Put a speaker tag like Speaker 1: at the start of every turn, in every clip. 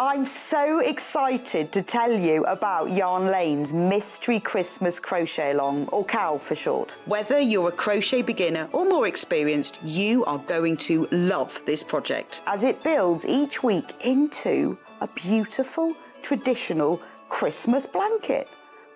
Speaker 1: I'm so excited to tell you about Yarn Lane's Mystery Christmas Crochet Along, or CAL for short. Whether you're a crochet beginner or more experienced, you are going to love this project, as it builds each week into a beautiful, traditional Christmas blanket.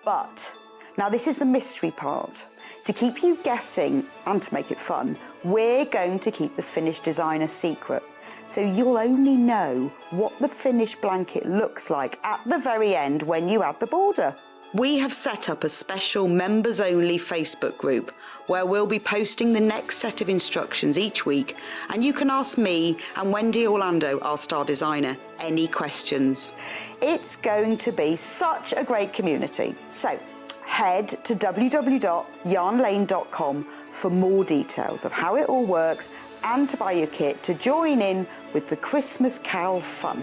Speaker 1: But now this is the mystery part. To keep you guessing and to make it fun, we're going to keep the finished design a secret. So you'll only know what the finished blanket looks like at the very end when you add the border. We have set up a special members-only Facebook group where we'll be posting the next set of instructions each week, and you can ask me and Wendy Orlando, our star designer, any questions. It's going to be such a great community. So head to www.yarnlane.com for more details of how it all works and to buy your kit to join in with the Christmas CAL fun.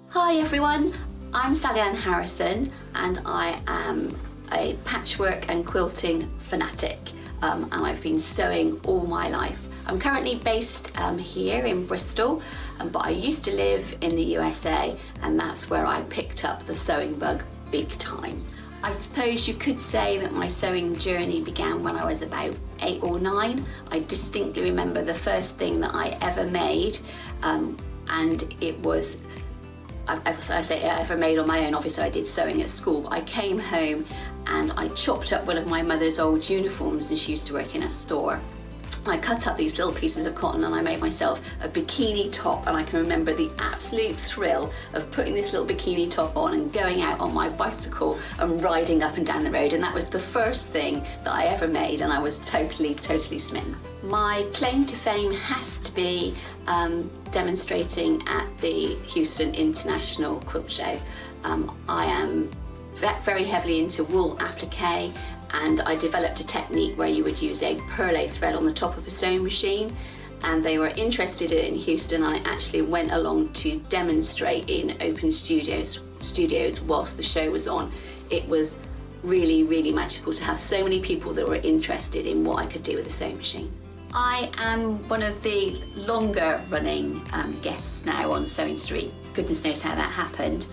Speaker 2: Hi everyone, I'm Sallieann Harrison and I am a patchwork and quilting fanatic, and I've been sewing all my life. I'm currently based here in Bristol, but I used to live in the USA, and that's where I picked up the sewing bug big time. I suppose you could say that my sewing journey began when I was about 8 or 9. I distinctly remember the first thing that I ever made, and it was, I say I ever made on my own. Obviously I did sewing at school, but I came home and I chopped up one of my mother's old uniforms, and she used to work in a store. I cut up these little pieces of cotton and I made myself a bikini top, and I can remember the absolute thrill of putting this little bikini top on and going out on my bicycle and riding up and down the road, and that was the first thing that I ever made, and I was totally smitten. My claim to fame has to be demonstrating at the Houston International Quilt Show. I am very heavily into wool applique, and I developed a technique where you would use a perlé thread on the top of a sewing machine, and they were interested in Houston, and I actually went along to demonstrate in open studios whilst the show was on. It was really magical to have so many people that were interested in what I could do with a sewing machine. I am one of the longer running guests now on Sewing Street. Goodness knows how that happened.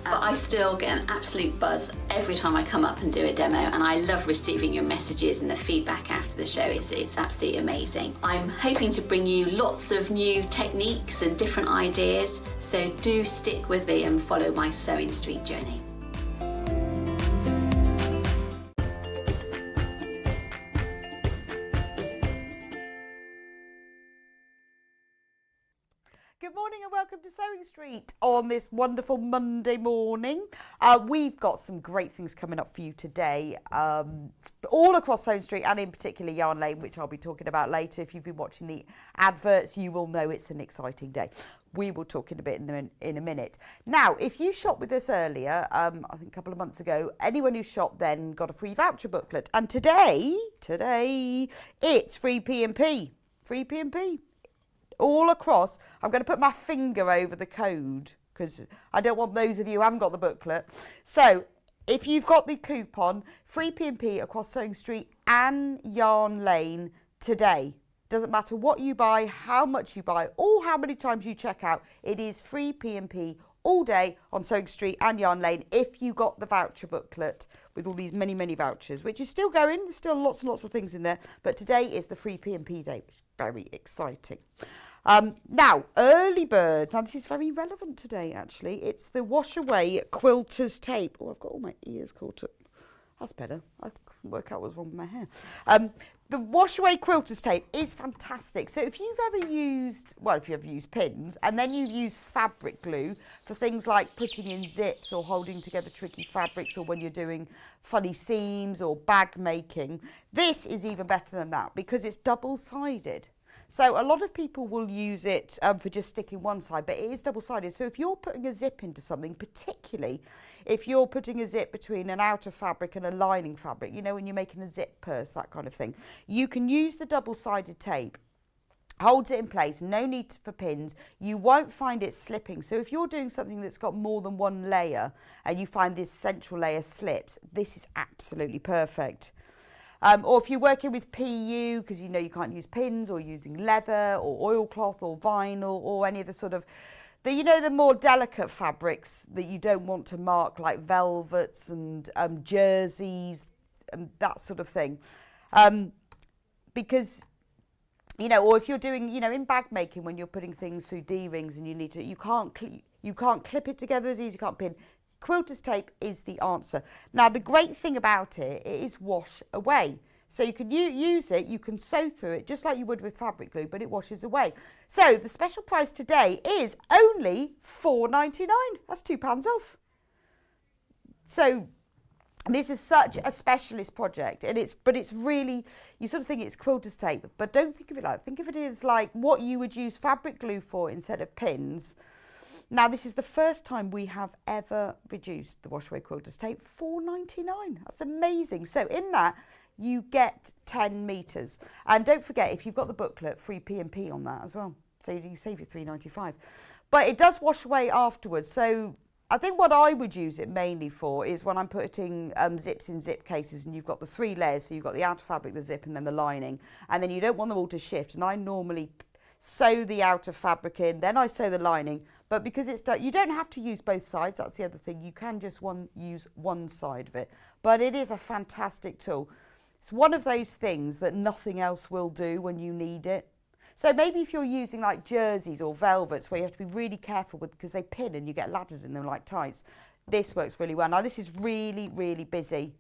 Speaker 2: But I still get an absolute buzz every time I come up and do a demo, and I love receiving your messages and the feedback after the show. It's absolutely amazing. I'm hoping to bring you lots of new techniques and different ideas, so do stick with me and follow my Sewing Street journey.
Speaker 1: Good morning and welcome to Sewing Street on this wonderful Monday morning. We've got some great things coming up for you today, all across Sewing Street and in particular Yarn Lane, which I'll be talking about later. If you've been watching the adverts, you will know it's an exciting day. We will talk in a bit in a minute. Now, if you shopped with us earlier, I think a couple of months ago, anyone who shopped then got a free voucher booklet. And today, it's free P&P. Free P&P. All across. I'm going to put my finger over the code because I don't want those of you who haven't got the booklet. So if you've got the coupon, free P&P across Sewing Street and Yarn Lane today. Doesn't matter what you buy, how much you buy, or how many times you check out. It is free P&P all day on Sewing Street and Yarn Lane if you got the voucher booklet with all these many vouchers, which is still going. There's still lots and lots of things in there. But today is the free P&P day, which is very exciting. Now, early bird. Now, this is very relevant today, actually. It's the Wash Away Quilter's Tape. Oh, I've got all my ears caught up. That's better. I couldn't work out what's wrong with my hair. The Wash Away Quilter's Tape is fantastic. So if you've ever used pins, and then you've used fabric glue for things like putting in zips or holding together tricky fabrics, or when you're doing funny seams or bag making, this is even better than that because it's double-sided. So a lot of people will use it for just sticking one side, but it is double-sided. So if you're putting a zip into something, particularly if you're putting a zip between an outer fabric and a lining fabric, you know, when you're making a zip purse, that kind of thing, you can use the double-sided tape. Holds it in place, no need for pins. You won't find it slipping. So if you're doing something that's got more than one layer and you find this central layer slips, this is absolutely perfect. Or if you're working with PU, because you know you can't use pins, or using leather or oilcloth or vinyl or any of the sort of, the more delicate fabrics that you don't want to mark, like velvets and jerseys and that sort of thing. Because, or if you're doing, in bag making, when you're putting things through D-rings and you can't clip it together as easy, you can't pin. Quilter's tape is the answer. Now, the great thing about it is wash away. So you can use it, you can sew through it just like you would with fabric glue, but it washes away. So the special price today is only £4.99. That's £2 off. So this is such a specialist project, and it's really, you sort of think it's quilter's tape, but don't think of it like that. Think of it as like what you would use fabric glue for instead of pins. Now, this is the first time we have ever reduced the Washaway Quilter's tape, £4.99. That's amazing. So in that, you get 10 metres. And don't forget, if you've got the booklet, free P&P on that as well. So you save your £3.95. But it does wash away afterwards. So I think what I would use it mainly for is when I'm putting zips in zip cases, and you've got the 3 layers. So you've got the outer fabric, the zip, and then the lining. And then you don't want them all to shift. And I normally sew the outer fabric in, then I sew the lining. But because it's done, you don't have to use both sides. That's the other thing. You can just use one side of it. But it is a fantastic tool. It's one of those things that nothing else will do when you need it. So maybe if you're using like jerseys or velvets where you have to be really careful with, because they pin and you get ladders in them like tights, this works really well. Now this is really, really busy.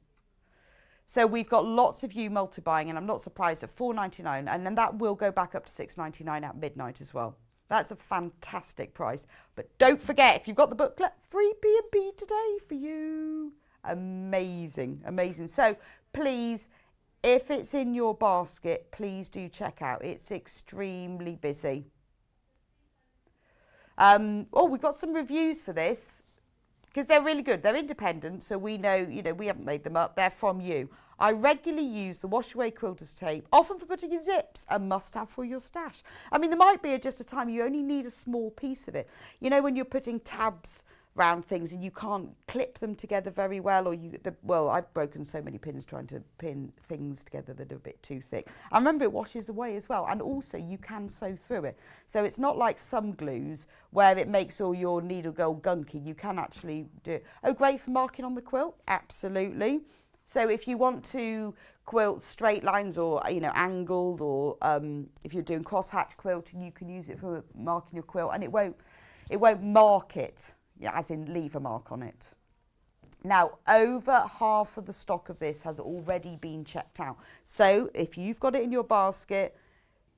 Speaker 1: So we've got lots of you multi-buying, and I'm not surprised at £4.99, and then that will go back up to £6.99 at midnight as well. That's a fantastic price. But don't forget, if you've got the booklet, free P&P today for you. Amazing, amazing. So please, if it's in your basket, please do check out. It's extremely busy. We've got some reviews for this, because they're really good. They're independent, so we know, we haven't made them up. They're from you. I regularly use the Washaway Quilter's tape, often for putting in zips, a must-have for your stash. I mean, there might be just a time you only need a small piece of it. When you're putting tabs round things and you can't clip them together very well, or I've broken so many pins trying to pin things together that are a bit too thick. I remember it washes away as well, and also you can sew through it. So it's not like some glues where it makes all your needle go gunky. You can actually do it. Oh, great for marking on the quilt, absolutely. So if you want to quilt straight lines or, angled, or if you're doing cross-hatch quilting, you can use it for marking your quilt, and it won't mark it, as in leave a mark on it. Now, over half of the stock of this has already been checked out. So if you've got it in your basket,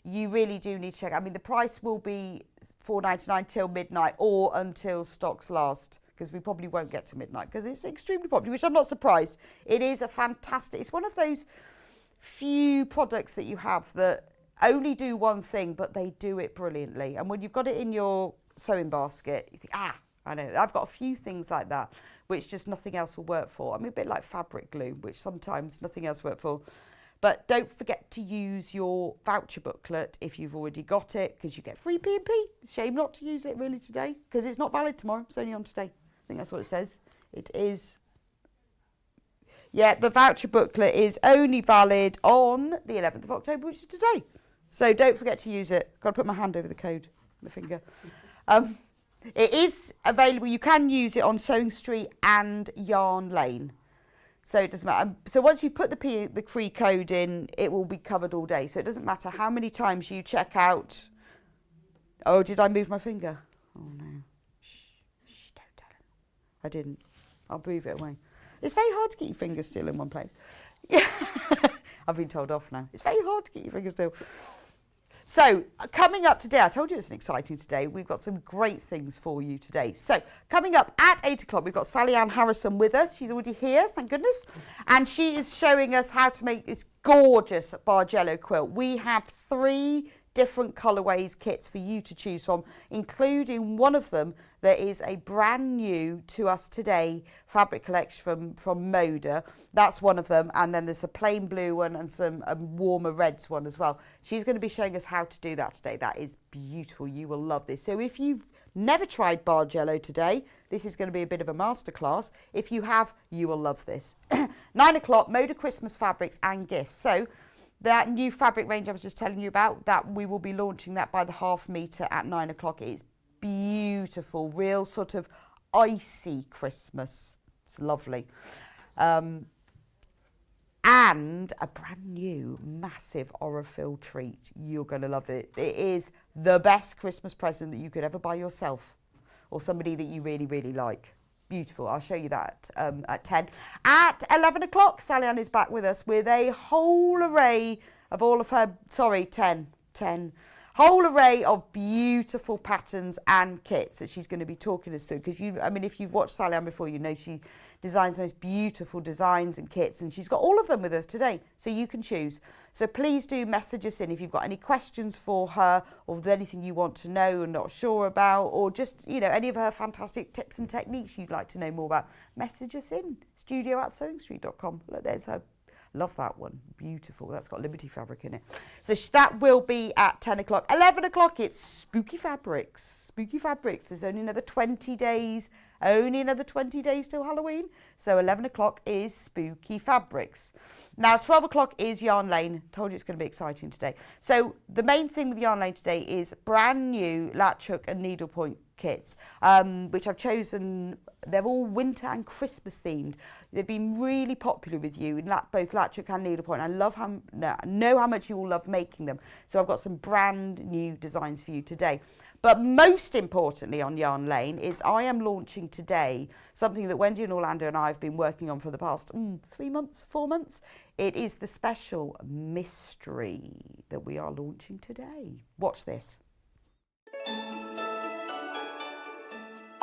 Speaker 1: you really do need to check. I mean, the price will be £4.99 till midnight, or until stocks last, because we probably won't get to midnight because it's extremely popular, which I'm not surprised. It is a fantastic, it's one of those few products that you have that only do one thing, but they do it brilliantly. And when you've got it in your sewing basket, you think, I know, I've got a few things like that, which just nothing else will work for. I mean, a bit like fabric glue, which sometimes nothing else works for. But don't forget to use your voucher booklet if you've already got it, because you get free P&P. Shame not to use it really today, because it's not valid tomorrow. It's only on today. I think that's what it says. It is. Yeah, the voucher booklet is only valid on the 11th of October, which is today. So don't forget to use it. Got to put my hand over the code, the finger. It is available. You can use it on Sewing Street and Yarn Lane. So it doesn't matter. So once you put the free code in, it will be covered all day. So it doesn't matter how many times you check out. Oh, did I move my finger? Oh no. Shh, don't tell him. I didn't. I'll move it away. It's very hard to get your fingers still in one place. Yeah. I've been told off now. It's very hard to get your fingers still. So, coming up today, I told you it's an exciting today. We've got some great things for you today. So, coming up at 8 o'clock, we've got Sallieann Harrison with us. She's already here, thank goodness. And she is showing us how to make this gorgeous Bargello quilt. We have 3 different colourways kits for you to choose from, including one of them that is a brand new to us today fabric collection from Moda. That's one of them, and then there's a plain blue one and some warmer reds one as well. She's going to be showing us how to do that today. That is beautiful. You will love this. So if you've never tried Bargello today, this is going to be a bit of a masterclass. If you have, you will love this. 9 o'clock, Moda Christmas fabrics and gifts. So that new fabric range I was just telling you about, that we will be launching that by the half metre at 9 o'clock. It's beautiful, real sort of icy Christmas. It's lovely. And a brand new massive Aurifil treat. You're going to love it. It is the best Christmas present that you could ever buy yourself or somebody that you really, really like. Beautiful. I'll show you that at 10. At 11 o'clock, Sallieann is back with us with a whole array of all of her, 10. Whole array of beautiful patterns and kits that she's going to be talking us through. Because if you've watched Sallieann before, you know she designs the most beautiful designs and kits, and she's got all of them with us today, so you can choose. So please do message us in if you've got any questions for her, or if there's anything you want to know and not sure about, or just any of her fantastic tips and techniques you'd like to know more about. Message us in studio@sewingstreet.com. Look, there's her. Love that one. Beautiful. That's got Liberty fabric in it. So that will be at 10 o'clock. 11 o'clock, it's Spooky Fabrics. Spooky Fabrics. There's only another 20 days. Only another 20 days till Halloween. So 11 o'clock is Spooky Fabrics. Now, 12 o'clock is Yarn Lane. Told you it's going to be exciting today. So the main thing with Yarn Lane today is brand new latch hook and needlepoint kits, which I've chosen. They're all winter and Christmas themed. They've been really popular with you in both latch hook and needlepoint. I know how much you all love making them. So I've got some brand new designs for you today. But most importantly on Yarn Lane is I am launching today something that Wendy and Orlando and I have been working on for the past 3 months, 4 months. It is the special mystery that we are launching today. Watch this.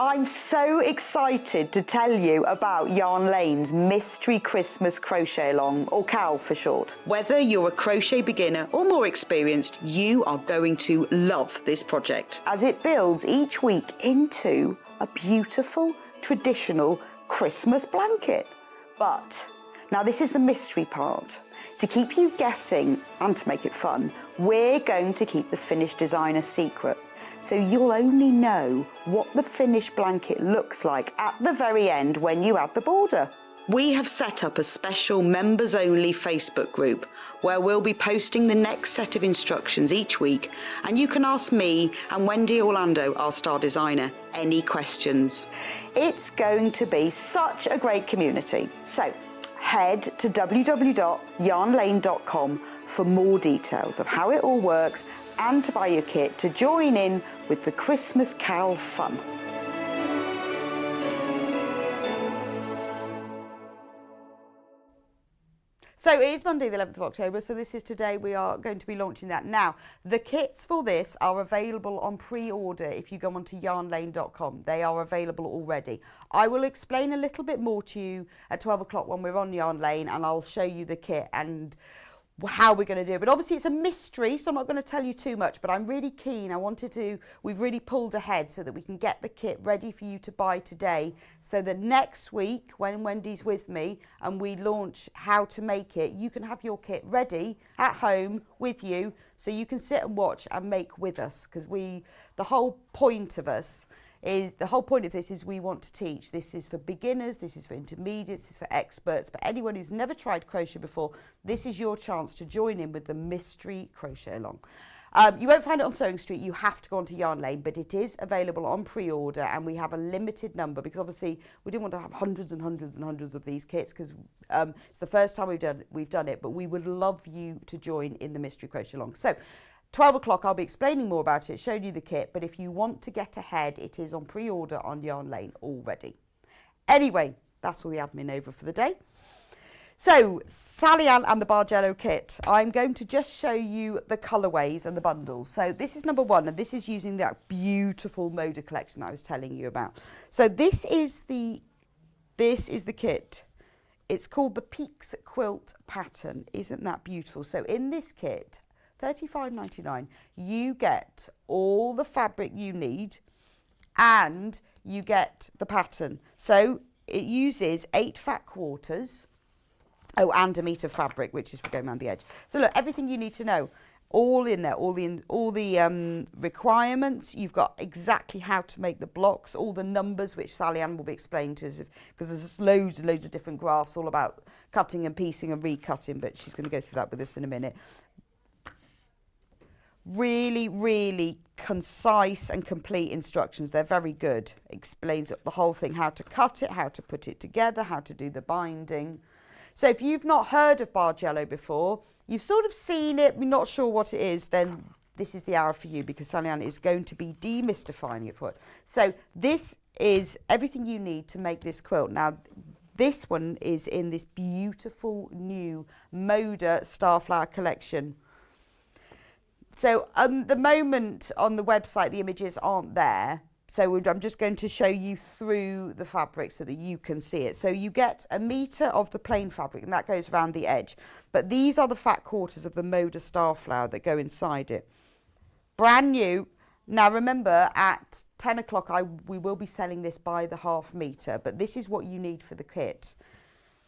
Speaker 1: I'm so excited to tell you about Yarn Lane's Mystery Christmas Crochet Along, or CAL for short. Whether you're a crochet beginner or more experienced, you are going to love this project, as it builds each week into a beautiful, traditional Christmas blanket. But now this is the mystery part. To keep you guessing and to make it fun, we're going to keep the finished design a secret. So you'll only know what the finished blanket looks like at the very end when you add the border. We have set up a special members-only Facebook group where we'll be posting the next set of instructions each week, and you can ask me and Wendy Orlando, our star designer, any questions. It's going to be such a great community. So head to www.yarnlane.com for more details of how it all works and to buy your kit to join in with the Christmas CAL fun. So it is Monday the 11th of October, so this is today we are going to be launching that. Now, the kits for this are available on pre-order if you go onto yarnlane.com. They are available already. I will explain a little bit more to you at 12 o'clock when we're on Yarn Lane, and I'll show you the kit and how we're going to do it. But obviously it's a mystery, so I'm not going to tell you too much, but I'm really keen. We've really pulled ahead so that we can get the kit ready for you to buy today, so that next week when Wendy's with me and we launch how to make it, you can have your kit ready at home with you so you can sit and watch and make with us, because the whole point of this is we want to teach. This is for beginners, this is for intermediates, this is for experts, but anyone who's never tried crochet before, this is your chance to join in with the mystery crochet along. You won't find it on Sewing Street, you have to go onto Yarn Lane, but it is available on pre-order, and we have a limited number because obviously we didn't want to have hundreds and hundreds and hundreds of these kits, because it's the first time we've done it, but we would love you to join in the mystery crochet along. So 12 o'clock, I'll be explaining more about it, showing you the kit, but if you want to get ahead, it is on pre-order on Yarn Lane already. Anyway, that's all the admin over for the day. So, Sallieann and the Bargello kit. I'm going to just show you the colourways and the bundles. So this is number one, and this is using that beautiful Moda collection I was telling you about. So this is the kit. It's called the Peaks Quilt Pattern. Isn't that beautiful? So in this kit, $35.99. You get all the fabric you need and you get the pattern. So it uses 8 fat quarters. Oh, and a metre of fabric, which is for going around the edge. So look, everything you need to know, all in there, all the requirements. You've got exactly how to make the blocks, all the numbers, which Sallieann will be explaining to us, because there's just loads and loads of different graphs all about cutting and piecing and recutting, but she's going to go through that with us in a minute. Really, really concise and complete instructions. They're very good. Explains the whole thing, how to cut it, how to put it together, how to do the binding. So if you've not heard of Bargello before, you've sort of seen it, you're not sure what it is, then this is the hour for you, because Sallieann is going to be demystifying it for it. So this is everything you need to make this quilt. Now, this one is in this beautiful new Moda Starflower collection. So the moment on the website, the images aren't there. So I'm just going to show you through the fabric so that you can see it. So you get a metre of the plain fabric, and that goes around the edge. But these are the fat quarters of the Moda Starflower that go inside it. Brand new. Now remember, at 10 o'clock we will be selling this by the half metre, but this is what you need for the kit.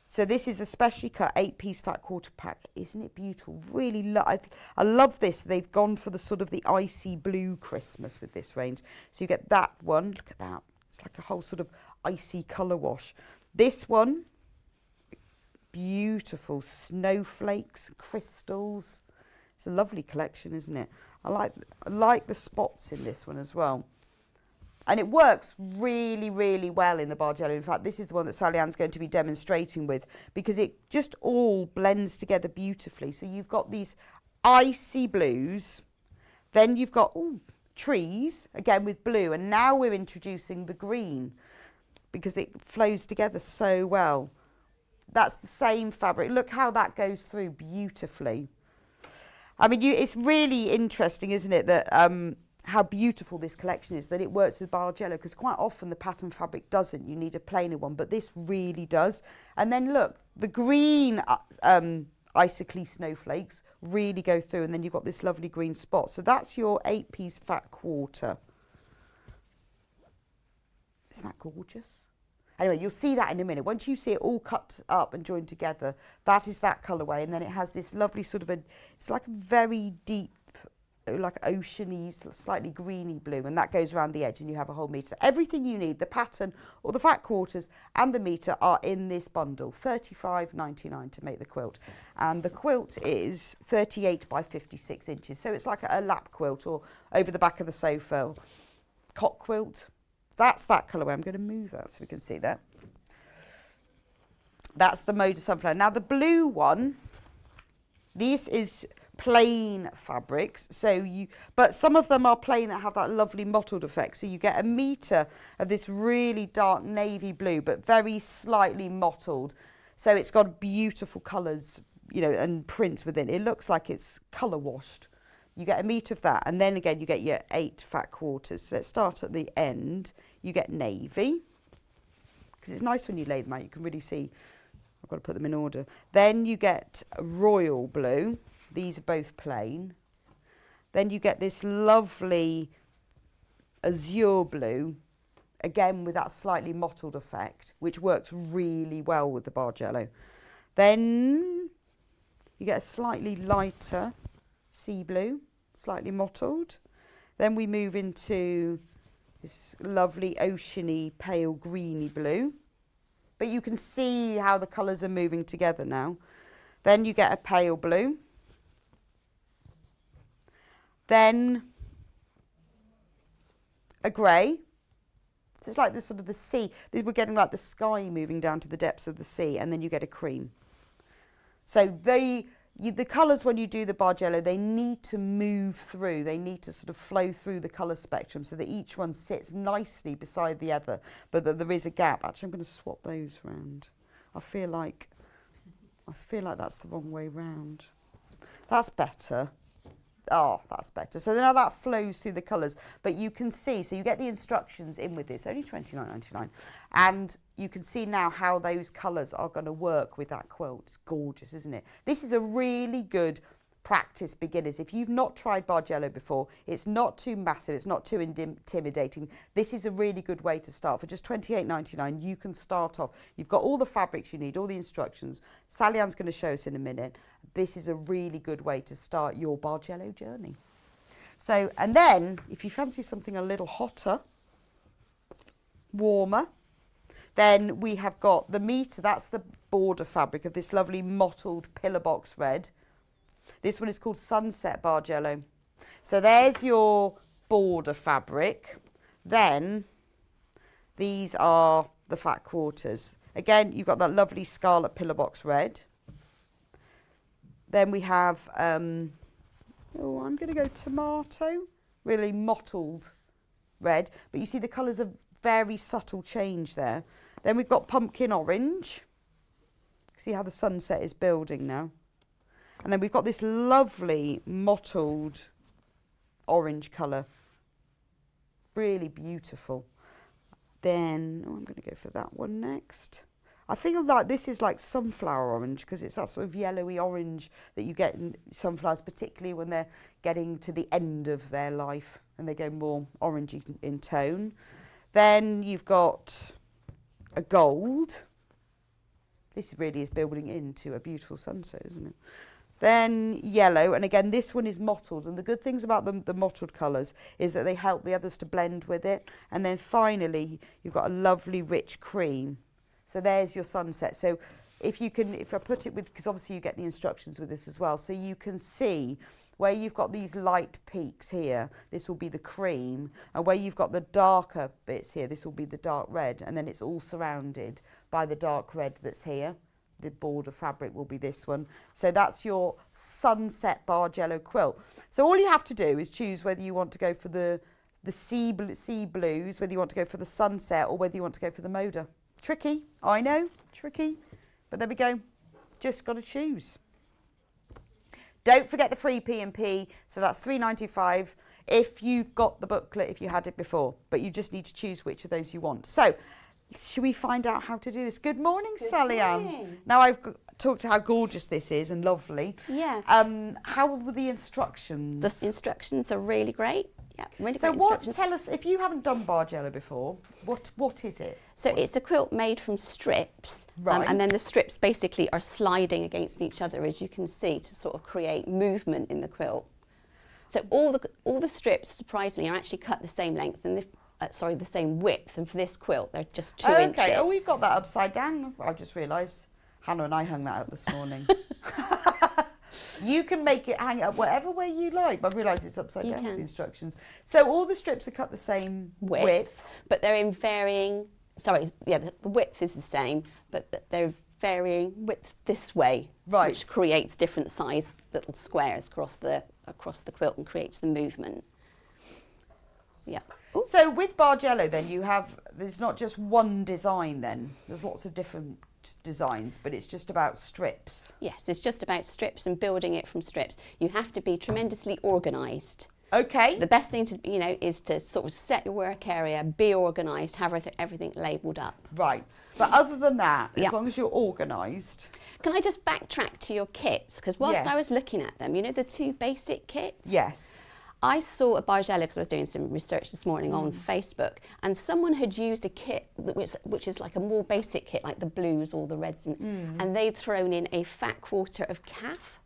Speaker 1: So this is a specially cut 8-piece fat quarter pack. Isn't it beautiful? Really, I love this. They've gone for the sort of the icy blue Christmas with this range. So you get that one. Look at that. It's like a whole sort of icy colour wash. This one, beautiful snowflakes, crystals. It's a lovely collection, isn't it? I like the spots in this one as well. And it works really, really well in the Bargello. In fact, this is the one that Sallieann's going to be demonstrating with, because it just all blends together beautifully. So you've got these icy blues, then you've got trees, again with blue, and now we're introducing the green because it flows together so well. That's the same fabric. Look how that goes through beautifully. I mean, it's really interesting, isn't it, that how beautiful this collection is, that it works with Bargello, because quite often the pattern fabric doesn't. You need a plainer one, but this really does. And then look, the green icicle snowflakes really go through, and then you've got this lovely green spot. So that's your 8-piece fat quarter. Isn't that gorgeous? Anyway, you'll see that in a minute. Once you see it all cut up and joined together, that is that colourway. And then it has this lovely sort of it's like a very deep, like oceany, slightly greeny blue, and that goes around the edge, and you have a whole metre. Everything you need, the pattern or the fat quarters and the metre, are in this bundle. $35.99 to make the quilt. And the quilt is 38 by 56 inches. So it's like a lap quilt, or over the back of the sofa. Cot quilt. That's that colourway. I'm going to move that so we can see that. That's the Moda Sunflower. Now the blue one, this is plain fabrics, but some of them are plain that have that lovely mottled effect. So you get a metre of this really dark navy blue, but very slightly mottled. So it's got beautiful colours, and prints within. It looks like it's colour washed. You get a metre of that, and then again you get your 8 fat quarters. So let's start at the end. You get navy, because it's nice when you lay them out. You can really see. I've got to put them in order. Then you get royal blue. These are both plain. Then you get this lovely azure blue, again with that slightly mottled effect, which works really well with the Bargello. Then you get a slightly lighter sea blue, slightly mottled. Then we move into this lovely oceany pale greeny blue. But you can see how the colours are moving together now. Then you get a pale blue. Then a grey. So it's like the sort of the sea. We're getting like the sky moving down to the depths of the sea, and then you get a cream. So the colours, when you do the Bargello, they need to move through. They need to sort of flow through the colour spectrum so that each one sits nicely beside the other, but that there is a gap. Actually, I'm going to swap those round. I feel like that's the wrong way round. That's better. Oh, that's better. So now that flows through the colours, but you can see, so you get the instructions in with this, only $29.99, and you can see now how those colours are going to work with that quilt. It's gorgeous, isn't it? This is a really good practice beginners. If you've not tried Bargello before, it's not too massive, it's not too intimidating. This is a really good way to start. For just £28.99, you can start off. You've got all the fabrics you need, all the instructions. Sallieann's going to show us in a minute. This is a really good way to start your Bargello journey. So, and then if you fancy something a little hotter, warmer, then we have got the meter. That's the border fabric of this lovely mottled pillar box red. This one is called Sunset Bargello. So there's your border fabric. Then these are the fat quarters. Again, you've got that lovely scarlet pillar box red. Then we have, I'm going to go tomato, really mottled red. But you see the colours are very subtle change there. Then we've got pumpkin orange. See how the sunset is building now. And then we've got this lovely mottled orange colour. Really beautiful. Then, I'm going to go for that one next. I feel like this is like sunflower orange because it's that sort of yellowy orange that you get in sunflowers, particularly when they're getting to the end of their life and they go more orangey in tone. Then you've got a gold. This really is building into a beautiful sunset, isn't it? Then yellow, and again this one is mottled, and the good things about the mottled colours is that they help the others to blend with it. And then finally you've got a lovely rich cream. So there's your sunset. So if I put it with, because obviously you get the instructions with this as well, so you can see where you've got these light peaks here, this will be the cream, and where you've got the darker bits here, this will be the dark red, and then it's all surrounded by the dark red that's here. The border fabric will be this one. So that's your Sunset Bargello quilt. So all you have to do is choose whether you want to go for the sea blues, whether you want to go for the sunset, or whether you want to go for the Moda. Tricky, I know, tricky. But there we go, just got to choose. Don't forget the free P&P, so that's £3.95 if you've got the booklet, if you had it before, but you just need to choose which of those you want. So, should we find out how to do this? Good morning, Sallieann. Now I've talked to how gorgeous this is and lovely.
Speaker 3: Yeah.
Speaker 1: How were the instructions?
Speaker 3: The instructions are really great. Yeah, really
Speaker 1: so
Speaker 3: great
Speaker 1: what,
Speaker 3: instructions.
Speaker 1: tell us, if you haven't done Bargello before, what is it?
Speaker 3: So it's a quilt made from strips,
Speaker 1: right.
Speaker 3: And then the strips basically are sliding against each other, as you can see, to sort of create movement in the quilt. So all the strips, surprisingly, are actually cut the same length and the same width. And for this quilt, they're just 2 inches.
Speaker 1: Okay. Oh, we've got that upside down. I just realised Hannah and I hung that up this morning. You can make it hang up whatever way you like. I've realised it's upside down with the instructions. So all the strips are cut the same width.
Speaker 3: But they're in varying, the width is the same, but they're varying width this way,
Speaker 1: right.
Speaker 3: Which creates different size little squares across the quilt and creates the movement. Yeah. Ooh.
Speaker 1: So with Bargello then there's not just one design then, there's lots of different designs, but it's just about strips.
Speaker 3: Yes, it's just about strips and building it from strips. You have to be tremendously organised.
Speaker 1: Okay.
Speaker 3: The best thing to is to sort of set your work area, be organised, have everything labelled up.
Speaker 1: Right. But other than that, as long as you're organised.
Speaker 3: Can I just backtrack to your kits? Because whilst I was looking at them, the 2 basic kits?
Speaker 1: Yes.
Speaker 3: I saw a Bargello because I was doing some research this morning on Facebook, and someone had used a kit which is like a more basic kit, like the blues or the reds, and they'd thrown in a fat quarter of calf.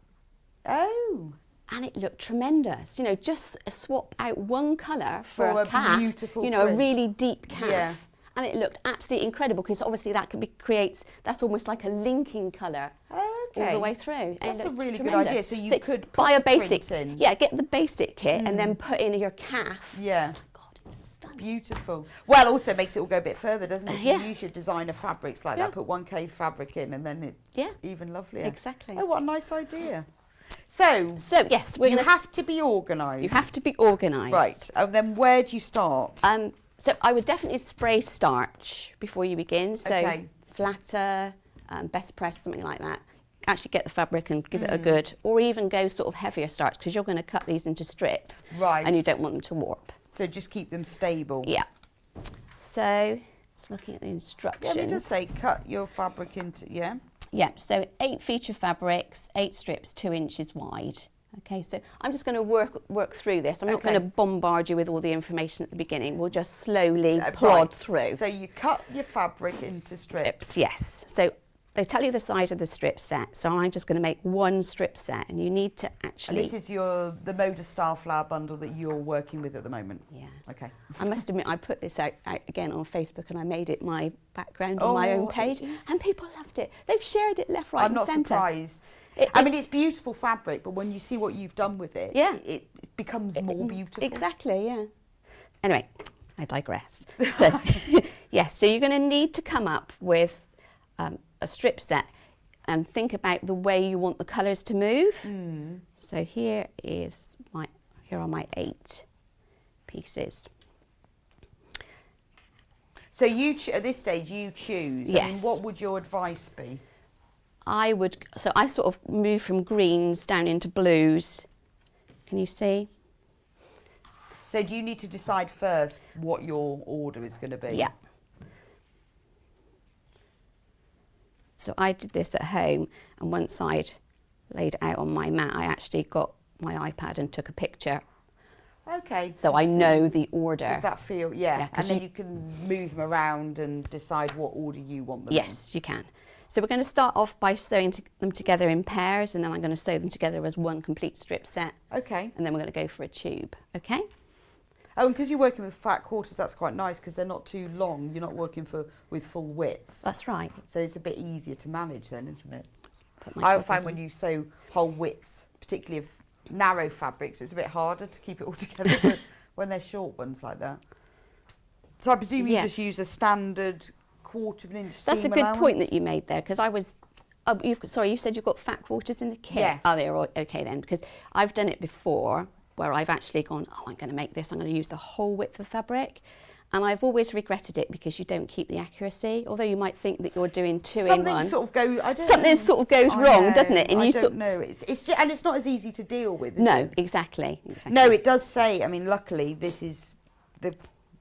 Speaker 1: Oh.
Speaker 3: And it looked tremendous. Just swap out one colour for a calf,
Speaker 1: beautiful
Speaker 3: a
Speaker 1: print.
Speaker 3: really deep calf.
Speaker 1: Yeah.
Speaker 3: And it looked absolutely incredible because obviously that that's almost like a linking colour. All the way through.
Speaker 1: That's a really
Speaker 3: tremendous.
Speaker 1: good idea. So you could
Speaker 3: buy a
Speaker 1: print
Speaker 3: basic,
Speaker 1: in.
Speaker 3: get the basic kit and then put in your calf.
Speaker 1: Yeah.
Speaker 3: God, it looks stunning.
Speaker 1: Beautiful. Well, also makes it all go a bit further, doesn't it?
Speaker 3: Yeah.
Speaker 1: You use your designer fabrics like that, put 1K fabric in, and then it's even lovelier.
Speaker 3: Exactly.
Speaker 1: Oh, what a nice idea. So
Speaker 3: yes,
Speaker 1: you have to be organised.
Speaker 3: You have to be organised.
Speaker 1: Right. And then where do you start?
Speaker 3: So I would definitely spray starch before you begin. So flatter, best press, something like that. Actually get the fabric and give it a good, or even go sort of heavier starch because you're going to cut these into strips.
Speaker 1: Right.
Speaker 3: And you don't want them to warp.
Speaker 1: So just keep them stable.
Speaker 3: Yeah. So just looking at the instructions.
Speaker 1: Let me just say, cut your fabric into,
Speaker 3: Yeah, so 8 feature fabrics, 8 strips, 2 inches wide. Okay, so I'm just going to work through this. I'm not
Speaker 1: Okay.
Speaker 3: going to bombard you with all the information at the beginning. We'll just slowly plod through.
Speaker 1: So you cut your fabric into strips.
Speaker 3: Yes. So they tell you the size of the strip set. So I'm just going to make one strip set, and you need to actually.
Speaker 1: And this is the Moda Star Flower bundle that you're working with at the moment.
Speaker 3: Yeah.
Speaker 1: Okay.
Speaker 3: I must admit, I put this out again on Facebook, and I made it my background on my own page, and people loved it. They've shared it left, right,
Speaker 1: I'm not
Speaker 3: and centre.
Speaker 1: surprised. I mean, it's beautiful fabric, but when you see what you've done with it,
Speaker 3: Yeah.
Speaker 1: it becomes more beautiful.
Speaker 3: Exactly, yeah. Anyway, I digress. So, yes, so you're going to need to come up with a strip set and think about the way you want the colours to move. So here are my 8 pieces.
Speaker 1: So at this stage, you choose.
Speaker 3: Yes.
Speaker 1: I mean, what would your advice be?
Speaker 3: I sort of move from greens down into blues. Can you see?
Speaker 1: So do you need to decide first what your order is going to be?
Speaker 3: Yeah. So I did this at home, and once I'd laid it out on my mat, I actually got my iPad and took a picture.
Speaker 1: Okay.
Speaker 3: So I know the order.
Speaker 1: Does that feel, yeah. And then
Speaker 3: you
Speaker 1: you can move them around and decide what order you want them in.
Speaker 3: Yes, you can. So we're going to start off by sewing them together in pairs, and then I'm going to sew them together as one complete strip set.
Speaker 1: Okay.
Speaker 3: And then we're going to go for a tube, okay?
Speaker 1: Oh, and because you're working with fat quarters, that's quite nice because they're not too long. You're not working with full widths.
Speaker 3: That's right.
Speaker 1: So it's a bit easier to manage then, isn't it?
Speaker 3: Put my
Speaker 1: I
Speaker 3: clippers
Speaker 1: find
Speaker 3: on.
Speaker 1: when you sew whole widths, particularly of narrow fabrics, it's a bit harder to keep it all together but when they're short ones like that. So I presume you just use a standard 1/4 inch seam
Speaker 3: That's a good point
Speaker 1: allowance?
Speaker 3: that you made there, because I was. Oh, sorry, you said you've got fat quarters in the kit.
Speaker 1: Yes.
Speaker 3: Oh, they're all okay then, because I've done it before where I've actually gone, oh, I'm going to make this. I'm going to use the whole width of fabric. And I've always regretted it because you don't keep the accuracy. Although you might think that you're doing two in one. Something sort of goes wrong, doesn't it? And
Speaker 1: I don't know. It's just, and it's not as easy to deal with. Is
Speaker 3: No,
Speaker 1: it?
Speaker 3: exactly.
Speaker 1: No, it does say. I mean, luckily, this is the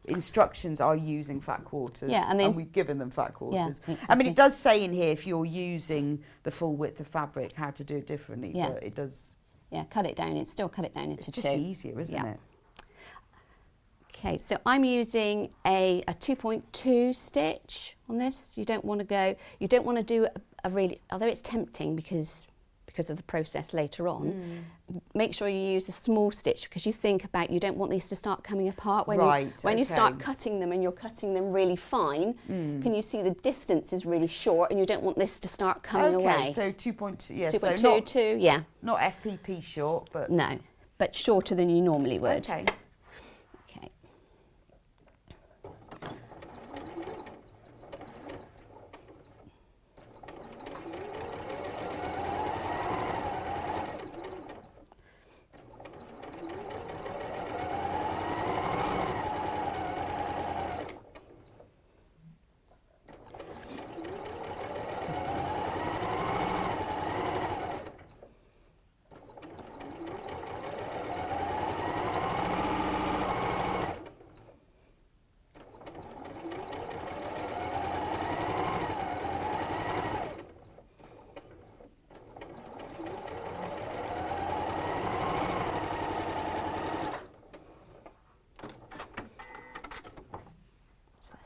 Speaker 1: instructions are using fat quarters.
Speaker 3: Yeah, and
Speaker 1: we've given them fat quarters.
Speaker 3: Yeah,
Speaker 1: I mean,
Speaker 3: exactly.
Speaker 1: it does say in here if you're using the full width of fabric, how to do it differently.
Speaker 3: Yeah.
Speaker 1: But it does.
Speaker 3: Yeah, cut it down. Still cut it down into
Speaker 1: It's
Speaker 3: two.
Speaker 1: just easier, isn't
Speaker 3: Yeah.
Speaker 1: it?
Speaker 3: Okay, so I'm using a 2.2 stitch on this. You don't want to do a really, although it's tempting because of the process later on, make sure you use a small stitch because you think about, you don't want these to start coming apart when you start cutting them and you're cutting them really fine. Can you see the distance is really short and you don't want this to start coming away.
Speaker 1: So 2.2, yeah.
Speaker 3: 2.22, yeah.
Speaker 1: Not FPP short, but...
Speaker 3: No, but shorter than you normally would.
Speaker 1: Okay.
Speaker 3: Okay.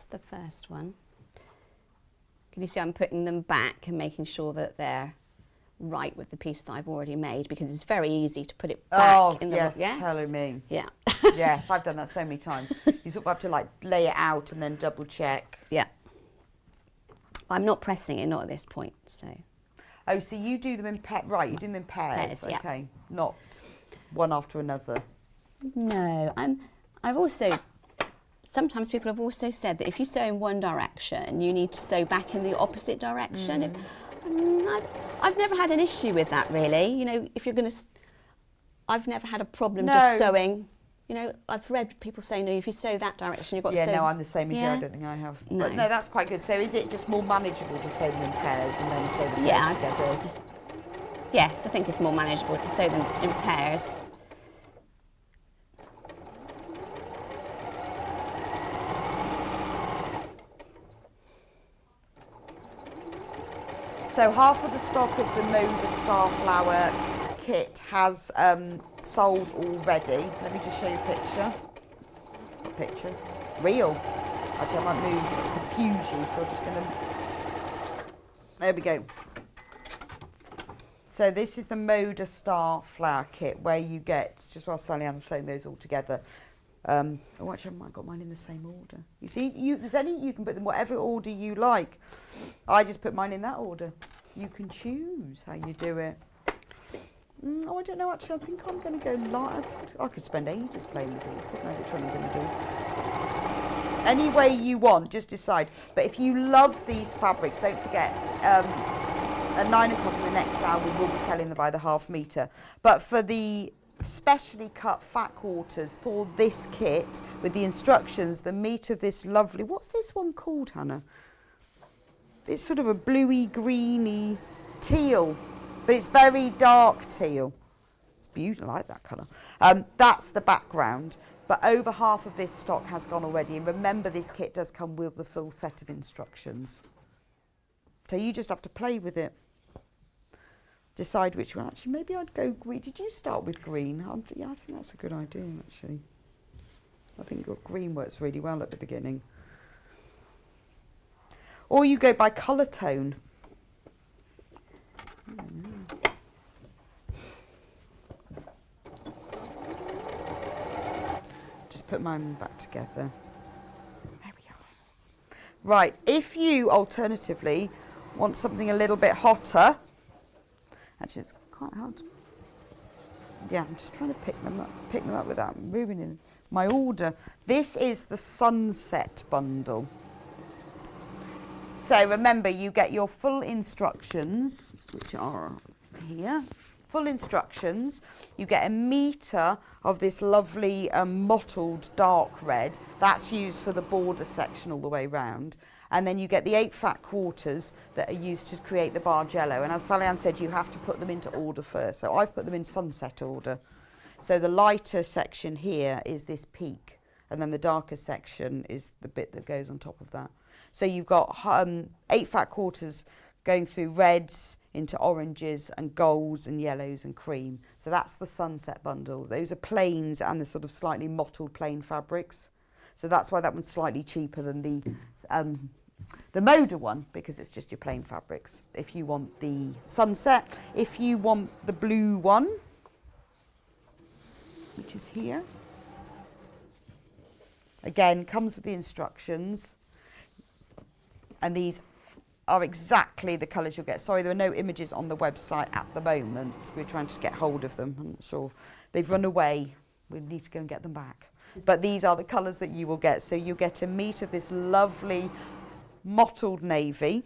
Speaker 3: The first one. Can you see I'm putting them back and making sure that they're right with the piece that I've already made, because it's very easy to put it back in the
Speaker 1: yes, telling me.
Speaker 3: Yeah.
Speaker 1: Yes, I've done that so many times. You sort of have to like lay it out and then double check.
Speaker 3: Yeah. I'm not pressing it, not at this point, so.
Speaker 1: Oh, so you do them in right, you do them in pairs,
Speaker 3: Yeah.
Speaker 1: okay. Not one after another.
Speaker 3: No, I've also, sometimes people have also said that if you sew in one direction, you need to sew back in the opposite direction. I've never had an issue with that, really. You know, if you're going to, I've never had a problem just sewing. You know, I've read people saying, no, if you sew that direction, you've got to sew.
Speaker 1: Yeah, no, I'm the same as you. I don't think I have.
Speaker 3: No.
Speaker 1: But no, that's quite good. So is it just more manageable to sew them in pairs and then sew the pairs together?
Speaker 3: Yes, I think it's more manageable to sew them in pairs.
Speaker 1: So half of the stock of the Moda Starflower kit has sold already. Let me just show you a picture. What picture? Real. Actually, I might move, confuse you, so I'm just going to... There we go. So this is the Moda Star flower kit where you get, just while Sallieann's sewing those all together. Oh, actually, I might have got mine in the same order. You see, you can put them whatever order you like. I just put mine in that order. You can choose how you do it. Oh, I don't know, actually, I think I'm going to go live. I could spend ages playing with these. I don't know which one I'm going to do. Any way you want, just decide. But if you love these fabrics, don't forget, at 9 o'clock in the next hour, we will be selling them by the half metre. But for the specially cut fat quarters for this kit, with the instructions, the meat of this lovely, what's this one called, Hannah? It's sort of a bluey, greeny teal, but it's very dark teal. It's beautiful, I like that colour. That's the background, but over half of this stock has gone already. And remember, this kit does come with the full set of instructions. So you just have to play with it. Decide which one. Actually, maybe I'd go green. Did you start with green? Yeah, I think that's a good idea, actually. I think your green works really well at the beginning. Or you go by colour tone. Just put mine back together. There we are. Right, if you alternatively want something a little bit hotter, actually it's quite hard to, yeah, I'm just trying to pick them up without ruining my order. This is the Sunset bundle. So remember, you get your full instructions, which are here. Full instructions. You get a metre of this lovely mottled dark red. That's used for the border section all the way round. And then you get the 8 fat quarters that are used to create the Bargello. And as Sallieann said, you have to put them into order first. So I've put them in sunset order. So the lighter section here is this peak. And then the darker section is the bit that goes on top of that. So you've got 8 fat quarters going through reds into oranges and golds and yellows and cream. So that's the Sunset bundle. Those are plains and the sort of slightly mottled plain fabrics. So that's why that one's slightly cheaper than the Moda one, because it's just your plain fabrics. If you want the Sunset, if you want the blue one, which is here, again, comes with the instructions. And these are exactly the colours you'll get. Sorry, there are no images on the website at the moment. We're trying to get hold of them. I'm not sure. They've run away. We need to go and get them back. But these are the colours that you will get. So you get a meat of this lovely mottled navy.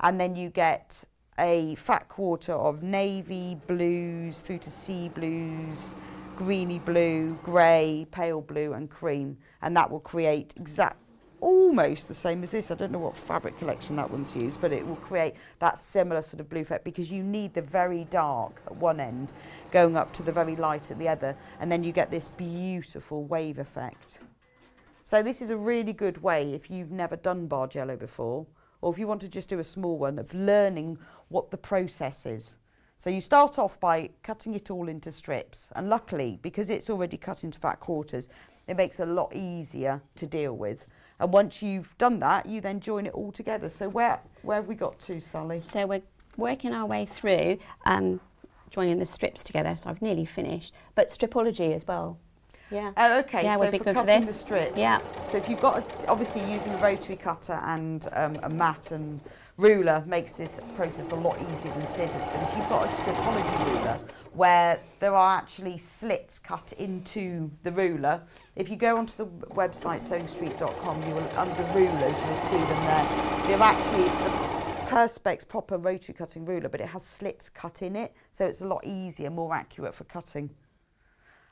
Speaker 1: And then you get a fat quarter of navy, blues, through to sea blues, greeny blue, grey, pale blue and cream. And that will create almost the same as this. I don't know what fabric collection that one's used, but it will create that similar sort of blue effect, because you need the very dark at one end going up to the very light at the other, and then you get this beautiful wave effect. So this is a really good way, if you've never done Bargello before, or if you want to just do a small one, of learning what the process is. So you start off by cutting it all into strips, and luckily, because it's already cut into fat quarters, it makes it a lot easier to deal with. And once you've done that, you then join it all together. So where have we got to, Sally?
Speaker 3: So we're working our way through joining the strips together. So I've nearly finished, but stripology as well. Yeah.
Speaker 1: Oh, okay.
Speaker 3: Yeah,
Speaker 1: so
Speaker 3: would be
Speaker 1: for
Speaker 3: good for
Speaker 1: cutting
Speaker 3: this.
Speaker 1: the strips.
Speaker 3: Yeah.
Speaker 1: So if you've got, obviously using a rotary cutter and a mat and ruler makes this process a lot easier than scissors. But if you've got a stripology ruler where there are actually slits cut into the ruler, if you go onto the website sewingstreet.com, you will, under rulers, you'll see them there. They're actually, it's the Perspex proper rotary cutting ruler, but it has slits cut in it, so it's a lot easier, more accurate for cutting.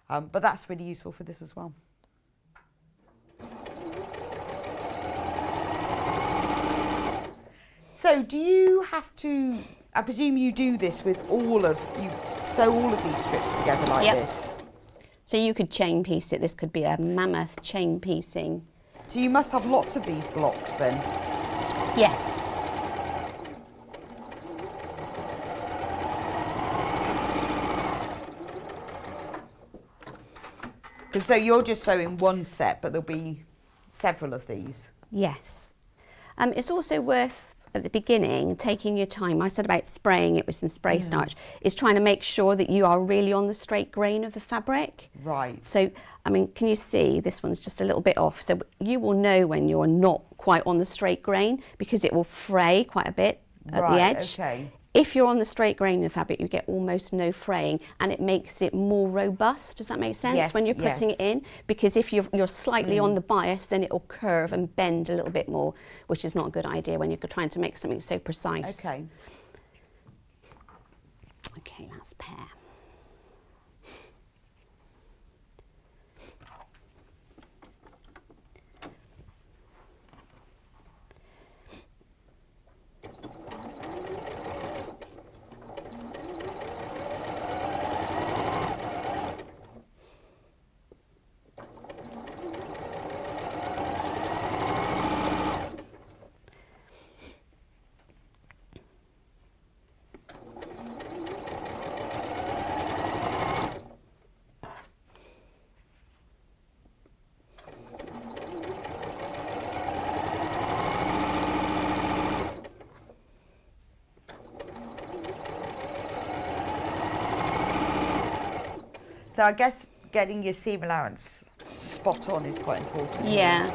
Speaker 1: But that's really useful for this as well. So do you have to, I presume you do this with you sew all of these strips together like this?
Speaker 3: So you could chain piece it. This could be a mammoth chain piecing.
Speaker 1: So you must have lots of these blocks then?
Speaker 3: Yes.
Speaker 1: So you're just sewing one set, but there'll be several of these.
Speaker 3: Yes. It's also worth, at the beginning, taking your time. I said about spraying it with some spray starch, is trying to make sure that you are really on the straight grain of the fabric.
Speaker 1: Right.
Speaker 3: So, I mean, can you see this one's just a little bit off? So you will know when you're not quite on the straight grain because it will fray quite a bit at the edge.
Speaker 1: Okay.
Speaker 3: If you're on the straight grain of fabric, you get almost no fraying, and it makes it more robust. Does that make sense?
Speaker 1: Yes,
Speaker 3: when you're putting it in? Because if you're slightly on the bias, then it'll curve and bend a little bit more, which is not a good idea when you're trying to make something so precise.
Speaker 1: Okay.
Speaker 3: Okay, that's pair.
Speaker 1: So I guess getting your seam allowance spot on is quite important.
Speaker 3: Yeah.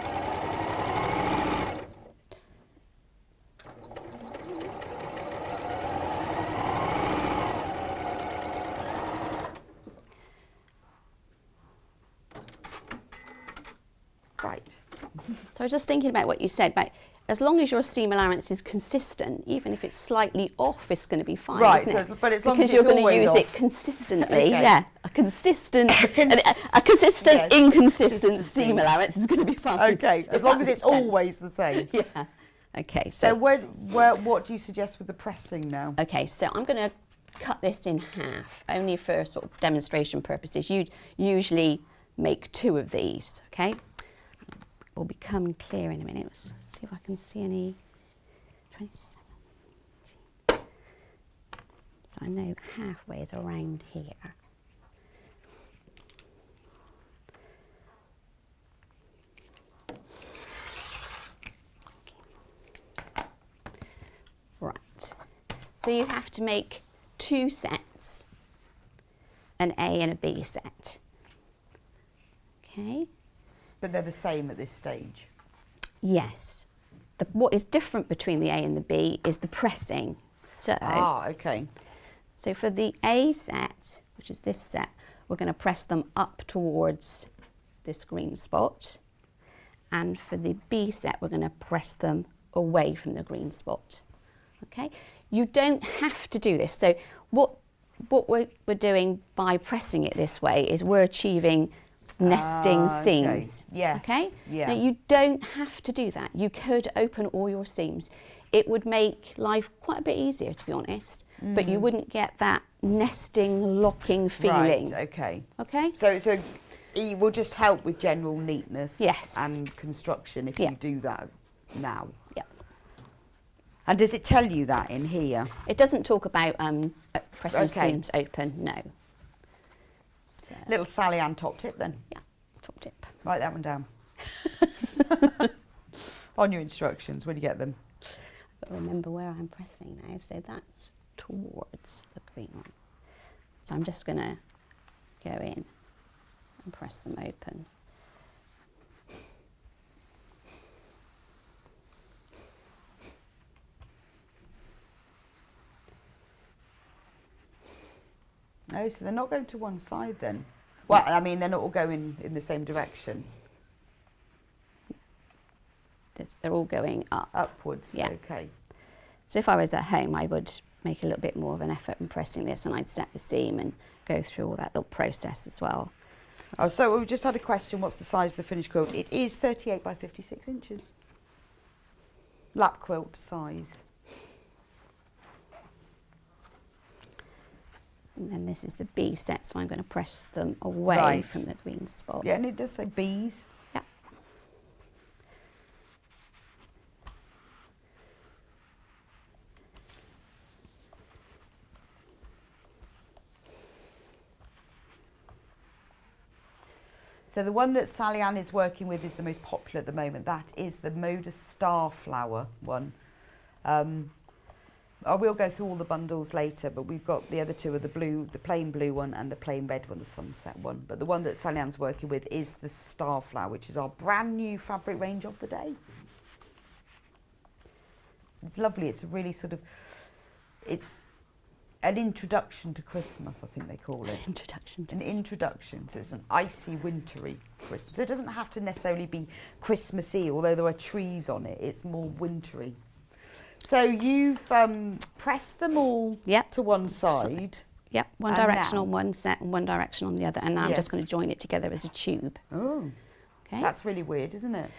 Speaker 1: Right.
Speaker 3: So I was just thinking about what you said, but as long as your seam allowance is consistent, even if it's slightly off, it's going to be fine,
Speaker 1: Right,
Speaker 3: isn't it?
Speaker 1: so but as long
Speaker 3: because
Speaker 1: as
Speaker 3: you're
Speaker 1: it's
Speaker 3: going to
Speaker 1: always
Speaker 3: use
Speaker 1: off.
Speaker 3: it consistently.
Speaker 1: Okay.
Speaker 3: Yeah, a consistent,
Speaker 1: Yes.
Speaker 3: inconsistent seam allowance is going to be fine.
Speaker 1: Okay, as
Speaker 3: If
Speaker 1: long
Speaker 3: that
Speaker 1: as it's
Speaker 3: makes sense.
Speaker 1: always the same.
Speaker 3: Yeah. Okay.
Speaker 1: So what do you suggest with the pressing now?
Speaker 3: Okay, so I'm going to cut this in half, only for sort of demonstration purposes. You usually make 2 of these, okay? Will become clear in a minute. Let's see if I can see any. 27. So I know halfway is around here. Okay. Right. So you have to make 2 sets, an A and a B set. Okay.
Speaker 1: But they're the same at this stage.
Speaker 3: Yes. What is different between the A and the B is the pressing. So,
Speaker 1: Okay.
Speaker 3: so for the A set, which is this set, we're going to press them up towards this green spot. And for the B set, we're going to press them away from the green spot. Okay? You don't have to do this. So what we're doing by pressing it this way is we're achieving nesting seams.
Speaker 1: Yes.
Speaker 3: Okay?
Speaker 1: Yeah.
Speaker 3: Now you don't have to do that. You could open all your seams. It would make life quite a bit easier, to be honest, but you wouldn't get that nesting, locking feeling.
Speaker 1: Right, okay.
Speaker 3: Okay?
Speaker 1: So it will just help with general neatness
Speaker 3: Yes.
Speaker 1: and construction if
Speaker 3: Yeah.
Speaker 1: you do that now.
Speaker 3: Yeah.
Speaker 1: And does it tell you that in here?
Speaker 3: It doesn't talk about pressing
Speaker 1: Okay.
Speaker 3: seams open, no. So,
Speaker 1: Little Sallieann top tip then.
Speaker 3: yeah, top tip.
Speaker 1: Write that one down. On your instructions when you get them.
Speaker 3: But remember where I'm pressing now, so that's towards the green one. So I'm just going to go in and press them open.
Speaker 1: Oh, so they're not going to one side then? Well, I mean, they're not all going in the same direction.
Speaker 3: They're all going up.
Speaker 1: Upwards,
Speaker 3: Yeah.
Speaker 1: okay.
Speaker 3: So if I was at home, I would make a little bit more of an effort in pressing this, and I'd set the seam and go through all that little process as well.
Speaker 1: Oh, so we've just had a question, what's the size of the finished quilt? It is 38 by 56 inches. Lap quilt size.
Speaker 3: And then this is the B set, so I'm going to press them away
Speaker 1: Right.
Speaker 3: from the green spot.
Speaker 1: Yeah, and it does say bees.
Speaker 3: Yeah.
Speaker 1: So the one that Sallieann is working with is the most popular at the moment. That is the Moda Starflower one. I will go through all the bundles later, but we've got the other two are the blue, the plain blue one and the plain red one, the sunset one. But the one that Sallieann's working with is the Starflower, which is our brand new fabric range of the day. It's lovely. It's a really sort of, it's an introduction to Christmas, I think they call it.
Speaker 3: Introduction to
Speaker 1: An introduction. So it's an icy, wintry Christmas. So it doesn't have to necessarily be Christmassy, although there are trees on it. It's more wintry. So you've pressed them all to one side.
Speaker 3: Yep, one direction on one set and one direction on the other. And now I'm just going to join it together as a tube.
Speaker 1: Oh,
Speaker 3: okay.
Speaker 1: That's really weird, isn't it?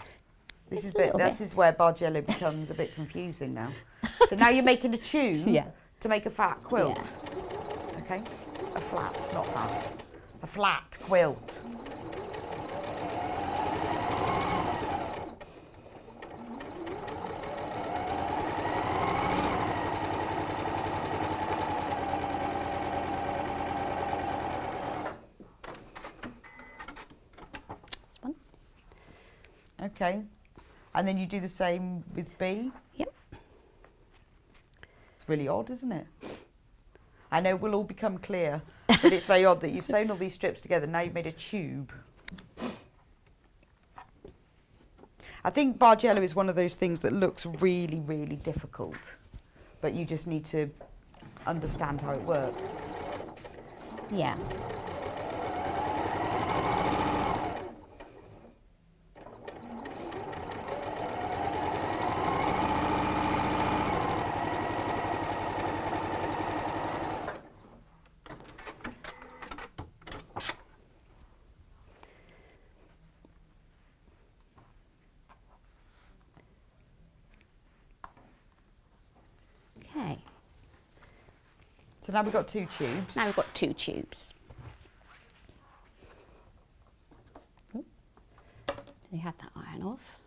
Speaker 1: This
Speaker 3: This
Speaker 1: is where Bargello becomes a bit confusing now. So now you're making a tube to make a flat quilt.
Speaker 3: Yeah.
Speaker 1: Okay, a flat, not fat. A flat quilt. Okay, and then you do the same with B?
Speaker 3: Yep.
Speaker 1: It's really odd, isn't it? I know it will all become clear, but it's very odd that you've sewn all these strips together, now you've made a tube. I think Bargello is one of those things that looks really, really difficult, but you just need to understand how it works.
Speaker 3: Yeah. Okay.
Speaker 1: So now we've got two tubes.
Speaker 3: Now we've got two tubes. We had that iron off.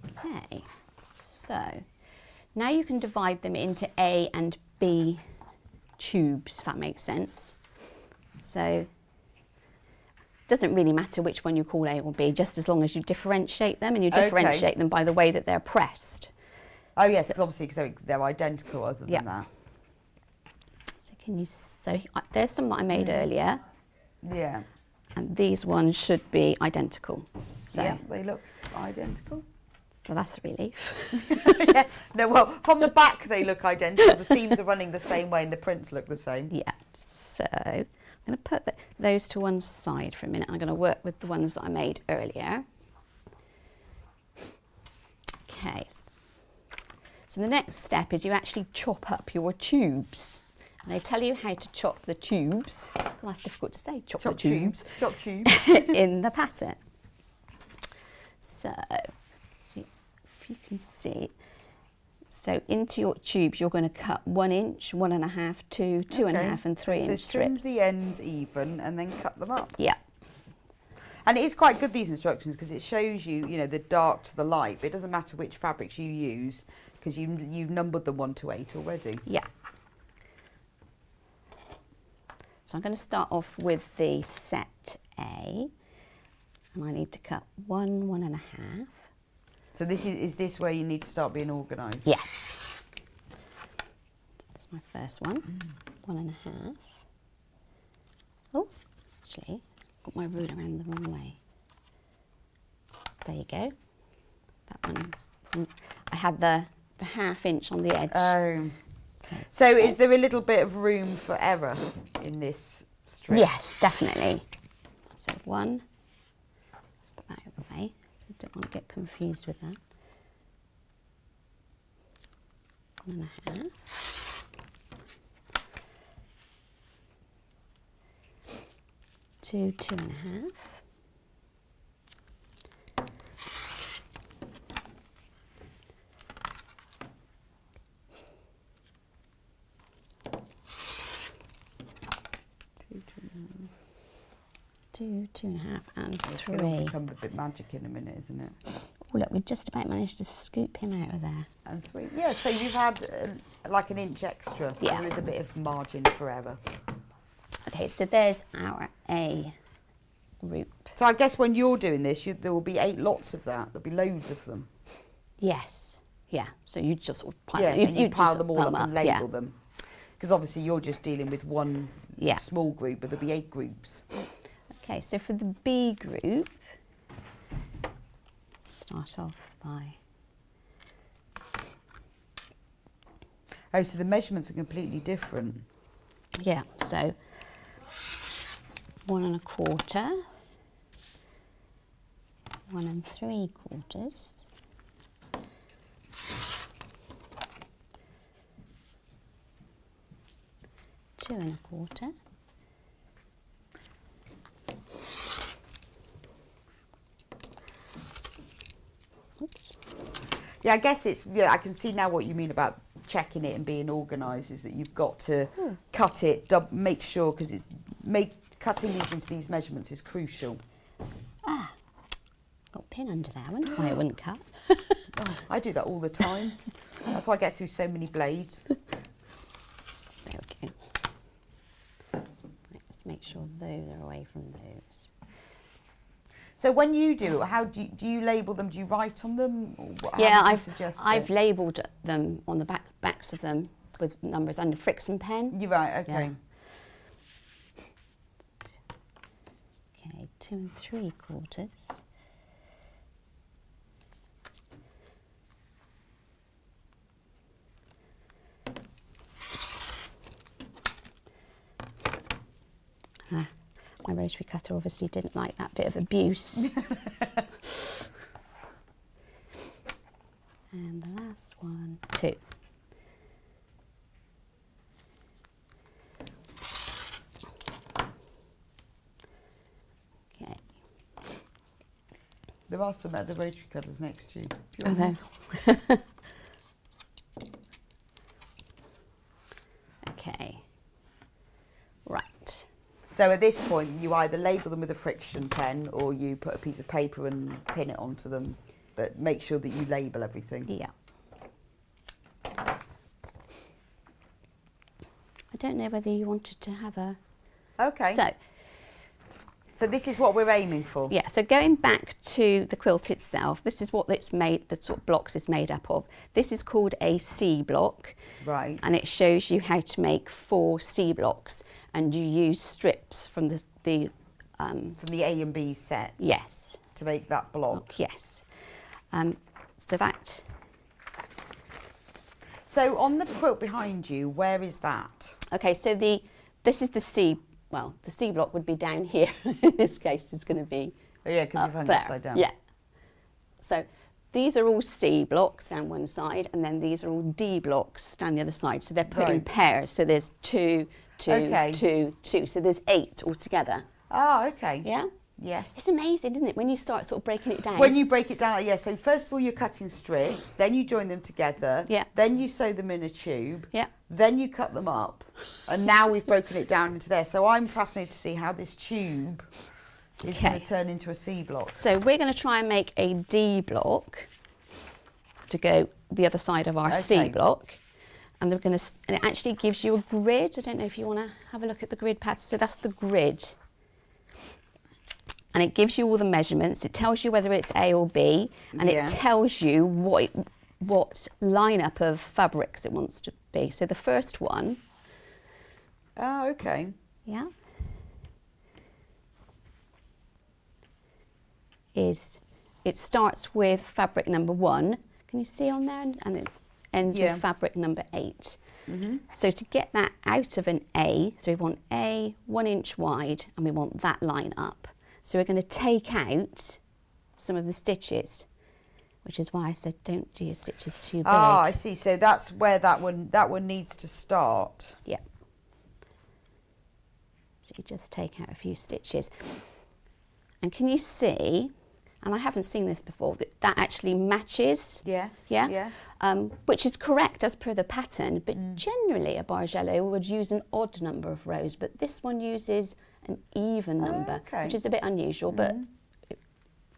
Speaker 3: Okay, so now you can divide them into A and B tubes, if that makes sense. So it doesn't really matter which one you call A or B, just as long as you differentiate them, and you differentiate them by the way that they're pressed.
Speaker 1: Oh yes, because obviously they're identical other than that.
Speaker 3: So there's some that I made earlier.
Speaker 1: Yeah.
Speaker 3: And these ones should be identical. So,
Speaker 1: yeah, they look identical.
Speaker 3: So that's a relief.
Speaker 1: Yeah. No, well, from the back they look identical. The seams are running the same way and the prints look the same.
Speaker 3: Yeah. So I'm going to put those to one side for a minute. I'm going to work with the ones that I made earlier. Okay. So the next step is you actually chop up your tubes. And they tell you how to chop the tubes. God, that's difficult to say. Chop the tubes.
Speaker 1: Chop tubes.
Speaker 3: In the pattern. So if you can see, so into your tubes you're going to cut 1 inch, 1.5, 2, 2.5 and 3 inch strips.
Speaker 1: Trim the ends even and then cut them up.
Speaker 3: Yeah.
Speaker 1: And it is quite good, these instructions, because it shows you, the dark to the light, but it doesn't matter which fabrics you use because you've numbered them 1 to 8 already.
Speaker 3: Yeah. So I'm going to start off with the set A, and I need to cut 1, 1.5.
Speaker 1: So is this where you need to start being organised?
Speaker 3: Yes. That's my first one. 1.5. Oh, actually, got my ruler around the wrong way. There you go. That one. I had the 1/2 inch on the edge.
Speaker 1: Oh. So is there a little bit of room for error in this strip?
Speaker 3: Yes, definitely. So 1. Let's put that out of the way. I don't want to get confused with that. 1.5. 2, 2.5. 2, 2.5 and 3.
Speaker 1: It's going to become a bit magic in a minute, isn't it?
Speaker 3: Oh, look, we've just about managed to scoop him out of there.
Speaker 1: And 3. Yeah, so you've had like 1 inch extra.
Speaker 3: Yeah.
Speaker 1: So there is a bit of margin for error.
Speaker 3: Okay, so there's our A group.
Speaker 1: So I guess when you're doing this, there will be 8 lots of that. There'll be loads of them.
Speaker 3: Yes, yeah. So you just sort of pile,
Speaker 1: you pile
Speaker 3: just
Speaker 1: them all up and label
Speaker 3: yeah.
Speaker 1: them. Because obviously you're just dealing with one small group, but there'll be 8 groups.
Speaker 3: Okay, so for the B group, start off by...
Speaker 1: Oh, so the measurements are completely different.
Speaker 3: Yeah, so 1 1/4, 1 3/4, 2 1/4. Oops.
Speaker 1: Yeah, I guess I can see now what you mean about checking it and being organised, is that you've got to cut it, make sure, because cutting these into these measurements is crucial.
Speaker 3: Ah, got a pin under there. I wonder why it wouldn't cut.
Speaker 1: Oh, I do that all the time. That's why I get through so many blades.
Speaker 3: There we go. Let's make sure those are away from those.
Speaker 1: So when you do, how do you label them? Do you write on them? Or
Speaker 3: Yeah,
Speaker 1: I've
Speaker 3: labelled them on the backs of them with numbers under Friction pen.
Speaker 1: You're right. Okay.
Speaker 3: Yeah. Okay, 2 3/4. My rotary cutter obviously didn't like that bit of abuse. And the last one, 2. Okay.
Speaker 1: There are some other rotary cutters next to you. If you
Speaker 3: Oh,
Speaker 1: want
Speaker 3: there.
Speaker 1: them.
Speaker 3: Okay. Right.
Speaker 1: So at this point, you either label them with a friction pen or you put a piece of paper and pin it onto them. But make sure that you label everything.
Speaker 3: Yeah. I don't know whether you wanted to have a...
Speaker 1: Okay. So this is what we're aiming for.
Speaker 3: Yeah, so going back to the quilt itself, this is what it's made, the sort of blocks is made up of. This is called a C block.
Speaker 1: Right.
Speaker 3: And it shows you how to make 4 C blocks, and you use strips from the
Speaker 1: from the A and B sets.
Speaker 3: Yes.
Speaker 1: To make that block.
Speaker 3: Yes. So that...
Speaker 1: So on the quilt behind you, where is that?
Speaker 3: Okay, so this is the C, well, the C block would be down here. In this case, it's going to be
Speaker 1: Oh, yeah, because you've hung it
Speaker 3: there.
Speaker 1: upside down.
Speaker 3: Yeah. So these are all C blocks down one side, and then these are all D blocks down the other side. So they're put in
Speaker 1: Right.
Speaker 3: pairs. So there's 2, 2,
Speaker 1: Okay.
Speaker 3: 2, 2. So there's 8 altogether.
Speaker 1: Oh, okay.
Speaker 3: Yeah?
Speaker 1: Yes.
Speaker 3: It's amazing, isn't it, when you start sort of breaking it down?
Speaker 1: When you break it down, yeah, so first of all you're cutting strips, then you join them together,
Speaker 3: Yeah.
Speaker 1: then you sew them in a tube,
Speaker 3: Yeah.
Speaker 1: then you cut them up, and now we've broken it down into there. So I'm fascinated to see how this tube is going
Speaker 3: Okay.
Speaker 1: to turn into a C block.
Speaker 3: So we're going to try and make a D block to go the other side of our C
Speaker 1: Okay.
Speaker 3: block. And they're going to, and it actually gives you a grid. I don't know if you want to have a look at the grid pattern. So that's the grid. And it gives you all the measurements. It tells you whether it's A or B, and
Speaker 1: Yeah.
Speaker 3: it tells you what lineup of fabrics it wants to be. So the first one,
Speaker 1: Oh, okay.
Speaker 3: yeah, it starts with fabric number 1. Can you see on there? And it ends
Speaker 1: Yeah.
Speaker 3: with fabric number 8. So to get that out of an A, so we want A 1 inch wide, and we want that line up. So we're going to take out some of the stitches, which is why I said don't do your stitches too big.
Speaker 1: Ah, I see. So that's where that one needs to start.
Speaker 3: Yeah. So you just take out a few stitches. And can you see, and I haven't seen this before, that actually matches?
Speaker 1: Yes.
Speaker 3: Yeah?
Speaker 1: Yeah.
Speaker 3: Which is correct as per the pattern, but generally a Bargello would use an odd number of rows, but this one uses an even number,
Speaker 1: okay.
Speaker 3: which is a bit unusual, but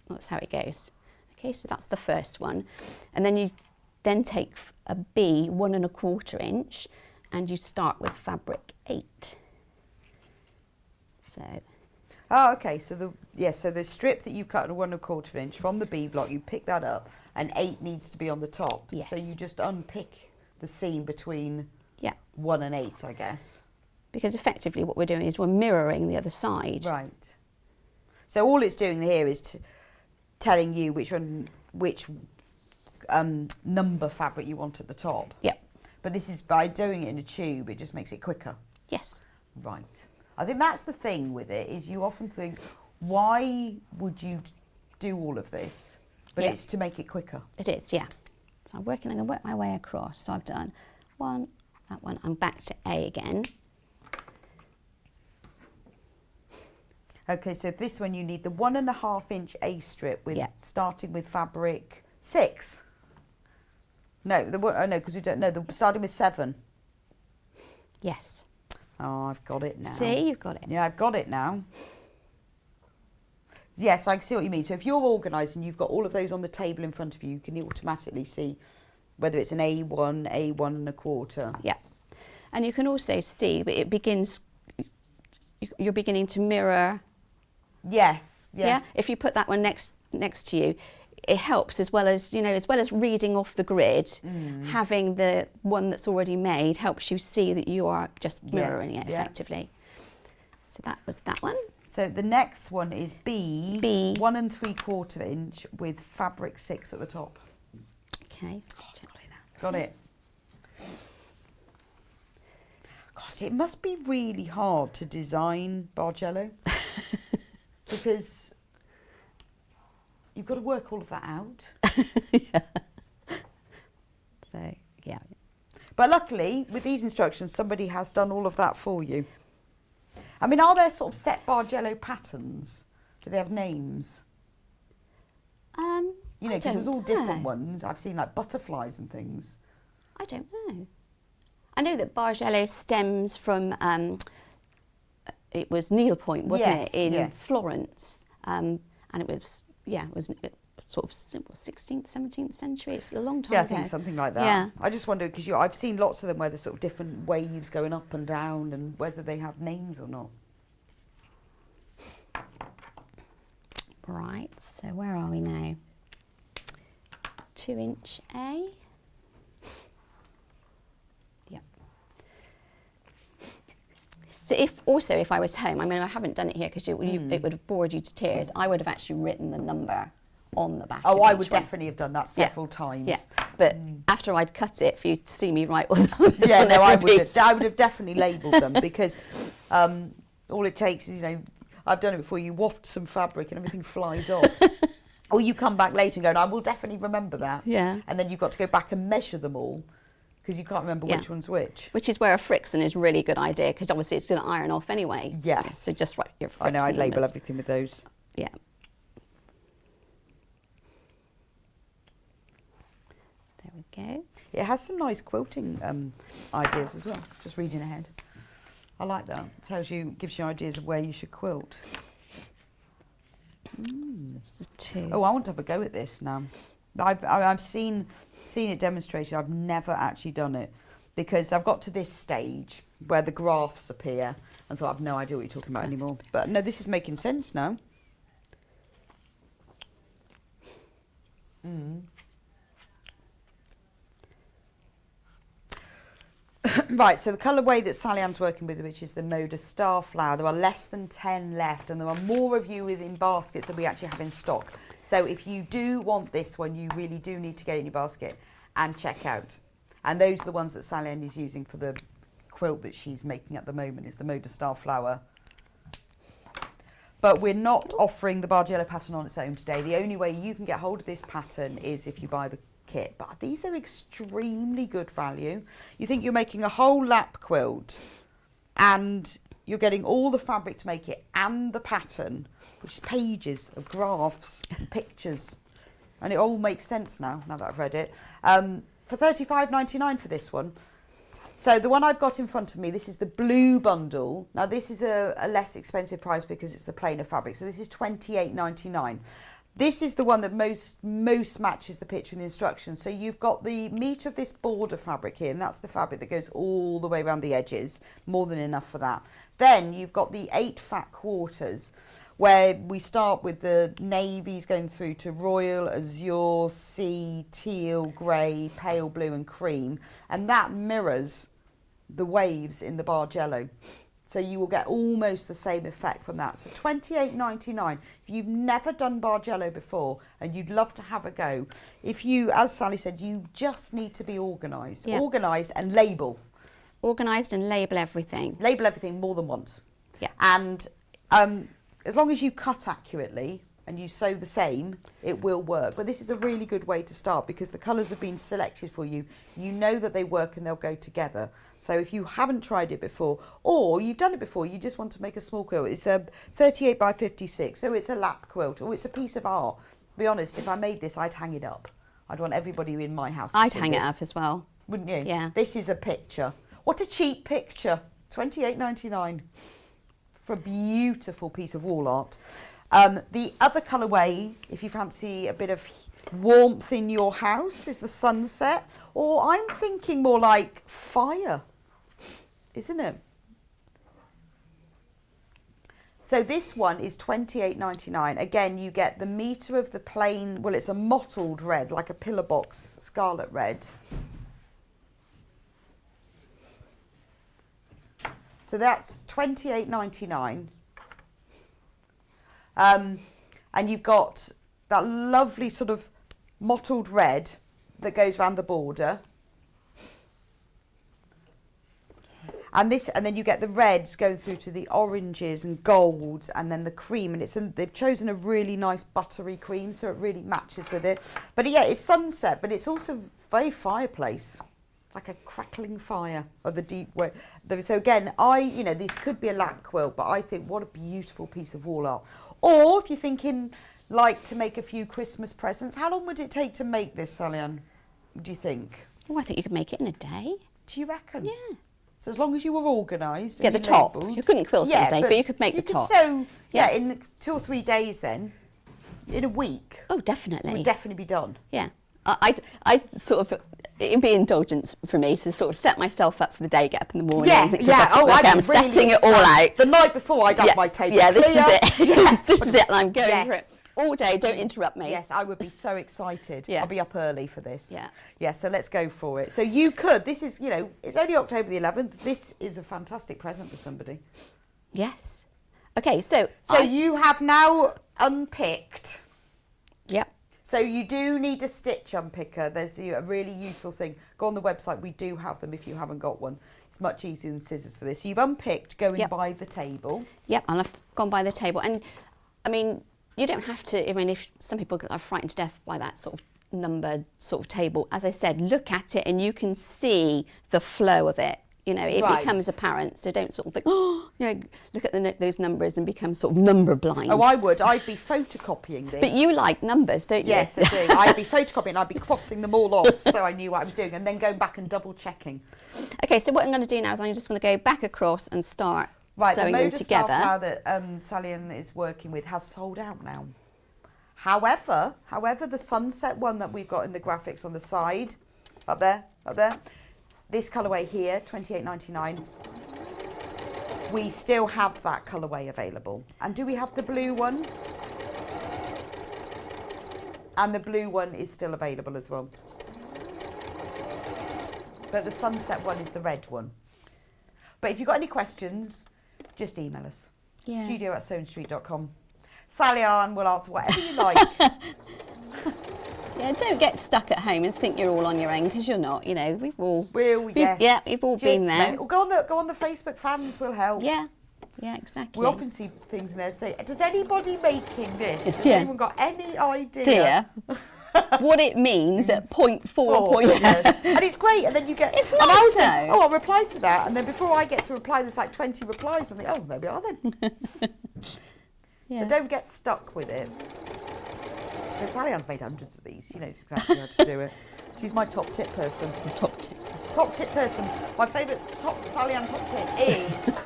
Speaker 3: that's how it goes. Okay, so that's the first one. And then you then take a B 1 1/4 inch, and you start with fabric 8. So
Speaker 1: Oh, okay. So the strip that you cut at 1 1/4 inch from the B block, you pick that up, and 8 needs to be on the top.
Speaker 3: Yes.
Speaker 1: So you just unpick the seam between
Speaker 3: Yeah.
Speaker 1: 1 and 8, I guess.
Speaker 3: Because effectively what we're doing is we're mirroring the other side.
Speaker 1: Right. So all it's doing here is telling you which number fabric you want at the top.
Speaker 3: Yep.
Speaker 1: But this is by doing it in a tube, it just makes it quicker.
Speaker 3: Yes.
Speaker 1: Right. I think that's the thing with it, is you often think, why would you do all of this? But
Speaker 3: Yeah.
Speaker 1: it's to make it quicker.
Speaker 3: It is, yeah. So I'm going to work my way across. So I've done 1, that one. I'm back to A again.
Speaker 1: Okay, so this one you need the 1 1/2 inch A strip with
Speaker 3: Yeah.
Speaker 1: starting with fabric 6. No, because we don't know. Starting with 7.
Speaker 3: Yes.
Speaker 1: Oh, I've got it now.
Speaker 3: See, you've got it.
Speaker 1: Yeah, I've got it now. Yes, I see what you mean. So if you're organised and you've got all of those on the table in front of you, you can automatically see whether it's an A1, A1 1/4.
Speaker 3: Yeah. And you can also see that it begins, you're beginning to mirror.
Speaker 1: Yes. Yeah.
Speaker 3: Yeah. If you put that one next to you, it helps as well as reading off the grid. Having the one that's already made helps you see that you are just mirroring it effectively. So that was that one.
Speaker 1: So the next one is B. 1 3/4 inch with fabric 6 at the top.
Speaker 3: Okay.
Speaker 1: Got it. God, it must be really hard to design Bargello because you've got to work all of that out.
Speaker 3: Yeah. So, yeah.
Speaker 1: But luckily, with these instructions, somebody has done all of that for you. I mean, are there sort of set Bargello patterns? Do they have names? You know, because there's all different ones. I've seen like butterflies and things.
Speaker 3: I don't know. I know that Bargello stems from, it was needlepoint, wasn't it, in Florence. And it was sort of 16th, 17th century. It's a long time ago.
Speaker 1: Yeah, I think something like that.
Speaker 3: Yeah.
Speaker 1: I just wonder, because I've seen lots of them where there's sort of different waves going up and down and whether they have names or not.
Speaker 3: Right, so where are we now? 2 inch A. Yep. So if I was home, I mean, I haven't done it here because it would have bored you to tears. I would have actually written the number on the back.
Speaker 1: Oh, I would definitely have done that several times.
Speaker 3: Yeah, but after I'd cut it, for you to see me write all the numbers.
Speaker 1: Yeah, no, I would have definitely labelled them because all it takes is, I've done it before, you waft some fabric and everything flies off. Or you come back later and go, I will definitely remember that.
Speaker 3: Yeah.
Speaker 1: And then you've got to go back and measure them all because you can't remember which one's which.
Speaker 3: Which is where a Frickson is a really good idea because obviously it's going to iron off anyway.
Speaker 1: Yes.
Speaker 3: So just write your Frickson
Speaker 1: I know, I'd label
Speaker 3: numbers.
Speaker 1: everything with those.
Speaker 3: Yeah. There we go.
Speaker 1: It has some nice quilting ideas as well. Just reading ahead. I like that. It gives you ideas of where you should quilt.
Speaker 3: That's the 2.
Speaker 1: Oh, I want to have a go at this now. I've seen it demonstrated. I've never actually done it because I've got to this stage where the graphs appear and thought I've no idea what you're talking about anymore. But no, this is making sense now. Right, so the colourway that Sallieann's working with, which is the Moda Starflower, there are less than 10 left and there are more of you within baskets than we actually have in stock. So if you do want this one, you really do need to get it in your basket and check out. And those are the ones that Sallieann is using for the quilt that she's making at the moment, is the Moda Starflower. But we're not offering the Bargello pattern on its own today. The only way you can get hold of this pattern is if you buy the kit. But these are extremely good value. You think you're making a whole lap quilt and you're getting all the fabric to make it and the pattern, which is pages of graphs and pictures. And it all makes sense now that I've read it. For $35.99 for this one. So the one I've got in front of me, this is the blue bundle. Now this is a less expensive price because it's the plainer fabric. So this is $28.99. This is the one that most matches the picture in the instructions. So you've got the meat of this border fabric here, and that's the fabric that goes all the way around the edges, more than enough for that. Then you've got the 8 fat quarters, where we start with the navies going through to royal, azure, sea, teal, grey, pale blue and cream, and that mirrors the waves in the Bargello. So you will get almost the same effect from that. So $28.99. If you've never done Bargello before and you'd love to have a go, if you, as Sally said, you just need to be organised.
Speaker 3: Yeah.
Speaker 1: Organised and label.
Speaker 3: Organised and label everything.
Speaker 1: Label everything more than once.
Speaker 3: Yeah.
Speaker 1: And as long as you cut accurately and you sew the same, it will work. But this is a really good way to start because the colours have been selected for you. You know that they work and they'll go together. So if you haven't tried it before, or you've done it before, you just want to make a small quilt. It's a 38 by 56, so it's a lap quilt, or it's a piece of art. To be honest, if I made this, I'd hang it up. I'd want everybody in my house to
Speaker 3: I'd
Speaker 1: see
Speaker 3: hang it
Speaker 1: this.
Speaker 3: up as well.
Speaker 1: Wouldn't you?
Speaker 3: Yeah.
Speaker 1: This is a picture. What a cheap picture. $28.99 for a beautiful piece of wall art. The other colourway, if you fancy a bit of warmth in your house, is the sunset. Or I'm thinking more like fire, isn't it? So this one is $28.99. Again, you get the metre of the plain, well, it's a mottled red, like a pillar box scarlet red. So that's $28.99. And you've got that lovely sort of mottled red that goes around the border. And then you get the reds going through to the oranges and golds and then the cream, and they've chosen a really nice buttery cream, so it really matches with it. But yeah, it's sunset, but it's also very fireplace, like a crackling fire of the deep way. So again, this could be a lap quilt, but I think what a beautiful piece of wall art. Or if you're thinking like to make a few Christmas presents, how long would it take to make this, Sallieann? Do you think?
Speaker 3: Oh, I think you could make it in a day.
Speaker 1: Do you reckon?
Speaker 3: Yeah.
Speaker 1: So as long as you were organised.
Speaker 3: Yeah, the top.
Speaker 1: Labelled,
Speaker 3: You couldn't quilt it in a day, but you could make the top.
Speaker 1: So in 2 or 3 days then, in a week.
Speaker 3: Oh, definitely.
Speaker 1: It would definitely be done.
Speaker 3: Yeah. I'd sort of, it'd be indulgent for me to sort of set myself up for the day, get up in the morning. I'm setting it all out.
Speaker 1: The night before I'd have my table clear.
Speaker 3: This is it.
Speaker 1: Yeah.
Speaker 3: This is it, and I'm going for it all day. Don't interrupt me.
Speaker 1: Yes, I would be so excited.
Speaker 3: Yeah.
Speaker 1: I'll be up early for this.
Speaker 3: Yeah.
Speaker 1: Yeah, so let's go for it. So you could, this is, it's only October the 11th. This is a fantastic present for somebody.
Speaker 3: Yes. Okay, so
Speaker 1: you have now unpicked.
Speaker 3: Yep.
Speaker 1: So you do need a stitch unpicker. There's a really useful thing. Go on the website. We do have them if you haven't got one. It's much easier than scissors for this. So you've unpicked going by the table.
Speaker 3: Yep, and I've gone by the table. And, I mean, you don't have to, if some people are frightened to death by that sort of numbered sort of table, as I said, look at it and you can see the flow of it. It becomes apparent. So don't sort of think, look at those numbers and become sort of number blind.
Speaker 1: Oh, I would. I'd be photocopying this.
Speaker 3: But you like numbers, don't you?
Speaker 1: Yes, I do. I'd be photocopying. I'd be crossing them all off so I knew what I was doing and then going back and double checking.
Speaker 3: Okay, so what I'm going to do now is I'm just going to go back across and start sewing them together.
Speaker 1: The Moda style that Sallieann is working with has sold out now. However, the sunset one that we've got in the graphics on the side, up there, this colourway here, $28.99, we still have that colourway available. And do we have the blue one? And the blue one is still available as well. But the sunset one is the red one. But if you've got any questions, just email us.
Speaker 3: Yeah.
Speaker 1: studio@sewingstreet.com. Sallieann will answer whatever you like.
Speaker 3: Yeah, don't get stuck at home and think you're all on your own, because you're not. We've all
Speaker 1: yes.
Speaker 3: we've all been there.
Speaker 1: Go on the Facebook, fans will help.
Speaker 3: Yeah, exactly.
Speaker 1: We often see things in there say, does anybody making this? Has
Speaker 3: Yeah.
Speaker 1: anyone got any idea?
Speaker 3: What it means at point 4.
Speaker 1: And it's great, and then you get.
Speaker 3: It's
Speaker 1: and I
Speaker 3: nice
Speaker 1: was
Speaker 3: though.
Speaker 1: like, I'll reply to that, and then before I get to reply, there's like 20 replies. I think, oh, maybe I'll then. So don't get stuck with it. Because Sallieann's made hundreds of these. She knows exactly how to do it. She's my top tip person. Top tip person. My favourite Sallieann top tip is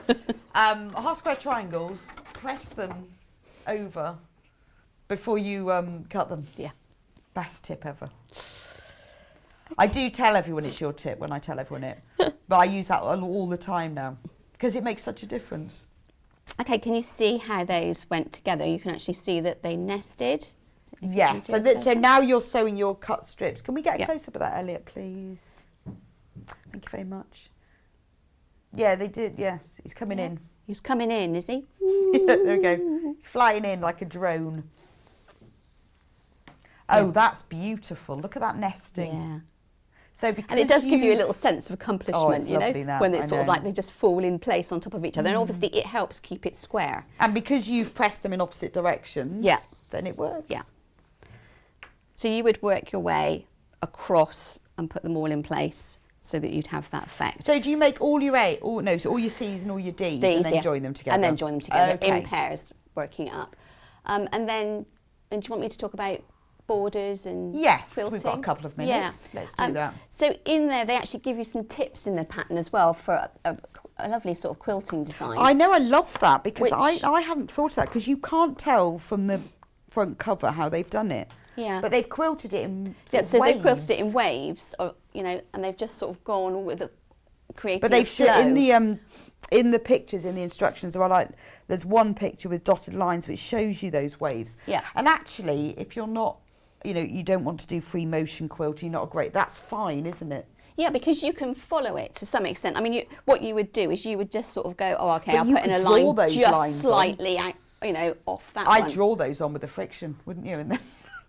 Speaker 1: half square triangles. Press them over before you cut them.
Speaker 3: Yeah.
Speaker 1: Best tip ever. I do tell everyone it's your tip when I tell everyone it, but I use that all the time now because it makes such a difference.
Speaker 3: Okay, can you see how those went together? You can actually see that they nested.
Speaker 1: Yes, so now you're sewing your cut strips. Can we get a close-up of that, Elliot, please? Thank you very much. Yeah, they did, yes. He's coming in.
Speaker 3: He's coming in, is he?
Speaker 1: There we go. He's flying in like a drone. Oh, that's beautiful. Look at that nesting.
Speaker 3: Yeah.
Speaker 1: So because
Speaker 3: and it does give you a little sense of accomplishment, you know,
Speaker 1: that,
Speaker 3: when it's sort of like they just fall in place on top of each other. And obviously it helps keep it square.
Speaker 1: And because you've pressed them in opposite directions, then it works.
Speaker 3: Yeah. So you would work your way across and put them all in place so that you'd have that effect.
Speaker 1: So do you make all your all your C's and all your D's and then join them together?
Speaker 3: And then join them together in pairs, working it up. And do you want me to talk about borders and quilting?
Speaker 1: We've got a couple of minutes. Let's do that.
Speaker 3: So in there, they actually give you some tips in the pattern as well for a lovely sort of quilting design.
Speaker 1: I know, I love that because I hadn't thought of that because you can't tell from the front cover how they've done it.
Speaker 3: Yeah.
Speaker 1: But they've quilted it in
Speaker 3: waves. They've quilted it in waves, and they've just sort of gone with creating
Speaker 1: But they've
Speaker 3: a flow.
Speaker 1: In the pictures, in the instructions, there's one picture with dotted lines which shows you those waves.
Speaker 3: Yeah.
Speaker 1: And actually, if you're not, you don't want to do free motion quilting, that's fine, isn't it?
Speaker 3: Yeah, because you can follow it to some extent. I mean, what you would do is you would just sort of go, oh, okay, I'll put in a line just slightly, off that one.
Speaker 1: I'd draw those on with the friction, wouldn't you? And then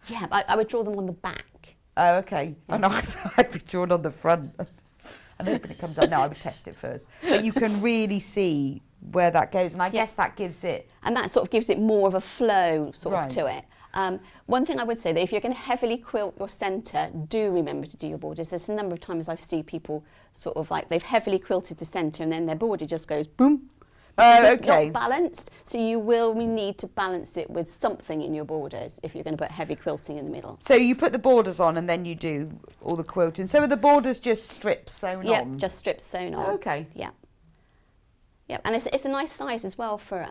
Speaker 3: yeah, but I would draw them on the back.
Speaker 1: Oh, okay. Yeah. And I'd be drawn on the front. I'm hoping it comes out. No, I would test it first. But you can really see where that goes, and I guess that gives it...
Speaker 3: And that sort of gives it more of a flow to it. One thing I would say, that if you're going to heavily quilt your centre, do remember to do your borders. There's a number of times I've seen people sort of like, they've heavily quilted the centre and then their border just goes boom. It's not balanced, so you will need to balance it with something in your borders if you're going to put heavy quilting in the middle.
Speaker 1: So you put the borders on and then you do all the quilting. So are the borders just strips sewn on?
Speaker 3: Yeah, just strips sewn on.
Speaker 1: Okay.
Speaker 3: Yeah. Yeah, and it's a nice size as well for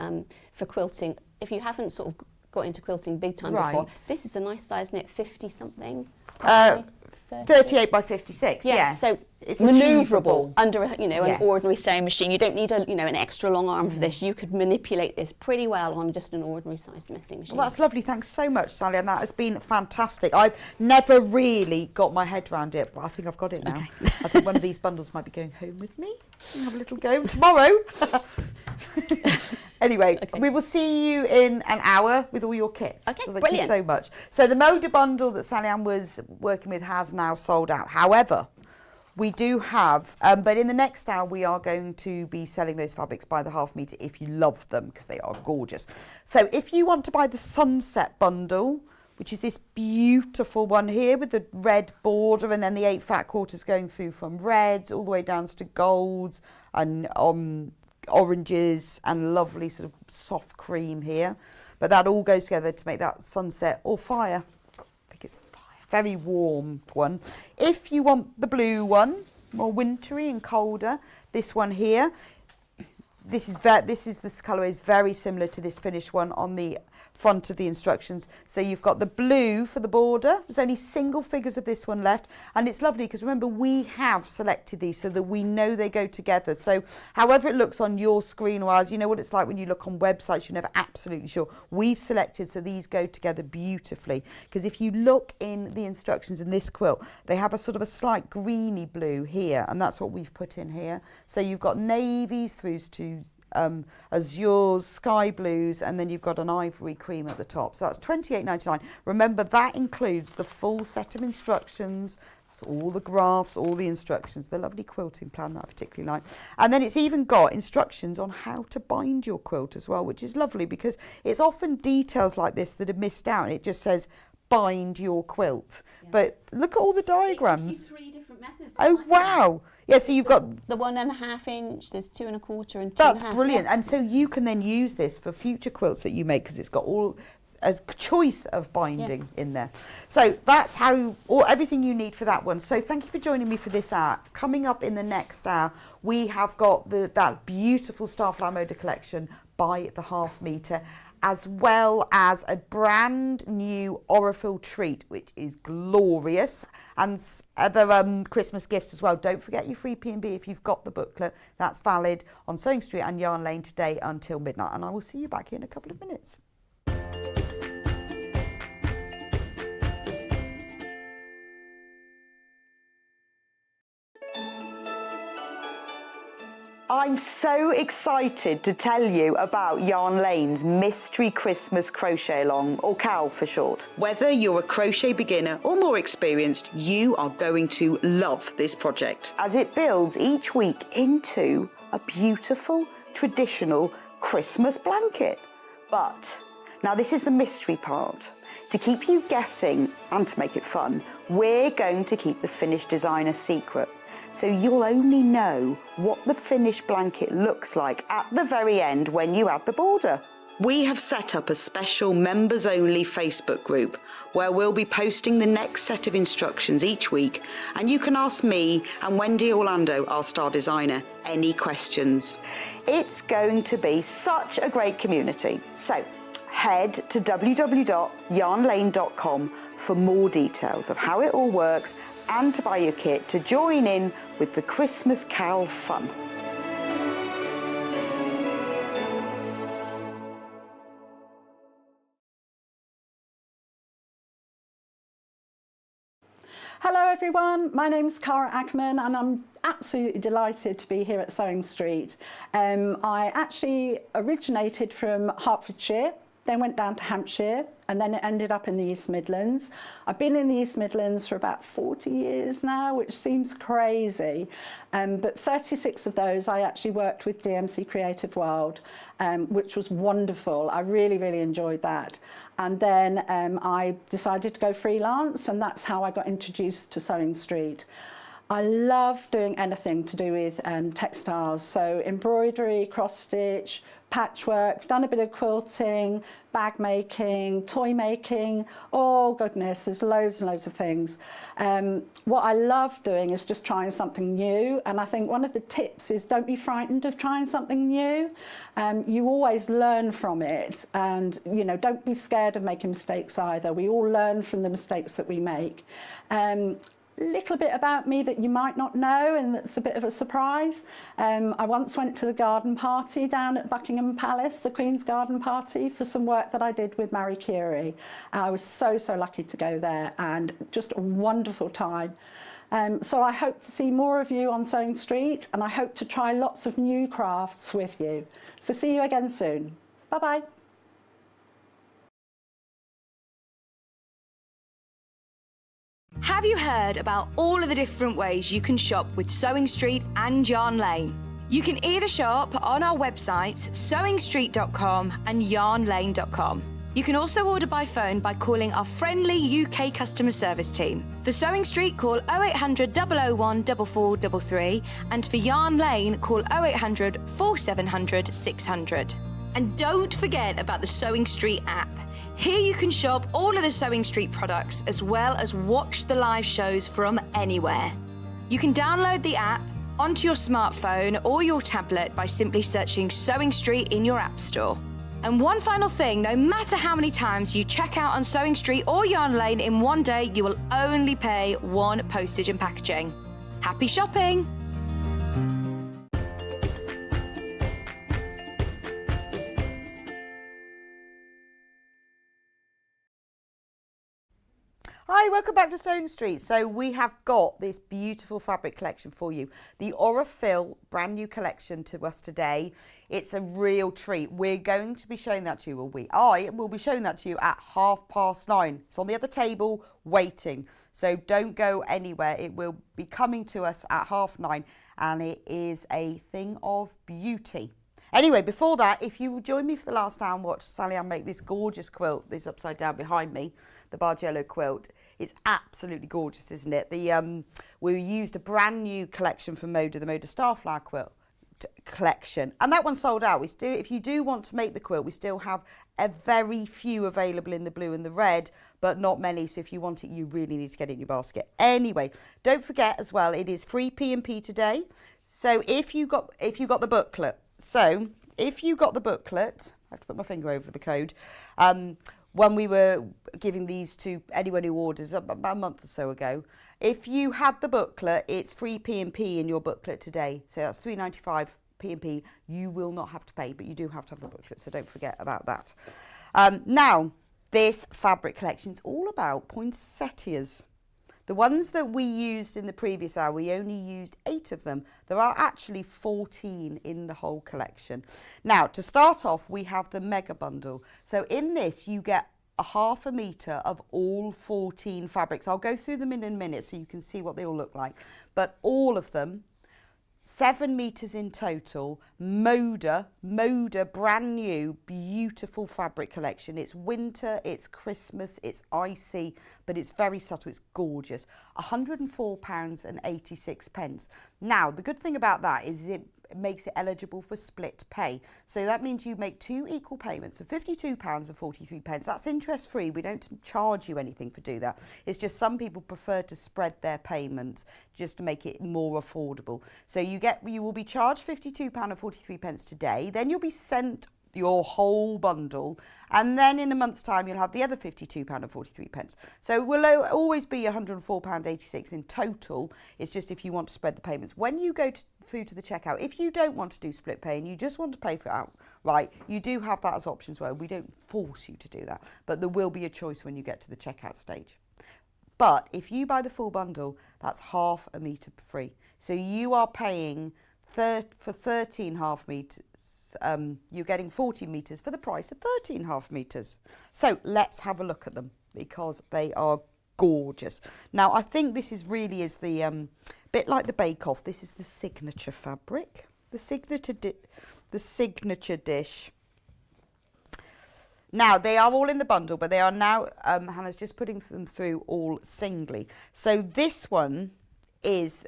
Speaker 3: quilting. If you haven't sort of got into quilting big time before, this is a nice size, isn't it? 50 something.
Speaker 1: 38 by 56.
Speaker 3: Yeah,
Speaker 1: yes.
Speaker 3: so
Speaker 1: it's
Speaker 3: manoeuvrable under an ordinary sewing machine. You don't need an extra long arm for this. You could manipulate this pretty well on just an ordinary sized messing machine.
Speaker 1: Well, that's lovely. Thanks so much, Sally, and that has been fantastic. I've never really got my head around it, but I think I've got it now.
Speaker 3: Okay.
Speaker 1: I think one of these bundles might be going home with me. I'll have a little go tomorrow. Anyway, we will see you in an hour with all your kits.
Speaker 3: Okay,
Speaker 1: so thank
Speaker 3: brilliant.
Speaker 1: you so much. So the Moda bundle that Sallieann was working with has now sold out. However, we do have, but in the next hour we are going to be selling those fabrics by the half metre if you love them, because they are gorgeous. So if you want to buy the Sunset bundle, which is this beautiful one here with the red border and then the 8 fat quarters going through from reds all the way down to golds and oranges and lovely sort of soft cream here, but that all goes together to make that sunset or fire. I think it's fire. Very warm one. If you want the blue one, more wintry and colder, this one here, this colour is very similar to this finished one on the front of the instructions. So you've got the blue for the border. There's only single figures of this one left, and it's lovely because remember we have selected these so that we know they go together. So however it looks on your screen or ours, you know what it's like when you look on websites, you're never absolutely sure. We've selected so these go together beautifully, because if you look in the instructions in this quilt, they have a sort of a slight greeny blue here, and that's what we've put in here. So you've got navies through to azures, sky blues, and then you've got an ivory cream at the top. So that's $28.99. Remember, that includes the full set of instructions, so all the graphs, all the instructions, the lovely quilting plan that I particularly like. And then it's even got instructions on how to bind your quilt as well, which is lovely because it's often details like this that are missed out, and it just says bind your quilt. Yeah. But look at all the diagrams.
Speaker 3: 3 different methods.
Speaker 1: Oh, wow. Yeah, so you've got
Speaker 3: the 1.5 inch, there's 2 1/4 and 2.5.
Speaker 1: That's brilliant. And so you can then use this for future quilts that you make because it's got all a choice of binding in there. So that's everything you need for that one. So thank you for joining me for this hour. Coming up in the next hour, we have got that beautiful Starflower Moda collection by the half metre. as well as a brand new Aurifil treat, which is glorious, and other Christmas gifts as well. Don't forget your free P&B if you've got the booklet. That's valid on Sewing Street and Yarn Lane today until midnight, and I will see you back here in a couple of minutes. I'm so excited to tell you about Yarn Lane's Mystery Christmas Crochet Along, or CAL for short. Whether you're a crochet beginner or more experienced, you are going to love this project, as it builds each week into a beautiful, traditional Christmas blanket. But now this is the mystery part. To keep you guessing and to make it fun, we're going to keep the finished design a secret. So you'll only know what the finished blanket looks like at the very end when you add the border. We have set up a special members-only Facebook group where we'll be posting the next set of instructions each week, and you can ask me and Wendy Orlando, our star designer, any questions. It's going to be such a great community. So head to www.yarnlane.com for more details of how it all works and to buy your kit to join in with the Christmas CAL fun.
Speaker 4: Hello everyone, my name's Cara Ackerman and I'm absolutely delighted to be here at Sewing Street. I actually originated from Hertfordshire, then went down to Hampshire, and then it ended up in the East Midlands. I've been in the East Midlands for about 40 years now, which seems crazy. But 36 of those I actually worked with DMC Creative World, which was wonderful. I really, really enjoyed that. And then I decided to go freelance, and that's how I got introduced to Sewing Street. I love doing anything to do with textiles, so embroidery, cross stitch, patchwork, done a bit of quilting, bag making, toy making. Oh goodness, there's loads and loads of things. What I love doing is just trying something new, and I think one of the tips is don't be frightened of trying something new. You always learn from it, and you know, don't be scared of making mistakes either. We all learn from the mistakes that we make. Little bit about me that you might not know, and that's a bit of a surprise. I once went to the garden party down at Buckingham Palace, the Queen's garden party, for some work that I did with Marie Curie. I was so lucky to go there, and just a wonderful time. So I hope to see more of you on Sewing Street, and I hope to try lots of new crafts with you. So see you again soon. Bye bye.
Speaker 5: Have you heard about all of the different ways you can shop with Sewing Street and Yarn Lane? You can either shop on our websites sewingstreet.com and yarnlane.com. You can also order by phone by calling our friendly UK customer service team. For Sewing Street, call 0800 001 4433, and for Yarn Lane, call 0800 4700 600. And don't forget about the Sewing Street app. Here you can shop all of the Sewing Street products as well as watch the live shows from anywhere. You can download the app onto your smartphone or your tablet by simply searching Sewing Street in your app store. And one final thing, no matter how many times you check out on Sewing Street or Yarn Lane in one day, you will only pay one postage and packaging. Happy shopping!
Speaker 1: Hi, welcome back to Sewing Street. So we have got this beautiful fabric collection for you. The Aurifil brand new collection to us today. It's a real treat. We're going to be showing that to you, I will be showing that to you at 9:30. It's on the other table waiting. So don't go anywhere. It will be coming to us at 9:30, and it is a thing of beauty. Anyway, before that, if you will join me for the last hour and watch Sallieann make this gorgeous quilt, this upside down behind me, the Bargello quilt. It's absolutely gorgeous, isn't it? We used a brand new collection from Moda, the Moda Starflower quilt collection, and that one sold out. If you do want to make the quilt, we still have a very few available in the blue and the red, but not many. So if you want it, you really need to get it in your basket. Anyway, don't forget as well, it is free P&P today. So if you got the booklet. So if you got the booklet, have to put my finger over the code. When we were giving these to anyone who orders about a month or so ago, if you had the booklet, it's free P&P in your booklet today. So that's £3.95 P&P. You will not have to pay, but you do have to have the booklet, so don't forget about that. Now, this fabric collection is all about poinsettias. The ones that we used in the previous hour, we only used 8 of them. There are actually 14 in the whole collection. Now, to start off, we have the mega bundle. So in this, you get a ½ metre of all 14 fabrics. I'll go through them in a minute so you can see what they all look like. But all of them, 7 metres in total. Moda, brand new, beautiful fabric collection. It's winter, it's Christmas, it's icy, but it's very subtle, it's gorgeous. £104.86. Now, the good thing about that is it makes it eligible for split pay. So that means you make 2 equal payments of £52.43. That's interest free. We don't charge you anything for do that. It's just some people prefer to spread their payments just to make it more affordable. So you will be charged £52.43 today. Then you'll be sent your whole bundle, and then in a month's time you'll have the other £52.43. So it will always be £104.86 in total. It's just if you want to spread the payments. When you go through to the checkout, if you don't want to do split pay and you just want to pay for it outright, you do have that as options. Well, we don't force you to do that, but there will be a choice when you get to the checkout stage. But if you buy the full bundle, that's ½ metre free. So you are paying for 13½ metres. You're getting 40 metres for the price of 13½ metres. So let's have a look at them because they are gorgeous. Now I think this is really is the bit like the Bake Off. This is the signature fabric, the signature dish. Now they are all in the bundle, but they are now Hannah's just putting them through all singly. So this one it's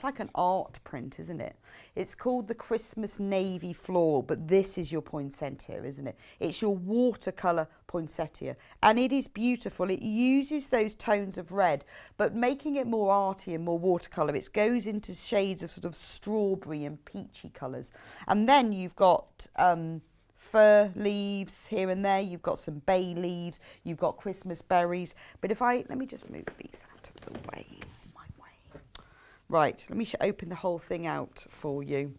Speaker 1: like an art print, isn't it? It's called the Christmas Navy Floral, but this is your poinsettia, isn't it? It's your watercolour poinsettia, and it is beautiful. It uses those tones of red, but making it more arty and more watercolour. It goes into shades of sort of strawberry and peachy colours. And then you've got fir leaves here and there. You've got some bay leaves. You've got Christmas berries. But let me just move these out of the way. Right, let me open the whole thing out for you.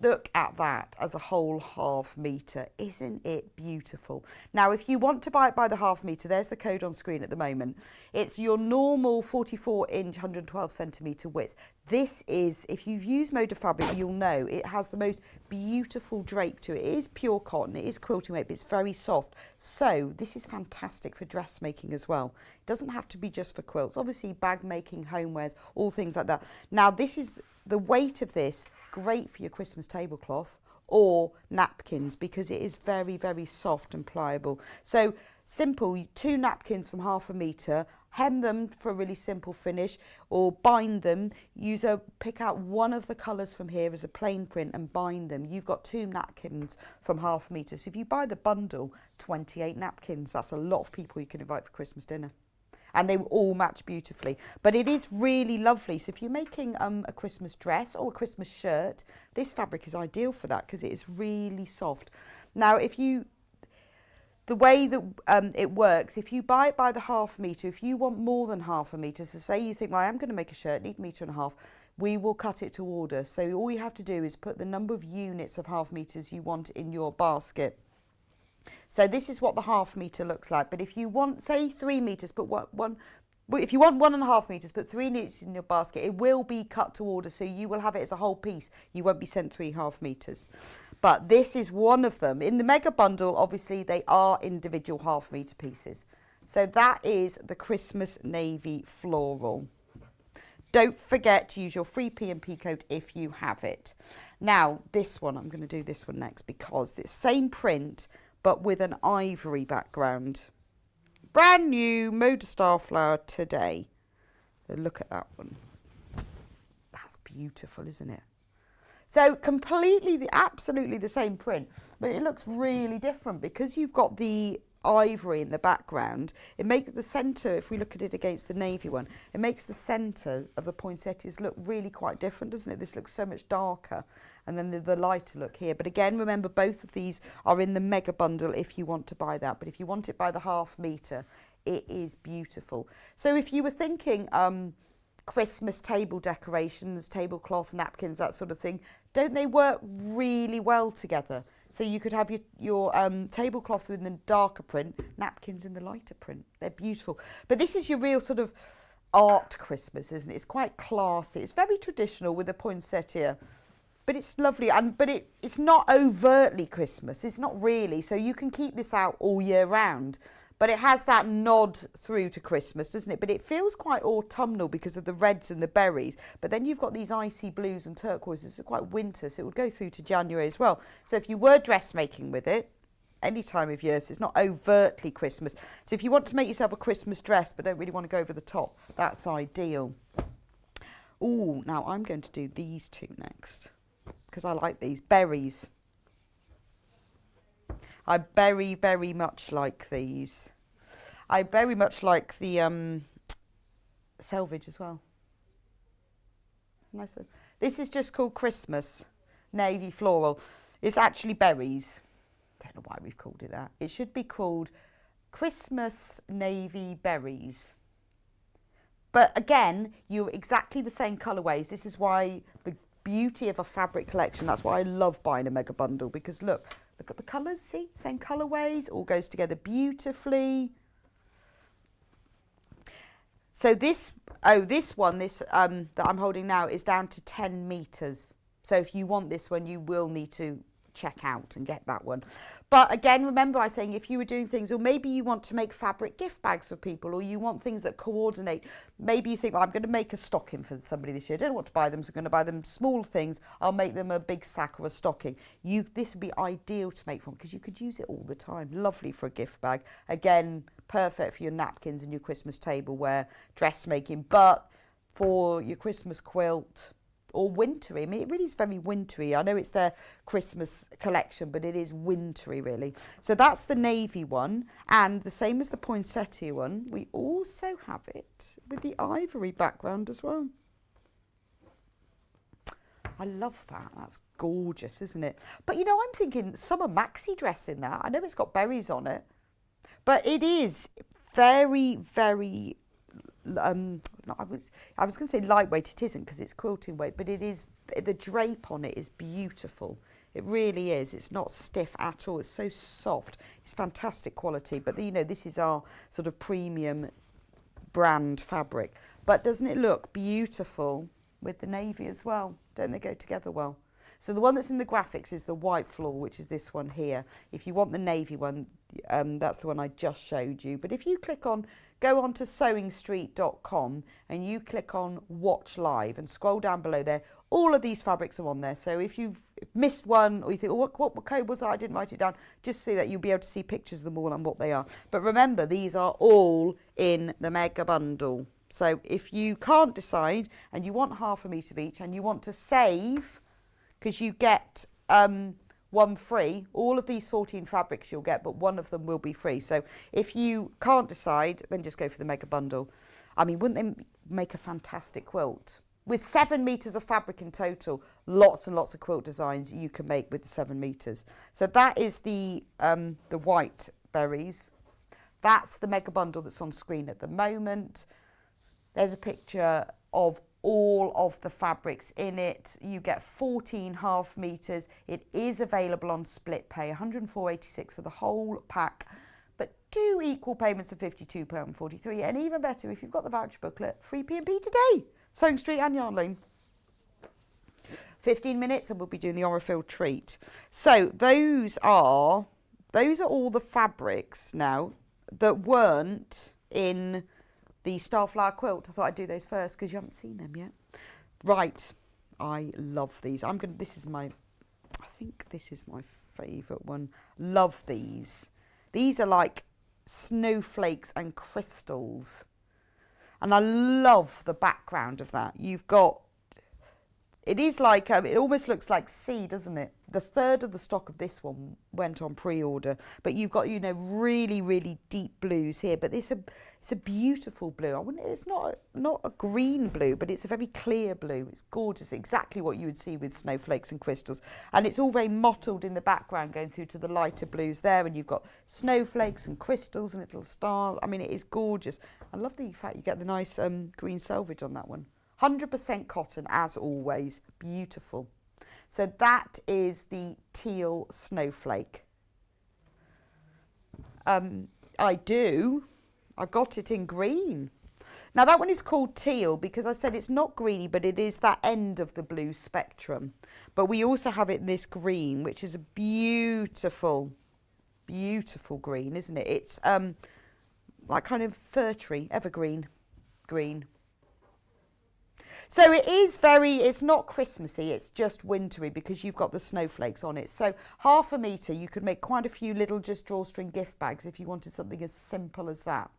Speaker 1: Look at that as a whole ½ metre. Isn't it beautiful? Now, if you want to buy it by the ½ metre, there's the code on screen at the moment. It's your normal 44-inch, 112 centimetre width. This is, if you've used Moda fabric, you'll know it has the most beautiful drape to it. It is pure cotton, it is quilting weight, but it's very soft. So this is fantastic for dressmaking as well. It doesn't have to be just for quilts. Obviously, bag making, homewares, all things like that. Now, this is the weight of this, great for your Christmas tablecloth or napkins because it is very, very soft and pliable. So simple, 2 napkins from ½ metre, hem them for a really simple finish or bind them. Pick out one of the colours from here as a plain print and bind them. You've got 2 napkins from ½ metre. So if you buy the bundle, 28 napkins. That's a lot of people you can invite for Christmas dinner. And they all match beautifully. But it is really lovely. So if you're making a Christmas dress or a Christmas shirt, this fabric is ideal for that because it is really soft. Now, the way that it works, if you buy it by the ½ metre, if you want more than ½ metre, so say you think, well, I am going to make a shirt, need 1.5 metres, we will cut it to order. So all you have to do is put the number of units of ½ metres you want in your basket. So this is what the ½ metre looks like. But if you want, say, 3 metres, put if you want 1.5 metres, put 3 units in your basket. It will be cut to order, so you will have it as a whole piece. You won't be sent 3 ½ metres. But this is one of them. In the mega bundle, obviously, they are individual ½ metre pieces. So that is the Christmas Navy Floral. Don't forget to use your free P&P code if you have it. Now, this one, I'm going to do this one next because it's the same print, but with an ivory background. Brand new Moda Starflower today. So look at that one. That's beautiful, isn't it? So absolutely the same print, but it looks really different because you've got the ivory in the background, it makes the centre, if we look at it against the navy one, it makes the centre of the poinsettias look really quite different, doesn't it? This looks so much darker, and then the lighter look here. But again, remember, both of these are in the mega bundle if you want to buy that. But if you want it by the ½ metre, it is beautiful. So if you were thinking Christmas table decorations, tablecloth, napkins, that sort of thing, don't they work really well together? So you could have your tablecloth in the darker print, napkins in the lighter print. They're beautiful. But this is your real sort of art Christmas, isn't it? It's quite classy. It's very traditional with a poinsettia, but it's lovely. But it's not overtly Christmas. It's not really. So you can keep this out all year round. But it has that nod through to Christmas, doesn't it? But it feels quite autumnal because of the reds and the berries. But then you've got these icy blues and turquoises. It's quite winter, so it would go through to January as well. So if you were dressmaking with it, any time of year, so it's not overtly Christmas. So if you want to make yourself a Christmas dress but don't really want to go over the top, that's ideal. Oh, now I'm going to do these two next because I like these. Berries. I very, very much like these. I very much like the selvage as well. Nice. This is just called Christmas Navy Floral. It's actually berries. Don't know why we've called it that. It should be called Christmas Navy Berries. But again, you're exactly the same colourways. This is why the beauty of a fabric collection, that's why I love buying a mega bundle, because look at the colours, see? Same colourways, all goes together beautifully. So this one that I'm holding now is down to 10 metres. So if you want this one, you will need to check out and get that one. But again, remember I was saying if you were doing things, or maybe you want to make fabric gift bags for people, or you want things that coordinate. Maybe you think, well, I'm going to make a stocking for somebody this year. I don't know what to buy them, so I'm going to buy them small things. I'll make them a big sack or a stocking. This would be ideal to make from, because you could use it all the time. Lovely for a gift bag. Again, perfect for your napkins and your Christmas tableware, dressmaking, but for your Christmas quilt, or wintry. I mean, it really is very wintry. I know it's their Christmas collection, but it is wintry, really. So that's the navy one. And the same as the poinsettia one, we also have it with the ivory background as well. I love that. That's gorgeous, isn't it? But, you know, I'm thinking summer maxi dress in that. I know it's got berries on it, but it is very, very... I was going to say lightweight. It isn't, because it's quilting weight, but it is. The drape on it is beautiful. It really is. It's not stiff at all. It's so soft. It's fantastic quality. But you know, this is our sort of premium brand fabric. But doesn't it look beautiful with the navy as well? Don't they go together well? So the one that's in the graphics is the white floor, which is this one here. If you want the navy one, that's the one I just showed you. But if you go on to sewingstreet.com and you click on Watch Live and scroll down below there, all of these fabrics are on there. So if you've missed one, or you think, oh, what code was that? I didn't write it down. Just so that you'll be able to see pictures of them all and what they are. But remember, these are all in the mega bundle. So if you can't decide and you want ½ metre of each and you want to save, because you get one free, all of these 14 fabrics you'll get, but one of them will be free. So if you can't decide, then just go for the mega bundle. I mean, wouldn't they make a fantastic quilt? With 7 metres of fabric in total, lots and lots of quilt designs you can make with the 7 metres. So that is the white berries. That's the mega bundle that's on screen at the moment. There's a picture of all of the fabrics in it. You get 14 ½ metres. It is available on split pay, £104.86 for the whole pack, but 2 equal payments of £52.43, and even better, if you've got the voucher booklet, free P&P today. Sewing Street and Yarn Lane. 15 minutes and we'll be doing the Orifil treat. So those are all the fabrics now that weren't in the Starflower quilt. I thought I'd do those first because you haven't seen them yet. Right, I love these. I think this is my favourite one. Love these. These are like snowflakes and crystals. And I love the background of that. You've got, it is like, it almost looks like sea, doesn't it? The third of the stock of this one went on pre-order, but you've got, you know, really, really deep blues here. But it's a beautiful blue. It's not a green blue, but it's a very clear blue. It's gorgeous, exactly what you would see with snowflakes and crystals. And it's all very mottled in the background, going through to the lighter blues there. And you've got snowflakes and crystals and little stars. I mean, it is gorgeous. I love the fact you get the nice green selvage on that one. 100% cotton, as always. Beautiful. So that is the teal snowflake. I've got it in green. Now that one is called teal because I said it's not greeny, but it is that end of the blue spectrum. But we also have it in this green, which is a beautiful, beautiful green, isn't it? It's like kind of fir tree, evergreen green. So it's not Christmassy, it's just wintry because you've got the snowflakes on it. So 1/2 metre, you could make quite a few little just drawstring gift bags if you wanted something as simple as that.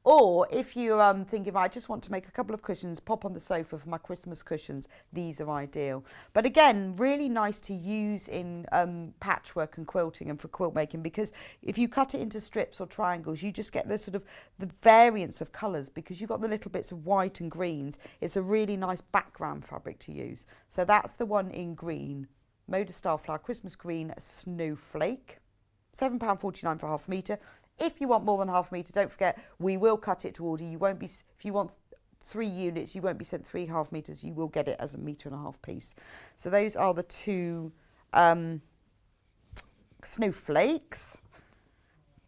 Speaker 1: Or if you're thinking, I just want to make a couple of cushions, pop on the sofa for my Christmas cushions, these are ideal. But again, really nice to use in patchwork and quilting and for quilt making, because if you cut it into strips or triangles, you just get the sort of the variance of colours because you've got the little bits of white and greens. It's a really nice background fabric to use. So that's the one in green. Moda Starflower Christmas Green Snowflake. £7.49 for 1/2 metre. If you want more than 1/2 metre, don't forget, we will cut it to order. You won't be, if you want 3 units, you won't be sent 3 1/2 metres. You will get it as a 1.5 metre piece. So those are the 2 snowflakes.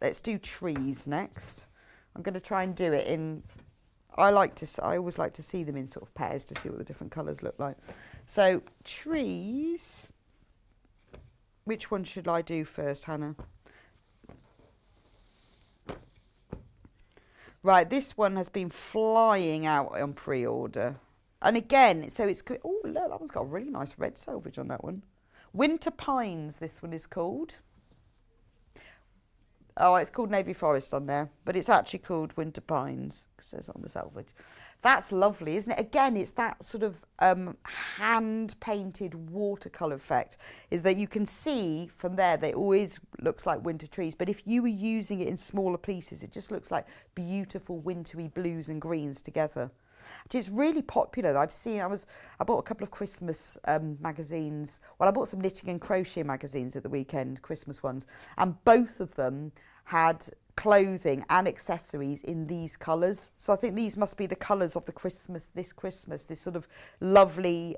Speaker 1: Let's do trees next. I'm going to try and do it in, I always like to see them in sort of pairs to see what the different colours look like. So trees, which one should I do first, Hannah? Right, this one has been flying out on pre-order. And again, so it's, oh look, that one's got a really nice red selvage on that one. Winter Pines, this one is called. Oh, it's called Navy Forest on there, but it's actually called Winter Pines, it says on the selvage. That's lovely, isn't it? Again, it's that sort of hand-painted watercolour effect, is that you can see from there that it always looks like winter trees, but if you were using it in smaller pieces, it just looks like beautiful wintry blues and greens together. It's really popular. I bought a couple of Christmas magazines. Well, I bought some knitting and crochet magazines at the weekend, Christmas ones, and both of them had clothing and accessories in these colours. So I think these must be the colours of this sort of lovely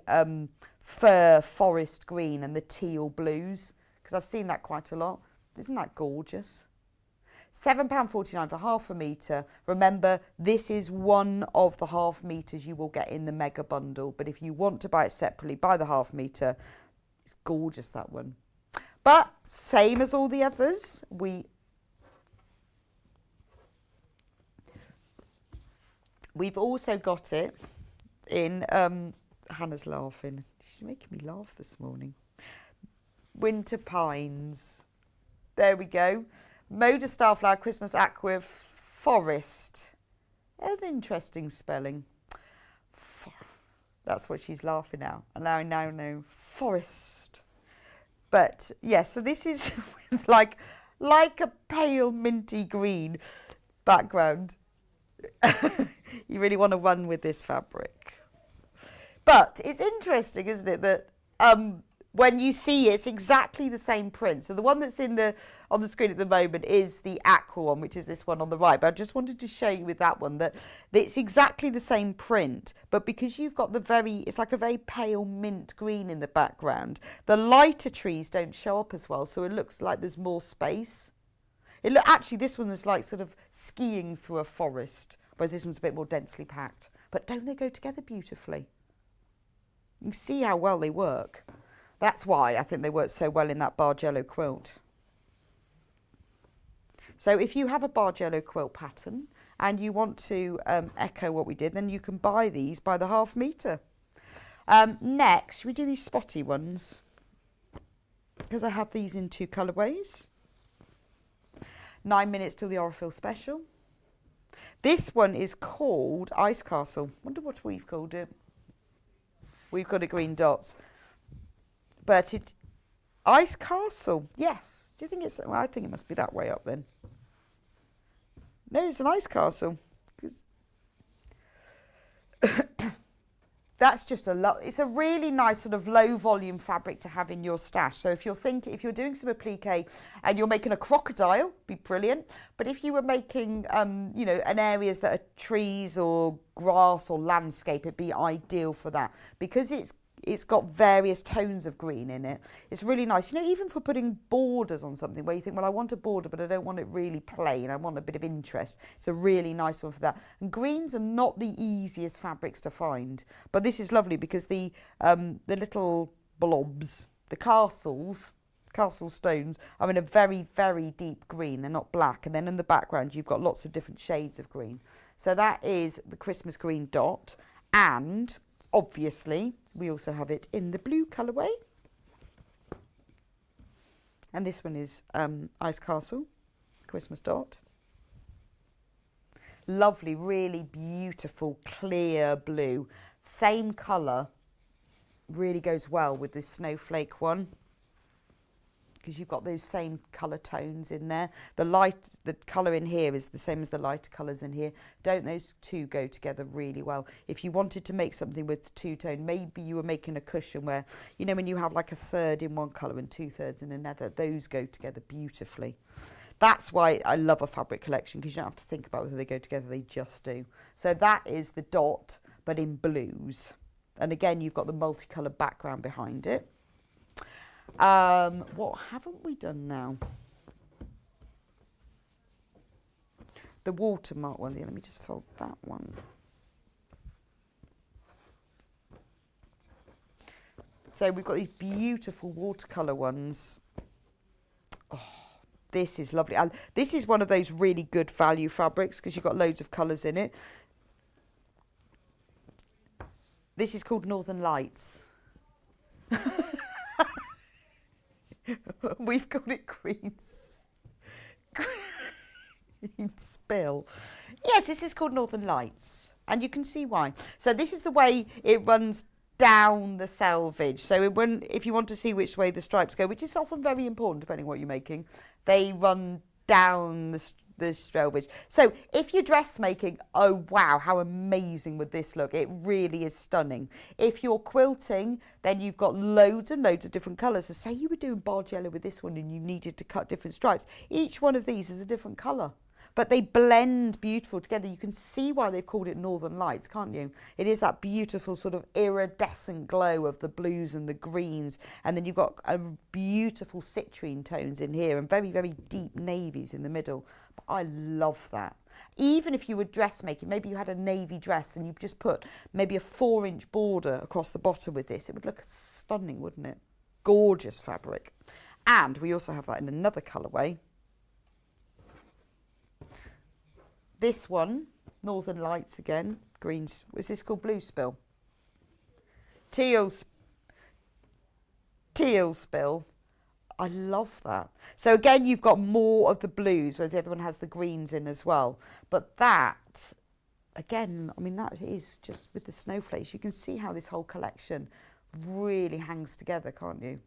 Speaker 1: fir forest green and the teal blues, because I've seen that quite a lot. Isn't that gorgeous? £7.49 for 1/2 metre. Remember, this is one of the 1/2 metres you will get in the mega bundle. But if you want to buy it separately, buy the 1/2 metre. It's gorgeous, that one. But same as all the others, we've also got it in, Hannah's laughing. She's making me laugh this morning. Winter Pines. There we go. Moda Starflower Christmas Aqua Forest. That's an interesting spelling. That's what she's laughing at. And I now know Forest. But yes, so this is with like a pale minty green background. You really want to run with this fabric. But it's interesting, isn't it, that when you see it, it's exactly the same print. So the one that's on the screen at the moment is the aqua one, which is this one on the right. But I just wanted to show you with that one that it's exactly the same print, but because you've got it's like a very pale mint green in the background, the lighter trees don't show up as well, so it looks like there's more space. Actually, this one is like sort of skiing through a forest, whereas this one's a bit more densely packed. But don't they go together beautifully? You can see how well they work. That's why I think they work so well in that Bargello quilt. So if you have a Bargello quilt pattern and you want to echo what we did, then you can buy these by the 1/2 metre. Next, should we do these spotty ones? Because I have these in 2 colourways. 9 minutes till the Orifil special. This one is called Ice Castle. Wonder what we've called it. we've got a green dots. But Ice Castle, yes. Do you think it's, well, I think it must be that way up then. No, it's an ice castle. That's just it's a really nice sort of low volume fabric to have in your stash. So if you're doing some applique and you're making a crocodile, be brilliant. But if you were making, you know, an areas that are trees or grass or landscape, it'd be ideal for that because it's got various tones of green in it. It's really nice, you know, even for putting borders on something where you think, well, I want a border, but I don't want it really plain. I want a bit of interest. It's a really nice one for that. And greens are not the easiest fabrics to find, but this is lovely because the little blobs, the castle stones are in a very, very deep green. They're not black. And then in the background, you've got lots of different shades of green. So that is the Christmas green dot. And obviously, we also have it in the blue colourway. And this one is Ice Castle, Christmas dot. Lovely, really beautiful, clear blue. Same colour, really goes well with this snowflake one. Because you've got those same colour tones in there. The colour in here is the same as the lighter colours in here. Don't those two go together really well? If you wanted to make something with two-tone, maybe you were making a cushion where, you know, when you have like a third in one colour and 2/3 in another, those go together beautifully. That's why I love a fabric collection, because you don't have to think about whether they go together, they just do. So that is the dot, but in blues. And again, you've got the multicolour background behind it. What haven't we done now? The watermark one. Let me just fold that one. So we've got these beautiful watercolour ones. Oh, this is lovely. And this is one of those really good value fabrics because you've got loads of colours in it. This is called Northern Lights. We've got it green spill. Yes, this is called Northern Lights, and you can see why. So this is the way it runs down the selvage. So if you want to see which way the stripes go, which is often very important depending on what you're making, they run down the selvage. So if you're dressmaking, oh wow, how amazing would this look? It really is stunning. If you're quilting, then you've got loads and loads of different colours. So say you were doing Bargello with this one and you needed to cut different stripes. Each one of these is a different colour, but they blend beautiful together. You can see why they've called it Northern Lights, can't you? It is that beautiful sort of iridescent glow of the blues and the greens, and then you've got a beautiful citrine tones in here and very, very deep navies in the middle. But I love that. Even if you were dressmaking, maybe you had a navy dress and you just put maybe a 4-inch border across the bottom with this, it would look stunning, wouldn't it? Gorgeous fabric. And we also have that in another colourway. This one, Northern Lights again, greens. Is this called Blue Spill? Teal Spill. I love that. So again, you've got more of the blues, whereas the other one has the greens in as well. But that, again, I mean, that is just with the snowflakes. You can see how this whole collection really hangs together, can't you?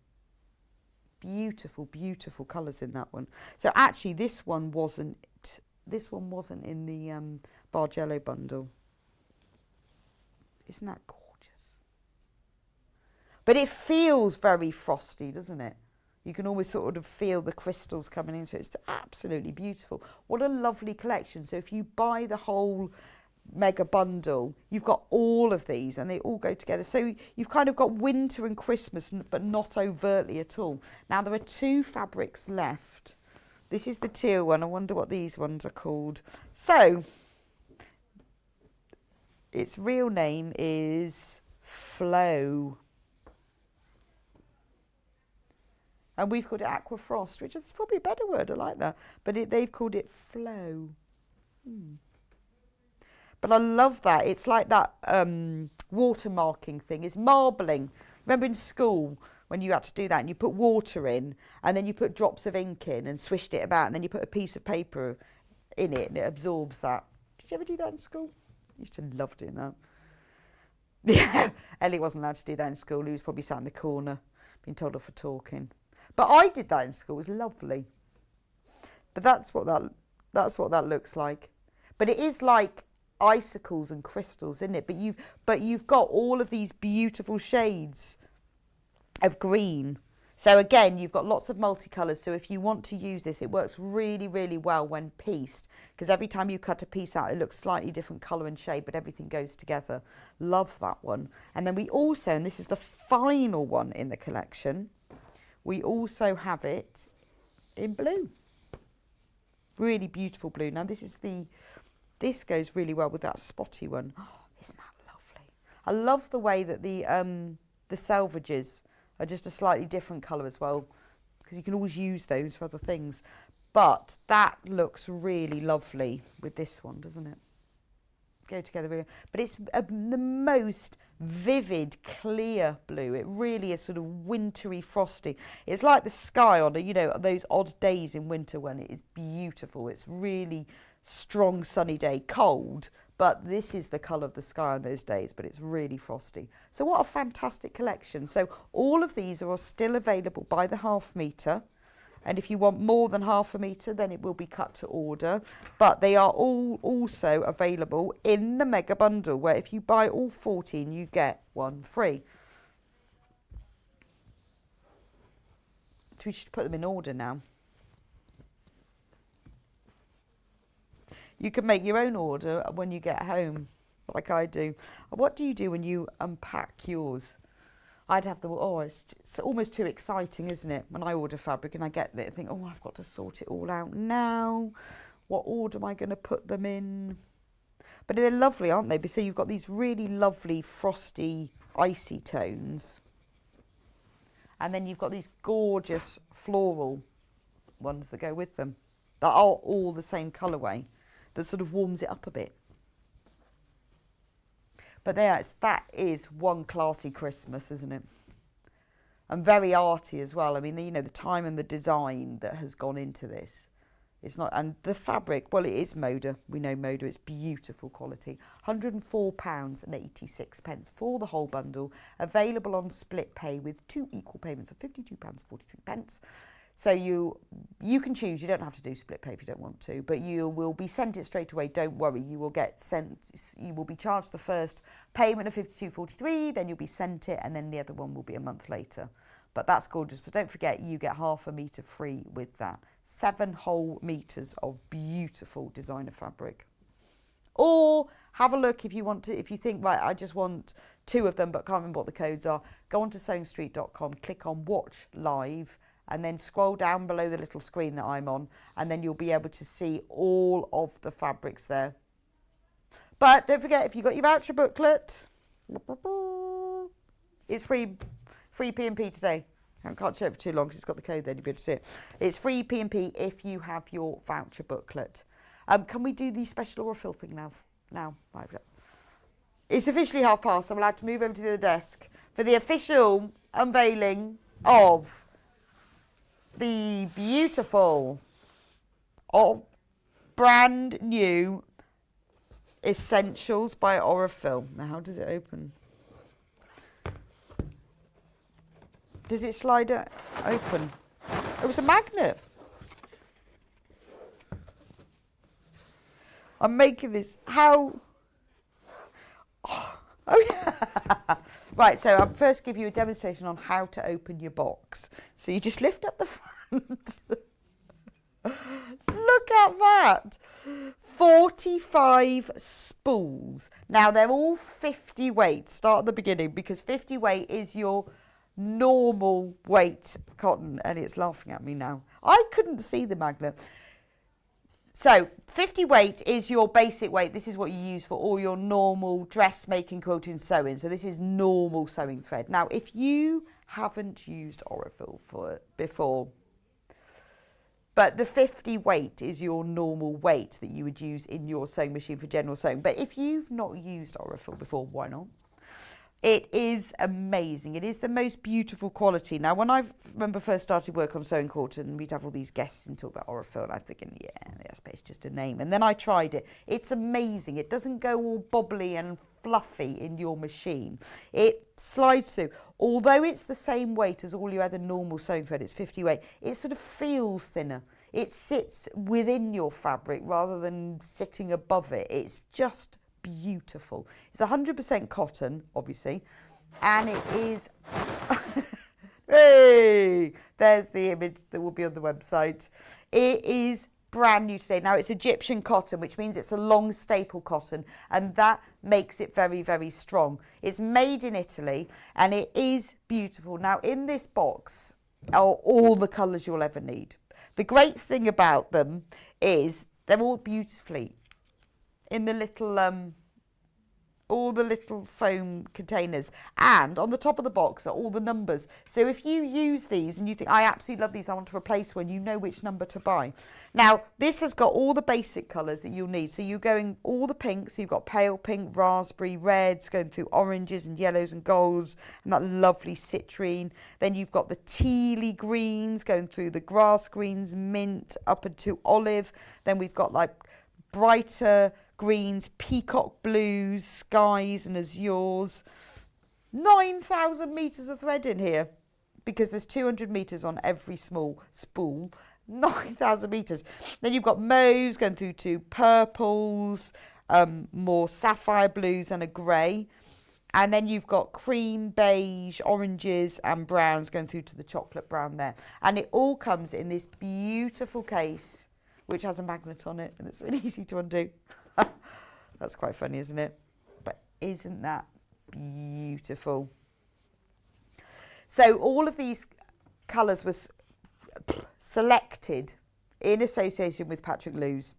Speaker 1: Beautiful, beautiful colours in that one. So actually, this one wasn't in the Bargello bundle. Isn't that gorgeous? But it feels very frosty, doesn't it? You can always sort of feel the crystals coming in, so it's absolutely beautiful. What a lovely collection. So if you buy the whole mega bundle, you've got all of these and they all go together. So you've kind of got winter and Christmas, but not overtly at all. Now there are 2 fabrics left. This is the teal one. I wonder what these ones are called. So, its real name is Flow. And we've called it Aqua Frost, which is probably a better word. I like that. But they've called it Flow. But I love that. It's like that watermarking thing. It's marbling. Remember in school when you had to do that and you put water in and then you put drops of ink in and swished it about and then you put a piece of paper in it and it absorbs that. Did you ever do that in school? I used to love doing that. Yeah, Ellie wasn't allowed to do that in school. He was probably sat in the corner, being told off for talking. But I did that in school. It was lovely. But that's what that looks like. But it is like icicles and crystals, isn't it? But you've got all of these beautiful shades of green. So again, you've got lots of multicolours. So if you want to use this, it works really, really well when pieced, because every time you cut a piece out, it looks slightly different colour and shade, but everything goes together. Love that one. And then we also, and this is the final one in the collection, we also have it in blue. Really beautiful blue. Now this goes really well with that spotty one. Oh, isn't that lovely? I love the way that the selvages are just a slightly different colour as well, because you can always use those for other things. But that looks really lovely with this one, doesn't it? Go together really. But it's the most vivid, clear blue. It really is sort of wintry, frosty. It's like the sky on those odd days in winter when it is beautiful. It's really strong sunny day, cold, but this is the colour of the sky on those days, but it's really frosty. So what a fantastic collection. So all of these are still available by the half metre, and if you want more than half a metre, then it will be cut to order. But they are all also available in the mega bundle, where if you buy all 14, you get one free. So we should put them in order now. You can make your own order when you get home, like I do. What do you do when you unpack yours? I'd have it's almost too exciting, isn't it? When I order fabric and I get there, I think, oh, I've got to sort it all out now. What order am I going to put them in? But they're lovely, aren't they? So you've got these really lovely, frosty, icy tones. And then you've got these gorgeous floral ones that go with them. That are all the same colourway. That sort of warms it up a bit. But that is one classy Christmas, isn't it? And very arty as well. I mean, the time and the design that has gone into this. It's not, and the fabric, well, it is Moda. We know Moda. It's beautiful quality. £104.86 for the whole bundle. Available on split pay with 2 equal payments of £52.43. So you can choose. You don't have to do split pay if you don't want to, but you will be sent it straight away. Don't worry. You will get sent. You will be charged the first payment of £52.43, then you'll be sent it, and then the other one will be a month later. But that's gorgeous. But don't forget, you get half a metre free with that. 7 whole metres of beautiful designer fabric. Or have a look if you want to. If you think, right, I just want 2 of them, but can't remember what the codes are. Go on to sewingstreet.com, click on Watch Live, and then scroll down below the little screen that I'm on, and then you'll be able to see all of the fabrics there. But don't forget, if you've got your voucher booklet, it's free P&P today. I can't show it for too long because it's got the code there, you'll be able to see it. It's free P&P if you have your voucher booklet. Can we do the special or fill thing now? Right. It's officially past. I'm allowed to move over to the other desk for the official unveiling of the beautiful, brand new Essentials by Aurifil. Now, how does it open? Does it slide open? It was a magnet. I'm making this. How? Oh yeah. Right, so I'll first give you a demonstration on how to open your box. So you just lift up the front. Look at that. 45 spools. Now they're all 50 weight. Start at the beginning, because 50 weight is your normal weight cotton, and it's laughing at me now. I couldn't see the magnet. So 50 weight is your basic weight. This is what you use for all your normal dressmaking, quilting, sewing. So this is normal sewing thread. Now, if you haven't used Aurifil before, but the 50 weight is your normal weight that you would use in your sewing machine for general sewing. But if you've not used Aurifil before, why not? It is amazing. It is the most beautiful quality. Now, when I remember first started work on sewing cotton, we'd have all these guests and talk about Aurifil, and I'm thinking, yeah, it's just a name. And then I tried it. It's amazing. It doesn't go all bobbly and fluffy in your machine. It slides through. Although it's the same weight as all your other normal sewing thread, it's 50 weight, it sort of feels thinner. It sits within your fabric rather than sitting above it. It's just beautiful. It's 100% cotton, obviously, and it is hey, there's the image that will be on the website. It is brand new today. Now, it's Egyptian cotton, which means it's a long staple cotton, and that makes it very, very strong. It's made in Italy, and it is beautiful. Now, in this box are all the colours you'll ever need. The great thing about them is they're all beautifully in the little all the little foam containers, and on the top of the box are all the numbers. So if you use these and you think, I absolutely love these, I want to replace one, you know which number to buy. Now, this has got all the basic colours that you'll need. So you're going all the pinks, so you've got pale pink, raspberry, reds, going through oranges and yellows and golds, and that lovely citrine. Then you've got the tealy greens, going through the grass greens, mint, up into olive. Then we've got like brighter greens, peacock blues, skies and azures. 9,000 metres of thread in here, because there's 200 metres on every small spool. 9,000 metres. Then you've got mauves going through to purples, more sapphire blues and a grey. And then you've got cream, beige, oranges and browns going through to the chocolate brown there. And it all comes in this beautiful case, which has a magnet on it, and it's really easy to undo. That's quite funny, isn't it? But isn't that beautiful? So all of these colours were selected in association with Patrick Lewes,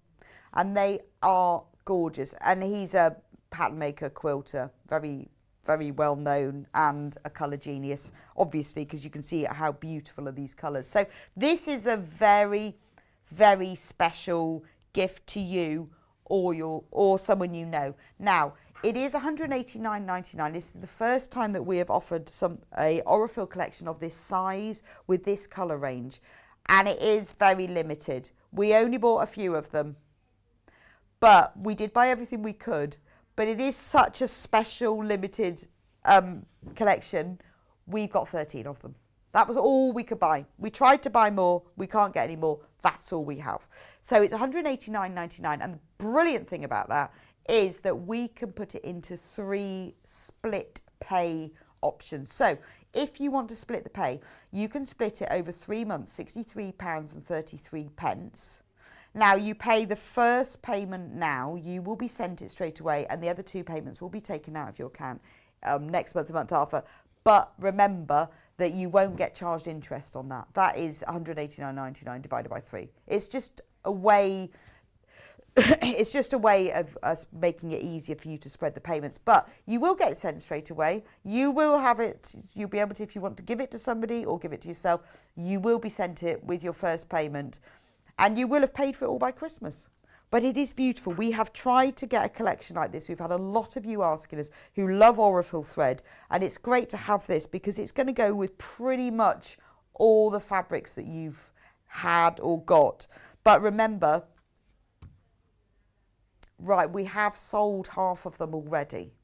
Speaker 1: and they are gorgeous. And he's a pattern maker, quilter, very, very well known, and a colour genius, obviously, because you can see how beautiful are these colours. So this is a very, very special gift to you or someone you know. Now, it is $189.99. This is the first time that we have offered a Aurifil collection of this size with this colour range, and it is very limited. We only bought a few of them, but we did buy everything we could. But it is such a special limited collection. We've got 13 of them. That was all we could buy. We tried to buy more. We can't get any more. That's all we have. So it's $189.99. And the brilliant thing about that is that we can put it into 3 split pay options. So if you want to split the pay, you can split it over 3 months, £63.33. Now, you pay the first payment now. You will be sent it straight away, and the other 2 payments will be taken out of your account next month, the month after. But remember that you won't get charged interest on that. That is $189.99 divided by 3. It's just a way. It's just a way of us making it easier for you to spread the payments. But you will get it sent straight away. You will have it. You'll be able to, if you want to give it to somebody or give it to yourself, you will be sent it with your first payment, and you will have paid for it all by Christmas. But it is beautiful. We have tried to get a collection like this. We've had a lot of you asking us who love Aurifil thread, and it's great to have this because it's going to go with pretty much all the fabrics that you've had or got. But remember, right, we have sold half of them already.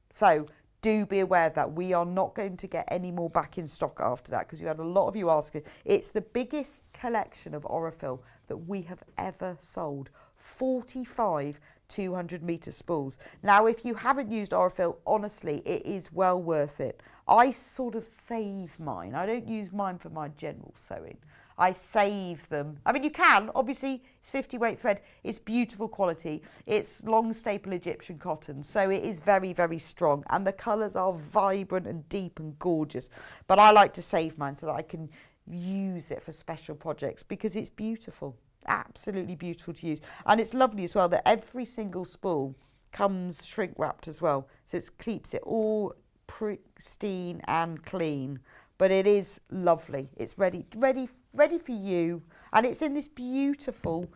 Speaker 1: So do be aware of that. We are not going to get any more back in stock after that, because you had a lot of you asking. It's the biggest collection of Aurifil that we have ever sold. 45 200 metre spools. Now, if you haven't used Aurifil, honestly, it is well worth it. I sort of save mine. I don't use mine for my general sewing. I save them. I mean, you can. Obviously, it's 50 weight thread. It's beautiful quality. It's long staple Egyptian cotton. So it is very, very strong. And the colours are vibrant and deep and gorgeous. But I like to save mine so that I can use it for special projects because it's beautiful. Absolutely beautiful to use. And it's lovely as well that every single spool comes shrink wrapped as well. So it keeps it all pristine and clean. But it is lovely. It's ready for you. And it's in this beautiful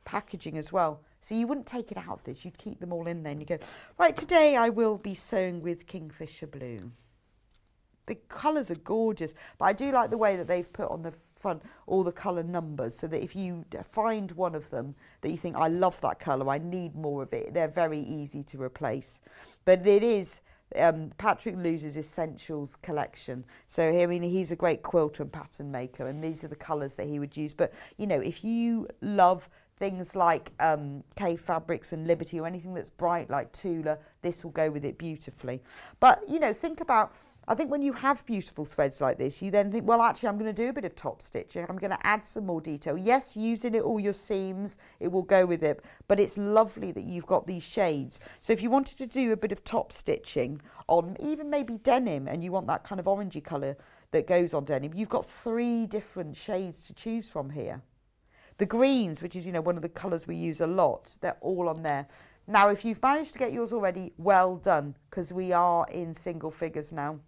Speaker 1: packaging as well. So you wouldn't take it out of this, you'd keep them all in there and you go, right, today I will be sewing with Kingfisher Blue. The colours are gorgeous, but I do like the way that they've put on the front all the colour numbers, so that if you find one of them that you think, I love that colour, I need more of it, they're very easy to replace. But it is Patrick Lews's Essentials collection. So I mean, he's a great quilter and pattern maker, and these are the colours that he would use. But you know, if you love things like K Fabrics and Liberty, or anything that's bright like Tula, this will go with it beautifully. But you know, think about, I think when you have beautiful threads like this, you then think, well, actually, I'm going to do a bit of top stitching. I'm going to add some more detail. Yes, using it all your seams, it will go with it. But it's lovely that you've got these shades. So if you wanted to do a bit of top stitching on even maybe denim, and you want that kind of orangey colour that goes on denim, you've got 3 different shades to choose from here. The greens, which is, you know, one of the colours we use a lot, they're all on there. Now, if you've managed to get yours already, well done, because we are in single figures now.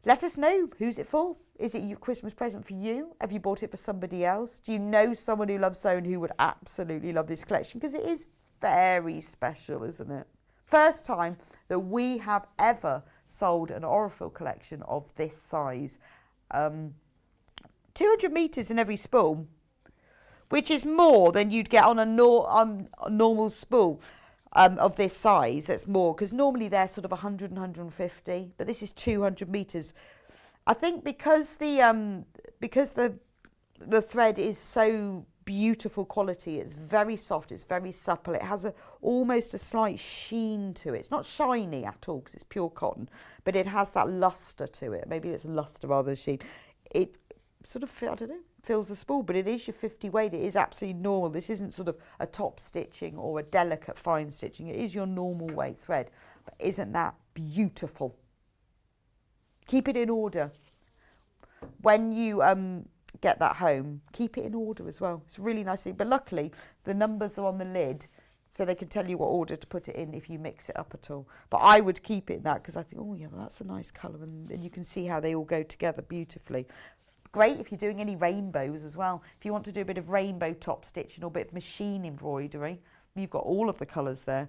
Speaker 1: Let us know, who's it for? Is it your Christmas present for you? Have you bought it for somebody else? Do you know someone who loves sewing who would absolutely love this collection? Because it is very special, isn't it? First time that we have ever sold an Aurifil collection of this size. 200 metres in every spool, which is more than you'd get on a normal spool. Of this size, that's more, because normally they're sort of 100 and 150, but this is 200 metres. I think because the thread is so beautiful quality, it's very soft, it's very supple, it has almost a slight sheen to it. It's not shiny at all because it's pure cotton, but it has that lustre to it. Maybe it's a lustre rather than sheen. It sort of, I don't know, fills the spool, but it is your 50 weight. It is absolutely normal. This isn't sort of a top stitching or a delicate fine stitching. It is your normal weight thread. But isn't that beautiful? Keep it in order. When you get that home, keep it in order as well. It's really nice. But luckily, the numbers are on the lid, so they can tell you what order to put it in if you mix it up at all. But I would keep it in that, because I think, oh yeah, well, that's a nice colour, and you can see how they all go together beautifully. Great if you're doing any rainbows as well. If you want to do a bit of rainbow top stitching or a bit of machine embroidery, you've got all of the colours there.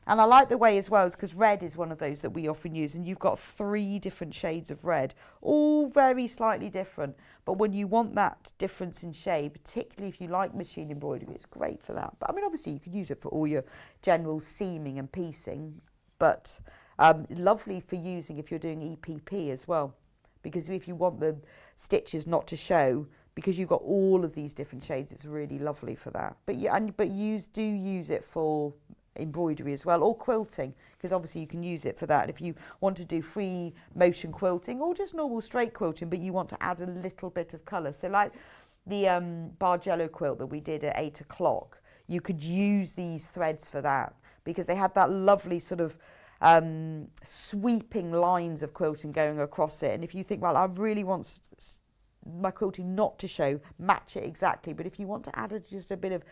Speaker 1: And I like the way as well, because red is one of those that we often use, and you've got 3 different shades of red, all very slightly different. But when you want that difference in shade, particularly if you like machine embroidery, it's great for that. But I mean, obviously you could use it for all your general seaming and piecing, but lovely for using if you're doing EPP as well. Because if you want the stitches not to show, because you've got all of these different shades, it's really lovely for that. But do use it for embroidery as well, or quilting, because obviously you can use it for that. If you want to do free motion quilting or just normal straight quilting, but you want to add a little bit of colour. So like the Bargello quilt that we did at 8 o'clock, you could use these threads for that, because they had that lovely sort of sweeping lines of quilting going across it. And if you think, well, I really want my quilting not to show, match it exactly. But if you want to add just a bit of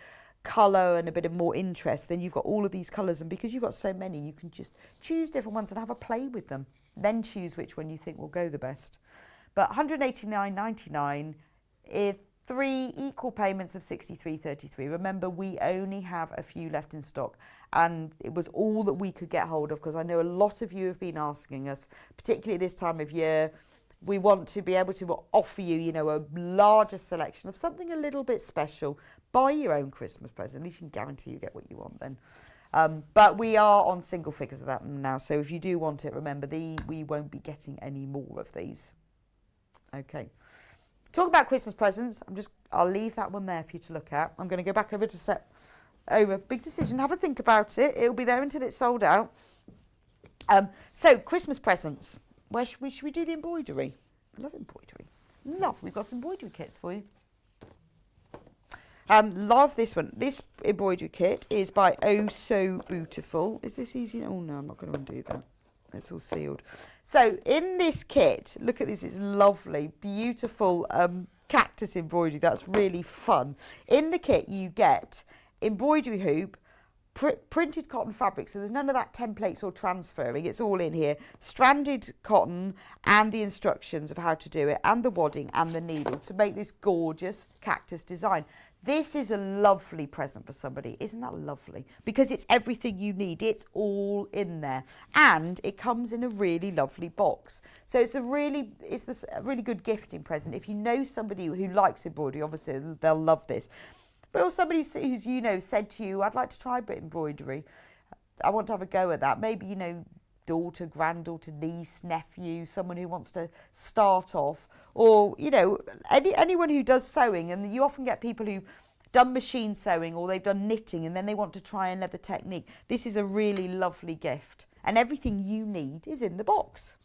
Speaker 1: colour and a bit of more interest, then you've got all of these colours, and because you've got so many, you can just choose different ones and have a play with them, then choose which one you think will go the best. But £189.99 if 3 equal payments of £63.33. Remember, we only have a few left in stock, and it was all that we could get hold of, because I know a lot of you have been asking us, particularly this time of year. We want to be able to offer you, you know, a larger selection of something a little bit special. Buy your own Christmas present. At least you can guarantee you get what you want then. But we are on single figures of that now. So if you do want it, remember, we won't be getting any more of these. Okay. Talking about Christmas presents, I'll leave that one there for you to look at. I'm going to go back over to set over Big Decision. Have a think about it. It'll be there until it's sold out. So Christmas presents. Where should we do the embroidery? I love embroidery. We've got some embroidery kits for you. Love this one. This embroidery kit is by Oh So Beautiful. Is this easy? Oh no, I'm not going to undo that. It's all sealed. So in this kit, look at this. It's lovely, beautiful cactus embroidery. That's really fun. In the kit, you get embroidery hoop, printed cotton fabric, so there's none of that templates or transferring. It's all in here. Stranded cotton and the instructions of how to do it, and the wadding and the needle to make this gorgeous cactus design. This is a lovely present for somebody. Isn't that lovely? Because it's everything you need. It's all in there. And it comes in a really lovely box. So it's a really good gifting present. If you know somebody who likes embroidery, obviously they'll love this. But or somebody who's, you know, said to you, I'd like to try a bit of embroidery. I want to have a go at that. Maybe, you know, daughter, granddaughter, niece, nephew, someone who wants to start off, or, you know, anyone who does sewing. And you often get people who've done machine sewing or they've done knitting and then they want to try another technique. This is a really lovely gift, and everything you need is in the box.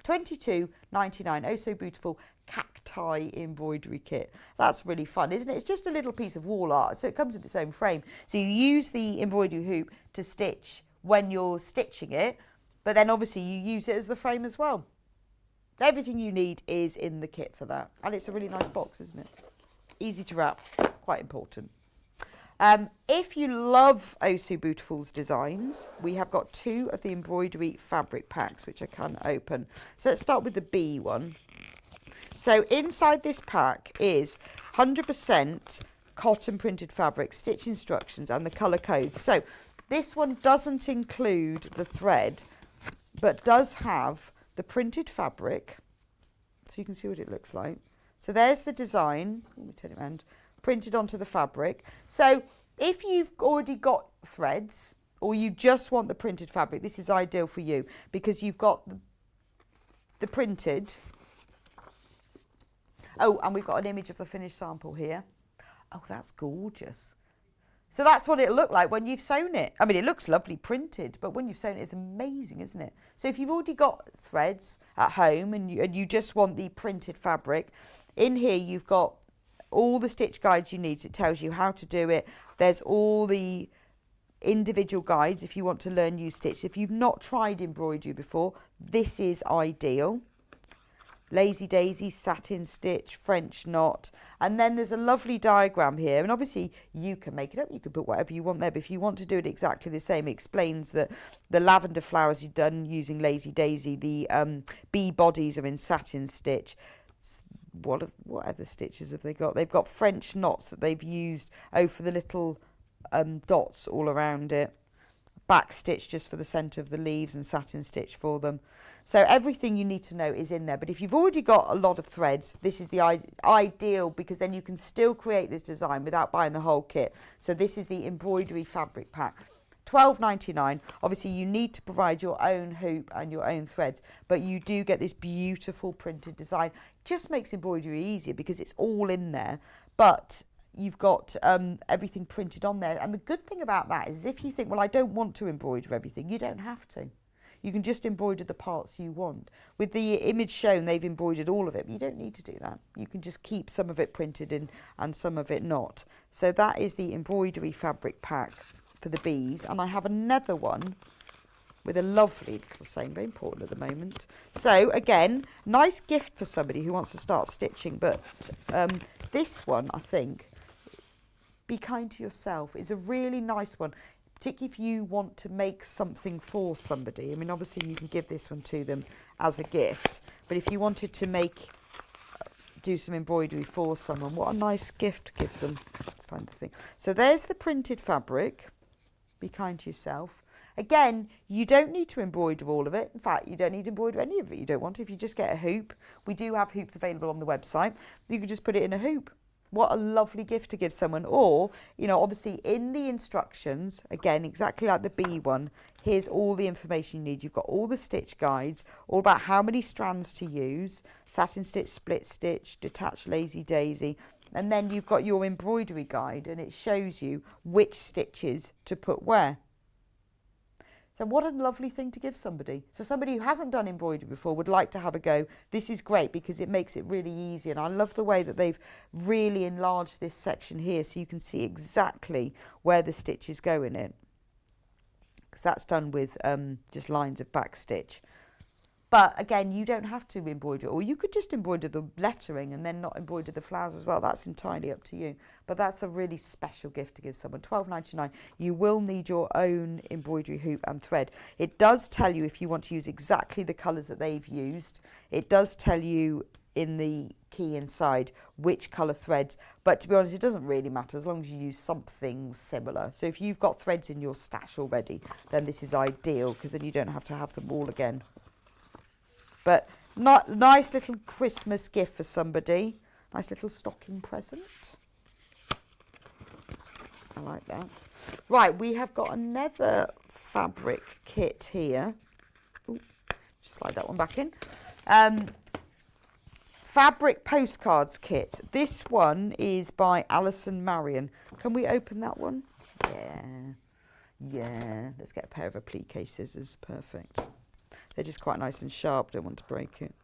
Speaker 1: $22.99. Oh, so beautiful cacti embroidery kit. That's really fun, isn't it? It's just a little piece of wall art, so it comes with its own frame. So you use the embroidery hoop to stitch when you're stitching it, but then obviously you use it as the frame as well. Everything you need is in the kit for that. And it's a really nice box, isn't it? Easy to wrap, quite important. If you love Oh So Beautiful's designs, we have got 2 of the embroidery fabric packs, which I can open. So let's start with the B one. So inside this pack is 100% cotton printed fabric, stitch instructions and the colour codes. So this one doesn't include the thread, but does have the printed fabric. So you can see what it looks like. So there's the design. Let me turn it around. Printed onto the fabric. So if you've already got threads or you just want the printed fabric, this is ideal for you because you've got the printed. Oh, and we've got an image of the finished sample here. Oh, that's gorgeous. So that's what it'll look like when you've sewn it. I mean, it looks lovely printed, but when you've sewn it, it's amazing, isn't it? So if you've already got threads at home and you just want the printed fabric, in here you've got all the stitch guides you need. So it tells you how to do it. There's all the individual guides if you want to learn new stitch. If you've not tried embroidery before, this is ideal. Lazy daisy, satin stitch, French knot, and then there's a lovely diagram here, and obviously you can make it up, you can put whatever you want there, but if you want to do it exactly the same, it explains that the lavender flowers you've done using lazy daisy, the bee bodies are in satin stitch. What other stitches have they got? They've got French knots that they've used for the little dots all around it. Back stitch just for the centre of the leaves and satin stitch for them. So everything you need to know is in there. But if you've already got a lot of threads, this is the ideal, because then you can still create this design without buying the whole kit. So this is the embroidery fabric pack. $12.99. Obviously you need to provide your own hoop and your own threads, but you do get this beautiful printed design. Just makes embroidery easier because it's all in there, but you've got everything printed on there. And the good thing about that is if you think, well, I don't want to embroider everything, you don't have to. You can just embroider the parts you want. With the image shown, they've embroidered all of it, but you don't need to do that. You can just keep some of it printed in and some of it not. So that is the embroidery fabric pack for the bees. And I have another one with a lovely little saying, very important at the moment. So again, nice gift for somebody who wants to start stitching, but this one, I think, Be Kind to Yourself, is a really nice one, particularly if you want to make something for somebody. I mean, obviously you can give this one to them as a gift, but if you wanted to do some embroidery for someone, what a nice gift to give them. Let's find the thing. So there's the printed fabric, Be Kind to Yourself. Again, you don't need to embroider all of it. In fact, you don't need to embroider any of it. You don't want to. If you just get a hoop, we do have hoops available on the website. You can just put it in a hoop. What a lovely gift to give someone. Or, you know, obviously in the instructions, again, exactly like the bee one, here's all the information you need. You've got all the stitch guides, all about how many strands to use, satin stitch, split stitch, detached lazy daisy, and then you've got your embroidery guide, and it shows you which stitches to put where. So what a lovely thing to give somebody. So somebody who hasn't done embroidery before would like to have a go. This is great because it makes it really easy. And I love the way that they've really enlarged this section here so you can see exactly where the stitches go in it. Because that's done with just lines of back stitch. But again, you don't have to embroider, or you could just embroider the lettering and then not embroider the flowers as well. That's entirely up to you. But that's a really special gift to give someone. $12.99. You will need your own embroidery hoop and thread. It does tell you if you want to use exactly the colours that they've used. It does tell you in the key inside which colour threads, but to be honest, it doesn't really matter as long as you use something similar. So if you've got threads in your stash already, then this is ideal, because then you don't have to have them all again. But nice little Christmas gift for somebody, nice little stocking present. I like that. Right, we have got another fabric kit here. Ooh, just slide that one back in. Fabric postcards kit. This one is by Alison Marion. Can we open that one? Yeah. Let's get a pair of applique scissors. Perfect. They're just quite nice and sharp. Don't want to break it.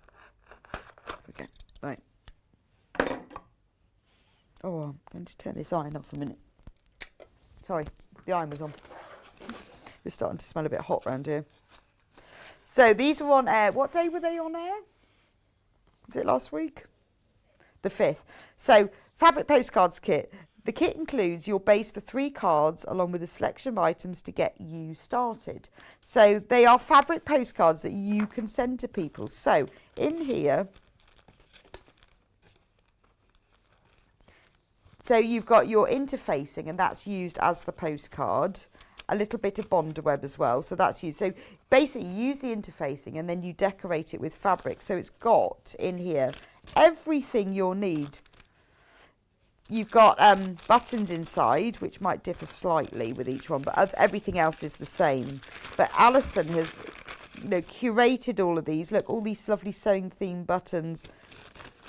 Speaker 1: Okay, right. Oh, I'm going to turn this iron off a minute. Sorry, the iron was on. It's starting to smell a bit hot around here. So these were on air. What day were they on air? Was it last week? The 5th. So, fabric postcards kit. The kit includes your base for 3 cards along with a selection of items to get you started. So, they are fabric postcards that you can send to people. So, in here, so you've got your interfacing, and that's used as the postcard. A little bit of bonder web as well, so that's used. So basically you use the interfacing and then you decorate it with fabric. So it's got in here everything you'll need. You've got buttons inside, which might differ slightly with each one, but everything else is the same. But Alison has, curated all of these. Look, all these lovely sewing theme buttons.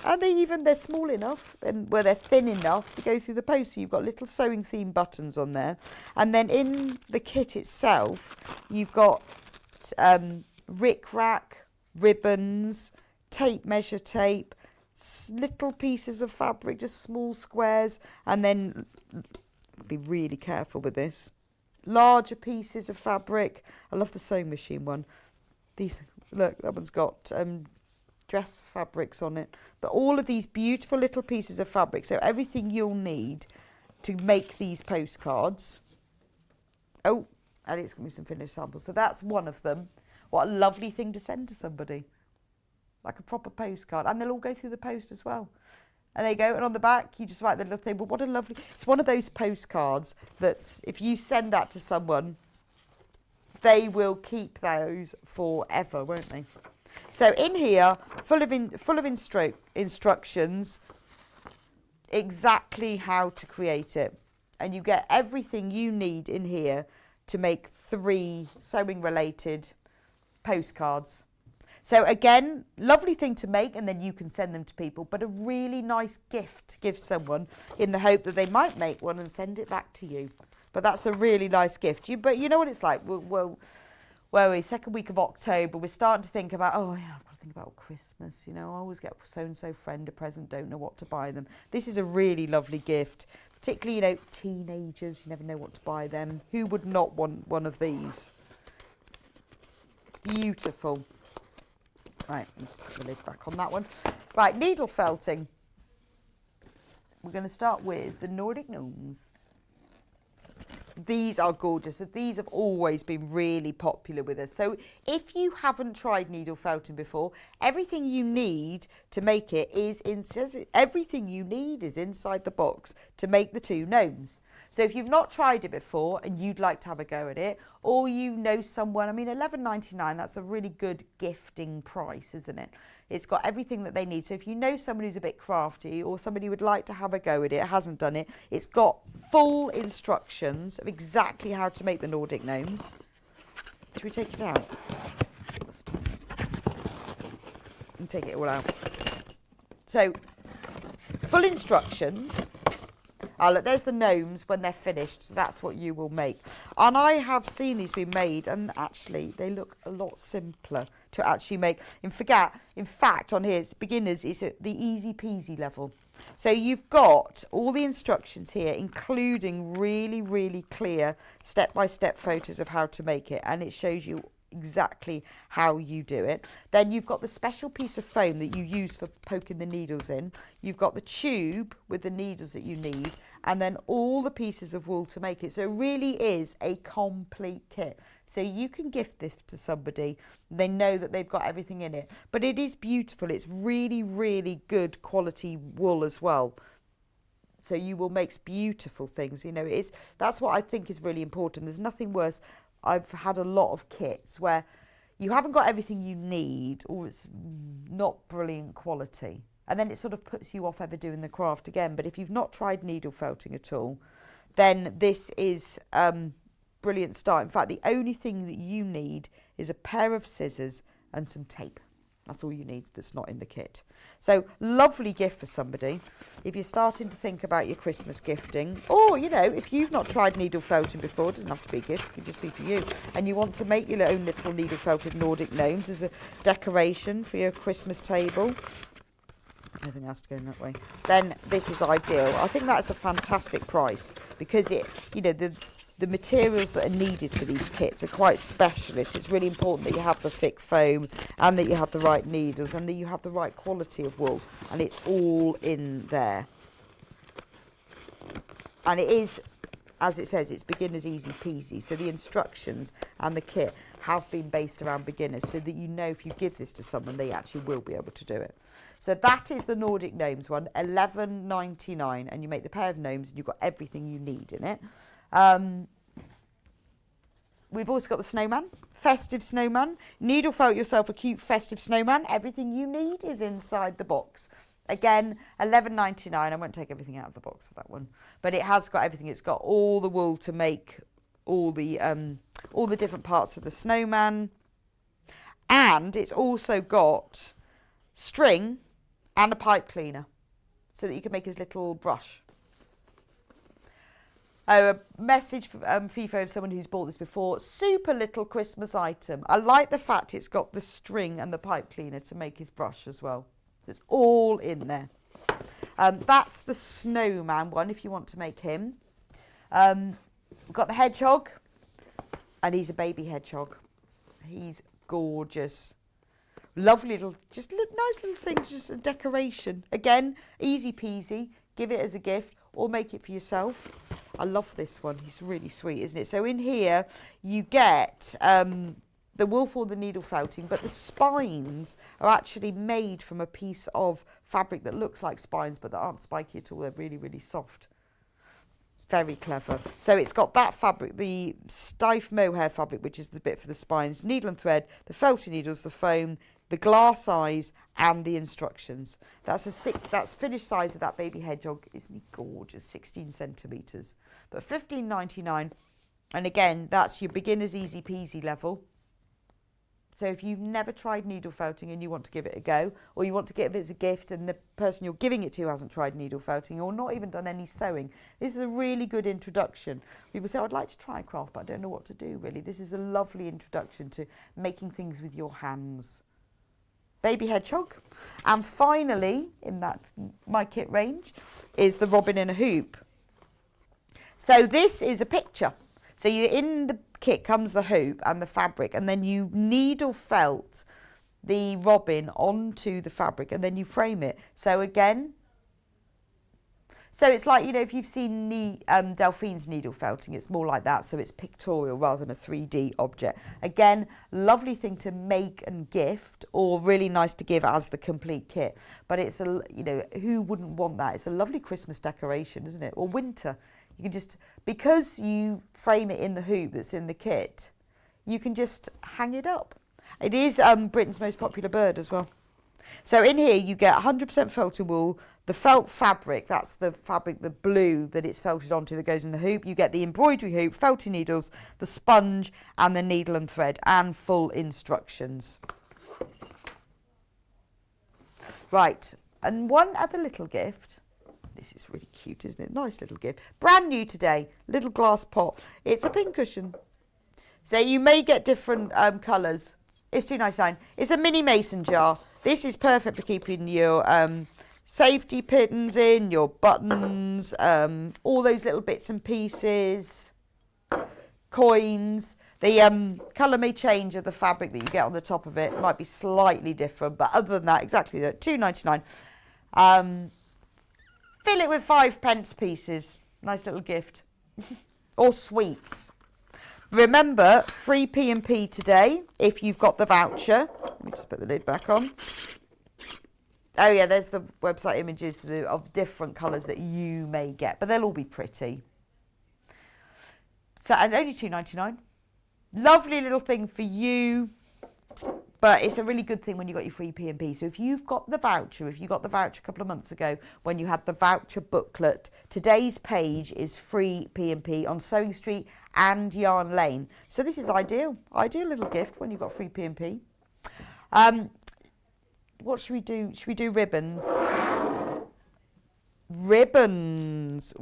Speaker 1: And they're small enough, and they're thin enough to go through the post. So you've got little sewing theme buttons on there. And then in the kit itself, you've got rick-rack, ribbons, tape measure tape, little pieces of fabric, just small squares. And then, be really careful with this, larger pieces of fabric. I love the sewing machine one. These, look, that one's got dress fabrics on it, but all of these beautiful little pieces of fabric, so everything you'll need to make these postcards. Oh, and it's going to be some finished samples, so that's one of them. What a lovely thing to send to somebody, like a proper postcard, and they'll all go through the post as well. And there you go, and on the back you just write the little thing. But what a lovely, it's one of those postcards that's, if you send that to someone, they will keep those forever, won't they? So in here, full of instructions, exactly how to create it. And you get everything you need in here to make 3 sewing related postcards. So again, lovely thing to make, and then you can send them to people, but a really nice gift to give someone in the hope that they might make one and send it back to you. But that's a really nice gift. But you know what it's like. We're second week of October, we're starting to think about, I've got to think about Christmas, I always get so-and-so friend a present, don't know what to buy them. This is a really lovely gift, particularly, teenagers, you never know what to buy them. Who would not want one of these? Beautiful. Right, let's put the lid back on that one. Right, needle felting. We're going to start with the Nordic Gnomes. These are gorgeous. These have always been really popular with us. So if you haven't tried needle felting before, everything you need to make it is everything you need is inside the box to make the 2 gnomes. So if you've not tried it before and you'd like to have a go at it, or you know someone, $11.99, that's a really good gifting price, isn't it? It's got everything that they need. So if you know someone who's a bit crafty or somebody who would like to have a go at it, hasn't done it, it's got full instructions of exactly how to make the Nordic Gnomes. Should we take it out? And take it all out. So, full instructions. Oh, look, there's the gnomes when they're finished. So that's what you will make. And I have seen these being made, and actually they look a lot simpler to actually make. In fact, on here, it's beginners, it's at the easy peasy level. So you've got all the instructions here, including really, really clear step-by-step photos of how to make it. And it shows you exactly how you do it. Then you've got the special piece of foam that you use for poking the needles in. You've got the tube with the needles that you need, and then all the pieces of wool to make it. So it really is a complete kit. So you can gift this to somebody. They know that they've got everything in it. But it is beautiful. It's really, really good quality wool as well. So you will make beautiful things. You know, that's what I think is really important. There's nothing worse. I've had a lot of kits where you haven't got everything you need, or it's not brilliant quality. And then it sort of puts you off ever doing the craft again. But if you've not tried needle felting at all, then this is brilliant start. In fact, the only thing that you need is a pair of scissors and some tape. That's all you need that's not in the kit. So lovely gift for somebody. If you're starting to think about your Christmas gifting, or, you know, if you've not tried needle felting before, it doesn't have to be a gift, it can just be for you, and you want to make your own little needle felted Nordic gnomes as a decoration for your Christmas table, nothing else to go in that way, then this is ideal. I think that's a fantastic price, because it, you know, the materials that are needed for these kits are quite specialist. It's really important that you have the thick foam, and that you have the right needles, and that you have the right quality of wool, and it's all in there. And it is, as it says, it's beginners easy peasy. So the instructions and the kit have been based around beginners, so that you know if you give this to someone, they actually will be able to do it. So that is the Nordic Gnomes one, $11.99, and you make the pair of gnomes, and you've got everything you need in it. We've also got the snowman, festive snowman. Needle felt yourself a cute festive snowman. Everything you need is inside the box. Again, $11.99. I won't take everything out of the box for that one, but it has got everything. It's got all the wool to make all the different parts of the snowman, and it's also got string and a pipe cleaner, so that you can make his little brush. Oh, a message for FIFO of someone who's bought this before. Super little Christmas item. I like the fact it's got the string and the pipe cleaner to make his brush as well. So it's all in there. That's the snowman one if you want to make him. We've got the hedgehog, and he's a baby hedgehog. He's gorgeous. Lovely little, just nice little thing, just a decoration. Again, easy peasy. Give it as a gift, or make it for yourself. I love this one. He's really sweet, isn't it? So in here, you get the wool for the needle felting, but the spines are actually made from a piece of fabric that looks like spines, but that aren't spiky at all. They're really, really soft. Very clever. So it's got that fabric, the stiff mohair fabric, which is the bit for the spines, needle and thread, the felting needles, the foam, the glass eyes, and the instructions. That's finished size of that baby hedgehog. Isn't he gorgeous? 16 centimetres. But $15.99. And again, that's your beginner's easy peasy level. So if you've never tried needle felting and you want to give it a go, or you want to give it as a gift and the person you're giving it to hasn't tried needle felting or not even done any sewing, this is a really good introduction. People say, I'd like to try craft, but I don't know what to do really. This is a lovely introduction to making things with your hands. Baby hedgehog. And finally, in that my kit range, is the robin in a hoop. So this is a picture. So in the kit comes the hoop and the fabric, and then you needle felt the robin onto the fabric, and then you frame it. So again, so it's like, you know, if you've seen Delphine's needle felting, it's more like that. So it's pictorial rather than a 3D object. Again, lovely thing to make and gift, or really nice to give as the complete kit. But it's a, you know, who wouldn't want that? It's a lovely Christmas decoration, isn't it? Or winter. You can just, because you frame it in the hoop that's in the kit, you can just hang it up. It is Britain's most popular bird as well. So in here you get 100% felted wool, the felt fabric, that's the fabric, the blue that it's felted onto that goes in the hoop. You get the embroidery hoop, felting needles, the sponge, and the needle and thread, and full instructions. Right, and one other little gift. This is really cute, isn't it? Nice little gift. Brand new today, little glass pot. It's a pincushion. So you may get different colours. It's $2.99. It's a mini mason jar. This is perfect for keeping your safety pins in, your buttons, all those little bits and pieces, coins. The colour may change of the fabric that you get on the top of it. It might be slightly different, but other than that, exactly that, £2.99. Fill it with 5p pieces. Nice little gift. Or sweets. Remember, free P&P today if you've got the voucher. Let me just put the lid back on. Oh yeah, there's the website images of different colours that you may get, but they'll all be pretty. So, and only £2.99. Lovely little thing for you, but it's a really good thing when you got your free P&P. So if you've got the voucher, if you got the voucher a couple of months ago when you had the voucher booklet, today's page is free P&P on Sewing Street and Yarn Lane. So this is ideal little gift when you've got free P&P. What should we do? Should we do ribbons? Ribbons.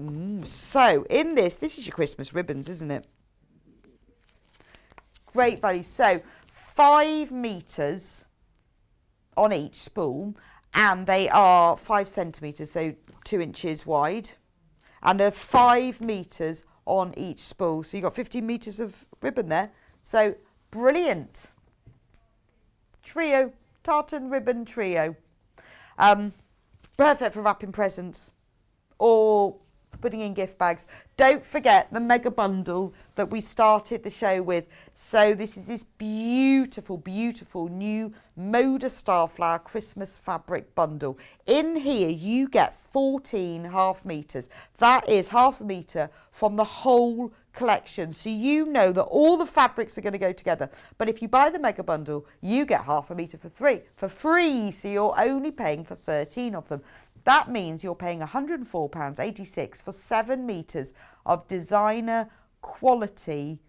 Speaker 1: So in this is your Christmas ribbons, isn't it? Great value. So 5 metres on each spool, and they are 5 centimetres, so 2 inches wide, and they're 5 metres on each spool. So you've got 15 metres of ribbon there. So brilliant. Trio, tartan ribbon trio. Perfect for wrapping presents or putting in gift bags. Don't forget the mega bundle that we started the show with. So this is this beautiful, beautiful new Moda Starflower Christmas fabric bundle. In here you get 14 half metres. That is half a metre from the whole collection. So you know that all the fabrics are going to go together. But if you buy the mega bundle, you get half a metre for free. So you're only paying for 13 of them. That means you're paying £104.86 for 7 metres of designer quality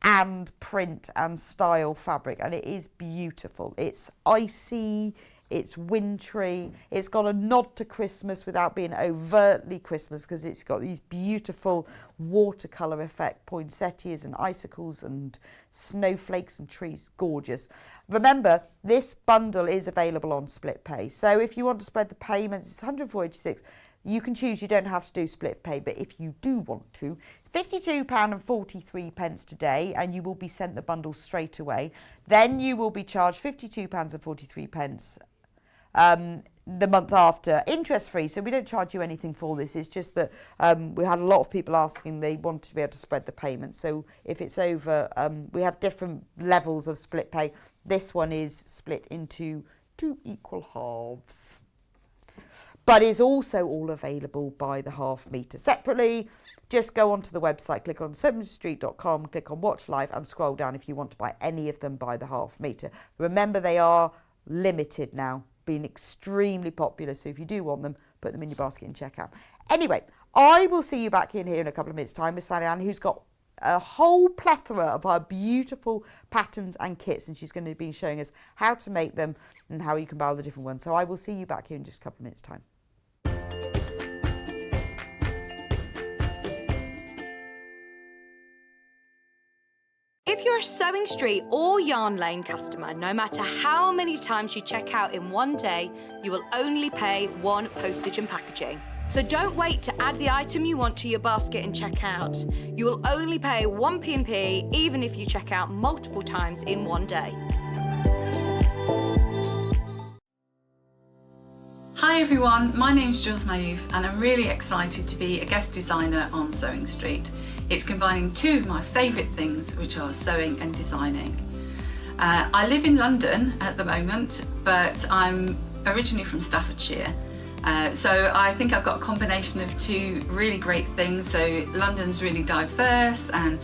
Speaker 1: and print and style fabric. And it is beautiful. It's icy, it's wintry, it's got a nod to Christmas without being overtly Christmas, because it's got these beautiful watercolour effect poinsettias and icicles and snowflakes and trees. Gorgeous. Remember, this bundle is available on split pay. So if you want to spread the payments, it's £104.86. You can choose, you don't have to do split pay, but if you do want to, £52.43 today, and you will be sent the bundle straight away. Then you will be charged £52.43 the month after, interest free. So we don't charge you anything for this. It's just that we had a lot of people asking, they wanted to be able to spread the payment. So if it's over, we have different levels of split pay. This one is split into 2 equal halves, but is also all available by the half metre separately. Just go onto the website, click on sewingstreet.com, click on watch live and scroll down if you want to buy any of them by the half metre. Remember, they are limited now, being extremely popular. So if you do want them, put them in your basket and check out. Anyway, I will see you back in here in a couple of minutes' time with Sallieann, who's got a whole plethora of our beautiful patterns and kits, and she's going to be showing us how to make them and how you can buy all the different ones. So I will see you back here in just a couple of minutes' time.
Speaker 5: If you're a Sewing Street or Yarn Lane customer, no matter how many times you check out in one day, you will only pay 1 postage and packaging. So don't wait to add the item you want to your basket and check out. You will only pay 1 P&P even if you check out multiple times in one day.
Speaker 6: Hi everyone, my name's Jules Mayouf and I'm really excited to be a guest designer on Sewing Street. It's combining 2 of my favourite things, which are sewing and designing. I live in London at the moment, but I'm originally from Staffordshire. So I think I've got a combination of 2 really great things. So London's really diverse and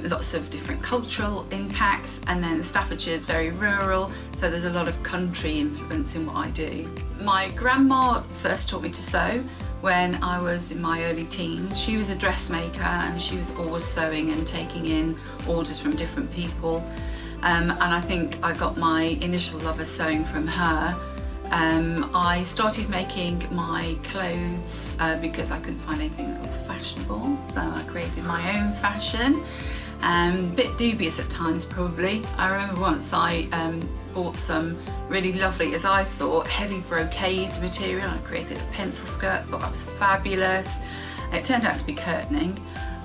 Speaker 6: lots of different cultural impacts, and then Staffordshire is very rural, so there's a lot of country influence in what I do. My grandma first taught me to sew when I was in my early teens. She was a dressmaker and she was always sewing and taking in orders from different people. And I think I got my initial love of sewing from her. I started making my clothes because I couldn't find anything that was fashionable, so I created my own fashion. Bit dubious at times probably. I remember once I bought some really lovely, as I thought, heavy brocade material. I created a pencil skirt, thought that was fabulous. It turned out to be curtaining.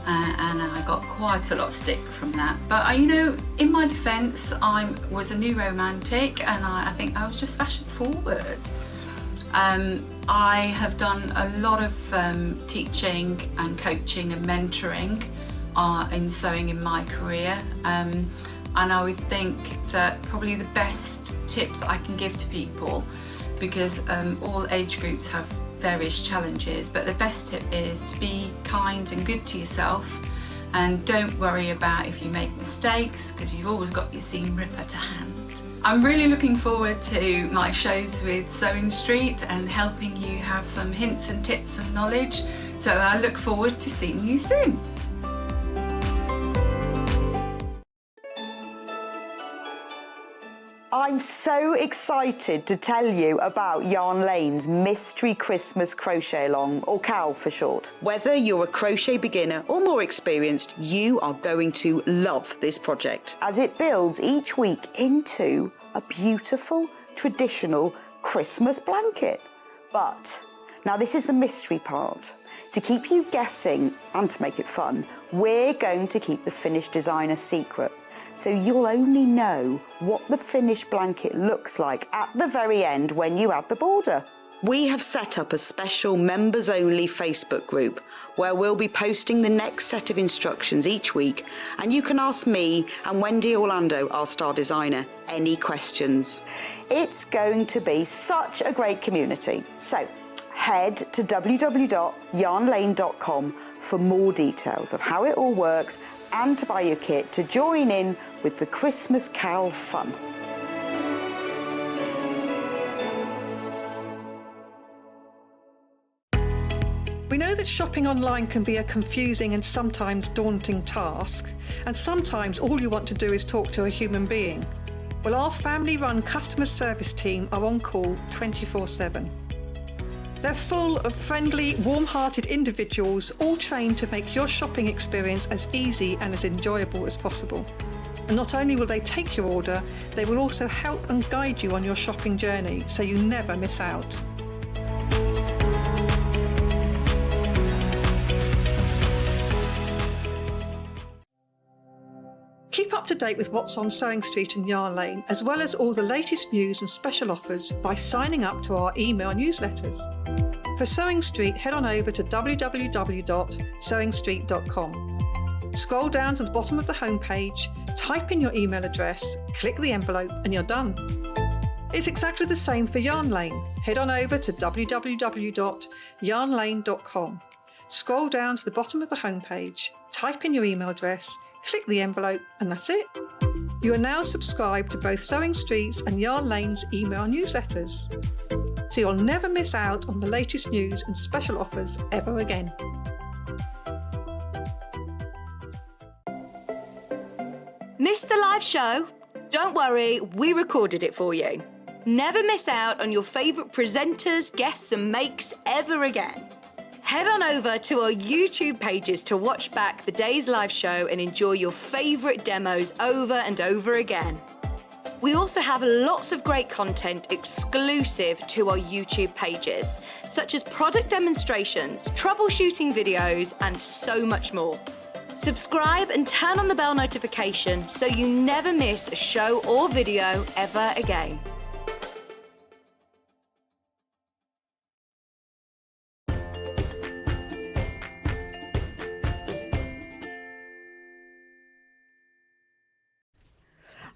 Speaker 6: and I got quite a lot of stick from that. But you know, in my defence, I was a new romantic, and I think I was just fashion forward. I have done a lot of teaching and coaching and mentoring in sewing in my career, and I would think that probably the best tip that I can give to people, because all age groups have various challenges, but the best tip is to be kind and good to yourself, and don't worry about if you make mistakes, because you've always got your seam ripper to hand. I'm really looking forward to my shows with Sewing Street and helping you have some hints and tips and knowledge, so I look forward to seeing you soon.
Speaker 1: I'm so excited to tell you about Yarn Lane's Mystery Christmas Crochet Along, or CAL for short. Whether you're a crochet beginner or more experienced, you are going to love this project, as it builds each week into a beautiful, traditional Christmas blanket. But now this is the mystery part. To keep you guessing and to make it fun, we're going to keep the finished design a secret. So you'll only know what the finished blanket looks like at the very end when you add the border. We have set up a special members-only Facebook group where we'll be posting the next set of instructions each week, and you can ask me and Wendy Orlando, our star designer, any questions. It's going to be such a great community. So head to www.yarnlane.com for more details of how it all works and to buy your kit to join in with the Christmas CAL fun.
Speaker 7: We know that shopping online can be a confusing and sometimes daunting task, and sometimes all you want to do is talk to a human being. Well, our family-run customer service team are on call 24/7. They're full of friendly, warm-hearted individuals, all trained to make your shopping experience as easy and as enjoyable as possible. And not only will they take your order, they will also help and guide you on your shopping journey, so you never miss out. Keep up to date with what's on Sewing Street and Yarn Lane, as well as all the latest news and special offers by signing up to our email newsletters. For Sewing Street, head on over to www.sewingstreet.com. Scroll down to the bottom of the homepage, type in your email address, click the envelope, and you're done. It's exactly the same for Yarn Lane. Head on over to www.yarnlane.com. Scroll down to the bottom of the homepage, type in your email address, click the envelope, and that's it. You are now subscribed to both Sewing Street's and Yarn Lane's email newsletters, so you'll never miss out on the latest news and special offers ever again.
Speaker 5: Missed the live show? Don't worry, we recorded it for you. Never miss out on your favourite presenters, guests and makes ever again. Head on over to our YouTube pages to watch back the day's live show and enjoy your favourite demos over and over again. We also have lots of great content exclusive to our YouTube pages, such as product demonstrations, troubleshooting videos, and so much more. Subscribe and turn on the bell notification so you never miss a show or video ever again.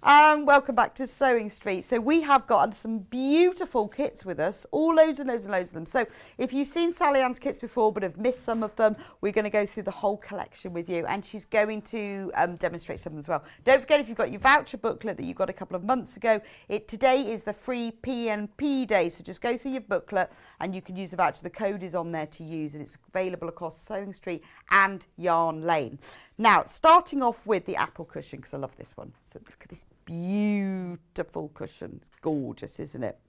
Speaker 1: And welcome back to Sewing Street. So we have got some beautiful kits with us, all loads and loads and loads of them. So if you've seen Sallieann's kits before but have missed some of them, we're going to go through the whole collection with you, and she's going to demonstrate some of them as well. Don't forget, if you've got your voucher booklet that you got a couple of months ago, today is the free P&P day, so just go through your booklet and you can use the voucher. The code is on there to use, and it's available across Sewing Street and Yarn Lane. Now, starting off with the apple cushion, because I love this one. So look at this beautiful cushion. It's gorgeous, isn't it?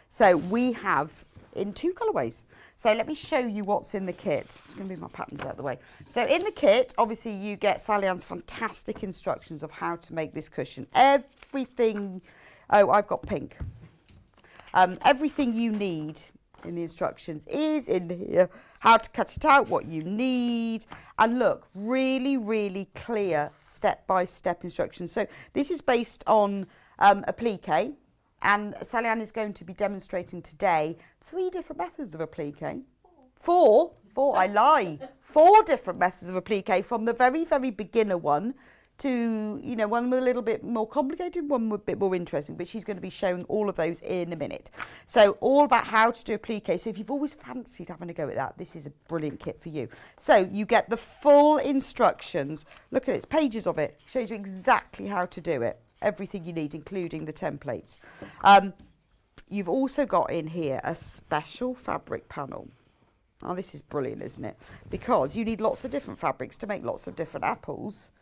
Speaker 1: So we have in two colourways. So let me show you what's in the kit. It's going to move my patterns out of the way. So in the kit, obviously you get Sallieann's fantastic instructions of how to make this cushion. Everything, oh, I've got pink. Everything you need in the instructions is in here, how to cut it out, what you need, and look, really, really clear step-by-step instructions. So this is based on applique, and Sallieann is going to be demonstrating today 3 different methods of applique. 4, I lie. 4 different methods of applique, from the very, very beginner one to, you know, one a little bit more complicated, one a bit more interesting, but she's going to be showing all of those in a minute. So all about how to do applique. So if you've always fancied having a go at that, this is a brilliant kit for you. So you get the full instructions. Look at it, it's pages of it. Shows you exactly how to do it. Everything you need, including the templates. You've also got in here a special fabric panel. Oh, this is brilliant, isn't it? Because you need lots of different fabrics to make lots of different apples.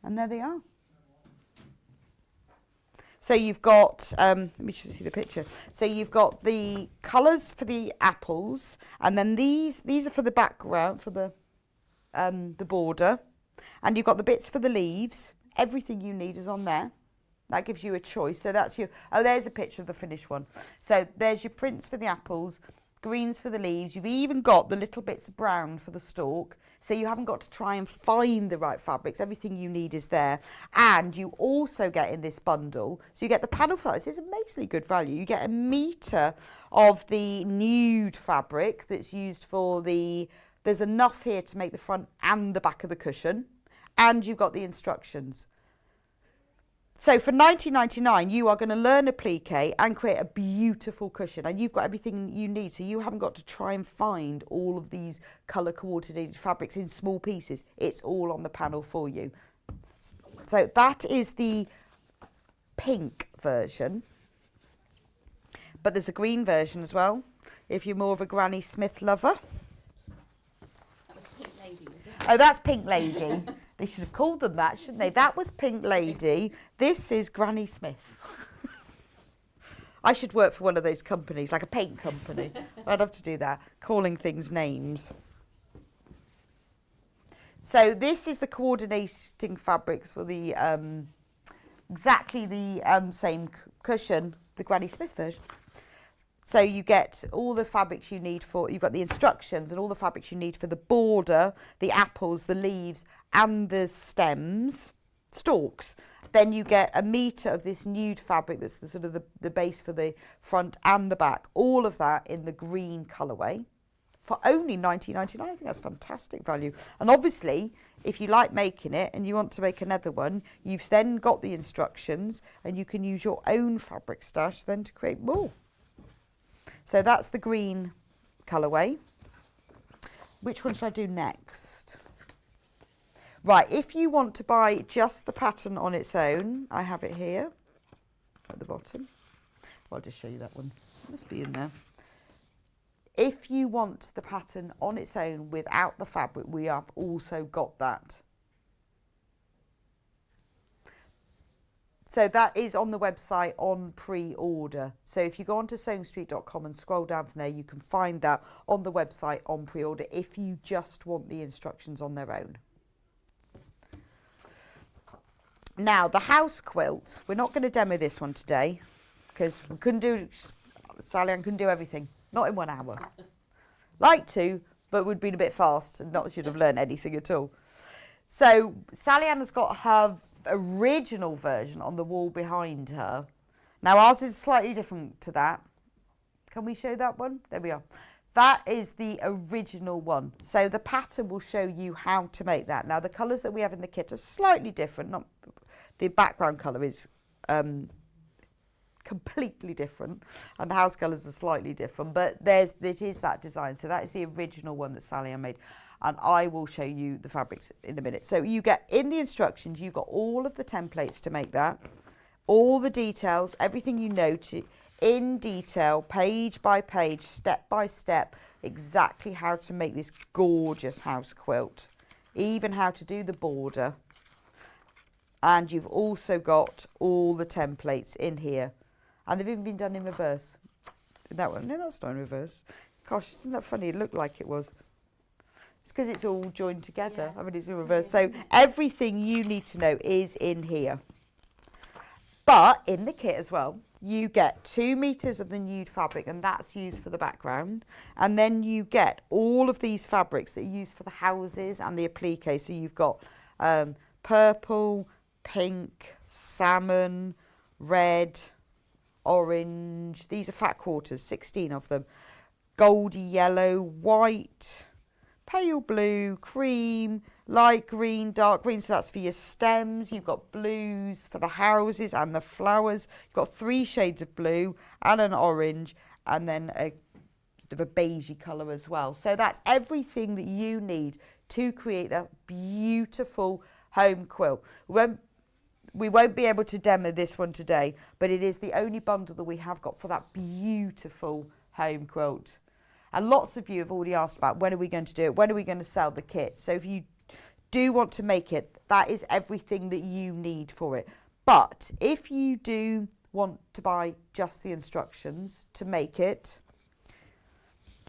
Speaker 1: And there they are. So you've got, let me just see the picture. So you've got the colours for the apples, and then these are for the background, for the border. And you've got the bits for the leaves. Everything you need is on there. That gives you a choice. So that's your, oh, there's a picture of the finished one. So there's your prints for the apples, greens for the leaves. You've even got the little bits of brown for the stalk. So you haven't got to try and find the right fabrics. Everything you need is there. And you also get in this bundle, so you get the panel for this. It's amazingly good value. You get 1 metre of the nude fabric that's used for the, there's enough here to make the front and the back of the cushion. And you've got the instructions. So for $19.99, you are going to learn applique and create a beautiful cushion, and you've got everything you need. So you haven't got to try and find all of these colour coordinated fabrics in small pieces. It's all on the panel for you. So that is the pink version, but there's a green version as well, if you're more of a Granny Smith lover.
Speaker 3: That was Pink Lady, was it?
Speaker 1: Oh, that's Pink Lady. They should have called them that, shouldn't they? That was Pink Lady. This is Granny Smith. I should work for one of those companies, like a paint company. I'd love to do that, calling things names. So this is the coordinating fabrics for the exactly the same cushion, the Granny Smith version. So you get all the fabrics you need for, you've got the instructions and all the fabrics you need for the border, the apples, the leaves, and the stems, stalks. Then you get 1 metre of this nude fabric that's the sort of the base for the front and the back. All of that in the green colourway for only $19.99. I think that's fantastic value. And obviously, if you like making it and you want to make another one, you've then got the instructions and you can use your own fabric stash then to create more. So that's the green colourway. Which one should I do next? Right, if you want to buy just the pattern on its own, I have it here at the bottom. I'll just show you that one. It must be in there. If you want the pattern on its own without the fabric, we have also got that. So that is on the website on pre-order. So if you go onto sewingstreet.com and scroll down from there, you can find that on the website on pre-order if you just want the instructions on their own. Now, the house quilt, we're not going to demo this one today because we couldn't do, Sallieann couldn't do everything, not in 1 hour. Like to, but we'd been a bit fast and not should have learned anything at all. So Sallieann has got her original version on the wall behind her. Now ours is slightly different to that. Can we show that one? There we are. That is the original one. So the pattern will show you how to make that. Now the colours that we have in the kit are slightly different. Not the background colour is completely different, and the house colours are slightly different. But it is that design. So that is the original one that Sallieann made. And I will show you the fabrics in a minute. So you get in the instructions, you've got all of the templates to make that, all the details, everything you know in detail, page by page, step by step, exactly how to make this gorgeous house quilt, even how to do the border. And you've also got all the templates in here. And they've even been done in reverse. That one, no, that's not in reverse. Gosh, isn't that funny? It looked like it was. It's because it's all joined together. Yeah. I mean, it's in reverse. So everything you need to know is in here. But in the kit as well, you get 2 meters of the nude fabric, and that's used for the background. And then you get all of these fabrics that are used for the houses and the applique. So you've got purple, pink, salmon, red, orange. These are fat quarters, 16 of them. Goldy yellow, white, pale blue, cream, light green, dark green. So that's for your stems. You've got blues for the houses and the flowers. You've got 3 shades of blue and an orange, and then a sort of a beigey colour as well. So that's everything that you need to create that beautiful home quilt. We won't be able to demo this one today, but it is the only bundle that we have got for that beautiful home quilt. And lots of you have already asked about when are we going to do it, when are we going to sell the kit. So if you do want to make it, that is everything that you need for it. But if you do want to buy just the instructions to make it,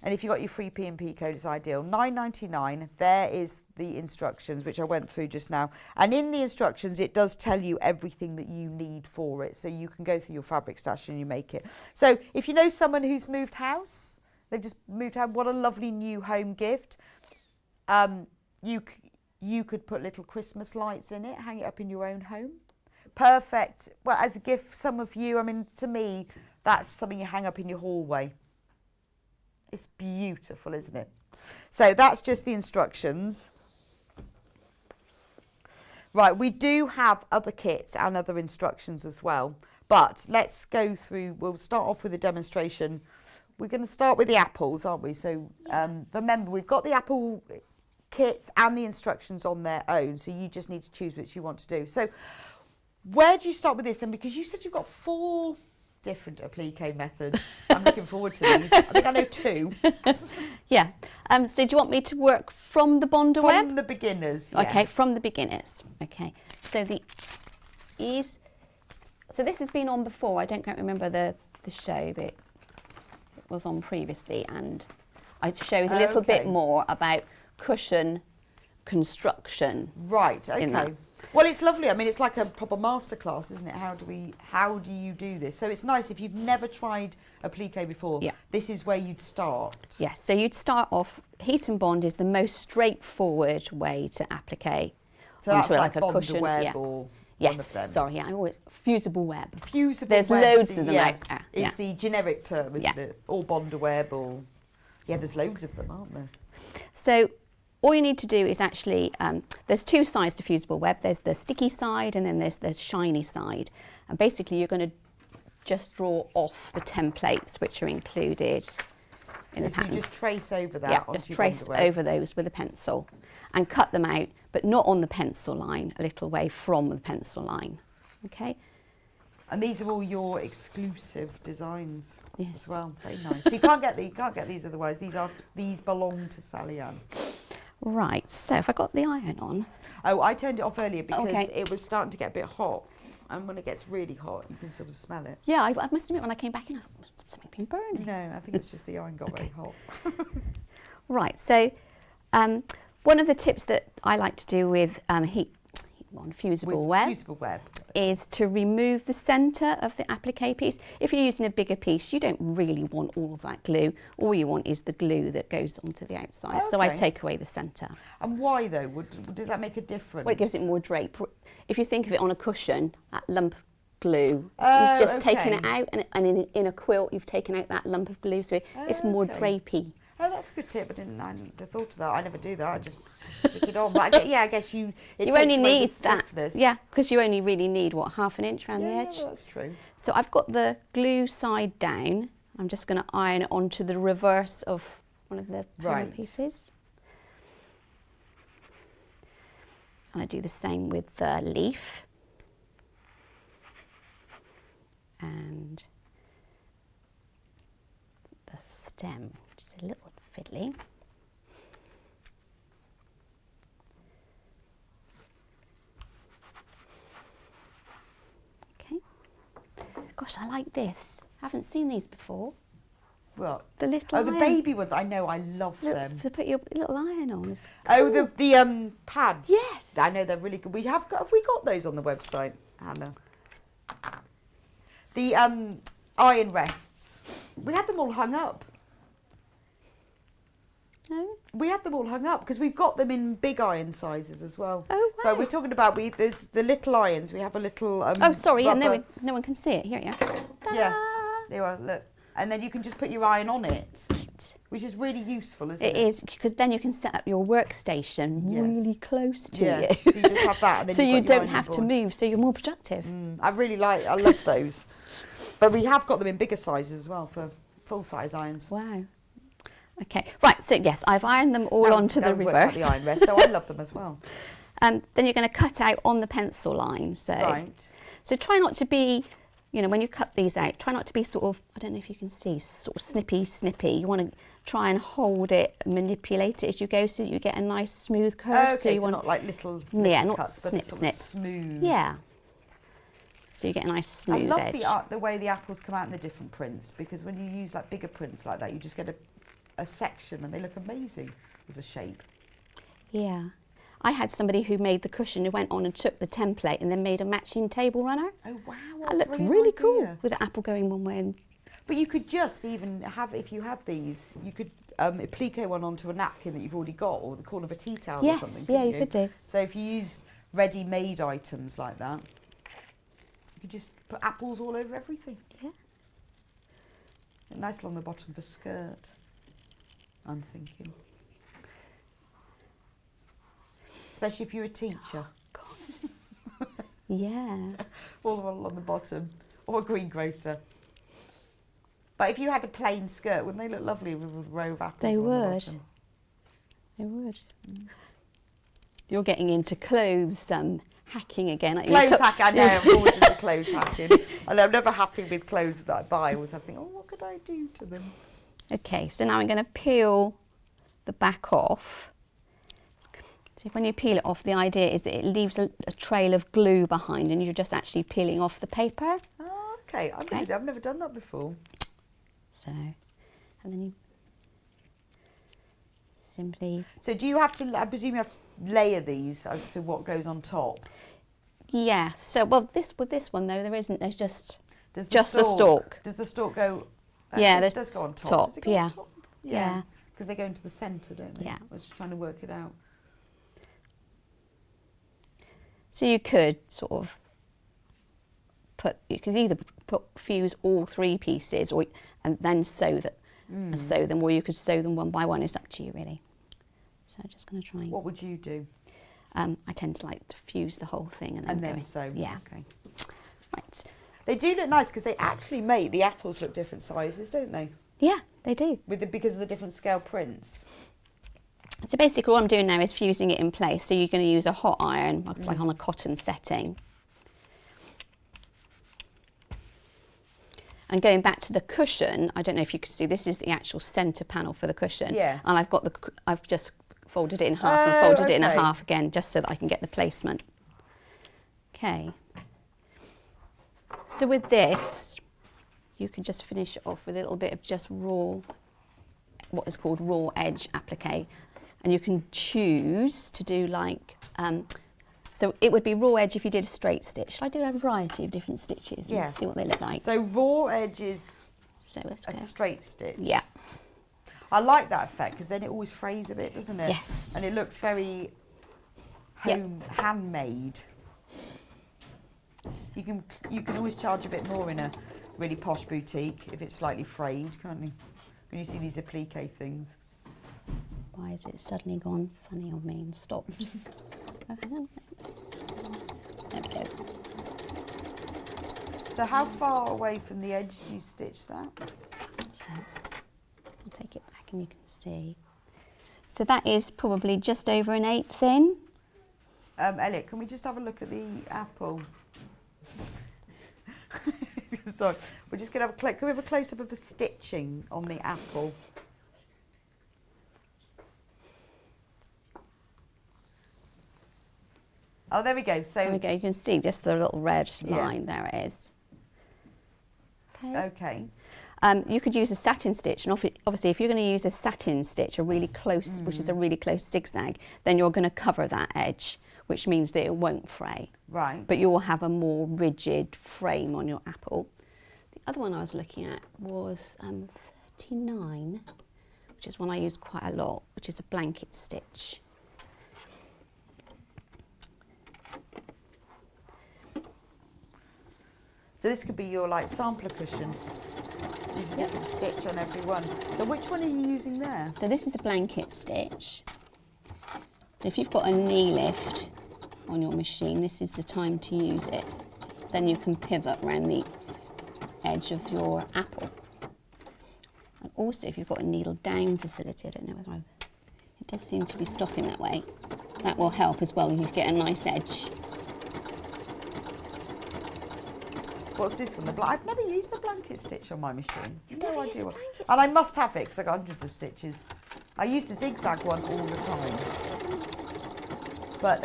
Speaker 1: and if you've got your free P&P code, it's ideal. $9.99, there is the instructions, which I went through just now. And in the instructions, it does tell you everything that you need for it. So you can go through your fabric stash and you make it. So if you know someone who's moved house, they've just moved house, what a lovely new home gift. You could put little Christmas lights in it, hang it up in your own home. Perfect. Well, as a gift, some of you, I mean, to me, that's something you hang up in your hallway. It's beautiful, isn't it? So that's just the instructions. Right, we do have other kits and other instructions as well. But let's go through, we'll start off with a demonstration. We're going to start with the apples, aren't we? So remember, we've got the apple kits and the instructions on their own. So you just need to choose which you want to do. So where do you start with this then? Because you said you've got 4 different applique methods. I'm looking forward to these. I think I know 2.
Speaker 3: Yeah. So do you want me to work from the Bonder web?
Speaker 1: From the beginners. Yeah.
Speaker 3: Okay, from the beginners. Okay. So so this has been on before. I don't quite remember the show, but it was on previously, and I showed a little bit more about cushion construction.
Speaker 1: Right. Okay. Well, it's lovely. I mean, it's like a proper masterclass, isn't it? How do you do this? So it's nice if you've never tried applique before. Yeah. This is where you'd start.
Speaker 3: Yes. So you'd start off. Heat and bond is the most straightforward way to applique
Speaker 1: so
Speaker 3: onto
Speaker 1: that's
Speaker 3: like
Speaker 1: a
Speaker 3: cushion.
Speaker 1: Web or
Speaker 3: yes.
Speaker 1: One of them.
Speaker 3: Sorry. Yeah. I always fusible web.
Speaker 1: Fusible.
Speaker 3: There's
Speaker 1: web's
Speaker 3: loads of them out there.
Speaker 1: It's the generic term, isn't it? Or Bonder web, or there's loads of them, aren't there?
Speaker 3: So all you need to do is actually, there's 2 sides to fusible web. There's the sticky side and then there's the shiny side. And basically you're going to just draw off the templates which are included in the pattern.
Speaker 1: You just trace over that.
Speaker 3: Yeah, just trace over those with a pencil and cut them out, but not on the pencil line, a little way from the pencil line. Okay.
Speaker 1: And these are all your exclusive designs as well. Very nice. So you can't get these otherwise. These belong to Sallieann.
Speaker 3: Right, so if I got the iron on.
Speaker 1: Oh, I turned it off earlier because it was starting to get a bit hot. And when it gets really hot, you can sort of smell it.
Speaker 3: Yeah, I must admit, when I came back in, I thought, something been burning.
Speaker 1: No, I think it's just the iron got very hot.
Speaker 3: Right, so one of the tips that I like to do with fusible web is to remove the centre of the applique piece. If you're using a bigger piece, you don't really want all of that glue. All you want is the glue that goes onto the outside. So I take away the centre.
Speaker 1: And why though? Does that make a difference?
Speaker 3: Well, it gives it more drape. If you think of it on a cushion, that lump of glue, you've just taken it out, and in a quilt, you've taken out that lump of glue, so it's more drapey.
Speaker 1: Oh, that's a good tip. I hadn't thought of that. I never do that. I just stick it on. But I guess you
Speaker 3: only need that. Yeah, because you only really need, what, ½ an inch around the edge?
Speaker 1: Yeah, that's true.
Speaker 3: So I've got the glue side down. I'm just going to iron it onto the reverse of one of the panel pieces. And I do the same with the leaf. And the stem, which is a little fiddly. Okay. Gosh, I like this. I haven't seen these before.
Speaker 1: What?
Speaker 3: The little
Speaker 1: the baby ones. I know. I love them.
Speaker 3: To put your little iron on. It's
Speaker 1: cool.
Speaker 3: Oh,
Speaker 1: the pads.
Speaker 3: Yes.
Speaker 1: I know they're really good. Have we got those on the website, Hannah? The iron rests, we had them all hung up.
Speaker 3: No?
Speaker 1: We had them all hung up because we've got them in big iron sizes as well.
Speaker 3: Oh,
Speaker 1: So
Speaker 3: wow.
Speaker 1: we're talking about, there's the little irons. We have a little
Speaker 3: Oh, sorry, and
Speaker 1: rubber-
Speaker 3: no one can see it. Here you are.
Speaker 1: Yeah, there you are, look. And then you can just put your iron on it, which is really useful, isn't it?
Speaker 3: It is, because then you can set up your workstation
Speaker 1: Yes.
Speaker 3: really close to
Speaker 1: Yeah,
Speaker 3: you.
Speaker 1: so you just have that and then
Speaker 3: so
Speaker 1: you've
Speaker 3: you
Speaker 1: got your
Speaker 3: don't
Speaker 1: ironing
Speaker 3: have to
Speaker 1: board.
Speaker 3: move, so you're more productive.
Speaker 1: I love those. But we have got them in bigger sizes as well for full-size irons.
Speaker 3: Wow. Okay, right, so yes, I've ironed them all onto the
Speaker 1: Now we've worked out
Speaker 3: reverse.
Speaker 1: the iron rest, so I love them as well.
Speaker 3: Then you're going to cut out on the pencil line. So,
Speaker 1: Right.
Speaker 3: so try not to be, you know, when you cut these out, try not to be sort of, I don't know if you can see, sort of snippy. You want to try and hold it, manipulate it as you go so that you get a nice smooth curve.
Speaker 1: Okay,
Speaker 3: so you want
Speaker 1: not like little
Speaker 3: yeah, not
Speaker 1: cuts, but
Speaker 3: snip,
Speaker 1: sort
Speaker 3: snip.
Speaker 1: of smooth.
Speaker 3: Yeah. So you get a nice smooth
Speaker 1: I love
Speaker 3: edge.
Speaker 1: the way the apples come out in the different prints, because when you use like bigger prints like that, you just get a section and they look amazing as a shape.
Speaker 3: Yeah. I had somebody who made the cushion who went on and took the template and then made a matching table runner.
Speaker 1: Oh wow, what
Speaker 3: That
Speaker 1: a
Speaker 3: looked
Speaker 1: brilliant
Speaker 3: really
Speaker 1: idea.
Speaker 3: cool with the apple going one way. And
Speaker 1: But you could just even have, if you had these, you could applique one onto a napkin that you've already got, or the corner of a tea towel
Speaker 3: Yes,
Speaker 1: or something.
Speaker 3: yeah,
Speaker 1: couldn't
Speaker 3: you could do.
Speaker 1: So if you used ready-made items like that, you could just put apples all over everything.
Speaker 3: yeah.
Speaker 1: Nice along the bottom of a skirt, I'm thinking. Especially if you're a teacher.
Speaker 3: Yeah.
Speaker 1: All along the bottom, or a greengrocer. But if you had a plain skirt, wouldn't they look lovely with a row of apples?
Speaker 3: They
Speaker 1: along the
Speaker 3: would.
Speaker 1: bottom?
Speaker 3: They would. You're getting into clothes hacking again. aren't you?
Speaker 1: Clothes
Speaker 3: So-
Speaker 1: hacking, I know, I'm always into clothes hacking. And I'm never happy with clothes that I buy. I always have to think, oh, what could I do to them?
Speaker 3: Okay, so now I'm going to peel the back off. So when you peel it off, the idea is that it leaves a trail of glue behind and you're just actually peeling off the paper.
Speaker 1: Oh, okay.
Speaker 3: Okay.
Speaker 1: I've never done that before.
Speaker 3: So, and then you simply...
Speaker 1: So do you have to, I presume you have to layer these as to what goes on top?
Speaker 3: Yeah, so, well, with this one though, there isn't, there's just
Speaker 1: Does the
Speaker 3: Just the stalk.
Speaker 1: Does the stalk go?
Speaker 3: Yeah,
Speaker 1: it
Speaker 3: the
Speaker 1: does go on top.
Speaker 3: top,
Speaker 1: Does it go
Speaker 3: yeah.
Speaker 1: on top?
Speaker 3: Yeah.
Speaker 1: Because they go into the centre, don't they?
Speaker 3: Yeah.
Speaker 1: I was just trying to work it out.
Speaker 3: So you could sort of you could either fuse all three pieces and then sew them, or you could sew them one by one. It's up to you really. So I'm just going to try and...
Speaker 1: What would you do?
Speaker 3: I tend to like to fuse the whole thing and then go in.
Speaker 1: sew.
Speaker 3: Yeah.
Speaker 1: Okay.
Speaker 3: Right.
Speaker 1: They do look nice because they actually make the apples look different sizes, don't they?
Speaker 3: Yeah, they do.
Speaker 1: Because of the different scale prints.
Speaker 3: So basically what I'm doing now is fusing it in place. So you're going to use a hot iron, like on a cotton setting. And going back to the cushion, I don't know if you can see, this is the actual centre panel for the cushion.
Speaker 1: Yeah.
Speaker 3: And I've just folded it in half and folded it in a
Speaker 1: okay.
Speaker 3: half again, just so that I can get the placement. Okay. So with this, you can just finish it off with a little bit of just raw, what is called raw edge applique. And you can choose to do like, so it would be raw edge if you did a straight stitch. Shall I do a variety of different stitches?
Speaker 1: Yeah.
Speaker 3: We'll see what they look like.
Speaker 1: So raw edge is
Speaker 3: So let's
Speaker 1: a
Speaker 3: go.
Speaker 1: straight stitch.
Speaker 3: Yeah.
Speaker 1: I like that effect because then it always frays a bit, doesn't it?
Speaker 3: Yes.
Speaker 1: And it looks very handmade. You can always charge a bit more in a really posh boutique if it's slightly frayed, can't you? When you see these applique things.
Speaker 3: Why has it suddenly gone funny on me and stopped? Oh, hang on. There we go.
Speaker 1: So how far away from the edge do you stitch that?
Speaker 3: So I'll take it back and you can see. So that is probably just over an 1/8 in.
Speaker 1: Elliot, can we just have a look at the apple? Sorry, we're just going to have can we have a close-up of the stitching on the apple? Oh, there we go. So
Speaker 3: There we go, you can see just the little red
Speaker 1: Yeah.
Speaker 3: line, there it is. Okay.
Speaker 1: Okay.
Speaker 3: You could use a satin stitch, and obviously if you're going to use a satin stitch, a really close, which is a really close zigzag, then you're going to cover that edge, which means that it won't fray.
Speaker 1: Right.
Speaker 3: But you will have a more rigid frame on your apple. The other one I was looking at was 39, which is one I use quite a lot, which is a blanket stitch.
Speaker 1: So this could be your like sampler cushion. Use a different stitch on every one. So which one are you using there?
Speaker 3: So this is a blanket stitch. So if you've got a knee lift on your machine, this is the time to use it. Then you can pivot around the edge of your apple. And also if you've got a needle down facility, I don't know whether it does seem to be stopping that way. That will help as well, you get a nice edge.
Speaker 1: What's this one? I've never used the blanket stitch on my machine.
Speaker 3: You've never used the
Speaker 1: what-
Speaker 3: blanket
Speaker 1: And I must have it because I got hundreds of stitches. I use the zigzag one all the time. But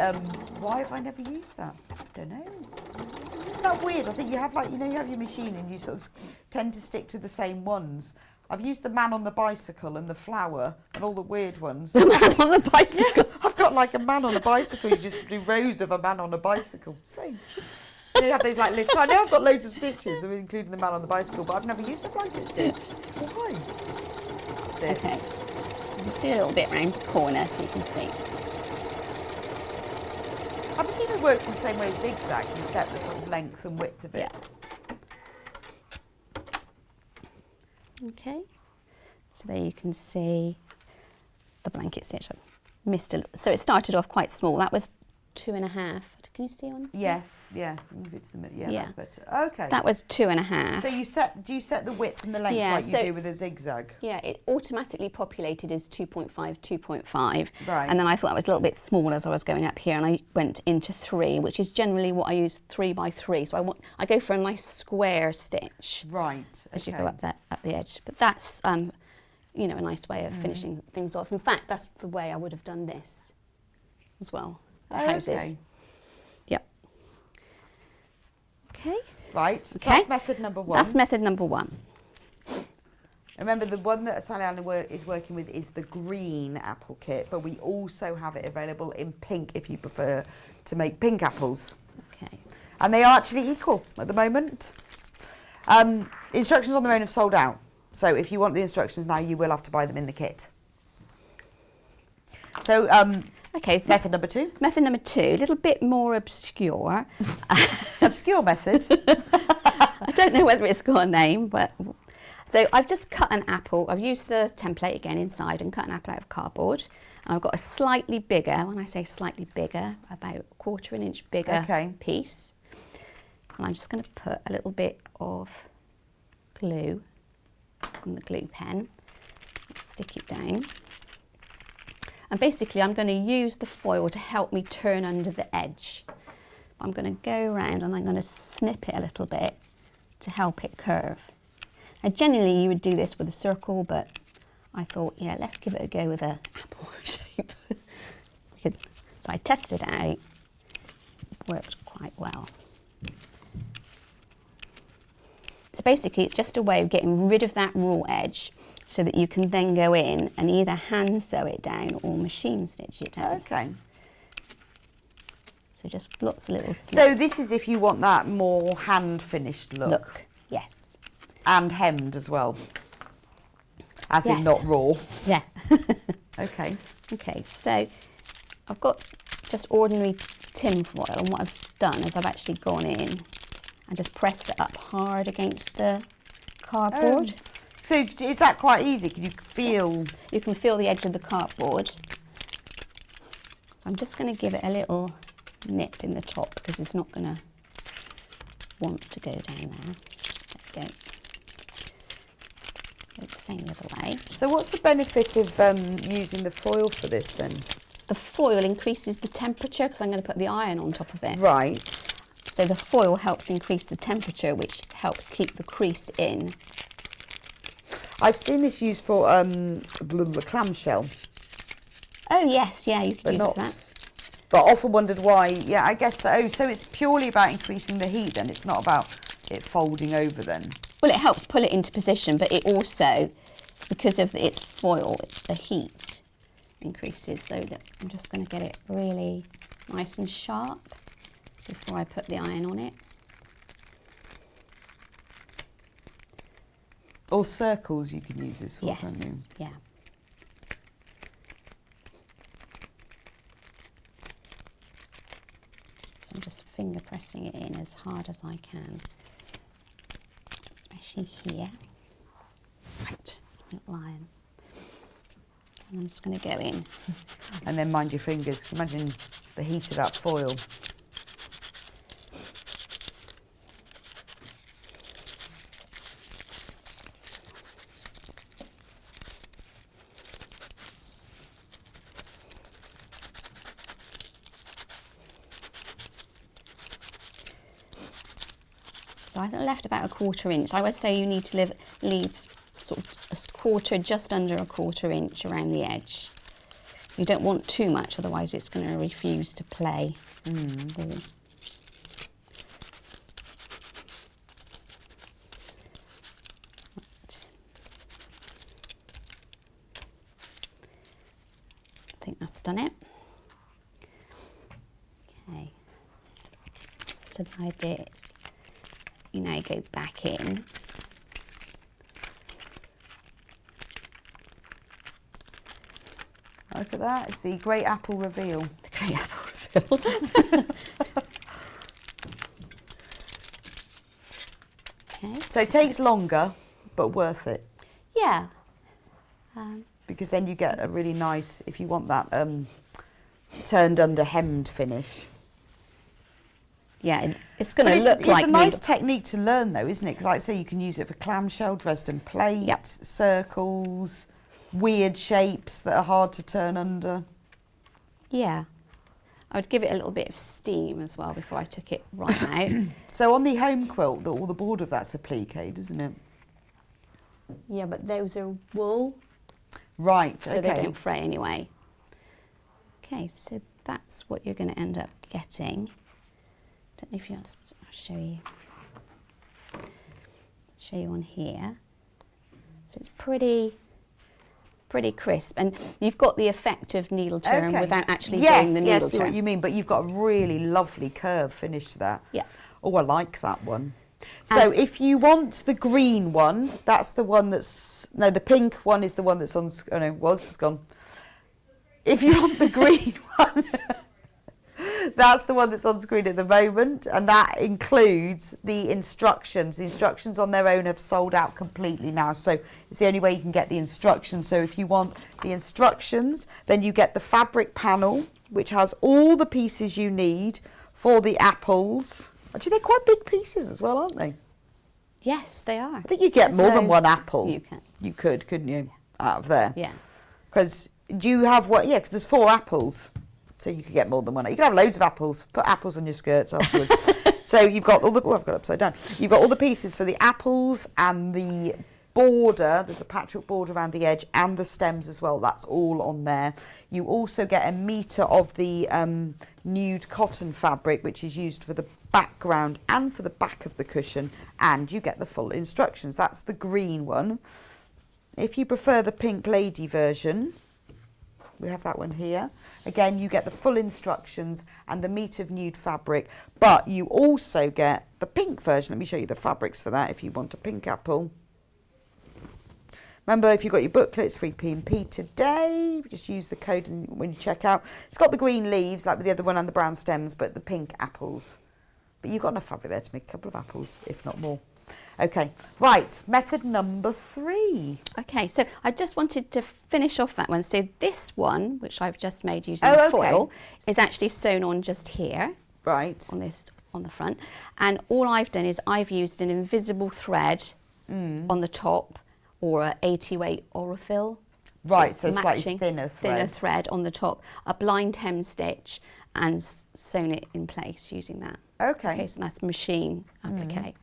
Speaker 1: why have I never used that? Don't know. Isn't that weird? I think you have you have your machine and you sort of tend to stick to the same ones. I've used the man on the bicycle and the flower and all the weird ones.
Speaker 3: The man on the bicycle.
Speaker 1: I've got like a man on a bicycle. You just do rows of a man on a bicycle. Strange. You have those like lifts. I know I've got loads of stitches, including the man on the bicycle, but I've never used the blanket stitch. Why? That's it.
Speaker 3: Okay. Just do a little bit around the corner so you can see.
Speaker 1: I presume it works in the same way as zigzag. You set the sort of length and width of it.
Speaker 3: Okay. So there you can see the blanket stitch. I missed a. So it started off quite small. That was 2.5. Can you see on?
Speaker 1: Yes, yeah. Move it to the middle. Yeah,
Speaker 3: Yeah.
Speaker 1: that's better. Okay.
Speaker 3: That was 2.5.
Speaker 1: So do you set the width and the length
Speaker 3: Yeah,
Speaker 1: like you
Speaker 3: so-
Speaker 1: do with a zigzag?
Speaker 3: Yeah, it automatically populated as 2.5, 2.5.
Speaker 1: Right.
Speaker 3: And then I thought that was a little bit small as I was going up here, and I went into 3, which is generally what I use 3 by 3. So I go for a nice square stitch
Speaker 1: Right.
Speaker 3: as you
Speaker 1: okay.
Speaker 3: go up the edge. But that's you know, a nice way of finishing things off. In fact, that's the way I would have done this as well. The houses.
Speaker 1: Okay.
Speaker 3: Yep. Okay.
Speaker 1: Right. So
Speaker 3: Okay.
Speaker 1: that's method number 1.
Speaker 3: That's method number 1.
Speaker 1: Remember, the one that Sallieann is working with is the green apple kit, but we also have it available in pink if you prefer to make pink apples.
Speaker 3: Okay.
Speaker 1: And they are actually equal at the moment. Instructions on their own have sold out. So if you want the instructions now, you will have to buy them in the kit. So
Speaker 3: Okay.
Speaker 1: method number 2.
Speaker 3: Method number 2, a little bit more obscure.
Speaker 1: Obscure method.
Speaker 3: I don't know whether it's got a name, but so I've just cut an apple. I've used the template again inside and cut an apple out of cardboard. And I've got a slightly bigger, when I say slightly bigger, about 1/4 inch bigger
Speaker 1: Okay.
Speaker 3: piece. And I'm just going to put a little bit of glue on the glue pen, stick it down. And basically I'm going to use the foil to help me turn under the edge. I'm going to go around and I'm going to snip it a little bit to help it curve. Now generally you would do this with a circle, but I thought, yeah, let's give it a go with an apple shape. So I tested it out, it worked quite well. So basically it's just a way of getting rid of that raw edge so that you can then go in and either hand sew it down or machine stitch it down.
Speaker 1: Okay.
Speaker 3: So just lots of little slips.
Speaker 1: So this is if you want that more hand finished look.
Speaker 3: Yes.
Speaker 1: And hemmed as well. As in
Speaker 3: Yes.
Speaker 1: not raw.
Speaker 3: Yeah.
Speaker 1: Okay.
Speaker 3: Okay, so I've got just ordinary tin foil, and what I've done is I've actually gone in and just pressed it up hard against the cardboard.
Speaker 1: So is that quite easy? Can you feel?
Speaker 3: You can feel the edge of the cardboard. So I'm just going to give it a little nip in the top because it's not going to want to go down there. There we go. Go the same other way.
Speaker 1: So what's the benefit of using the foil for this then?
Speaker 3: The foil increases the temperature because I'm going to put the iron on top of it.
Speaker 1: Right.
Speaker 3: So the foil helps increase the temperature, which helps keep the crease in.
Speaker 1: I've seen this used for the clamshell,
Speaker 3: Oh yes, yeah, you could
Speaker 1: but
Speaker 3: use
Speaker 1: not.
Speaker 3: it for that.
Speaker 1: But I often wondered why. Yeah, I guess so. So it's purely about increasing the heat then. It's not about it folding over then.
Speaker 3: Well, it helps pull it into position, but it also, because of its foil, the heat increases. So look, I'm just going to get it really nice and sharp before I put the iron on it.
Speaker 1: Or circles you can use this for,
Speaker 3: Yes,
Speaker 1: can't you?
Speaker 3: yeah. So I'm just finger pressing it in as hard as I can, especially here. Right, little iron. And I'm just going to go in.
Speaker 1: And then mind your fingers. Imagine the heat of that foil.
Speaker 3: So I left about a 1/4 inch. I would say you need to leave sort of a quarter, just under a 1/4 inch around the edge. You don't want too much, otherwise it's going to refuse to play. Right. I think that's done it. Okay. So the idea is you now go back in.
Speaker 1: Look at that, it's the Great Apple reveal.
Speaker 3: The Great Apple reveal. Okay.
Speaker 1: So it takes longer, but worth it.
Speaker 3: Yeah.
Speaker 1: Because then you get a really nice, if you want that turned under hemmed finish.
Speaker 3: Yeah, it's going
Speaker 1: But
Speaker 3: to look like
Speaker 1: it's a nice technique to learn though, isn't it? Because like I say, you can use it for clamshell, Dresden plate,
Speaker 3: Yep.
Speaker 1: circles, weird shapes that are hard to turn under.
Speaker 3: Yeah. I would give it a little bit of steam as well before I took it right out.
Speaker 1: So on the home quilt, all the board of that's appliqued, isn't it?
Speaker 3: Yeah, but those are wool,
Speaker 1: Right,
Speaker 3: so
Speaker 1: okay.
Speaker 3: they don't fray anyway. Okay, so that's what you're going to end up getting. Don't know if I'll show you. Show you on here. So it's pretty crisp, and you've got the effect of needle turn without actually doing the needle
Speaker 1: Yes, I see
Speaker 3: turn.
Speaker 1: what you mean, but you've got a really lovely curve finish to that.
Speaker 3: Yeah.
Speaker 1: Oh, I like that one. So if you want the green one, that's the one that's, no, the pink one is the one that's on, oh no, it's gone. If you want the green one, that's the one that's on screen at the moment, and that includes the instructions. The instructions on their own have sold out completely now, so it's the only way you can get the instructions. So if you want the instructions, then you get the fabric panel, which has all the pieces you need for the apples. Actually, they're quite big pieces as well, aren't they?
Speaker 3: Yes, they are.
Speaker 1: I think you get more than one apple.
Speaker 3: You can.
Speaker 1: You could, couldn't you, out of there?
Speaker 3: Yeah.
Speaker 1: Because do you have what? Yeah, because there's 4 apples. So you could get more than one. You can have loads of apples. Put apples on your skirts afterwards. So you've got all the, oh, I've got it upside down. You've got all the pieces for the apples and the border. There's a patchwork border around the edge and the stems as well. That's all on there. You also get a metre of the nude cotton fabric, which is used for the background and for the back of the cushion. And you get the full instructions. That's the green one. If you prefer the pink lady version, we have that one here. Again, you get the full instructions and the metre of nude fabric, but you also get the pink version. Let me show you the fabrics for that if you want a pink apple. Remember, if you've got your booklets, free P&P today, just use the code when you check out. It's got the green leaves, like with the other one, and the brown stems, but the pink apples. But you've got enough fabric there to make a couple of apples, if not more. Okay, right, method number 3.
Speaker 3: Okay, so I just wanted to finish off that one. So this one, which I've just made using foil, is actually sewn on just here.
Speaker 1: Right.
Speaker 3: On the front. And all I've done is I've used an invisible thread on the top, or a 80 weight Orifil.
Speaker 1: Right, so slightly thinner thread.
Speaker 3: Thinner thread on the top, a blind hem stitch, and sewn it in place using that.
Speaker 1: Okay.
Speaker 3: So that's machine applique.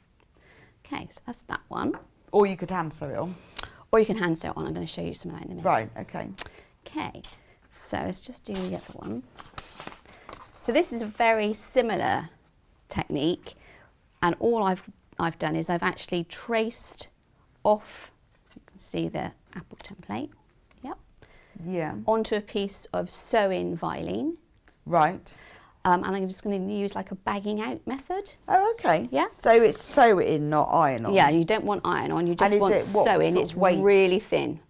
Speaker 3: Okay, so that's that one.
Speaker 1: Or you could hand sew it on.
Speaker 3: Or you can hand sew it on. I'm going to show you some of that in a minute.
Speaker 1: Right, okay.
Speaker 3: Okay, so let's just do the other one. So this is a very similar technique, and all I've done is I've actually traced off, you can see the apple template,
Speaker 1: Yeah.
Speaker 3: onto a piece of sew-in Vilene.
Speaker 1: Right.
Speaker 3: and I'm just going to use like a bagging out method.
Speaker 1: Oh, okay.
Speaker 3: Yeah.
Speaker 1: So it's sew in, not iron on.
Speaker 3: Yeah, you don't want iron on, you just want sew in. It's
Speaker 1: weight?
Speaker 3: really thin,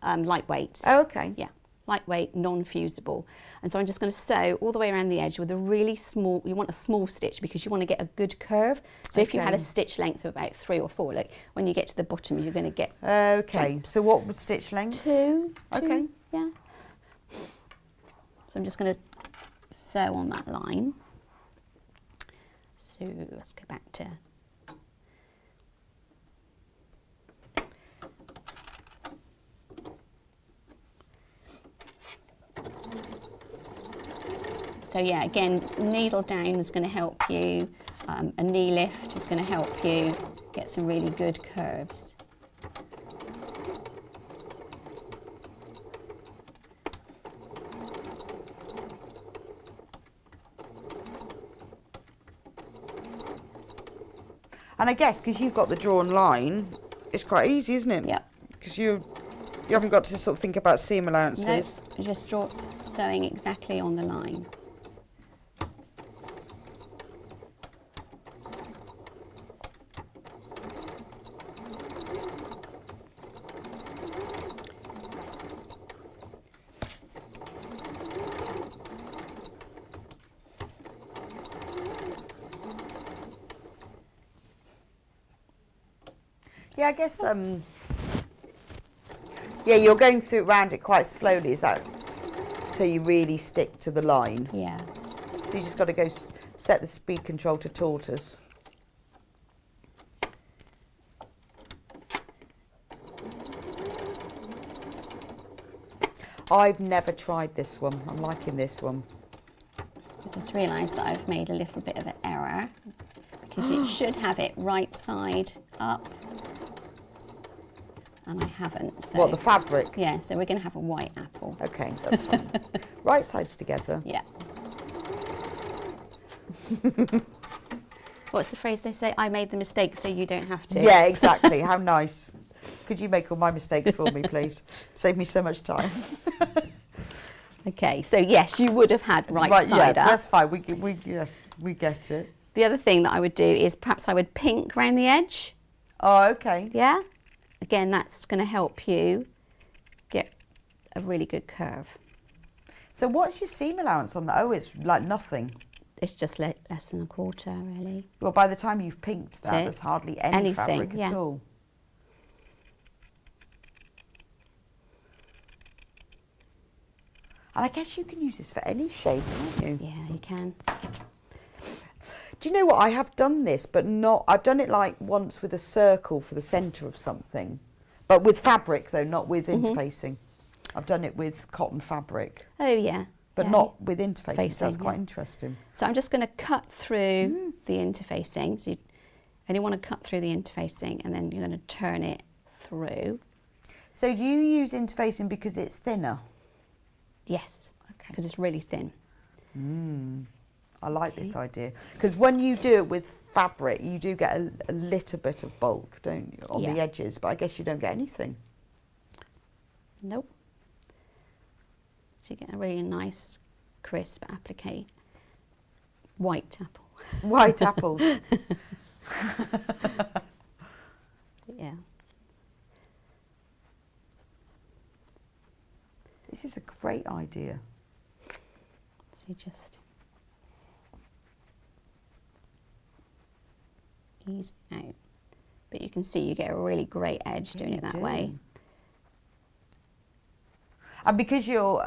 Speaker 3: lightweight.
Speaker 1: Oh, okay.
Speaker 3: Yeah, lightweight, non-fusible. And so I'm just going to sew all the way around the edge with a really small, you want a small stitch because you want to get a good curve. So if you had a stitch length of about 3 or 4, like when you get to the bottom, you're going to get...
Speaker 1: Okay, so what was stitch length?
Speaker 3: 2.
Speaker 1: Okay.
Speaker 3: Yeah. So I'm just going to sew on that line. So let's go back to... So yeah, again, needle down is going to help you, a knee lift is going to help you get some really good curves.
Speaker 1: And I guess because you've got the drawn line, it's quite easy, isn't it?
Speaker 3: Yep.
Speaker 1: Because you haven't got to sort of think about seam allowances.
Speaker 3: No, you just draw sewing exactly on the line.
Speaker 1: Yeah, I guess, yeah, you're going through around it quite slowly, is that so you really stick to the line?
Speaker 3: Yeah.
Speaker 1: So you just got to go set the speed control to tortoise. I've never tried this one. I'm liking this one.
Speaker 3: I just realised that I've made a little bit of an error because it should have it right side up. And I haven't. So
Speaker 1: What, the fabric?
Speaker 3: yeah, so we're going to have a white apple.
Speaker 1: Okay, that's fine. Right sides together.
Speaker 3: Yeah. What's the phrase they say? I made the mistake so you don't have to.
Speaker 1: Yeah, exactly. How nice. Could you make all my mistakes for me, please? Save me so much time.
Speaker 3: Okay, so yes, you would have had right side
Speaker 1: yeah,
Speaker 3: up.
Speaker 1: that's fine. We get it.
Speaker 3: The other thing that I would do is perhaps I would pink around the edge.
Speaker 1: Oh, okay.
Speaker 3: Yeah? Again, that's going to help you get a really good curve.
Speaker 1: So what's your seam allowance on that? Oh, it's like nothing.
Speaker 3: It's just less than a quarter, really.
Speaker 1: Well, by the time you've pinked that,
Speaker 3: That's it.
Speaker 1: there's hardly any
Speaker 3: Anything,
Speaker 1: fabric
Speaker 3: yeah.
Speaker 1: at all. And I guess you can use this for any shape, can't you?
Speaker 3: Yeah, you can.
Speaker 1: Do you know what? I have done this, but not... I've done it like once with a circle for the centre of something. But with fabric, though, not with interfacing. I've done it with cotton fabric.
Speaker 3: Oh, yeah.
Speaker 1: But
Speaker 3: yeah.
Speaker 1: not with interfacing, so that's
Speaker 3: Facing,
Speaker 1: quite
Speaker 3: yeah.
Speaker 1: interesting.
Speaker 3: So I'm just going to cut through the interfacing. So you only want to cut through the interfacing and then you're going to turn it through.
Speaker 1: So do you use interfacing because it's thinner?
Speaker 3: Yes,
Speaker 1: Okay.
Speaker 3: because it's really thin.
Speaker 1: I like this idea. Because when you do it with fabric, you do get a little bit of bulk, don't you, on the
Speaker 3: Yeah.
Speaker 1: edges, but I guess you don't get anything.
Speaker 3: Nope. So you get a really nice, crisp applique. White apple.
Speaker 1: White apples.
Speaker 3: Yeah.
Speaker 1: This is a great idea.
Speaker 3: So you just ease out. But you can see you get a really great edge doing
Speaker 1: you
Speaker 3: it that
Speaker 1: do.
Speaker 3: way.
Speaker 1: And because you're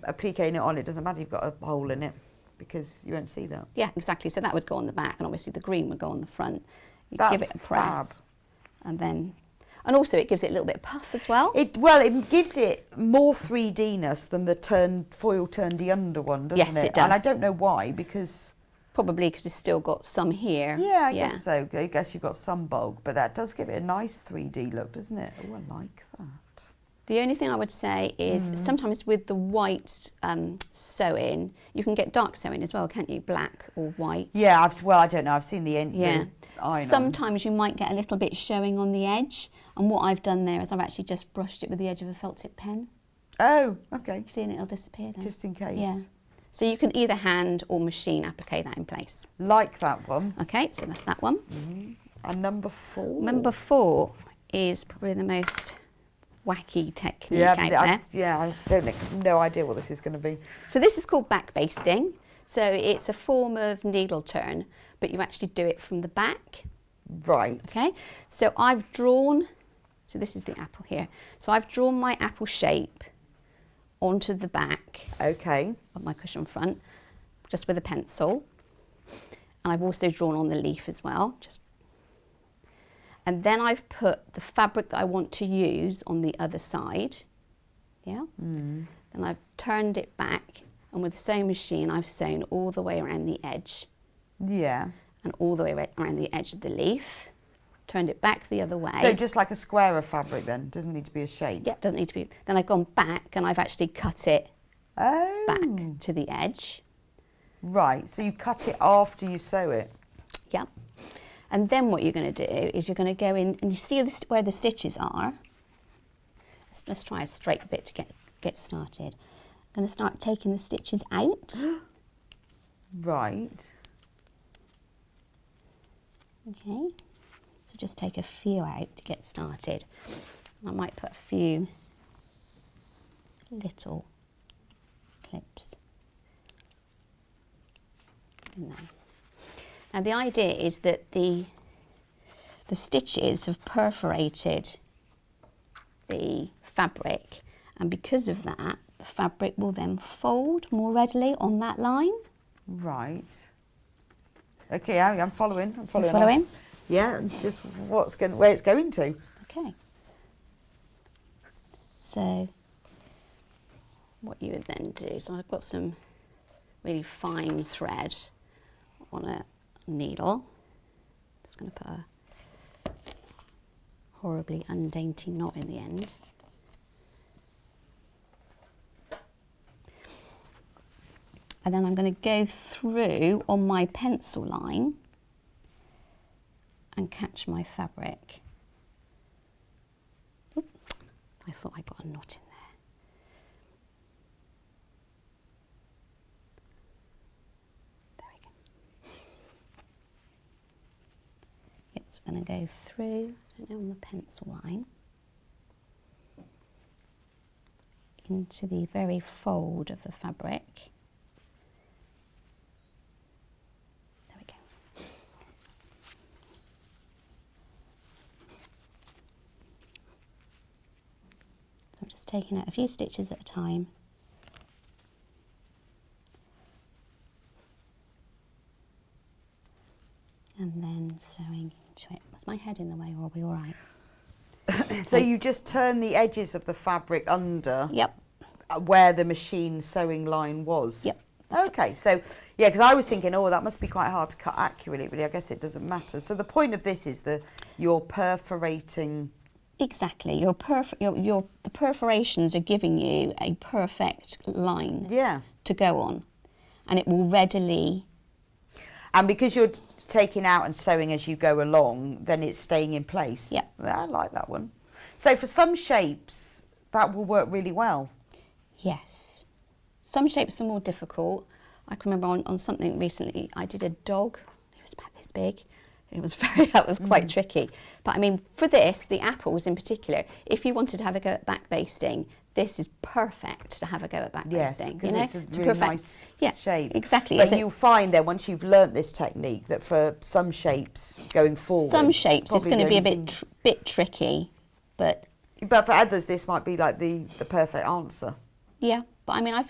Speaker 1: appliquing it on, it doesn't matter you've got a hole in it, because you won't see that.
Speaker 3: Yeah, exactly. So that would go on the back, and obviously the green would go on the front. You
Speaker 1: That's
Speaker 3: give it a press,
Speaker 1: fab.
Speaker 3: and also it gives it a little bit of puff as well.
Speaker 1: It gives it more 3D-ness than the foil turnedy under one, doesn't
Speaker 3: Yes,
Speaker 1: it?
Speaker 3: it does.
Speaker 1: And I don't know why, because...
Speaker 3: Probably because it's still got some here.
Speaker 1: Yeah, I guess so. I guess you've got some bulk, but that does give it a nice 3D look, doesn't it? Oh, I like that.
Speaker 3: The only thing I would say is sometimes with the white sewing, you can get dark sewing as well, can't you? Black or white.
Speaker 1: Yeah, I don't know. I've seen the
Speaker 3: Yeah.
Speaker 1: iron on.
Speaker 3: Sometimes you might get a little bit showing on the edge, and what I've done there is I've actually just brushed it with the edge of a felt tip pen.
Speaker 1: Oh, okay.
Speaker 3: See, and it'll disappear then.
Speaker 1: Just in case.
Speaker 3: Yeah. So you can either hand or machine applique that in place.
Speaker 1: Like that one.
Speaker 3: Okay, so that's that one.
Speaker 1: And number 4?
Speaker 3: Number 4 is probably the most wacky technique
Speaker 1: Yeah,
Speaker 3: out there.
Speaker 1: I don't no idea what this is going to be.
Speaker 3: So this is called back basting. So it's a form of needle turn, but you actually do it from the back.
Speaker 1: Right.
Speaker 3: Okay, so I've drawn, so this is the apple here. So I've drawn my apple shape onto the back
Speaker 1: Okay.
Speaker 3: of my cushion front, just with a pencil. And I've also drawn on the leaf as well. And then I've put the fabric that I want to use on the other side. Yeah. Then I've turned it back, and with the sewing machine, I've sewn all the way around the edge.
Speaker 1: Yeah.
Speaker 3: And all the way around the edge of the leaf. Turned it back the other way.
Speaker 1: So just like a square of fabric then? Doesn't need to be a shape?
Speaker 3: Yeah, it doesn't need to be. Then I've gone back and I've actually cut it
Speaker 1: Oh.
Speaker 3: back to the edge.
Speaker 1: Right, so you cut it after you sew it?
Speaker 3: Yeah. And then what you're going to do is you're going to go in, and you see where the stitches are. Let's try a straight bit to get started. I'm going to start taking the stitches out.
Speaker 1: Right.
Speaker 3: Okay. So just take a few out to get started. I might put a few little clips in there. Now the idea is that the stitches have perforated the fabric, and because of that the fabric will then fold more readily on that line.
Speaker 1: Right. Okay, I'm following. I'm following.
Speaker 3: following?
Speaker 1: Yeah, just where it's going to.
Speaker 3: Okay. So what you would then do, so I've got some really fine thread on a needle. Just going to put a horribly undainty knot in the end. And then I'm going to go through on my pencil line and catch my fabric. Oop, I thought I got a knot in there. There we go. It's going to go through, I don't know, on the pencil line into the very fold of the fabric. I'm just taking out a few stitches at a time. And then sewing into it. Was my head in the way, or are we all right?
Speaker 1: So you just turn the edges of the fabric under
Speaker 3: Yep.
Speaker 1: where the machine sewing line was?
Speaker 3: Yep.
Speaker 1: Okay, so yeah, because I was thinking, oh, that must be quite hard to cut accurately, but I guess it doesn't matter. So the point of this is you're perforating.
Speaker 3: Exactly. The perforations are giving you a perfect line to go on, and it will readily.
Speaker 1: And because you're taking out and sewing as you go along, then it's staying in place.
Speaker 3: Yeah.
Speaker 1: I like that one. So for some shapes, that will work really well.
Speaker 3: Yes. Some shapes are more difficult. I can remember on something recently, I did a dog. It was about this big. That was quite tricky. But I mean, for this, the apples in particular, if you wanted to have a go at back basting, this is perfect to have a go at back basting.
Speaker 1: Because it's a
Speaker 3: to
Speaker 1: really nice shape.
Speaker 3: Exactly.
Speaker 1: But you'll find that once you've learnt this technique, that for some shapes going forward,
Speaker 3: some shapes it's going to be a bit tricky, but
Speaker 1: for others, this might be like the perfect answer.
Speaker 3: Yeah, but I mean, I've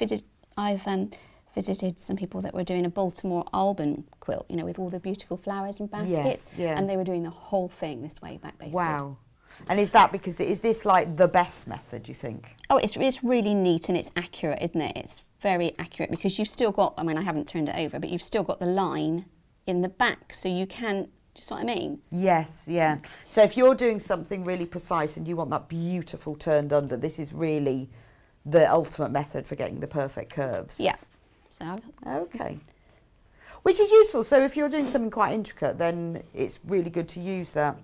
Speaker 3: visited some people that were doing a Baltimore Alban quilt, you know, with all the beautiful flowers and baskets, and they were doing the whole thing this way, back basted.
Speaker 1: Wow. And is that because is this like the best method, do you think?
Speaker 3: Oh, it's really neat and it's accurate, isn't it? It's very accurate because you've still got, I mean, I haven't turned it over, but you've still got the line in the back, so you can, do you see what I mean?
Speaker 1: Yes, yeah. So if you're doing something really precise and you want that beautiful turned under, this is really the ultimate method for getting the perfect curves.
Speaker 3: Yeah. So.
Speaker 1: Okay. Which is useful. So if you're doing something quite intricate, then it's really good to use that.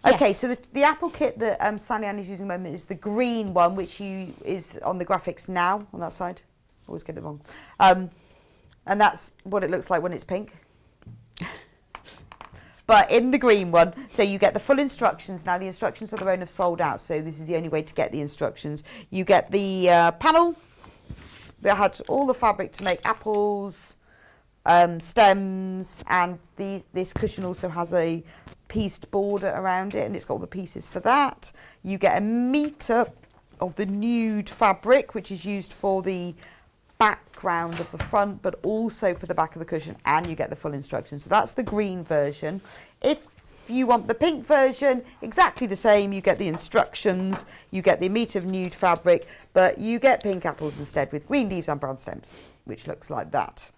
Speaker 1: Okay,
Speaker 3: Yes.
Speaker 1: so the apple kit that Sallieann is using at the moment is the green one, which is on the graphics now, on that side. Always get it wrong. And that's what it looks like when it's pink. But in the green one, so you get the full instructions. Now the instructions on their own have sold out, so this is the only way to get the instructions. You get the panel that had all the fabric to make apples, stems, and this cushion also has a pieced border around it, and it's got all the pieces for that. You get a metre of the nude fabric, which is used for the background of the front, but also for the back of the cushion, and you get the full instructions. So that's the green version. If you want the pink version, exactly the same. You get the instructions, you get the metre of nude fabric, but you get pink apples instead with green leaves and brown stems, which looks like that.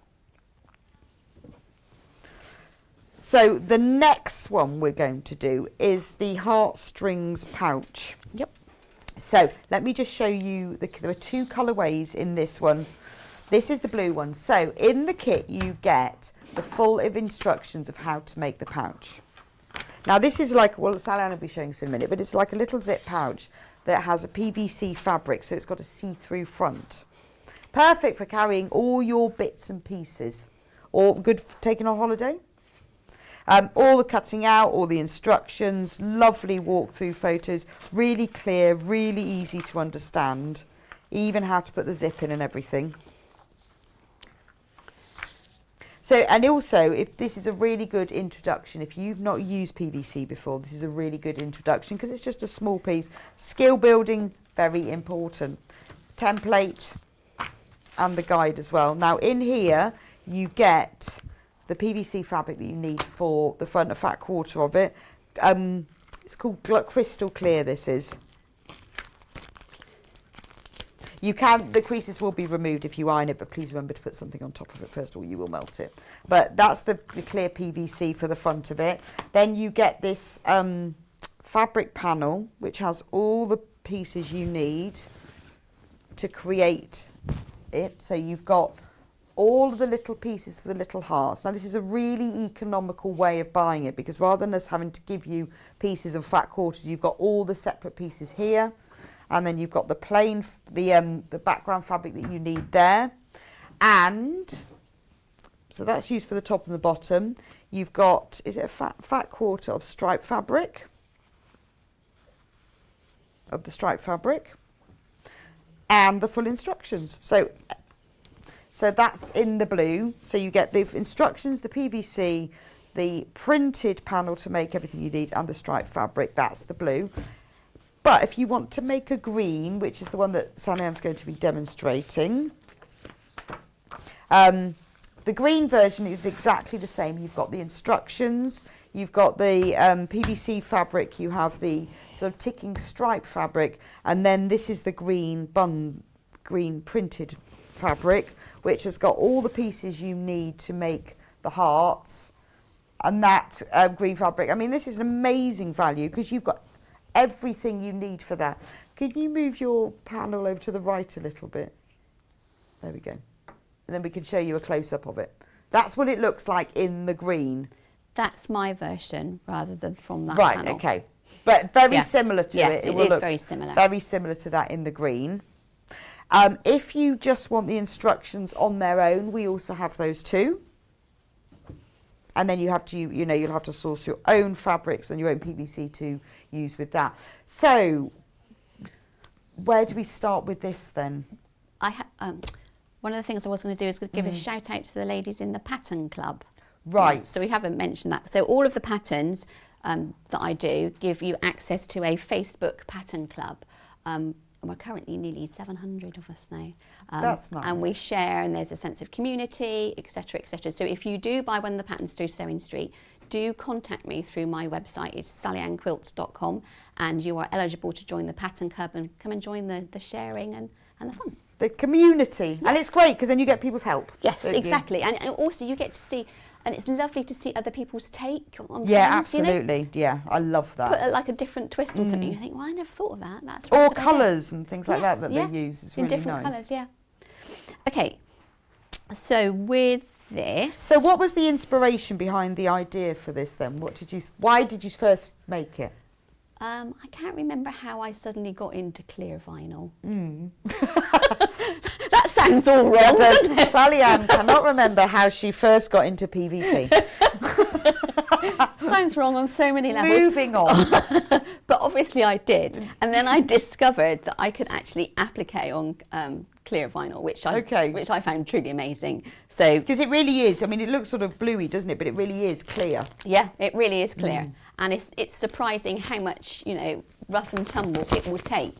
Speaker 1: So the next one we're going to do is the heartstrings pouch.
Speaker 3: Yep.
Speaker 1: So let me just show you, there are two colourways in this one. This is the blue one. So in the kit you get the full of instructions of how to make the pouch. Now this is like, well, Sallieann will be showing us in a minute, but it's like a little zip pouch that has a PVC fabric, so it's got a see-through front. Perfect for carrying all your bits and pieces, or good for taking on holiday. All the cutting out, all the instructions, lovely walkthrough photos, really clear, really easy to understand, even how to put the zip in and everything. So, and also, if this is a really good introduction, if you've not used PVC before, this is a really good introduction because it's just a small piece. Skill building, very important. Template and the guide as well. Now in here, you get the PVC fabric that you need for the front and fat quarter of it. It's called Crystal Clear, this is. You can, the creases will be removed if you iron it, but please remember to put something on top of it first or you will melt it. But that's the clear PVC for the front of it. Then you get this fabric panel, which has all the pieces you need to create it. So you've got all of the little pieces for the little hearts. Now this is a really economical way of buying it because rather than us having to give you pieces of fat quarters, you've got all the separate pieces here. And then you've got the plain, the background fabric that you need there. And so that's used for the top and the bottom. You've got, is it a fat quarter of striped fabric? Of the striped fabric. And the full instructions. So that's in the blue. So you get the instructions, the PVC, the printed panel to make everything you need, and the striped fabric. That's the blue. But if you want to make a green, which is the one that Sallieann's going to be demonstrating, the green version is exactly the same. You've got the instructions, you've got the PVC fabric, you have the sort of ticking stripe fabric, and then this is the green printed fabric, which has got all the pieces you need to make the hearts, and that green fabric. I mean, this is an amazing value because you've got everything you need for that. Can you move your panel over to the right a little bit? There we go. And then we can show you a close-up of it. That's what it looks like in the green.
Speaker 3: That's my version rather than from that
Speaker 1: right,
Speaker 3: panel.
Speaker 1: Okay. But very similar to
Speaker 3: yes,
Speaker 1: it.
Speaker 3: It
Speaker 1: will
Speaker 3: is
Speaker 1: look
Speaker 3: very similar.
Speaker 1: Very similar to that in the green. If you just want the instructions on their own, we also have those too. And then you have to, you'll have to source your own fabrics and your own PVC to use with that. So, where do we start with this then?
Speaker 3: One of the things I was going to do is give a shout out to the ladies in the pattern club.
Speaker 1: Right.
Speaker 3: So we haven't mentioned that. So all of the patterns that I do give you access to a Facebook pattern club. And we're currently nearly 700 of us now.
Speaker 1: That's nice.
Speaker 3: And we share, and there's a sense of community, etc., etc. So if you do buy one of the patterns through Sewing Street, do contact me through my website. It's sallieannquilts.com, and you are eligible to join the pattern club and come and join the sharing and the fun.
Speaker 1: The community. Yes. And it's great because then you get people's help.
Speaker 3: Yes, exactly. And also you get to see, and it's lovely to see other people's take on things.
Speaker 1: Absolutely. Yeah, I love that.
Speaker 3: Put like a different twist on something. You think, well, I never thought of that. That's
Speaker 1: or colours and things like that they use. It's really
Speaker 3: in different
Speaker 1: nice.
Speaker 3: colours, yeah. Okay, so with this.
Speaker 1: So what was the inspiration behind the idea for this then? Why did you first make it?
Speaker 3: I can't remember how I suddenly got into clear vinyl. That sounds all wrong, doesn't it?
Speaker 1: Sallieann cannot remember how she first got into PVC.
Speaker 3: Sounds wrong on so many levels.
Speaker 1: Moving on.
Speaker 3: But obviously I did. And then I discovered that I could actually applique on clear vinyl, which I found truly amazing. So,
Speaker 1: because it really is. I mean, it looks sort of bluey, doesn't it? But it really is clear.
Speaker 3: Yeah, it really is clear. And it's surprising how much, rough and tumble it will take.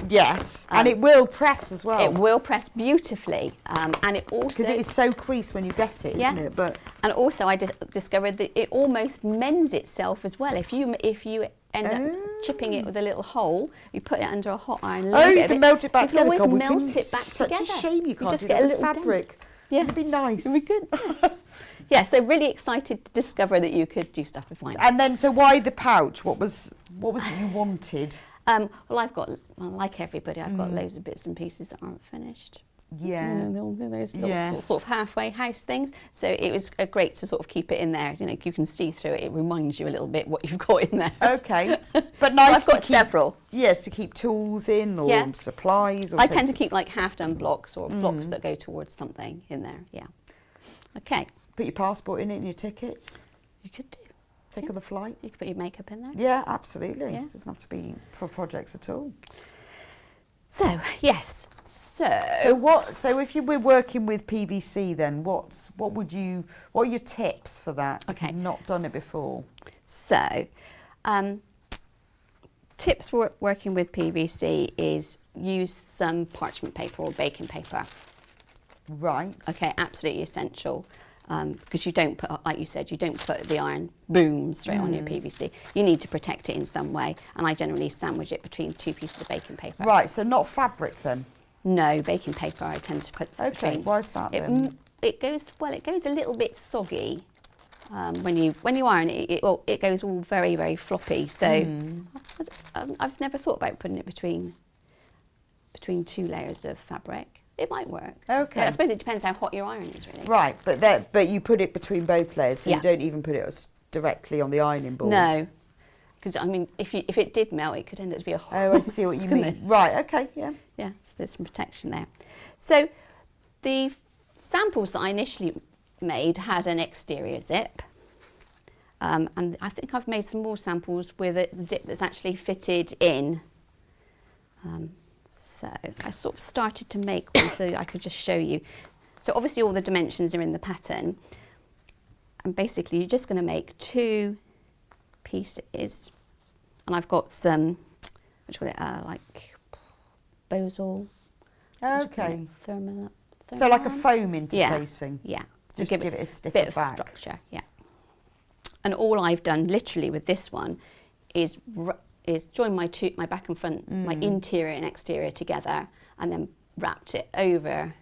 Speaker 1: Yes, and it will press as well.
Speaker 3: It will press beautifully, and it also...
Speaker 1: Because it is so creased when you get it, isn't it? But
Speaker 3: and also I discovered that it almost mends itself as well. If you end up chipping it with a little hole, you put it under a hot iron.
Speaker 1: You can melt it back together.
Speaker 3: You can always melt it back
Speaker 1: together.
Speaker 3: together.
Speaker 1: Such a shame you can't
Speaker 3: just
Speaker 1: do
Speaker 3: get
Speaker 1: that
Speaker 3: a
Speaker 1: with
Speaker 3: little
Speaker 1: fabric.
Speaker 3: Yeah,
Speaker 1: it'd be nice.
Speaker 3: It'd be good. Yeah, so really excited to discover that you could do stuff with vinyl.
Speaker 1: And then, so why the pouch? What was it you wanted?
Speaker 3: Well, like everybody, I've got loads of bits and pieces that aren't finished.
Speaker 1: Yeah.
Speaker 3: Those little sort of halfway house things. So it was great to sort of keep it in there. You can see through it. It reminds you a little bit what you've got in there.
Speaker 1: Okay. But nice.
Speaker 3: So I've got several.
Speaker 1: Yes, to keep tools in or supplies. Or
Speaker 3: I tend to keep like half-done blocks or blocks that go towards something in there. Yeah. Okay.
Speaker 1: Put your passport in it and your tickets.
Speaker 3: You could do.
Speaker 1: Think of the flight.
Speaker 3: You could put your makeup in there.
Speaker 1: Yeah, absolutely.
Speaker 3: Yeah.
Speaker 1: It doesn't have to be for projects at all.
Speaker 3: So, yes. So
Speaker 1: if you were working with PVC, then what are your tips for that?
Speaker 3: Okay.
Speaker 1: If you've not done it before.
Speaker 3: So, tips for working with PVC is use some parchment paper or baking paper.
Speaker 1: Right.
Speaker 3: Okay, absolutely essential. Because you don't put, like you said, you don't put the iron boom straight on your PVC. You need to protect it in some way, and I generally sandwich it between 2 pieces of baking paper.
Speaker 1: Right, so not fabric then?
Speaker 3: No, baking paper I tend to put
Speaker 1: Okay,
Speaker 3: between.
Speaker 1: why is that then?
Speaker 3: It goes a little bit soggy when you iron it. It goes all very, very floppy. So I've never thought about putting it between 2 layers of fabric. It might work.
Speaker 1: Okay.
Speaker 3: I suppose it depends how hot your iron is, really.
Speaker 1: Right, but you put it between both layers, so you don't even put it directly on the ironing board.
Speaker 3: No, because I mean, if it did melt, it could end up to be a hot.
Speaker 1: Oh, I see what you mean. Right. Okay. Yeah.
Speaker 3: Yeah. So there's some protection there. So the samples that I initially made had an exterior zip, and I think I've made some more samples with a zip that's actually fitted in. So I sort of started to make one so I could just show you. So obviously all the dimensions are in the pattern, and basically you're just going to make 2 pieces, and I've got some, what do you call it, like Bosal.
Speaker 1: Okay.
Speaker 3: Thermal.
Speaker 1: So like a foam interfacing.
Speaker 3: Yeah.
Speaker 1: Just to give it a stiffer
Speaker 3: bit of
Speaker 1: back.
Speaker 3: structure. Yeah. And all I've done literally with this one is join my back and front, my interior and exterior together, and then wrapped it over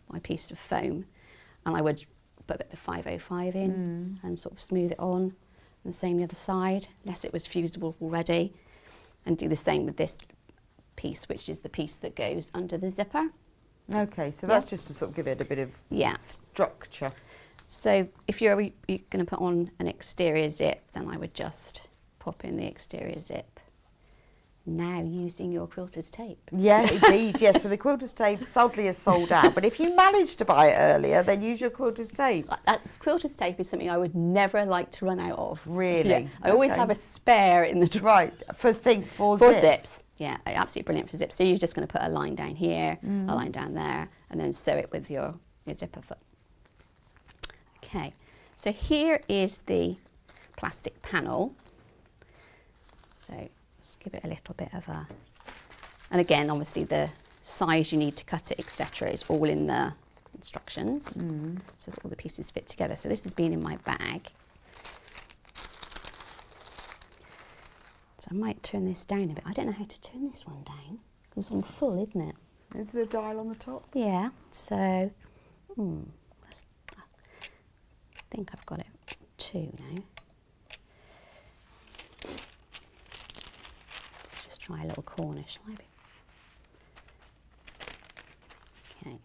Speaker 3: my piece of foam, and I would put a bit of 505 in and sort of smooth it on, and the same the other side, unless it was fusible already, and do the same with this piece, which is the piece that goes under the zipper.
Speaker 1: Okay, so that's just to sort of give it a bit of structure.
Speaker 3: So if you're going to put on an exterior zip, then I would just pop in the exterior zip. Now using your quilter's tape.
Speaker 1: Yeah, indeed, yes. So the quilter's tape sadly is sold out, but if you managed to buy it earlier, then use your quilter's tape.
Speaker 3: Quilter's tape is something I would never like to run out of.
Speaker 1: Really?
Speaker 3: Yeah. I always have a spare in the drawer.
Speaker 1: Right, for
Speaker 3: zips.
Speaker 1: zips.
Speaker 3: Yeah, absolutely brilliant for zips. So you're just going to put a line down here, a line down there, and then sew it with your zipper foot. Okay, so here is the plastic panel. So let's give it a little bit of a, and again, obviously the size you need to cut it, etc., is all in the instructions, so that all the pieces fit together. So this has been in my bag. So I might turn this down a bit. I don't know how to turn this one down because it's on full, isn't it?
Speaker 1: Is there a dial on the top?
Speaker 3: Yeah. So, I think I've got it 2 now. Let's just try a little corner, shall I? Okay.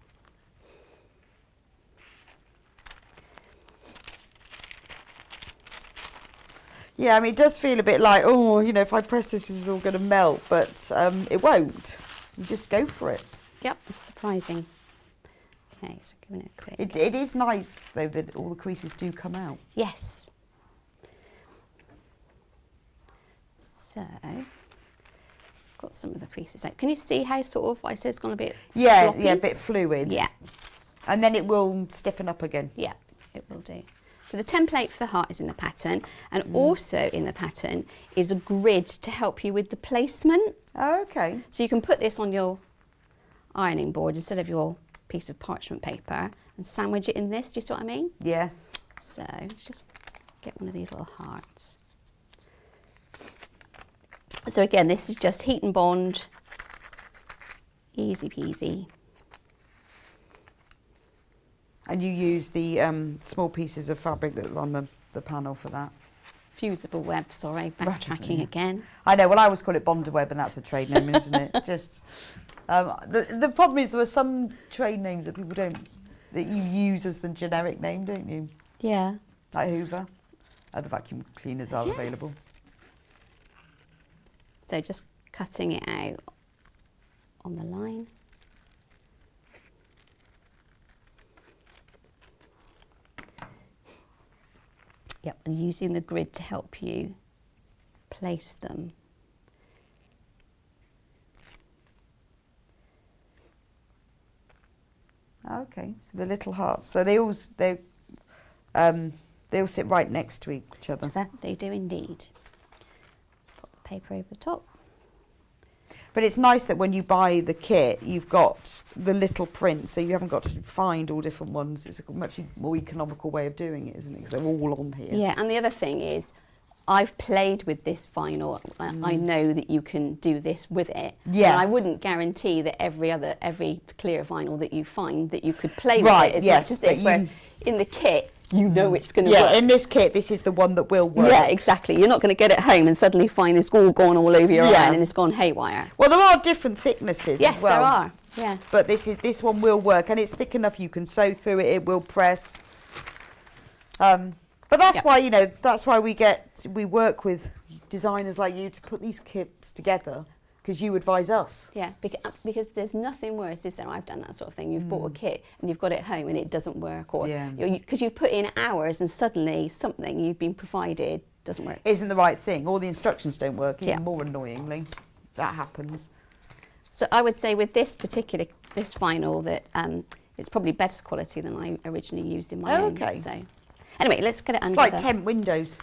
Speaker 1: Yeah, I mean, it does feel a bit like, oh, you know, if I press this, it's all going to melt, but it won't. You just go for it.
Speaker 3: Yep, it's surprising. Okay, so giving it a quick.
Speaker 1: It is nice, though, that all the creases do come out.
Speaker 3: Yes. So, got some of the creases out. Can you see how sort of, I said it's gone a bit floppy?
Speaker 1: Yeah, a bit fluid.
Speaker 3: Yeah.
Speaker 1: And then it will stiffen up again.
Speaker 3: Yeah, it will do. So the template for the heart is in the pattern, and also in the pattern is a grid to help you with the placement.
Speaker 1: Oh, okay.
Speaker 3: So you can put this on your ironing board instead of your piece of parchment paper and sandwich it in this. Do you see what I mean?
Speaker 1: Yes.
Speaker 3: So let's just get one of these little hearts. So again, this is just heat and bond, easy peasy.
Speaker 1: And you use the small pieces of fabric that are on the panel for that.
Speaker 3: Fusible web, sorry, backtracking again.
Speaker 1: I know, well, I always call it Bonder web, and that's a trade name, isn't it? Just the problem is there are some trade names that people don't, that you use as the generic name, don't you?
Speaker 3: Yeah.
Speaker 1: Like Hoover. Other vacuum cleaners are available.
Speaker 3: So just cutting it out on the line. Yep, and using the grid to help you place them.
Speaker 1: Okay, so the little hearts. So they all sit right next to each other.
Speaker 3: That they do indeed. Put the paper over the top.
Speaker 1: But it's nice that when you buy the kit, you've got the little print, so you haven't got to find all different ones. It's a much more economical way of doing it, isn't it? Because they're all on here.
Speaker 3: Yeah, and the other thing is, I've played with this vinyl. I know that you can do this with it.
Speaker 1: Yes.
Speaker 3: And I wouldn't guarantee that every clear vinyl that you find that you could play
Speaker 1: Right,
Speaker 3: with it as
Speaker 1: yes,
Speaker 3: much as this.
Speaker 1: but
Speaker 3: Whereas in the kit, you know it's going to
Speaker 1: Yeah,
Speaker 3: work.
Speaker 1: in this kit, this is the one that will work.
Speaker 3: Yeah, exactly. You're not going to get it home and suddenly find this all gone all over your
Speaker 1: Yeah.
Speaker 3: iron and it's gone haywire.
Speaker 1: Well, there are different thicknesses
Speaker 3: Yes,
Speaker 1: as well.
Speaker 3: there are. Yeah.
Speaker 1: But this one will work, and it's thick enough you can sew through it. It will press. But that's
Speaker 3: Yep.
Speaker 1: why, you know, that's why we work with designers like you to put these kits together, because you advise us.
Speaker 3: Yeah, because there's nothing worse, is there? I've done that sort of thing. You've bought a kit and you've got it home and it doesn't work, or
Speaker 1: Yeah.
Speaker 3: because you've put in hours and suddenly something you've been provided doesn't work.
Speaker 1: Isn't the right thing, or the instructions don't work, even
Speaker 3: Yeah.
Speaker 1: more annoyingly. That happens.
Speaker 3: So I would say with this vinyl that it's probably better quality than I originally used in my own.
Speaker 1: Okay.
Speaker 3: So anyway, let's get it under
Speaker 1: It's like
Speaker 3: the...
Speaker 1: tent windows.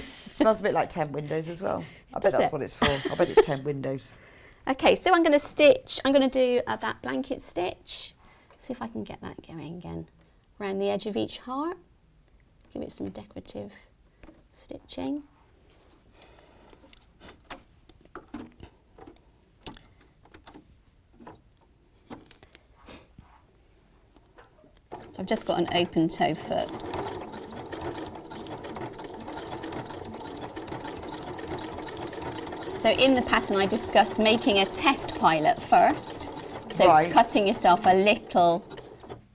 Speaker 1: Smells a bit like tent windows as well. I bet
Speaker 3: Does
Speaker 1: that's
Speaker 3: it?
Speaker 1: what it's for. I bet it's tent windows.
Speaker 3: Okay, so I'm going to stitch. I'm going to do that blanket stitch. See if I can get that going again. Around the edge of each heart. Give it some decorative stitching. So I've just got an open toe foot. So in the pattern I discussed making a test pilot first. So
Speaker 1: Right.
Speaker 3: cutting yourself a little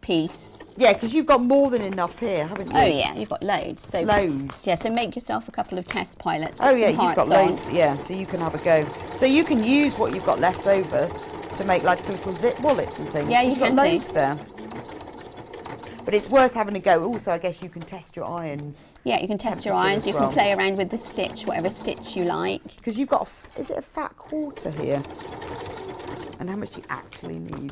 Speaker 3: piece.
Speaker 1: Yeah, because you've got more than enough here, haven't you?
Speaker 3: Oh yeah, you've got loads. So
Speaker 1: Loads.
Speaker 3: yeah, so make yourself a couple of test pilots. Put
Speaker 1: Oh yeah,
Speaker 3: some
Speaker 1: you've got
Speaker 3: hearts on.
Speaker 1: loads. Yeah, so you can have a go. So you can use what you've got left over to make like little zip wallets and things.
Speaker 3: Yeah, you
Speaker 1: You've got
Speaker 3: can do.
Speaker 1: loads there. But it's worth having a go. Also, I guess you can test your irons,
Speaker 3: Yeah, you can test your
Speaker 1: Temperature
Speaker 3: irons.
Speaker 1: as
Speaker 3: You
Speaker 1: well.
Speaker 3: can play around with the stitch, whatever stitch you like.
Speaker 1: because you've got is it a fat quarter here? And how much do you actually need?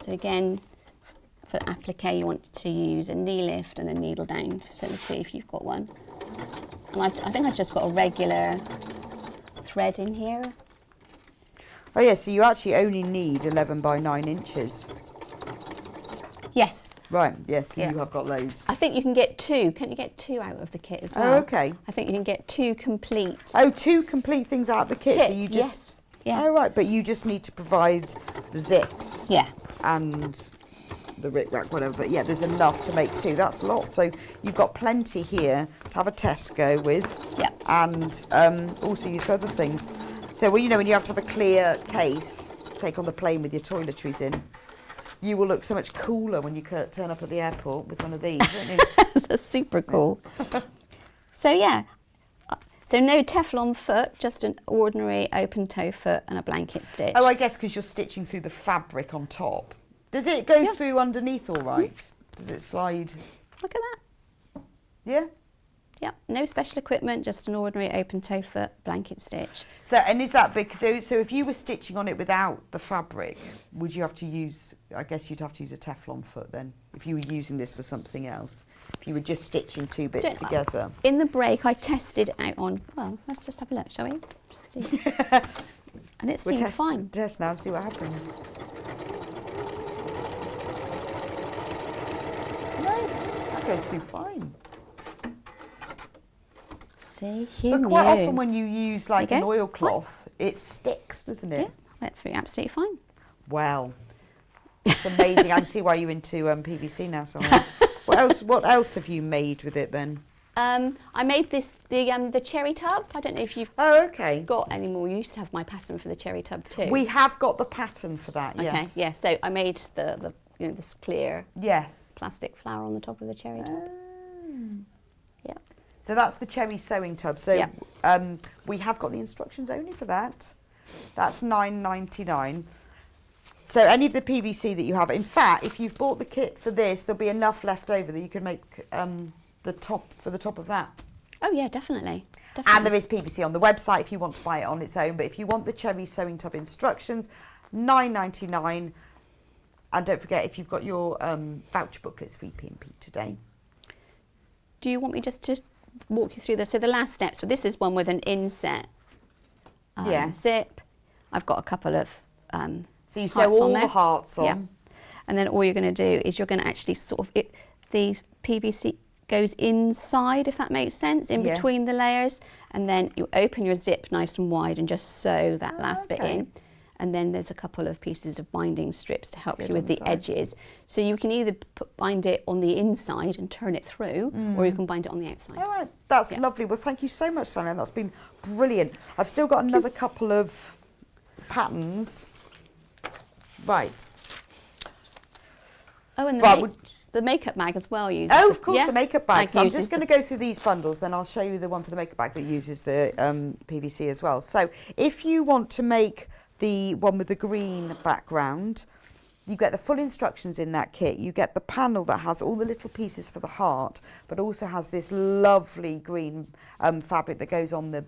Speaker 3: So again, for the applique, you want to use a knee lift and a needle down facility if you've got one. And I think I've just got a regular thread in here.
Speaker 1: Oh yeah, so you actually only need 11 by 9 inches.
Speaker 3: Yes,
Speaker 1: Right, yes, so
Speaker 3: Yeah.
Speaker 1: you have got loads.
Speaker 3: I think you can get two. Can you get two out of the kit as
Speaker 1: Oh,
Speaker 3: well?
Speaker 1: okay.
Speaker 3: I think you can get two complete
Speaker 1: Oh, 2 complete things out of the kit. So
Speaker 3: kits.
Speaker 1: you just
Speaker 3: Yes. Yeah.
Speaker 1: Oh right, but you just need to provide the zips
Speaker 3: Yeah.
Speaker 1: and the rick-rack, whatever. But yeah, there's enough to make 2. That's a lot. So you've got plenty here to have a test go with.
Speaker 3: Yeah.
Speaker 1: And also use for other things. So, well, you know, when you have to have a clear case, take on the plane with your toiletries in, you will look so much cooler when you turn up at the airport with one of these, won't you?
Speaker 3: That's super cool. So yeah, so no Teflon foot, just an ordinary open toe foot and a blanket stitch.
Speaker 1: Oh, I guess because you're stitching through the fabric on top. Does it go through underneath all right? Does it slide?
Speaker 3: Look at that.
Speaker 1: Yeah?
Speaker 3: Yep, no special equipment, just an ordinary open toe foot blanket stitch.
Speaker 1: So, and is that big? So if you were stitching on it without the fabric, would you have to use, I guess you'd have to use a Teflon foot then, if you were using this for something else, if you were just stitching two bits together.
Speaker 3: In the break, I tested out on, well, let's just have a look, shall we? See. And it seemed fine.
Speaker 1: Test now and see what happens. No, that goes through fine.
Speaker 3: See,
Speaker 1: but quite often when you use like an oilcloth, it sticks, doesn't it?
Speaker 3: Yeah, went through absolutely fine.
Speaker 1: Wow, it's amazing. I can see why you're into PVC now. What else have you made with it then?
Speaker 3: I made this the cherry tub. I don't know if you've got any more. You used to have my pattern for the cherry tub too.
Speaker 1: We have got the pattern for that.
Speaker 3: Okay,
Speaker 1: yes.
Speaker 3: Yeah. So I made the this clear plastic flower on the top of the cherry tub. Yeah.
Speaker 1: So that's the cherry sewing tub. So we have got the instructions only for that. That's $9.99. So any of the PVC that you have, in fact, if you've bought the kit for this, there'll be enough left over that you can make the top of that.
Speaker 3: Oh yeah, definitely.
Speaker 1: And there is PVC on the website if you want to buy it on its own. But if you want the cherry sewing tub instructions, $9.99. And don't forget, if you've got your voucher booklets for P&P today.
Speaker 3: Do you want me just to walk you through this? So the last step, so this is one with an inset zip. I've got a couple of
Speaker 1: so you sew all the hearts on.
Speaker 3: Yeah. And then all you're going to do is you're going to actually the PVC goes inside, if that makes sense, in between the layers. And then you open your zip nice and wide and just sew that last bit in. And then there's a couple of pieces of binding strips to help you with the edges. So you can either bind it on the inside and turn it through, or you can bind it on the outside.
Speaker 1: All right, that's lovely. Well, thank you so much, Sallieann. That's been brilliant. I've still got another couple of patterns. Right.
Speaker 3: Oh, and the makeup bag as well uses.
Speaker 1: Oh, of course, the makeup bag. So I'm just going to go through these bundles, then I'll show you the one for the makeup bag that uses the PVC as well. So if you want to make the one with the green background, you get the full instructions in that kit. You get the panel that has all the little pieces for the heart, but also has this lovely green fabric that goes on the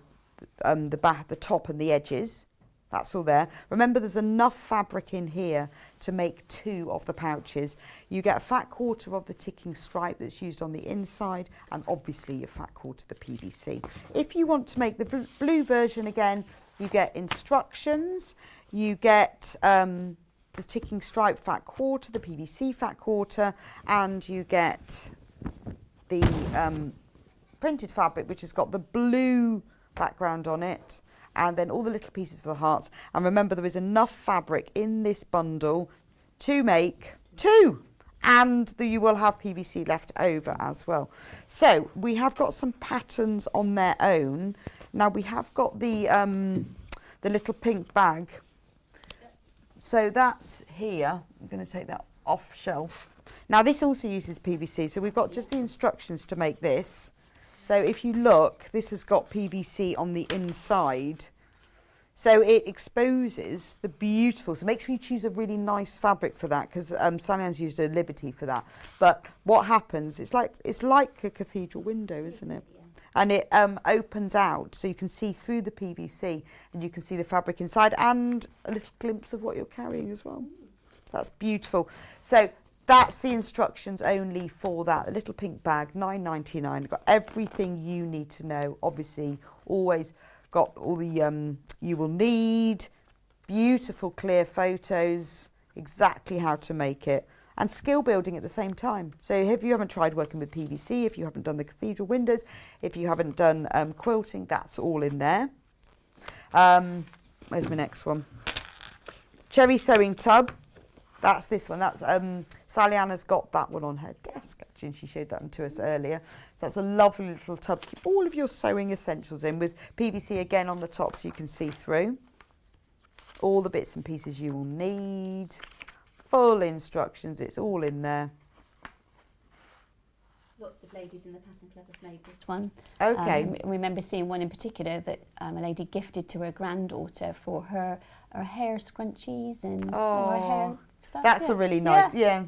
Speaker 1: back, the top and the edges. That's all there. Remember, there's enough fabric in here to make 2 of the pouches. You get a fat quarter of the ticking stripe that's used on the inside, and obviously a fat quarter of the PVC. If you want to make the blue version again, you get instructions, you get the ticking stripe fat quarter, the PVC fat quarter, and you get the printed fabric, which has got the blue background on it, and then all the little pieces for the hearts. And remember, there is enough fabric in this bundle to make 2, and you will have PVC left over as well. So we have got some patterns on their own. Now we have got the little pink bag. So that's here. I'm going to take that off shelf. Now this also uses PVC. So we've got just the instructions to make this. So if you look, this has got PVC on the inside. So it exposes the beautiful, so make sure you choose a really nice fabric for that, because Salliann's used a Liberty for that. But what happens, it's like a cathedral window, isn't it? And it opens out, so you can see through the PVC and you can see the fabric inside and a little glimpse of what you're carrying as well. That's beautiful. So that's the instructions only for that. A little pink bag, $9.99. Got everything you need to know. Obviously, always got all the you will need. Beautiful clear photos, exactly how to make it. And skill building at the same time. So if you haven't tried working with PVC, if you haven't done the cathedral windows, if you haven't done quilting, that's all in there. Where's my next one? Cherry sewing tub. That's this one. That's Sallieann has got that one on her desk, actually, and she showed that one to us earlier. That's a lovely little tub. Keep all of your sewing essentials in with PVC again on the top so you can see through. All the bits and pieces you will need. Full instructions, it's all in there.
Speaker 3: Lots of ladies in the Pattern Club have made this one.
Speaker 1: Okay.
Speaker 3: I remember seeing one in particular that a lady gifted to her granddaughter for her hair scrunchies and her hair stuff.
Speaker 1: That's a really nice, yeah.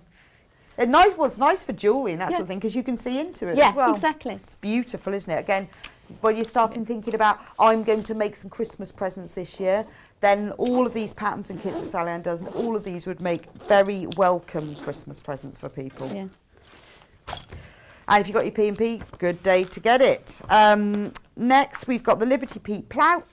Speaker 1: And nice, well, it's nice for jewellery and that sort of thing because you can see into it as well.
Speaker 3: Yeah, exactly.
Speaker 1: It's beautiful, isn't it? Again, when you're starting thinking about, I'm going to make some Christmas presents this year, then all of these patterns and kits that Sallieann does, and all of these would make very welcome Christmas presents for people.
Speaker 3: Yeah.
Speaker 1: And if you've got your P&P, good day to get it. Next, we've got the Liberty Pleat Pouch.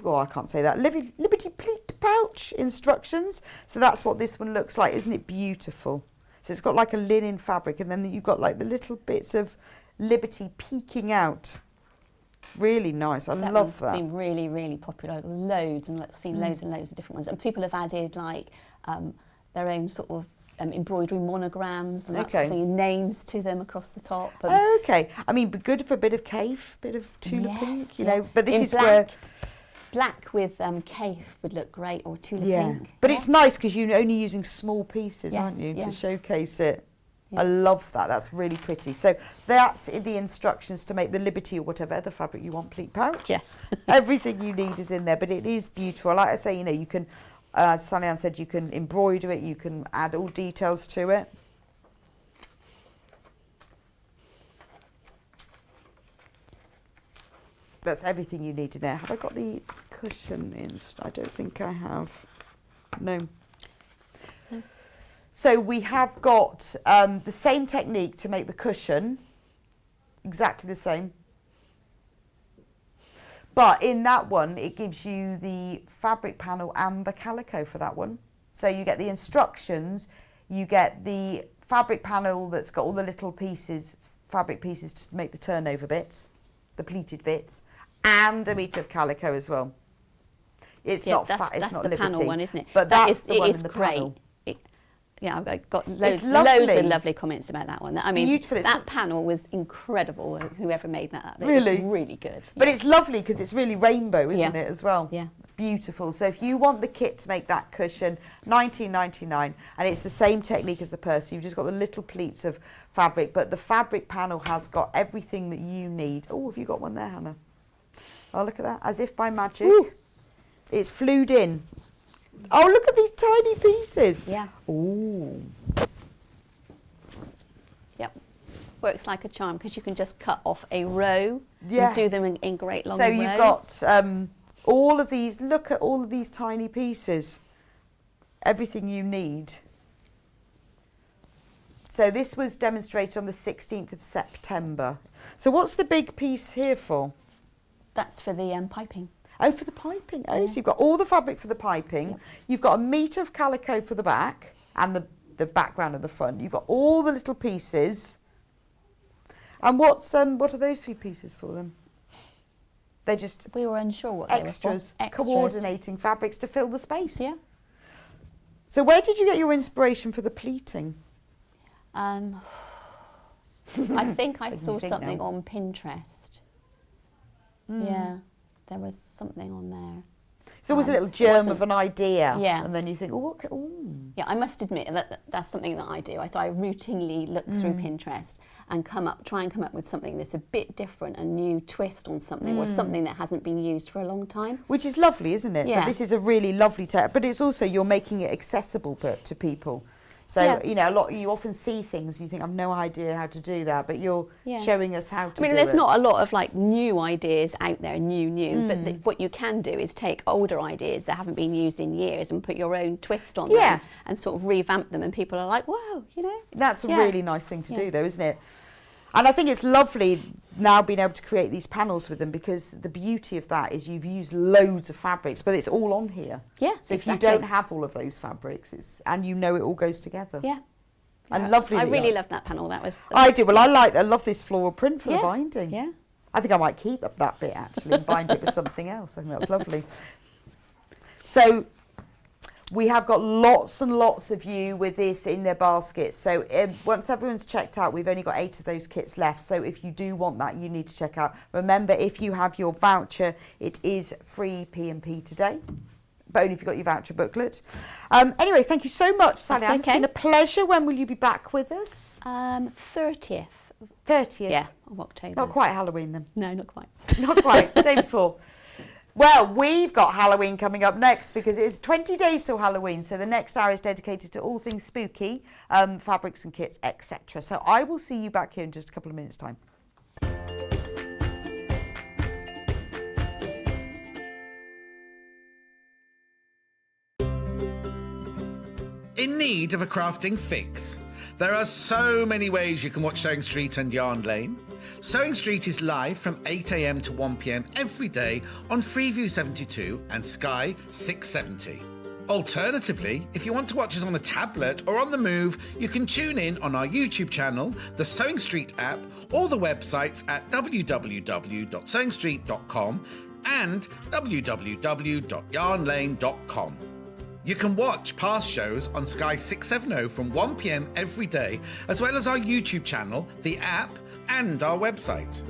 Speaker 1: Oh, I can't say that. Liberty Pleat Pouch instructions. So that's what this one looks like. Isn't it beautiful? So it's got like a linen fabric, and then you've got like the little bits of Liberty peeking out. Really nice. I love that.
Speaker 3: It's been really, really popular. Loads, and seen loads and loads of different ones. And people have added like their own sort of embroidery monograms and that sort of thing, and names to them across the top.
Speaker 1: Okay. I mean, but good for a bit of cave, bit of tulip pink, you know. But this is
Speaker 3: black,
Speaker 1: where...
Speaker 3: Black with cave would look great, or tulip pink.
Speaker 1: But it's nice because you're only using small pieces, aren't you, to showcase it. Yeah. I love that. That's really pretty. So that's the instructions to make the Liberty or whatever other fabric you want pleat pouch.
Speaker 3: Yes.
Speaker 1: Everything you need is in there, but it is beautiful. Like I say, you know, you can, Sallieann said, you can embroider it, you can add all details to it. That's everything you need in there. Have I got the cushion in? I don't think I have. No. So we have got the same technique to make the cushion, exactly the same. But in that one, it gives you the fabric panel and the calico for that one. So you get the instructions, you get the fabric panel that's got all the little pieces, fabric pieces to make the turnover bits, the pleated bits, and a metre of calico as well. It's not fat, it's not
Speaker 3: the
Speaker 1: Liberty.
Speaker 3: Panel one, isn't it?
Speaker 1: But that's the one in the
Speaker 3: great.
Speaker 1: panel.
Speaker 3: Yeah, I've got loads of lovely comments about that one. I mean,
Speaker 1: beautiful.
Speaker 3: That panel was incredible, whoever made that up. It
Speaker 1: really?
Speaker 3: was really good.
Speaker 1: But it's lovely because it's really rainbow, isn't it, as well?
Speaker 3: Yeah.
Speaker 1: Beautiful. So if you want the kit to make that cushion, $19.99, and it's the same technique as the purse. You've just got the little pleats of fabric, but the fabric panel has got everything that you need. Oh, have you got one there, Hannah? Oh, look at that. As if by magic. Ooh. It's flued in. Oh, look at these tiny pieces.
Speaker 3: Yeah.
Speaker 1: Ooh.
Speaker 3: Yep. Works like a charm because you can just cut off a row
Speaker 1: Yes.
Speaker 3: and do them in great long rows.
Speaker 1: So you've got all of these, look at all of these tiny pieces. Everything you need. So this was demonstrated on the 16th of September. So what's the big piece here for?
Speaker 3: That's for the piping.
Speaker 1: Oh, for the piping. Oh, so you've got all the fabric for the piping. Yep. You've got a metre of calico for the back and the background of the front. You've got all the little pieces. And what are those three pieces for them? They're just...
Speaker 3: We were unsure what
Speaker 1: extras,
Speaker 3: they were for.
Speaker 1: Coordinating fabrics to fill the space.
Speaker 3: Yeah.
Speaker 1: So where did you get your inspiration for the pleating?
Speaker 3: I think I saw something on Pinterest. Yeah. There was something on there.
Speaker 1: It's always a little germ of an idea.
Speaker 3: Yeah.
Speaker 1: And then you think, oh, what can,
Speaker 3: yeah, I must admit that's something that I do. So I routinely look through Pinterest and try and come up with something that's a bit different, a new twist on something, or something that hasn't been used for a long time.
Speaker 1: Which is lovely, isn't it?
Speaker 3: Yeah.
Speaker 1: But this is a really lovely tech. But it's also, you're making it accessible to people. So, you know, you often see things and you think, I've no idea how to do that, but you're showing us how to do it.
Speaker 3: I mean, there's not a lot of like new ideas out there, but what you can do is take older ideas that haven't been used in years and put your own twist on them and sort of revamp them, and people are like, wow, you know.
Speaker 1: That's a really nice thing to do though, isn't it? And I think it's lovely now being able to create these panels with them, because the beauty of that is you've used loads of fabrics, but it's all on here.
Speaker 3: Yeah,
Speaker 1: so if you don't have all of those fabrics, and you know it all goes together.
Speaker 3: Yeah.
Speaker 1: And lovely.
Speaker 3: I really loved that panel. That was.
Speaker 1: I do. Well, I love this floral print for the binding.
Speaker 3: Yeah.
Speaker 1: I think I might keep up that bit actually and bind it with something else. I think that's lovely. So We have got lots and lots of you with this in their baskets. So once everyone's checked out, we've only got 8 of those kits left. So if you do want that, you need to check out. Remember, if you have your voucher, it is free P&P today. But only if you've got your voucher booklet. Anyway, thank you so much, Sallieann.
Speaker 3: That's okay.
Speaker 1: It's been a pleasure. When will you be back with us?
Speaker 3: 30th.
Speaker 1: 30th?
Speaker 3: Yeah, of October.
Speaker 1: Not quite Halloween then.
Speaker 3: No, not quite.
Speaker 1: Not quite, the day before. Well, we've got Halloween coming up next because it's 20 days till Halloween. So the next hour is dedicated to all things spooky, fabrics and kits, etc. So I will see you back here in just a couple of minutes' time.
Speaker 8: In need of a crafting fix? There are so many ways you can watch Sewing Street and Yarn Lane. Sewing Street is live from 8 a.m. to 1 p.m. every day on Freeview 72 and Sky 670. Alternatively, if you want to watch us on a tablet or on the move, you can tune in on our YouTube channel, the Sewing Street app, or the websites at www.sewingstreet.com and www.yarnlane.com. You can watch past shows on Sky 670 from 1 p.m. every day, as well as our YouTube channel, the app, and our website.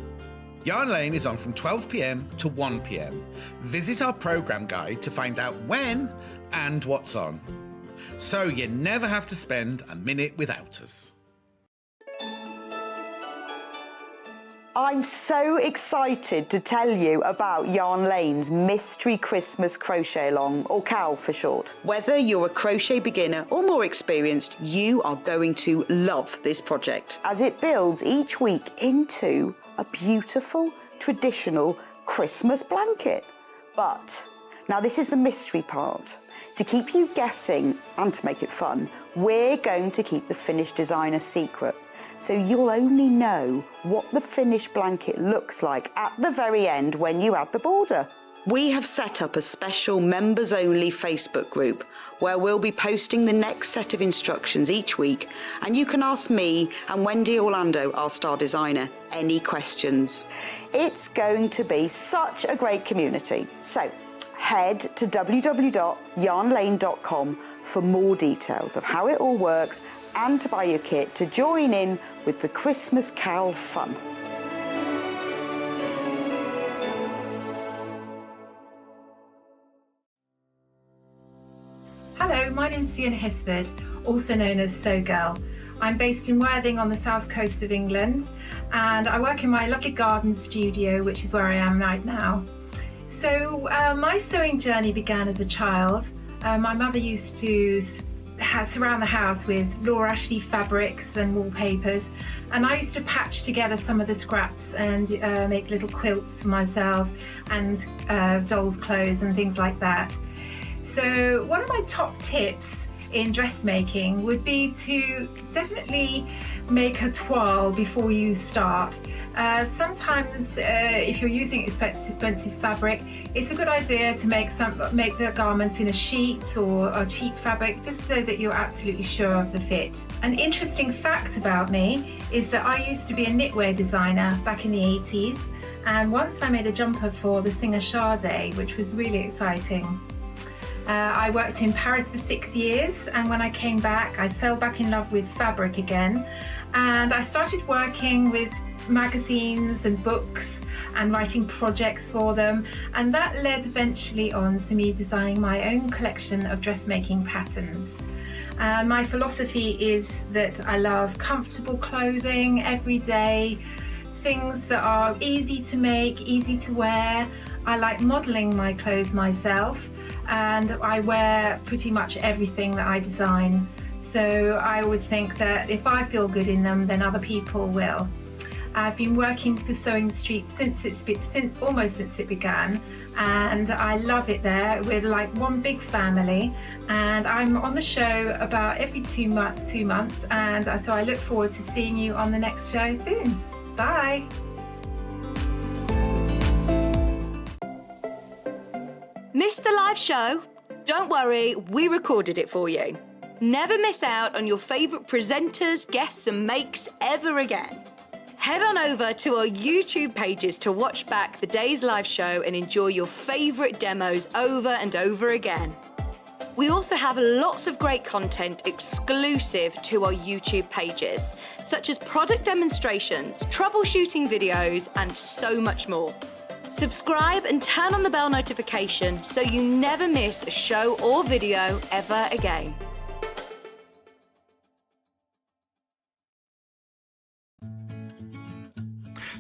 Speaker 8: Yarn Lane is on from 12 p.m. to 1 p.m. Visit our programme guide to find out when and what's on. So you never have to spend a minute without us.
Speaker 1: I'm so excited to tell you about Yarn Lane's Mystery Christmas Crochet Along, or CAL for short. Whether you're a crochet beginner or more experienced, you are going to love this project, as it builds each week into a beautiful, traditional Christmas blanket. But, now this is the mystery part. To keep you guessing and to make it fun, we're going to keep the finished design a secret. So you'll only know what the finished blanket looks like at the very end when you add the border. We have set up a special members-only Facebook group where we'll be posting the next set of instructions each week, and you can ask me and Wendy Orlando, our star designer, any questions. It's going to be such a great community. So head to www.yarnlane.com for more details of how it all works and to buy your kit to join in with the Christmas CAL fun.
Speaker 9: Hello, my name is Fiona Hisford, also known as Sew Girl. I'm based in Worthing on the south coast of England, and I work in my lovely garden studio, which is where I am right now. So my sewing journey began as a child. My mother used to surround the house with Laura Ashley fabrics and wallpapers, and I used to patch together some of the scraps and make little quilts for myself and dolls' clothes and things like that. So one of my top tips in dressmaking would be to definitely make a toile before you start. Sometimes if you're using expensive fabric, it's a good idea to make the garment in a sheet or a cheap fabric, just so that you're absolutely sure of the fit. An interesting fact about me is that I used to be a knitwear designer back in the 80s, and once I made a jumper for the singer Sade, which was really exciting. I worked in Paris for 6 years, and when I came back I fell back in love with fabric again, and I started working with magazines and books and writing projects for them, and that led eventually on to me designing my own collection of dressmaking patterns. My philosophy is that I love comfortable clothing, everyday things that are easy to make, easy to wear. I like modelling my clothes myself, and I wear pretty much everything that I design. So I always think that if I feel good in them, then other people will. I've been working for Sewing Street almost since it began, and I love it there. We're like one big family, and I'm on the show about every 2 months, and so I look forward to seeing you on the next show soon. Bye.
Speaker 5: Missed the live show? Don't worry, we recorded it for you. Never miss out on your favourite presenters, guests and makes ever again. Head on over to our YouTube pages to watch back the day's live show and enjoy your favourite demos over and over again. We also have lots of great content exclusive to our YouTube pages, such as product demonstrations, troubleshooting videos, and so much more. Subscribe and turn on the bell notification so you never miss a show or video ever again.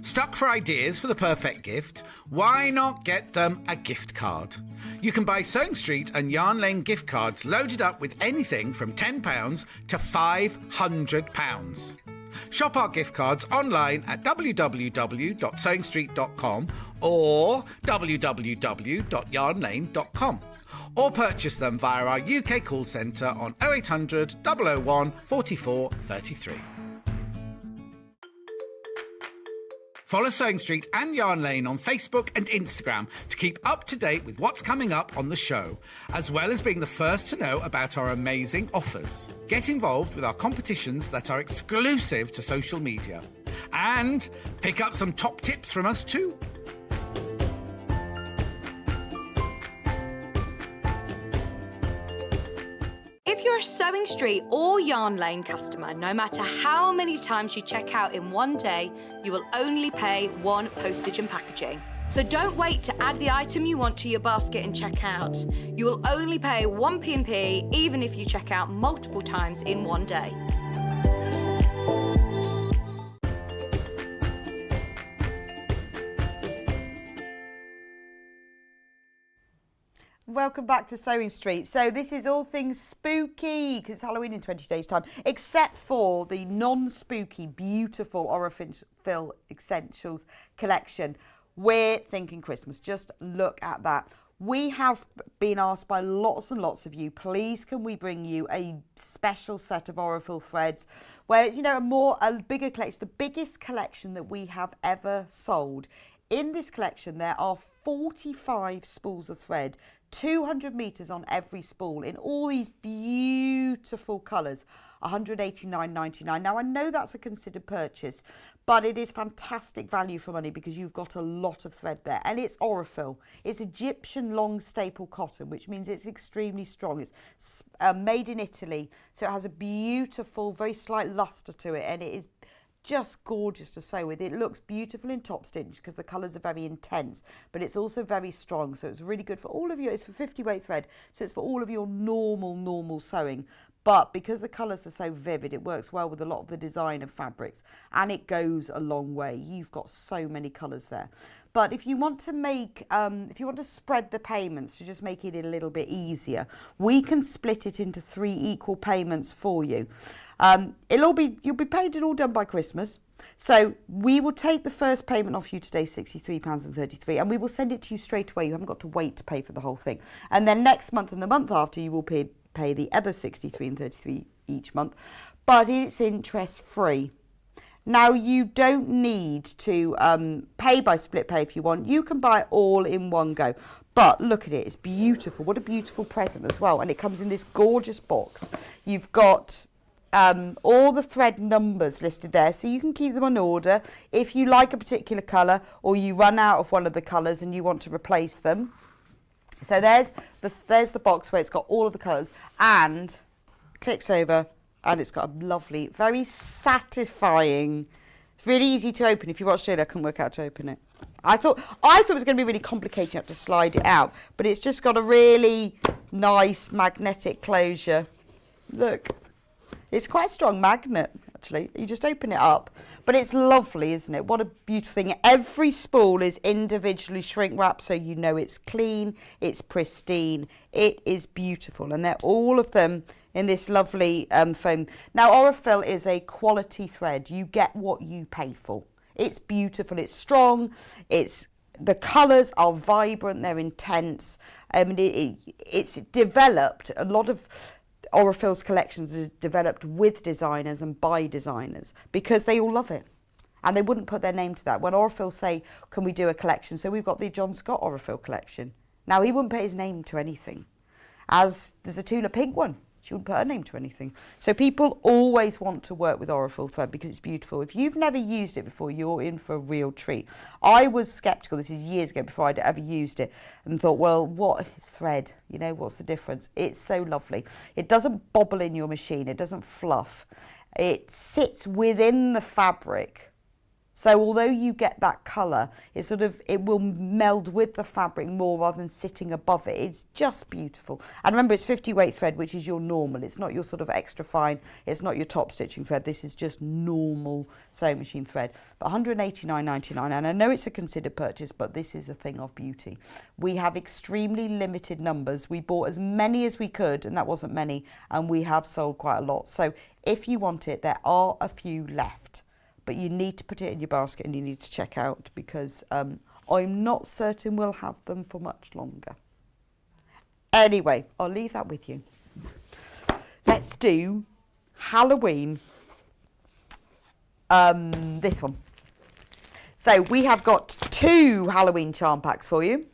Speaker 8: Stuck for ideas for the perfect gift? Why not get them a gift card? You can buy Sewing Street and Yarn Lane gift cards loaded up with anything from £10 to £500. Shop our gift cards online at www.sewingstreet.com or www.yarnlane.com, or purchase them via our UK call centre on 0800 001 44 33. Follow Sewing Street and Yarn Lane on Facebook and Instagram to keep up to date with what's coming up on the show, as well as being the first to know about our amazing offers. Get involved with our competitions that are exclusive to social media. And pick up some top tips from us too.
Speaker 5: If you're a Sewing Street or Yarn Lane customer, no matter how many times you check out in one day, you will only pay one postage and packaging. So don't wait to add the item you want to your basket and check out. You will only pay one P&P even if you check out multiple times in one day.
Speaker 1: Welcome back to Sewing Street. So this is all things spooky because it's Halloween in 20 days time, except for the non-spooky, beautiful Aurifil Essentials collection. We're thinking Christmas. Just look at that. We have been asked by lots and lots of you, please can we bring you a special set of Aurifil threads where, you know, a bigger collection, the biggest collection that we have ever sold. In this collection, there are 45 spools of thread, 200 metres on every spool in all these beautiful colours, £189.99. Now, I know that's a considered purchase, but it is fantastic value for money because you've got a lot of thread there. And it's Aurifil. It's Egyptian long staple cotton, which means it's extremely strong. It's made in Italy, so it has a beautiful, very slight lustre to it, and it is just gorgeous to sew with. It looks beautiful in top stitch because the colours are very intense, but it's also very strong, so it's really good for all of you. It's for 50 weight thread, so it's for all of your normal sewing, but because the colours are so vivid, it works well with a lot of the designer fabrics, and it goes a long way. You've got so many colours there. But if you want to make, if you want to spread the payments to just make it a little bit easier, we can split it into 3 equal payments for you. You'll be paid and all done by Christmas. So we will take the first payment off you today, £63.33, and we will send it to you straight away. You haven't got to wait to pay for the whole thing. And then next month and the month after, you will pay the other £63.33 each month, but it's interest free. Now, you don't need to pay by split pay if you want. You can buy it all in one go. But look at it, it's beautiful. What a beautiful present as well. And it comes in this gorgeous box. You've got all the thread numbers listed there, so you can keep them on order. If you like a particular colour or you run out of one of the colours and you want to replace them. So there's the box where it's got all of the colours, and clicks over. And it's got a lovely, very satisfying, it's really easy to open. If you watched it, I couldn't work out to open it. I thought it was going to be really complicated. You have to slide it out. But it's just got a really nice magnetic closure. Look, it's quite a strong magnet, actually. You just open it up. But it's lovely, isn't it? What a beautiful thing. Every spool is individually shrink wrapped, so you know it's clean, it's pristine. It is beautiful. And they're all of them in this lovely foam. Now, Aurifil is a quality thread. You get what you pay for. It's beautiful, it's strong, the colours are vibrant, they're intense. It's developed, a lot of Aurifil's collections are developed with designers and by designers because they all love it. And they wouldn't put their name to that. When Aurifil say, can we do a collection? So we've got the John Scott Aurifil collection. Now, he wouldn't put his name to anything. As there's a Tula Pink one. she wouldn't put her name to anything. So people always want to work with Aurifil thread because it's beautiful. If you've never used it before, you're in for a real treat. I was sceptical, this is years ago before I'd ever used it, and thought, well, what is thread? You know, what's the difference? It's so lovely. It doesn't bobble in your machine. It doesn't fluff. It sits within the fabric. So although you get that colour, it will meld with the fabric more rather than sitting above it. It's just beautiful. And remember, it's 50 weight thread, which is your normal. It's not your sort of extra fine. It's not your top stitching thread. This is just normal sewing machine thread. But £189.99, and I know it's a considered purchase, but this is a thing of beauty. We have extremely limited numbers. We bought as many as we could, and that wasn't many, and we have sold quite a lot. So if you want it, there are a few left. But you need to put it in your basket and you need to check out because I'm not certain we'll have them for much longer. Anyway, I'll leave that with you. Let's do Halloween. This one. So we have got 2 Halloween charm packs for you.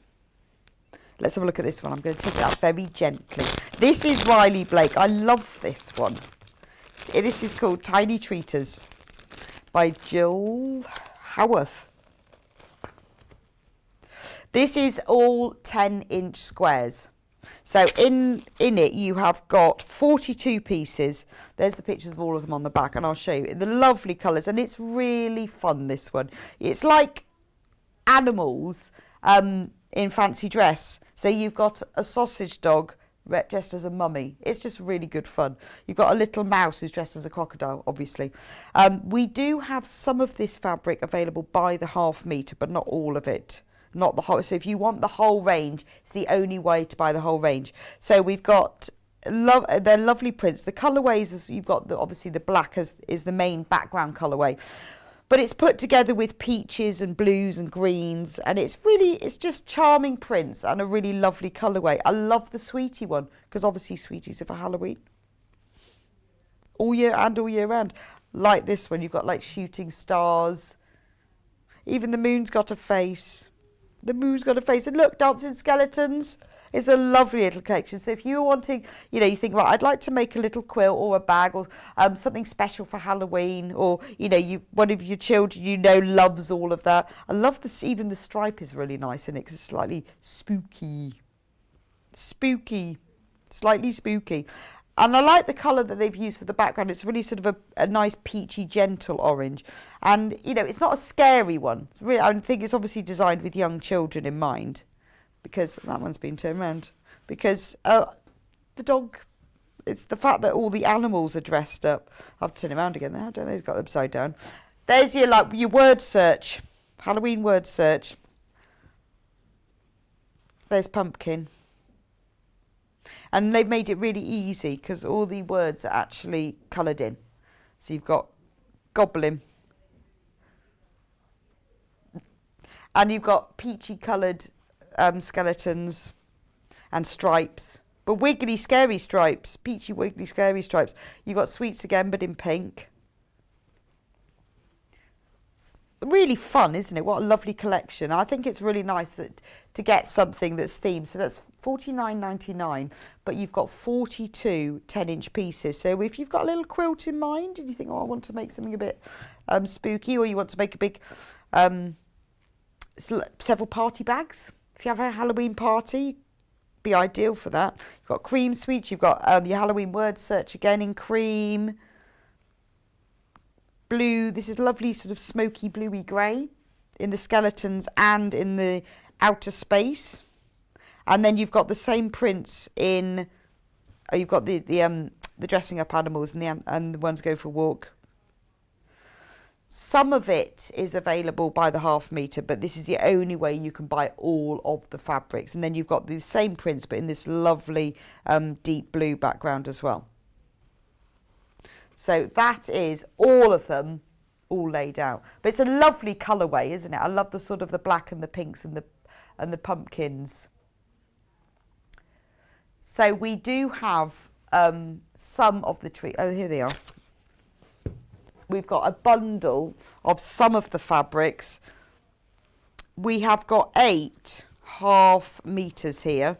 Speaker 1: Let's have a look at this one. I'm going to take it out very gently. This is Riley Blake. I love this one. This is called Tiny Treaters by Jill Howarth. This is all 10-inch squares. So in it you have got 42 pieces. There's the pictures of all of them on the back, and I'll show you the lovely colours, and it's really fun, this one. It's like animals in fancy dress. So you've got a sausage dog dressed as a mummy. It's just really good fun. You've got a little mouse who's dressed as a crocodile, obviously. We do have some of this fabric available by the ½ metre, but not all of it. Not the whole. So if you want the whole range, it's the only way to buy the whole range. So we've got they're lovely prints. The colourways, is you've got obviously the black is the main background colourway. But it's put together with peaches and blues and greens, and it's just charming prints and a really lovely colourway. I love the sweetie one, because obviously sweeties are for Halloween. All year round. Like this one, you've got like shooting stars. Even the moon's got a face. The moon's got a face. And look, dancing skeletons. It's a lovely little collection. So if you're wanting, you think, right, I'd like to make a little quilt or a bag or something special for Halloween, or, one of your children, loves all of that. I love this. Even the stripe is really nice in it because it's slightly spooky. Slightly spooky. And I like the colour that they've used for the background. It's really sort of a nice peachy, gentle orange. And, it's not a scary one. It's really, I think it's obviously designed with young children in mind. Because that one's been turned around. Because the dog, it's the fact that all the animals are dressed up. I'll turn it around again there. I don't know, it's got them upside down. There's your word search. Halloween word search. There's pumpkin. And they've made it really easy because all the words are actually coloured in. So you've got goblin. And you've got peachy coloured skeletons and stripes, but wiggly scary stripes, peachy wiggly scary stripes. You've got sweets again, but in pink. Really fun, isn't it? What a lovely collection. I think it's really nice to get something that's themed. So that's $49.99, but you've got 42 10-inch pieces. So if you've got a little quilt in mind and you think, I want to make something a bit spooky, or you want to make a big several party bags. If you have a Halloween party, be ideal for that. You've got cream sweets. You've got your Halloween word search again in cream. Blue. This is lovely sort of smoky bluey grey in the skeletons and in the outer space. And then you've got the same prints in. You've got the dressing up animals and the ones go for a walk. Some of it is available by the ½ metre, but this is the only way you can buy all of the fabrics. And then you've got the same prints, but in this lovely deep blue background as well. So that is all of them all laid out. But it's a lovely colourway, isn't it? I love the sort of the black and the pinks and the pumpkins. So we do have some of the tree. Oh, here they are. We've got a bundle of some of the fabrics. We have got 8 ½ meters here.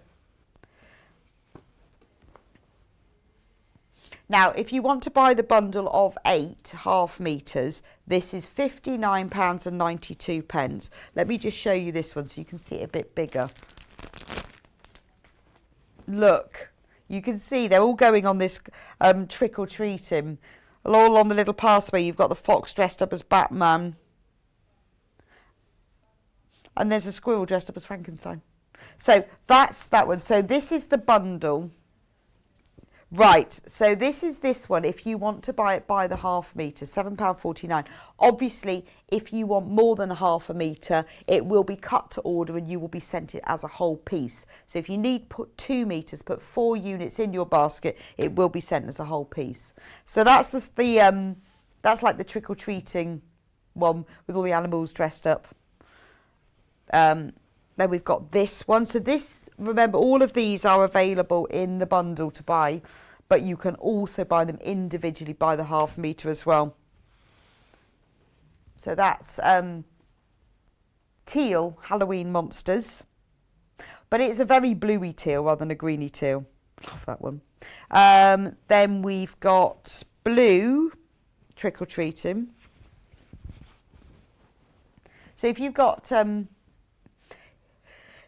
Speaker 1: Now, if you want to buy the bundle of 8 half metres, this is £59.92. Let me just show you this one so you can see it a bit bigger. Look, you can see they're all going on this trick-or-treating. All on the little pathway, you've got the fox dressed up as Batman. And there's a squirrel dressed up as Frankenstein. So that's that one. So this is the bundle. Right, so this is this one. If you want to buy it by the half metre, £7.49. Obviously, if you want more than half a metre, it will be cut to order and you will be sent it as a whole piece. So if you need put 2 metres, put 4 units in your basket, it will be sent as a whole piece. So that's that's like the trick-or-treating one with all the animals dressed up. Then we've got this one. So this, remember, all of these are available in the bundle to buy, but you can also buy them individually by the half metre as well. So that's teal Halloween monsters, but it's a very bluey teal rather than a greeny teal. Love that one. Then we've got blue trick-or-treating. So if you've got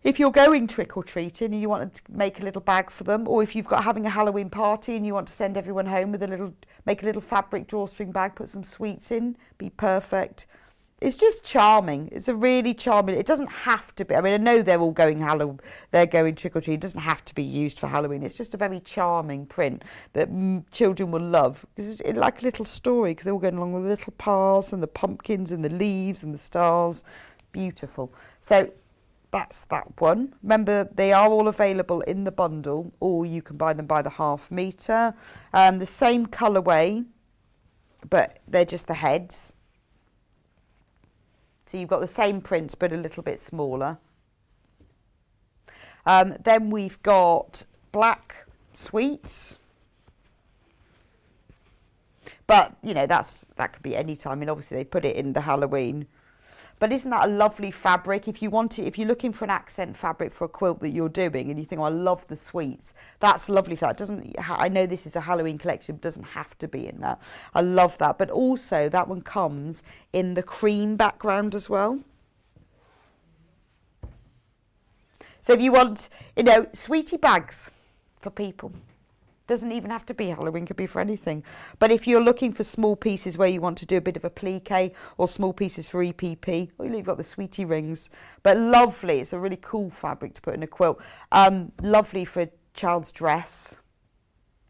Speaker 1: if you're going trick-or-treating and you want to make a little bag for them, or if you've got having a Halloween party and you want to send everyone home with make a little fabric drawstring bag, put some sweets in, be perfect. It's just charming. It's a really charming, it doesn't have to be, I mean, I know they're all going trick-or-treating. It doesn't have to be used for Halloween. It's just a very charming print that children will love. Because it's like a little story, because they're all going along with the little paths and the pumpkins and the leaves and the stars. Beautiful. So that's that one. Remember, they are all available in the bundle, or you can buy them by the half metre. The same colourway, but they're just the heads. So you've got the same prints, but a little bit smaller. Then we've got black sweets. But, you know, that could be any time. I mean, obviously they put it in the Halloween. But isn't that a lovely fabric? If you're looking for an accent fabric for a quilt that you're doing and you think, oh, I love the sweets, that's lovely for that. I know this is a Halloween collection, but it doesn't have to be in that. I love that. But also that one comes in the cream background as well. So if you want, you know, sweetie bags for people. Doesn't even have to be Halloween, could be for anything. But if you're looking for small pieces where you want to do a bit of a plique or small pieces for EPP, oh, you've got the sweetie rings. But lovely, it's a really cool fabric to put in a quilt. Lovely for a child's dress.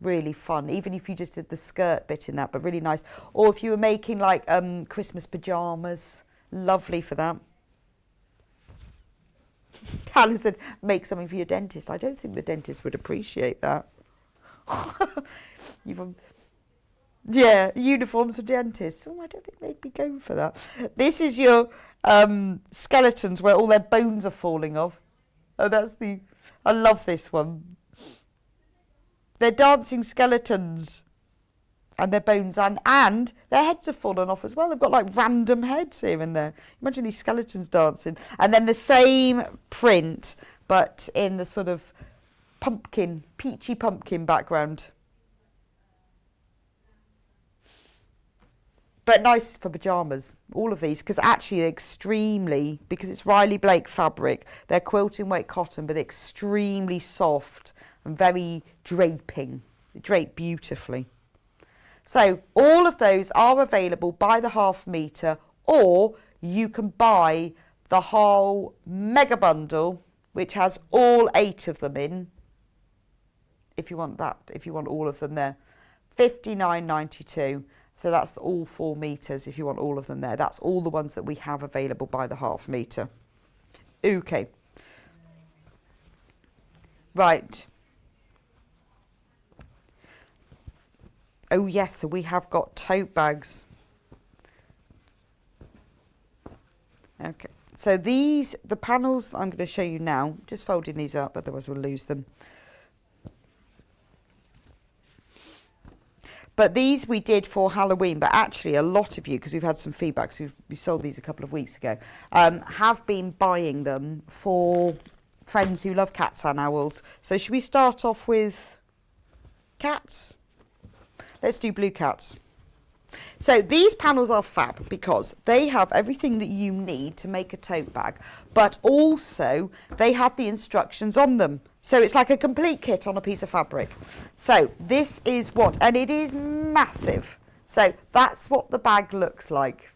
Speaker 1: Really fun, even if you just did the skirt bit in that, but really nice. Or if you were making like Christmas pyjamas, lovely for that. Hannah said, make something for your dentist. I don't think the dentist would appreciate that. Uniforms for dentists. Oh, I don't think they'd be going for that. This is your skeletons where all their bones are falling off. Oh, I love this one. They're dancing skeletons and their bones and their heads have fallen off as well. They've got like random heads here and there. Imagine these skeletons dancing. And then the same print, but in the sort of peachy pumpkin background. But nice for pyjamas, all of these, because actually they're extremely, because it's Riley Blake fabric, they're quilting weight cotton, but they're extremely soft and very draping. They drape beautifully. So all of those are available by the half metre, or you can buy the whole mega bundle, which has all 8 of them in. If you want that, if you want all of them there, £59.92. So that's all 4 metres if you want all of them there. That's all the ones that we have available by the half metre. Okay. Right. Oh yes, so we have got tote bags. Okay. So the panels I'm going to show you now, just folding these up, otherwise we'll lose them. But these we did for Halloween, but actually a lot of you, because we've had some feedback, so we sold these a couple of weeks ago, have been buying them for friends who love cats and owls. So should we start off with cats? let's do blue cats. So these panels are fab because they have everything that you need to make a tote bag, but also they have the instructions on them. So it's like a complete kit on a piece of fabric. So this is what, and it is massive. So that's what the bag looks like.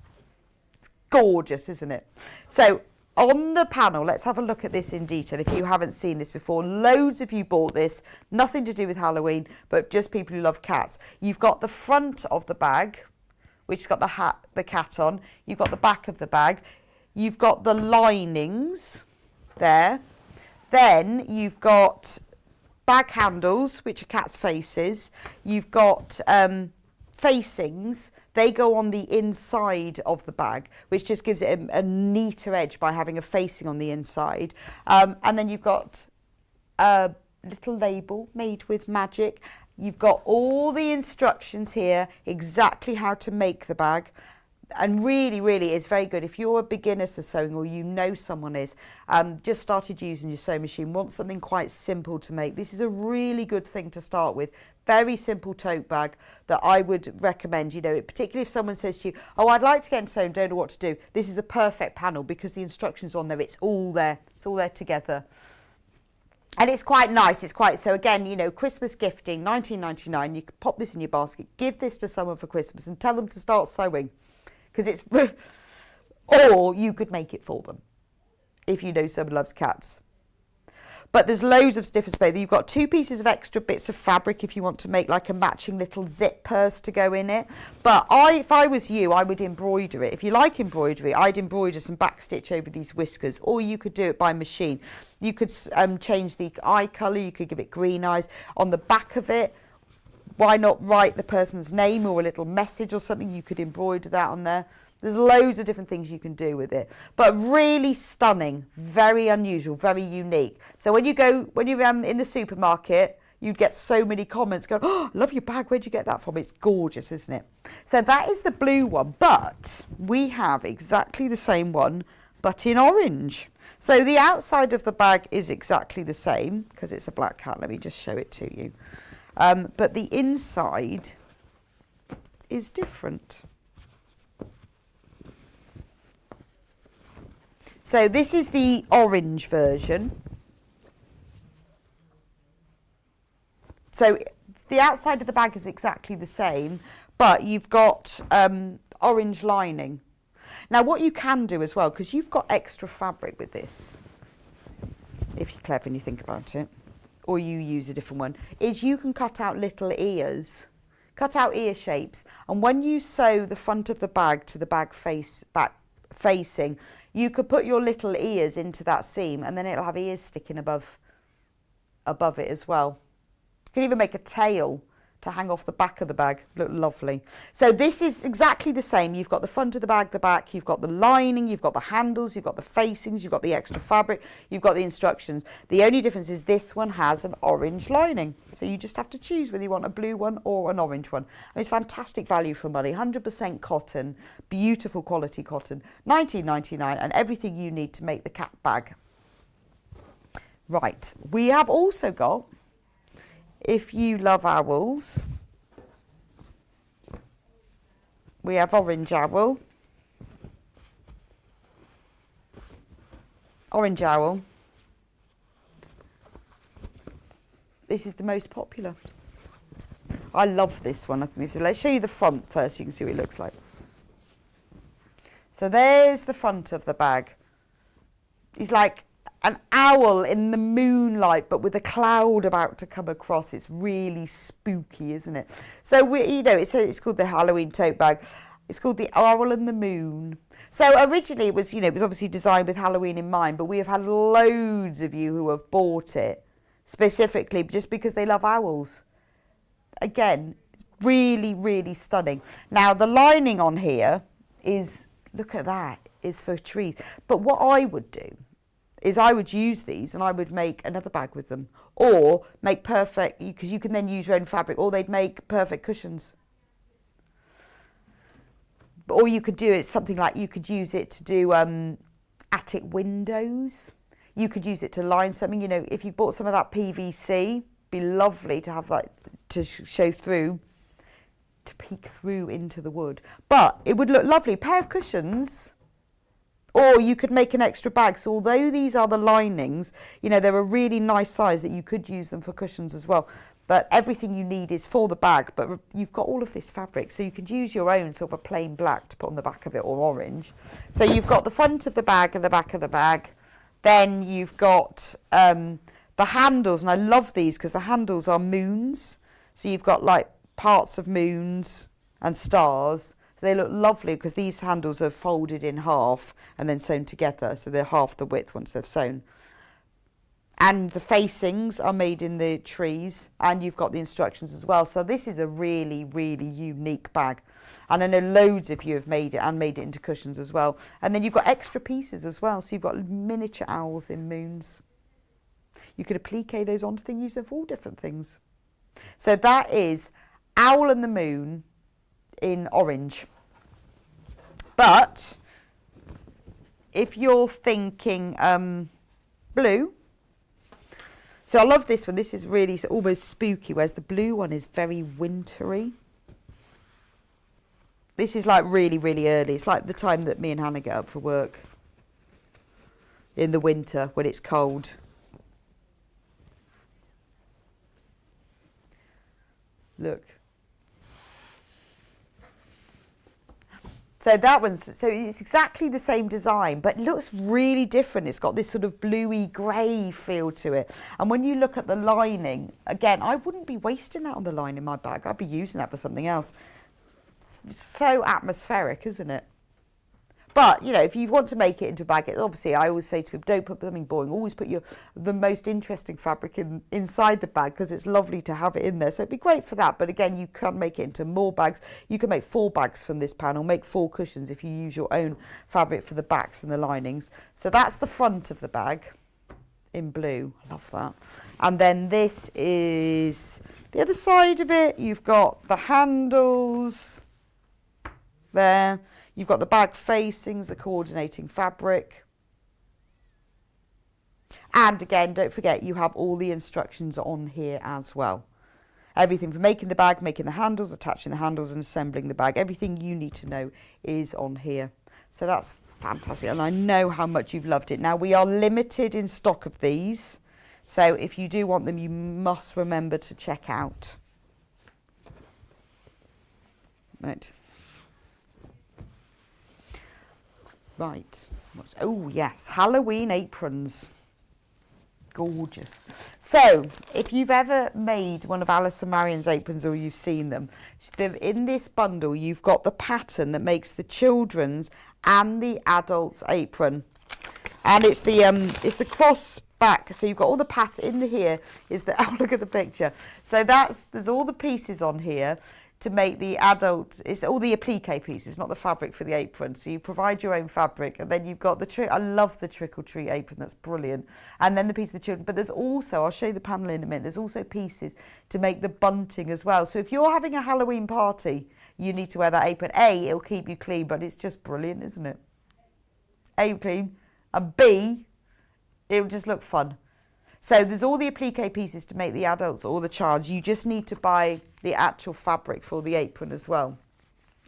Speaker 1: It's gorgeous, isn't it? So on the panel, let's have a look at this in detail. If you haven't seen this before, loads of you bought this, nothing to do with Halloween, but just people who love cats. You've got the front of the bag, which has got the cat on. You've got the back of the bag. You've got the linings there. Then you've got bag handles, which are cats' faces. You've got facings. They go on the inside of the bag, which just gives it a neater edge by having a facing on the inside. And then you've got a little label made with magic. You've got all the instructions here, exactly how to make the bag. And really, really is very good. If you're a beginner to sewing or you know someone is, just started using your sewing machine, want something quite simple to make, this is a really good thing to start with. Very simple tote bag that I would recommend, you know, particularly if someone says to you, oh, I'd like to get into sewing, don't know what to do. This is a perfect panel because the instructions are on there. It's all there. It's all there together. And it's quite nice. It's quite, so again, you know, Christmas gifting, $19.99. You could pop this in your basket, give this to someone for Christmas and tell them to start sewing. Because it's, or you could make it for them if you know someone loves cats. But there's loads of different space. You've got 2 pieces of extra bits of fabric if you want to make like a matching little zip purse to go in it. But if I was you, I would embroider it. If you like embroidery, I'd embroider some backstitch over these whiskers, or you could do it by machine. You could change the eye colour. You could give it green eyes. On the back of it, why not write the person's name or a little message or something? You could embroider that on there. There's loads of different things you can do with it, but really stunning, very unusual, very unique. So when you're in the supermarket, you'd get so many comments going, oh, I love your bag, where'd you get that from? It's gorgeous, isn't it? So that is the blue one, but we have exactly the same one, but in orange. So the outside of the bag is exactly the same because it's a black cat. Let me just show it to you. But the inside is different. So this is the orange version. So the outside of the bag is exactly the same, but you've got orange lining. Now what you can do as well, because you've got extra fabric with this, if you're clever and you think about it, or you use a different one, is you can cut out little ears, cut out ear shapes, and when you sew the front of the bag to the back facing, you could put your little ears into that seam and then it'll have ears sticking above it as well. You can even make a tail to hang off the back of the bag. Look lovely. So this is exactly the same. You've got the front of the bag, the back, you've got the lining, you've got the handles, you've got the facings, you've got the extra fabric, you've got the instructions. The only difference is this one has an orange lining. So you just have to choose whether you want a blue one or an orange one. And it's fantastic value for money. 100% cotton, beautiful quality cotton, $19.99, and everything you need to make the cat bag. Right, we have also got, if you love owls, we have orange owl. Orange owl. This is the most popular. I love this one. I think this. Let's show you the front first. You can see what it looks like. So there's the front of the bag. It's like an owl in the moonlight, but with a cloud about to come across. It's really spooky, isn't it? So it's called the Halloween tote bag. It's called the Owl and the Moon. So originally it was obviously designed with Halloween in mind, but we have had loads of you who have bought it specifically just because they love owls. Again, really, really stunning. Now the lining on here is, look at that, is for trees. But what I would do is I would use these and I would make another bag with them, or make perfect, because you can then use your own fabric, or they'd make perfect cushions. Or you could do it something like, you could use it to do attic windows. You could use it to line something, if you bought some of that PVC, be lovely to have that to show through. to peek through into the wood. But it would look lovely. A pair of cushions, or you could make an extra bag. So although these are the linings, you know, they're a really nice size that you could use them for cushions as well. But everything you need is for the bag, but you've got all of this fabric, so you could use your own sort of a plain black to put on the back of it, or orange. So you've got the front of the bag and the back of the bag. Then you've got the handles, and I love these because the handles are moons. So you've got like parts of moons and stars. So they look lovely because these handles are folded in half and then sewn together, so they're half the width once they've sewn. And the facings are made in the trees, and you've got the instructions as well. So this is a really, really unique bag. And I know loads of you have made it and made it into cushions as well. And then you've got extra pieces as well. So you've got miniature owls in moons. You could applique those onto things, use them for all different things. So that is Owl and the Moon in orange. But if you're thinking blue, so I love this one. This is really almost spooky, whereas the blue one is very wintry. This is like really, really early. It's like the time that me and Hannah get up for work in the winter when it's cold. Look. So that one's, so it's exactly the same design, but it looks really different. It's got this sort of bluey grey feel to it. And when you look at the lining, again, I wouldn't be wasting that on the line in my bag. I'd be using that for something else. It's so atmospheric, isn't it? But, you know, if you want to make it into a bag, obviously I always say to people, don't put something boring. Always put the most interesting fabric inside the bag, because it's lovely to have it in there. So it'd be great for that. But again, you can make it into more bags. You can make 4 bags from this panel, make 4 cushions if you use your own fabric for the backs and the linings. So that's the front of the bag in blue. I love that. And then this is the other side of it. You've got the handles there. You've got the bag facings, the coordinating fabric. And again, don't forget, you have all the instructions on here as well. Everything from making the bag, making the handles, attaching the handles and assembling the bag. Everything you need to know is on here. So that's fantastic. And I know how much you've loved it. Now, we are limited in stock of these. So if you do want them, you must remember to check out. Right. Right. Oh, yes. Halloween aprons. Gorgeous. So, if you've ever made one of Alice and Marion's aprons, or you've seen them, in this bundle, you've got the pattern that makes the children's and the adult's apron. And it's the cross back. So you've got all the pattern in here. Oh, look at the picture. So there's all the pieces on here to make the adult, it's all the applique pieces, not the fabric for the apron. So you provide your own fabric, and then you've got the trick. I love the trick or treat apron, that's brilliant. And then the piece of the children, but there's also, I'll show you the panel in a minute, there's also pieces to make the bunting as well. So if you're having a Halloween party, you need to wear that apron. A, it'll keep you clean, but it's just brilliant, isn't it? A, clean, and B, it'll just look fun. So there's all the applique pieces to make the adults or the child's. You just need to buy the actual fabric for the apron as well.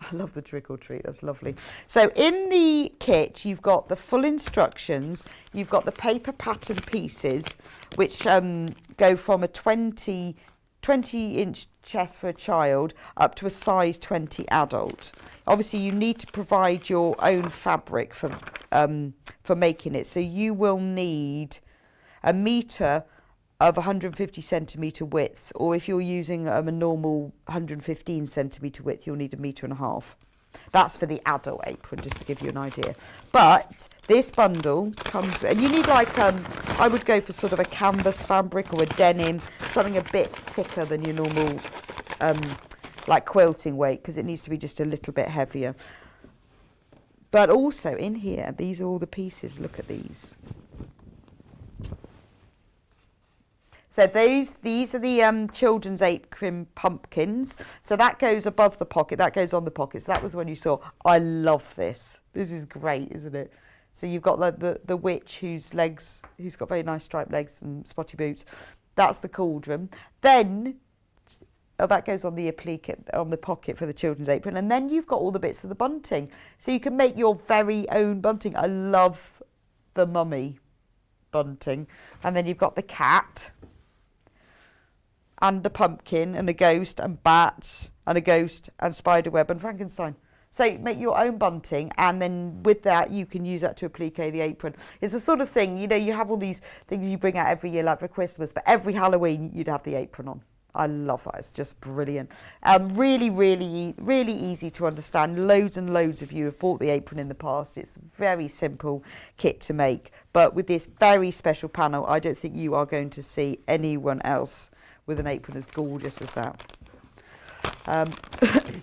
Speaker 1: I love the trick or treat, that's lovely. So in the kit, you've got the full instructions. You've got the paper pattern pieces, which go from a 20-inch chest for a child up to a size 20 adult. Obviously, you need to provide your own fabric for making it. So you will need a metre of 150 centimetre width, or if you're using a normal 115 centimetre width, you'll need 1.5 metres. That's for the adult apron, just to give you an idea. But this bundle comes, and you need like, I would go for sort of a canvas fabric or a denim, something a bit thicker than your normal, like quilting weight, because it needs to be just a little bit heavier. But also in here, these are all the pieces, look at these. So these are the children's apron pumpkins. So that goes above the pocket, that goes on the pocket. So that was the one you saw. I love this. This is great, isn't it? So you've got the witch whose got very nice striped legs and spotty boots. That's the cauldron. Then that goes on the applique, on the pocket for the children's apron. And then you've got all the bits of the bunting. So you can make your very own bunting. I love the mummy bunting. And then you've got the cat and the pumpkin and a ghost and bats and a ghost and spiderweb and Frankenstein. So make your own bunting, and then with that you can use that to applique the apron. It's the sort of thing, you know, you have all these things you bring out every year, like for Christmas, but every Halloween you'd have the apron on. I love that. It's just brilliant. Really, really, really easy to understand. Loads and loads of you have bought the apron in the past. It's a very simple kit to make, but with this very special panel, I don't think you are going to see anyone else with an apron as gorgeous as that.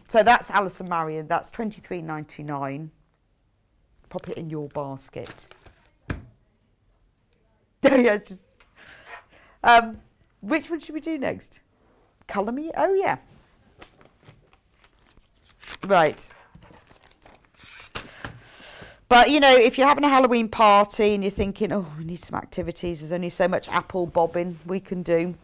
Speaker 1: So that's Alice and Marion. That's $23.99. Pop it in your basket. Yeah, just. Which one should we do next? Colour me? Oh yeah. Right. But you know, if you're having a Halloween party and you're thinking, oh, we need some activities. There's only so much apple bobbing we can do.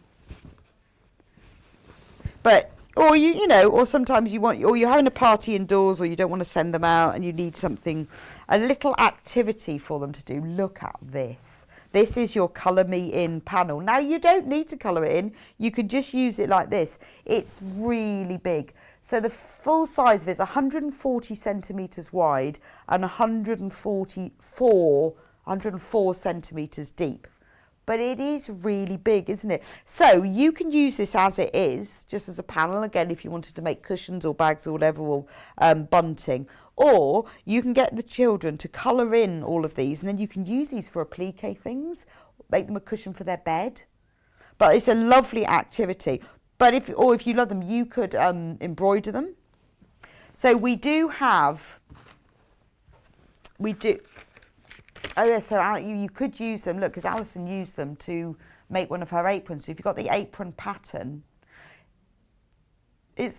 Speaker 1: But. Or you know, or sometimes you want, or you're having a party indoors, or you don't want to send them out, and you need something, a little activity for them to do. Look at this. This is your Colour Me In panel. Now you don't need to colour it in. You could just use it like this. It's really big. So the full size of it is 140 centimetres wide and 104 centimetres deep. But it is really big, isn't it? So you can use this as it is, just as a panel, again, if you wanted to make cushions or bags or whatever, or bunting. Or you can get the children to colour in all of these, and then you can use these for applique things, make them a cushion for their bed. But it's a lovely activity. But if you love them, you could embroider them. So we do. Oh yeah, so you could use them, look, because Alison used them to make one of her aprons. So if you've got the apron pattern, it's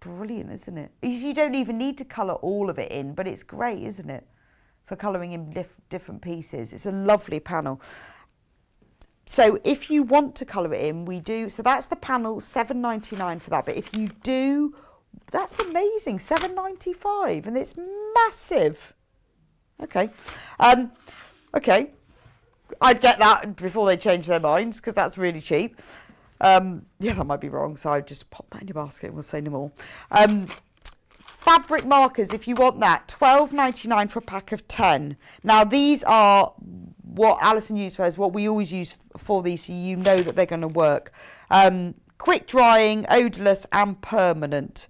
Speaker 1: brilliant, isn't it? You don't even need to colour all of it in, but it's great, isn't it? For colouring in different pieces. It's a lovely panel. So if you want to colour it in, we do. So that's the panel, $7.99 for that. But if you do, that's amazing, $7.95, and it's massive. Okay. Okay. I'd get that before they change their minds, because that's really cheap. Yeah, that might be wrong, so I'd just pop that in your basket and we'll say no more. Fabric markers, if you want that, $12.99 for a pack of 10. Now, these are what Alison used for us, what we always use for these, so you know that they're going to work. Quick drying, odourless and permanent.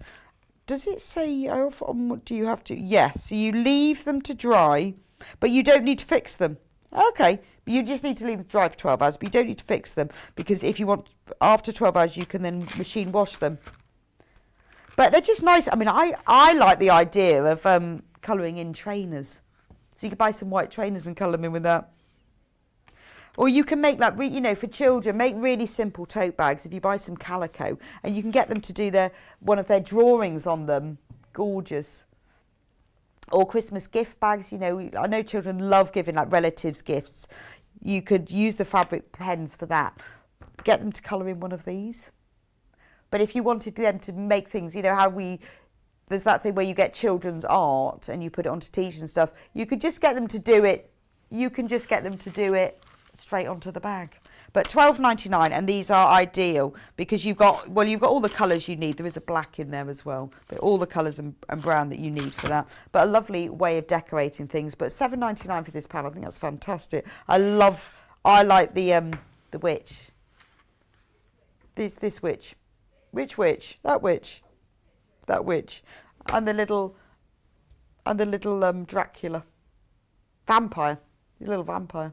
Speaker 1: Does it say how often do you have to? Yes, so you leave them to dry, but you don't need to fix them. Okay, you just need to leave them dry for 12 hours, but you don't need to fix them, because if you want, after 12 hours, you can then machine wash them. But they're just nice. I mean, I like the idea of colouring in trainers. So you could buy some white trainers and colour them in with that. Or you can make, like, you know, for children, make really simple tote bags if you buy some calico, and you can get them to do one of their drawings on them. Gorgeous. Or Christmas gift bags, you know, I know children love giving, like, relatives gifts. You could use the fabric pens for that. Get them to colour in one of these. But if you wanted them to make things, you know, there's that thing where you get children's art and you put it onto t-shirts and stuff, you could just get them to do it. You can just get them to do it straight onto the bag. But $12.99, and these are ideal because you've got all the colours you need. There is a black in there as well, but all the colours and brown that you need for that. But a lovely way of decorating things. But $7.99 for this panel, I think that's fantastic. I like the witch. This witch. Which witch? That witch. That witch. And the little Dracula. Vampire. The little vampire.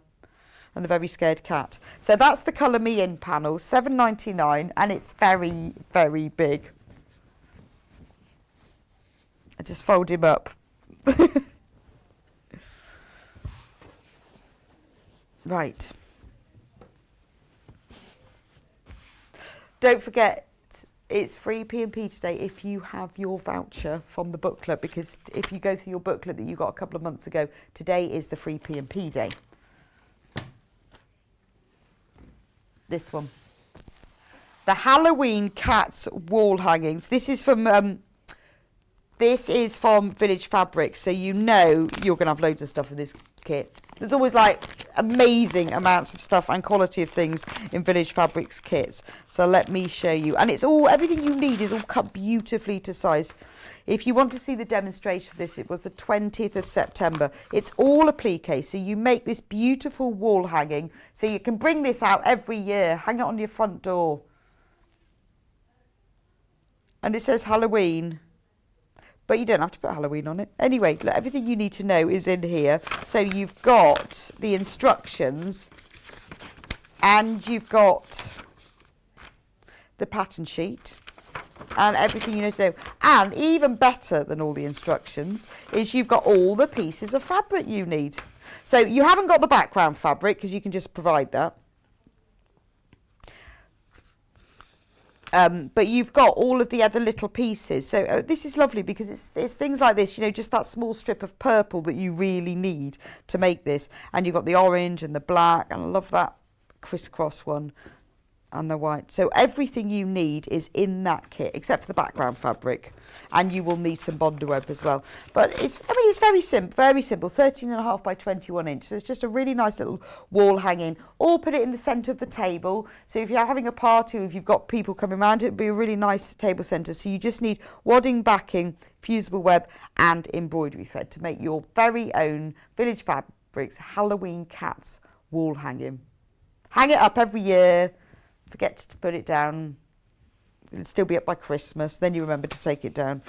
Speaker 1: And the very scared cat. So that's the Colour Me In panel, $7.99, and it's very, very big. I just fold him up. Right. Don't forget, it's free P&P today if you have your voucher from the booklet, because if you go through your booklet that you got a couple of months ago, today is the free P&P day. This one. the Halloween Cats wall hangings. This is from Village Fabrics, so you know you're going to have loads of stuff in this kit. There's always like amazing amounts of stuff and quality of things in Village Fabrics kits. So let me show you. And it's all, everything you need is all cut beautifully to size. If you want to see the demonstration for this, it was the 20th of September. It's all applique, so you make this beautiful wall hanging. So you can bring this out every year, hang it on your front door. And it says Halloween. But you don't have to put Halloween on it. Anyway, look, everything you need to know is in here. So you've got the instructions and you've got the pattern sheet and everything you need to know. And even better than all the instructions is you've got all the pieces of fabric you need. So you haven't got the background fabric because you can just provide that. But you've got all of the other little pieces. So this is lovely because it's things like this, you know, just that small strip of purple that you really need to make this. And you've got the orange and the black, and I love that crisscross one, and the white. So everything you need is in that kit except for the background fabric, and you will need some Bondo web as well. But it's very simple, 13.5 by 21 inch. So it's just a really nice little wall hanging. Or put it in the centre of the table. So if you're having a party, or if you've got people coming around, it'd be a really nice table centre. So you just need wadding backing, fusible web and embroidery thread to make your very own Village Fabrics Halloween Cats wall hanging. Hang it up every year. Forget to put it down. It'll still be up by Christmas. Then you remember to take it down.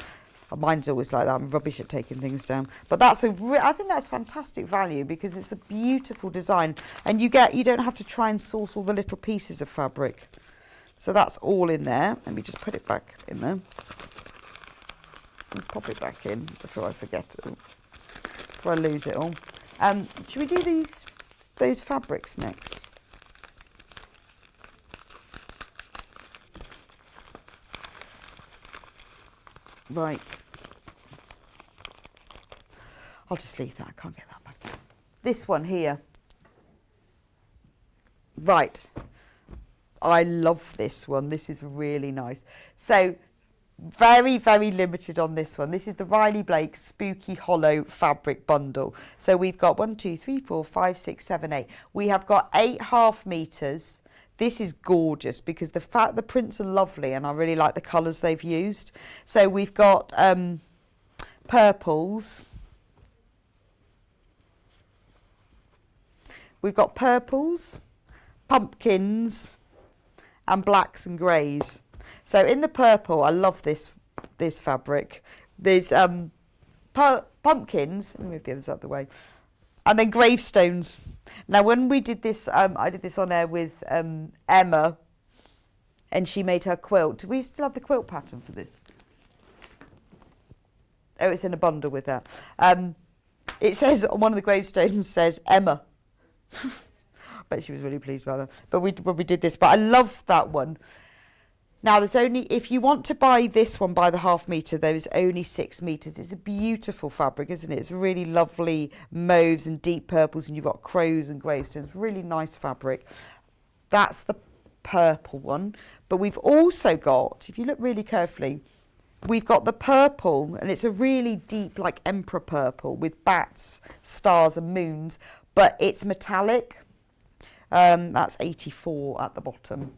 Speaker 1: Mine's always like that. I'm rubbish at taking things down. But that's I think that's fantastic value because it's a beautiful design, and you don't have to try and source all the little pieces of fabric. So that's all in there. Let me just put it back in there. Let's pop it back in before I forget it. Before I lose it all. Should we do those fabrics next? Right. I'll just leave that. I can't get that back. This one here. Right. I love this one. This is really nice. So, very, very limited on this one. This is the Riley Blake Spooky Hollow Fabric Bundle. So we've got 1, 2, 3, 4, 5, 6, 7, 8. We have got 8.5 meters. This is gorgeous because the prints are lovely, and I really like the colours they've used. So we've got purples. We've got purples, pumpkins, and blacks and greys. So in the purple, I love this fabric. There's pumpkins. Let me move the others out of the way. And then gravestones. Now, when we did this, I did this on air with Emma, and she made her quilt. Do we still have the quilt pattern for this? Oh, it's in a bundle with that. It says, on one of the gravestones says, Emma. But she was really pleased about that. But when we did this, but I love that one. Now, there's only, if you want to buy this one by the 1/2 metre, there's only 6 metres. It's a beautiful fabric, isn't it? It's really lovely mauves and deep purples, and you've got crows and gravestones. Really nice fabric. That's the purple one. But we've also got, if you look really carefully, we've got the purple, and it's a really deep, like emperor purple with bats, stars and moons, but it's metallic. That's 84 at the bottom.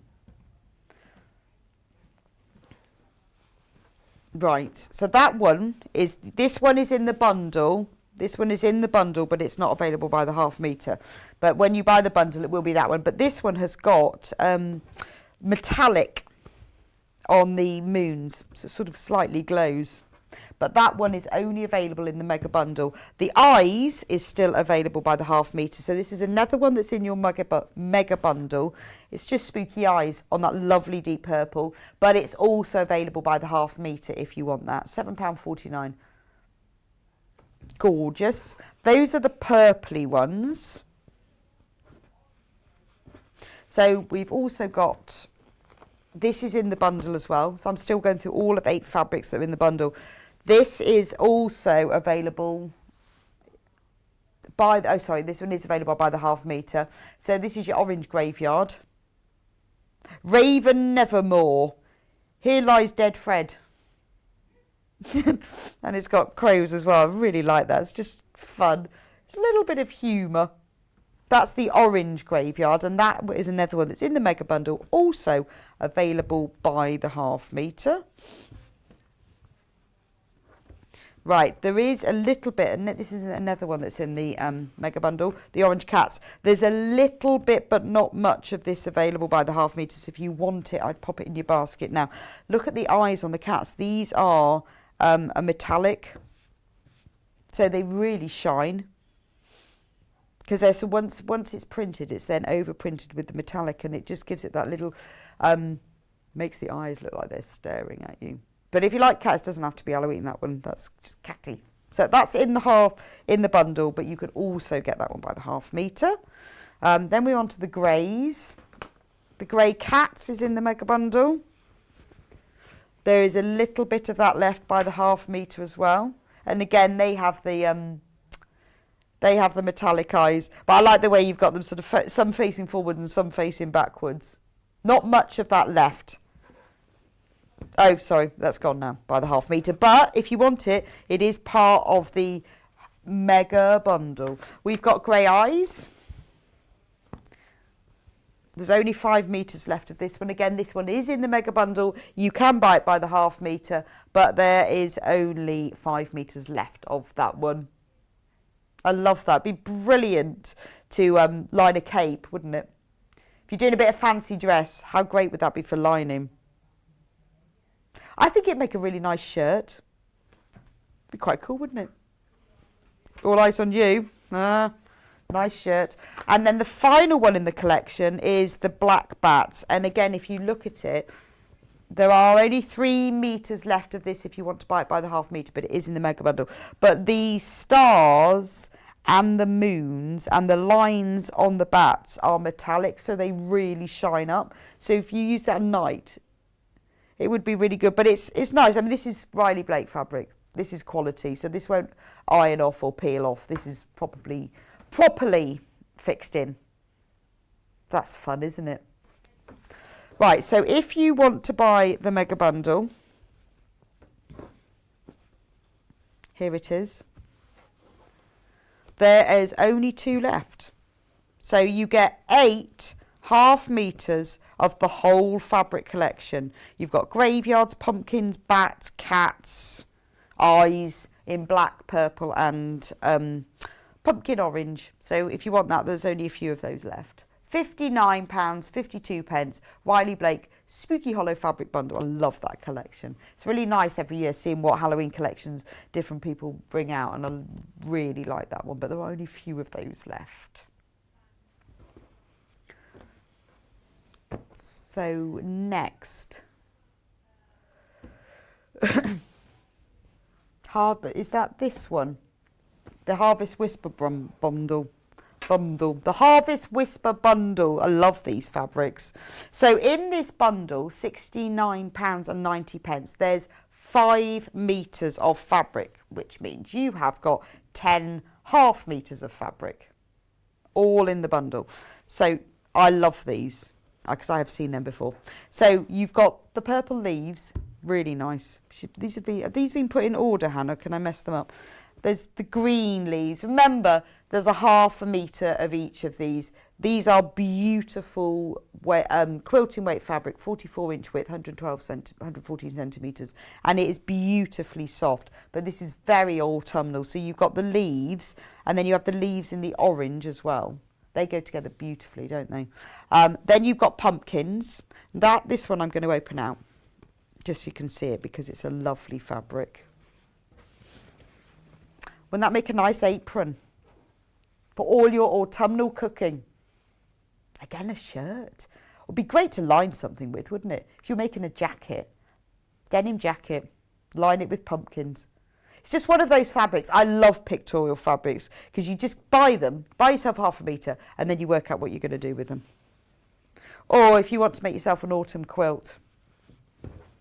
Speaker 1: Right, so this one is in the bundle. This one is in the bundle, but it's not available by the 1/2 metre. But when you buy the bundle, it will be that one. But this one has got metallic on the moons, so it sort of slightly glows. But that one is only available in the mega bundle. The eyes is still available by the 1/2 metre. So this is another one that's in your mega bundle. It's just spooky eyes on that lovely deep purple. But it's also available by the 1/2 metre if you want that. £7.49. Gorgeous. Those are the purpley ones. So we've also got, this is in the bundle as well. So I'm still going through all of 8 fabrics that are in the bundle. This is also available by, this one is available by the 1/2 metre. So this is your orange graveyard. Raven Nevermore. Here lies dead Fred. And it's got crows as well. I really like that. It's just fun. It's a little bit of humour. That's the orange graveyard, and that is another one that's in the mega bundle, also available by the half metre. Right, there is a little bit, and this is another one that's in the mega bundle, the orange cats. There's a little bit, but not much of this available by the half metre. So if you want it, I'd pop it in your basket now. Look at the eyes on the cats. These are a metallic, so they really shine. Because there's once it's printed, it's then overprinted with the metallic, and it just gives it that little, makes the eyes look like they're staring at you. But if you like cats, it doesn't have to be Halloween, that one. That's just catty. So that's in the bundle, but you could also get that one by the half metre. Then we're on to the greys. The grey cats is in the mega bundle. There is a little bit of that left by the half metre as well. And again, they have the metallic eyes. But I like the way you've got them sort of some facing forward and some facing backwards. Not much of that left. Oh, sorry, that's gone now by the half metre. But if you want it, it is part of the mega bundle. We've got grey eyes. There's only 5 metres left of this one. Again, this one is in the mega bundle. You can buy it by the half metre, but there is only 5 metres left of that one. I love that. It'd be brilliant to line a cape, wouldn't it? If you're doing a bit of fancy dress, how great would that be for lining? I think it'd make a really nice shirt. Be quite cool, wouldn't it? All eyes on you. Nice shirt. And then the final one in the collection is the black bats. And again, if you look at it, there are only 3 metres left of this if you want to buy it by the half metre, but it is in the mega bundle. But the stars and the moons and the lines on the bats are metallic, so they really shine up. So if you use that at night, it would be really good. But it's nice. I mean, this is Riley Blake fabric. This is quality, so this won't iron off or peel off. This is properly fixed in. That's fun, isn't it? Right, so if you want to buy the mega bundle, here it is. There is only 2 left. So you get 8 half metres of the whole fabric collection. You've got graveyards, pumpkins, bats, cats, eyes in black, purple and pumpkin orange. So if you want that, there's only a few of those left. £59.52, Riley Blake Spooky Hollow Fabric Bundle. I love that collection. It's really nice every year seeing what Halloween collections different people bring out, and I really like that one, but there are only a few of those left. So next, is that this one? The Harvest Whisper bundle. The Harvest Whisper bundle. I love these fabrics. So in this bundle, £69.90, there's 5 metres of fabric, which means you have got 10 half metres of fabric, all in the bundle. So I love these, because I have seen them before. So you've got the purple leaves, really nice. Have these been put in order, Hannah? Can I mess them up? There's the green leaves. Remember, there's a half a metre of each of these. These are beautiful quilting weight fabric, 44-inch width, 114 centimetres, and it is beautifully soft. But this is very autumnal. So you've got the leaves, and then you have the leaves in the orange as well. They go together beautifully, don't they? Then you've got pumpkins. This one I'm going to open out, just so you can see it, because it's a lovely fabric. Wouldn't that make a nice apron for all your autumnal cooking? Again, a shirt. It would be great to line something with, wouldn't it? If you're making a jacket, denim jacket, line it with pumpkins. It's just one of those fabrics. I love pictorial fabrics, because you just buy yourself half a metre, and then you work out what you're going to do with them. Or if you want to make yourself an autumn quilt,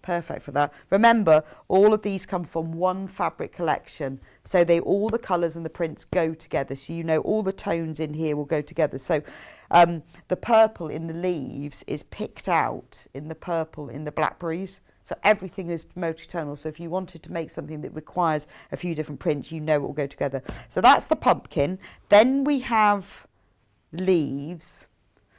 Speaker 1: perfect for that. Remember, all of these come from one fabric collection, so all the colours and the prints go together, so you know all the tones in here will go together. So the purple in the leaves is picked out in the purple in the blackberries, so everything is multi-tonal. So if you wanted to make something that requires a few different prints, you know it will go together. So that's the pumpkin. Then we have leaves,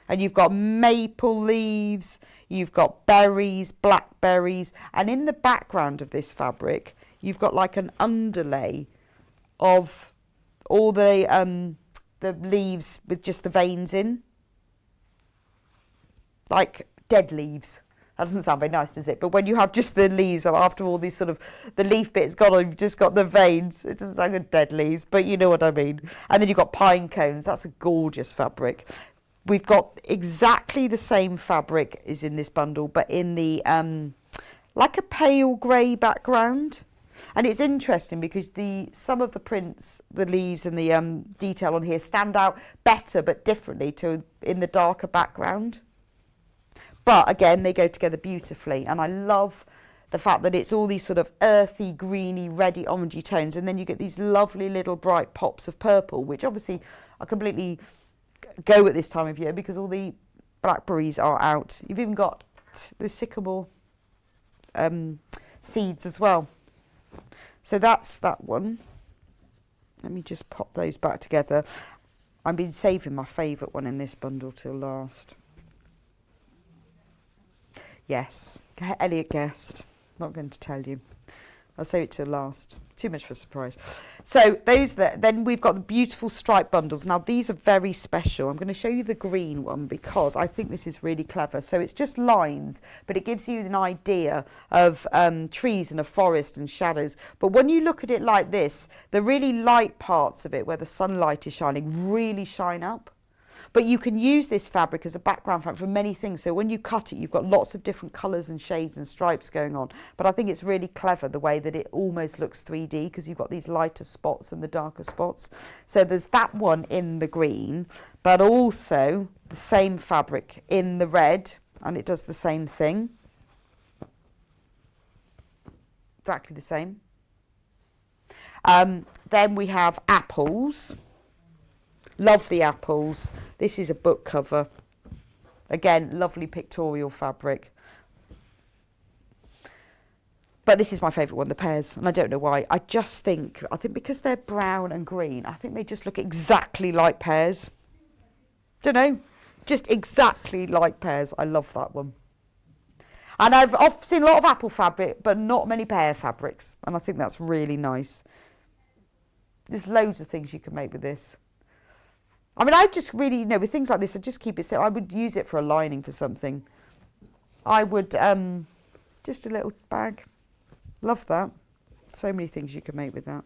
Speaker 1: and you've got maple leaves, you've got berries, blackberries, and in the background of this fabric you've got like an underlay of all the leaves with just the veins in, like dead leaves. That doesn't sound very nice, does it? But when you have just the leaves, after all these sort of, the leaf bit's gone, you've just got the veins. It doesn't sound good, dead leaves, but you know what I mean. And then you've got pine cones. That's a gorgeous fabric. We've got exactly the same fabric is in this bundle, but in the, like a pale grey background. And it's interesting because some of the prints, the leaves and the detail on here stand out better but differently in the darker background. But again, they go together beautifully, and I love the fact that it's all these sort of earthy, greeny, reddy, orangey tones, and then you get these lovely little bright pops of purple, which obviously are completely go at this time of year because all the blackberries are out. You've even got the sycamore seeds as well. So that's that one. Let me just pop those back together. I've been saving my favourite one in this bundle till last. Yes, Elliot guessed. Not going to tell you. I'll save it till last. Too much for a surprise. So then we've got the beautiful striped bundles. Now these are very special. I'm going to show you the green one because I think this is really clever. So it's just lines, but it gives you an idea of trees and a forest and shadows. But when you look at it like this, the really light parts of it where the sunlight is shining really shine up. But you can use this fabric as a background fabric for many things. So when you cut it, you've got lots of different colours and shades and stripes going on. But I think it's really clever the way that it almost looks 3D because you've got these lighter spots and the darker spots. So there's that one in the green, but also the same fabric in the red, and it does the same thing. Exactly the same. Then we have apples. Love the apples. This is a book cover. Again, lovely pictorial fabric. But this is my favourite one, the pears, and I don't know why. I think because they're brown and green, I think they just look exactly like pears. Don't know, just exactly like pears. I love that one. And I've seen a lot of apple fabric, but not many pear fabrics, and I think that's really nice. There's loads of things you can make with this. I mean, I just really, with things like this, I just keep it simple. I would use it for a lining for something. I would, just a little bag. Love that. So many things you can make with that.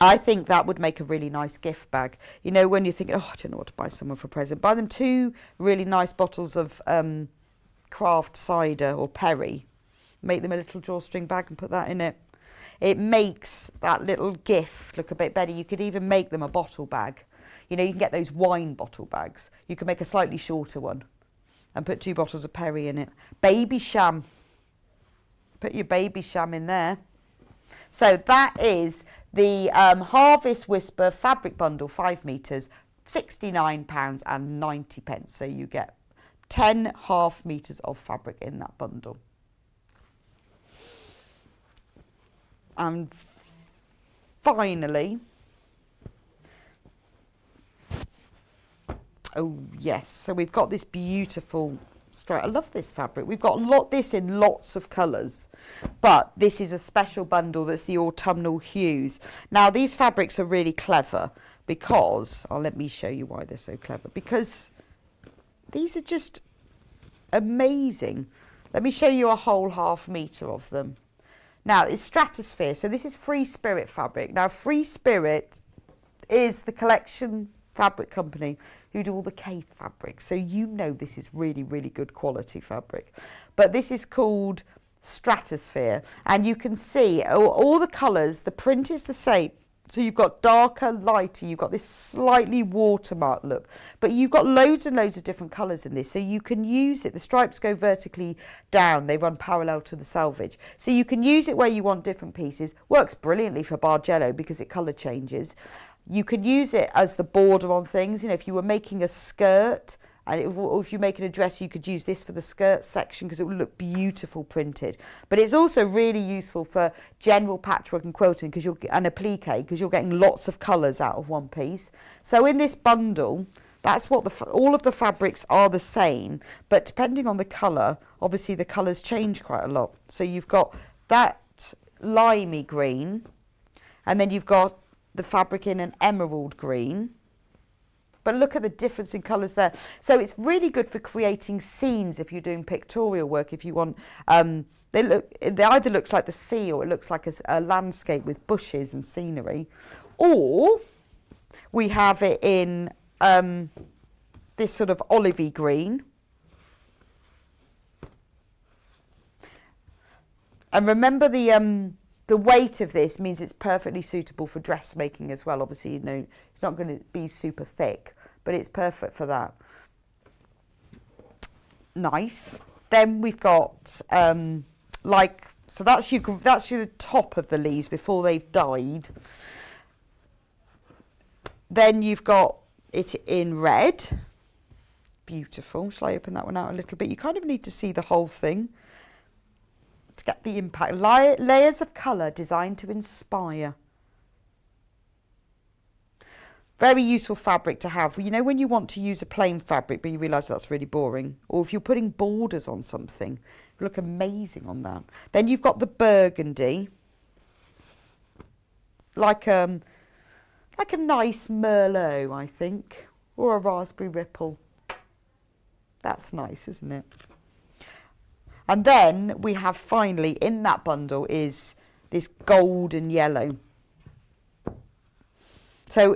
Speaker 1: I think that would make a really nice gift bag. When you're thinking, I don't know what to buy someone for a present, buy them 2 really nice bottles of craft cider or perry. Make them a little drawstring bag and put that in it. It makes that little gift look a bit better. You could even make them a bottle bag. You can get those wine bottle bags. You can make a slightly shorter one and put 2 bottles of perry in it. Baby sham. Put your baby sham in there. So that is the Harvest Whisper fabric bundle, 5 metres, £69.90. So you get 10 half metres of fabric in that bundle. And finally, oh yes, so we've got this beautiful stripe. I love this fabric. We've got this in lots of colours, but this is a special bundle that's the autumnal hues. Now these fabrics are really clever because, let me show you why they're so clever, because these are just amazing. Let me show you a whole half metre of them. Now, it's Stratosphere, so this is Free Spirit fabric. Now, Free Spirit is the collection fabric company who do all the cave fabric. So this is really, really good quality fabric. But this is called Stratosphere. And you can see all the colours, the print is the same. So you've got darker, lighter, you've got this slightly watermark look, but you've got loads and loads of different colours in this. So you can use it, the stripes go vertically down, they run parallel to the selvage. So you can use it where you want different pieces. Works brilliantly for Bargello because it colour changes. You can use it as the border on things. You know, if you were making a skirt, and if you're making a dress, you could use this for the skirt section because it would look beautiful printed. But it's also really useful for general patchwork and quilting and applique because you're getting lots of colours out of one piece. So in this bundle, that's what all of the fabrics are the same, but depending on the colour, obviously the colours change quite a lot. So you've got that limey green, and then you've got the fabric in an emerald green. But look at the difference in colours there. So it's really good for creating scenes if you're doing pictorial work. If you want, it either looks like the sea or it looks like a landscape with bushes and scenery. Or we have it in this sort of olivey green. And remember the weight of this means it's perfectly suitable for dressmaking as well. Obviously, you know, it's not going to be super thick, but it's perfect for that. Nice. Then we've got so that's your top of the leaves before they've dyed. Then you've got it in red. Beautiful. Shall I open that one out a little bit? You kind of need to see the whole thing to get the impact. Layers of colour designed to inspire. Very useful fabric to have. You know, when you want to use a plain fabric but you realise that's really boring, or if you're putting borders on something, it look amazing on that. Then you've got the burgundy, like a nice Merlot, I think, or a raspberry ripple. That's nice, isn't it? And then we have finally in that bundle is this golden yellow. So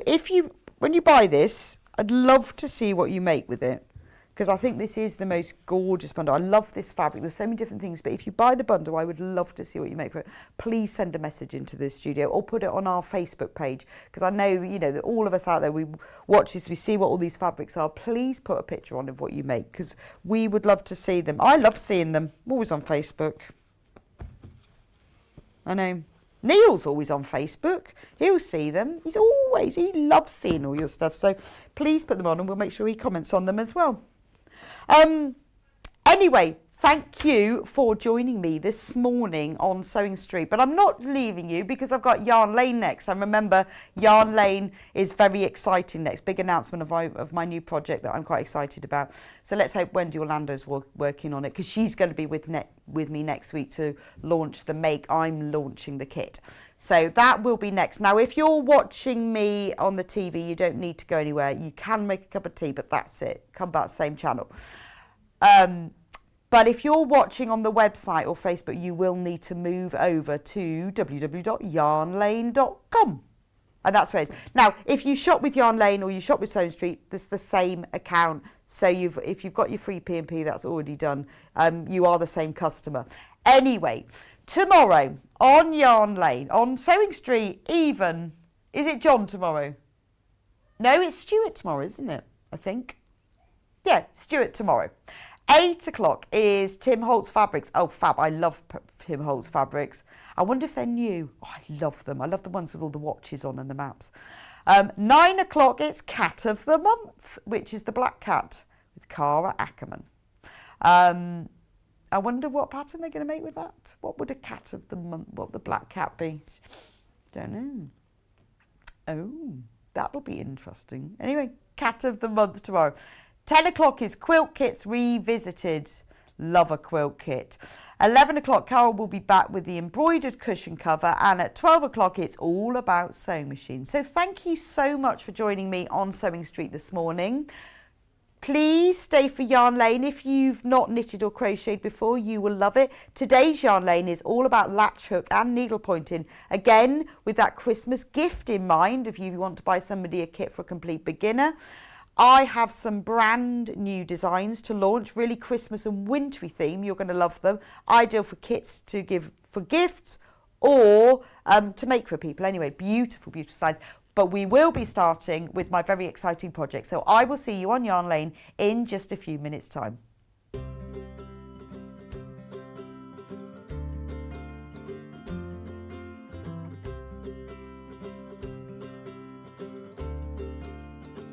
Speaker 1: when you buy this, I'd love to see what you make with it, because I think this is the most gorgeous bundle. I love this fabric. There's so many different things, but if you buy the bundle, I would love to see what you make for it. Please send a message into the studio or put it on our Facebook page, because I know, you know, that all of us out there, we watch this, we see what all these fabrics are. Please put a picture on of what you make, because we would love to see them. I love seeing them. I'm always on Facebook. I know. Neil's always on Facebook. He'll see them. He loves seeing all your stuff. So please put them on and we'll make sure he comments on them as well. Anyway, thank you for joining me this morning on Sewing Street. But I'm not leaving you because I've got Yarn Lane next. And remember, Yarn Lane is very exciting next. Big announcement of my new project that I'm quite excited about. So let's hope Wendy Orlando's working on it, because she's going to be with me next week to launch the make. I'm launching the kit. So that will be next. Now, if you're watching me on the TV, you don't need to go anywhere. You can make a cup of tea, but that's it. Come back, same channel. But if you're watching on the website or Facebook, you will need to move over to www.yarnlane.com. And that's where it is. Now, if you shop with Yarn Lane or you shop with Sewing Street, it's the same account. So if you've got your free P&P, that's already done. You are the same customer. Anyway, tomorrow on Yarn Lane, on Sewing Street even, is it John tomorrow? No, it's Stuart tomorrow, isn't it? I think. Yeah, Stuart tomorrow. 8 o'clock is Tim Holtz Fabrics. Oh, fab. I love Tim Holtz Fabrics. I wonder if they're new. Oh, I love them. I love the ones with all the watches on and the maps. 9 o'clock, it's Cat of the Month, which is the Black Cat with Cara Ackerman. I wonder what pattern they're going to make with that. What would a Cat of the Month, what would the Black Cat be? Don't know. Oh, that'll be interesting. Anyway, Cat of the Month tomorrow. 10 o'clock is Quilt Kits Revisited. Love a quilt kit. 11 o'clock, Carol will be back with the embroidered cushion cover. And at 12 o'clock, it's all about sewing machines. So thank you so much for joining me on Sewing Street this morning. Please stay for Yarn Lane. If you've not knitted or crocheted before, you will love it. Today's Yarn Lane is all about latch hook and needle pointing. Again, with that Christmas gift in mind, if you want to buy somebody a kit for a complete beginner. I have some brand new designs to launch, really Christmas and wintry theme. You're going to love them. Ideal for kits to give for gifts or to make for people. Anyway, beautiful, beautiful designs. But we will be starting with my very exciting project. So I will see you on Yarn Lane in just a few minutes' time.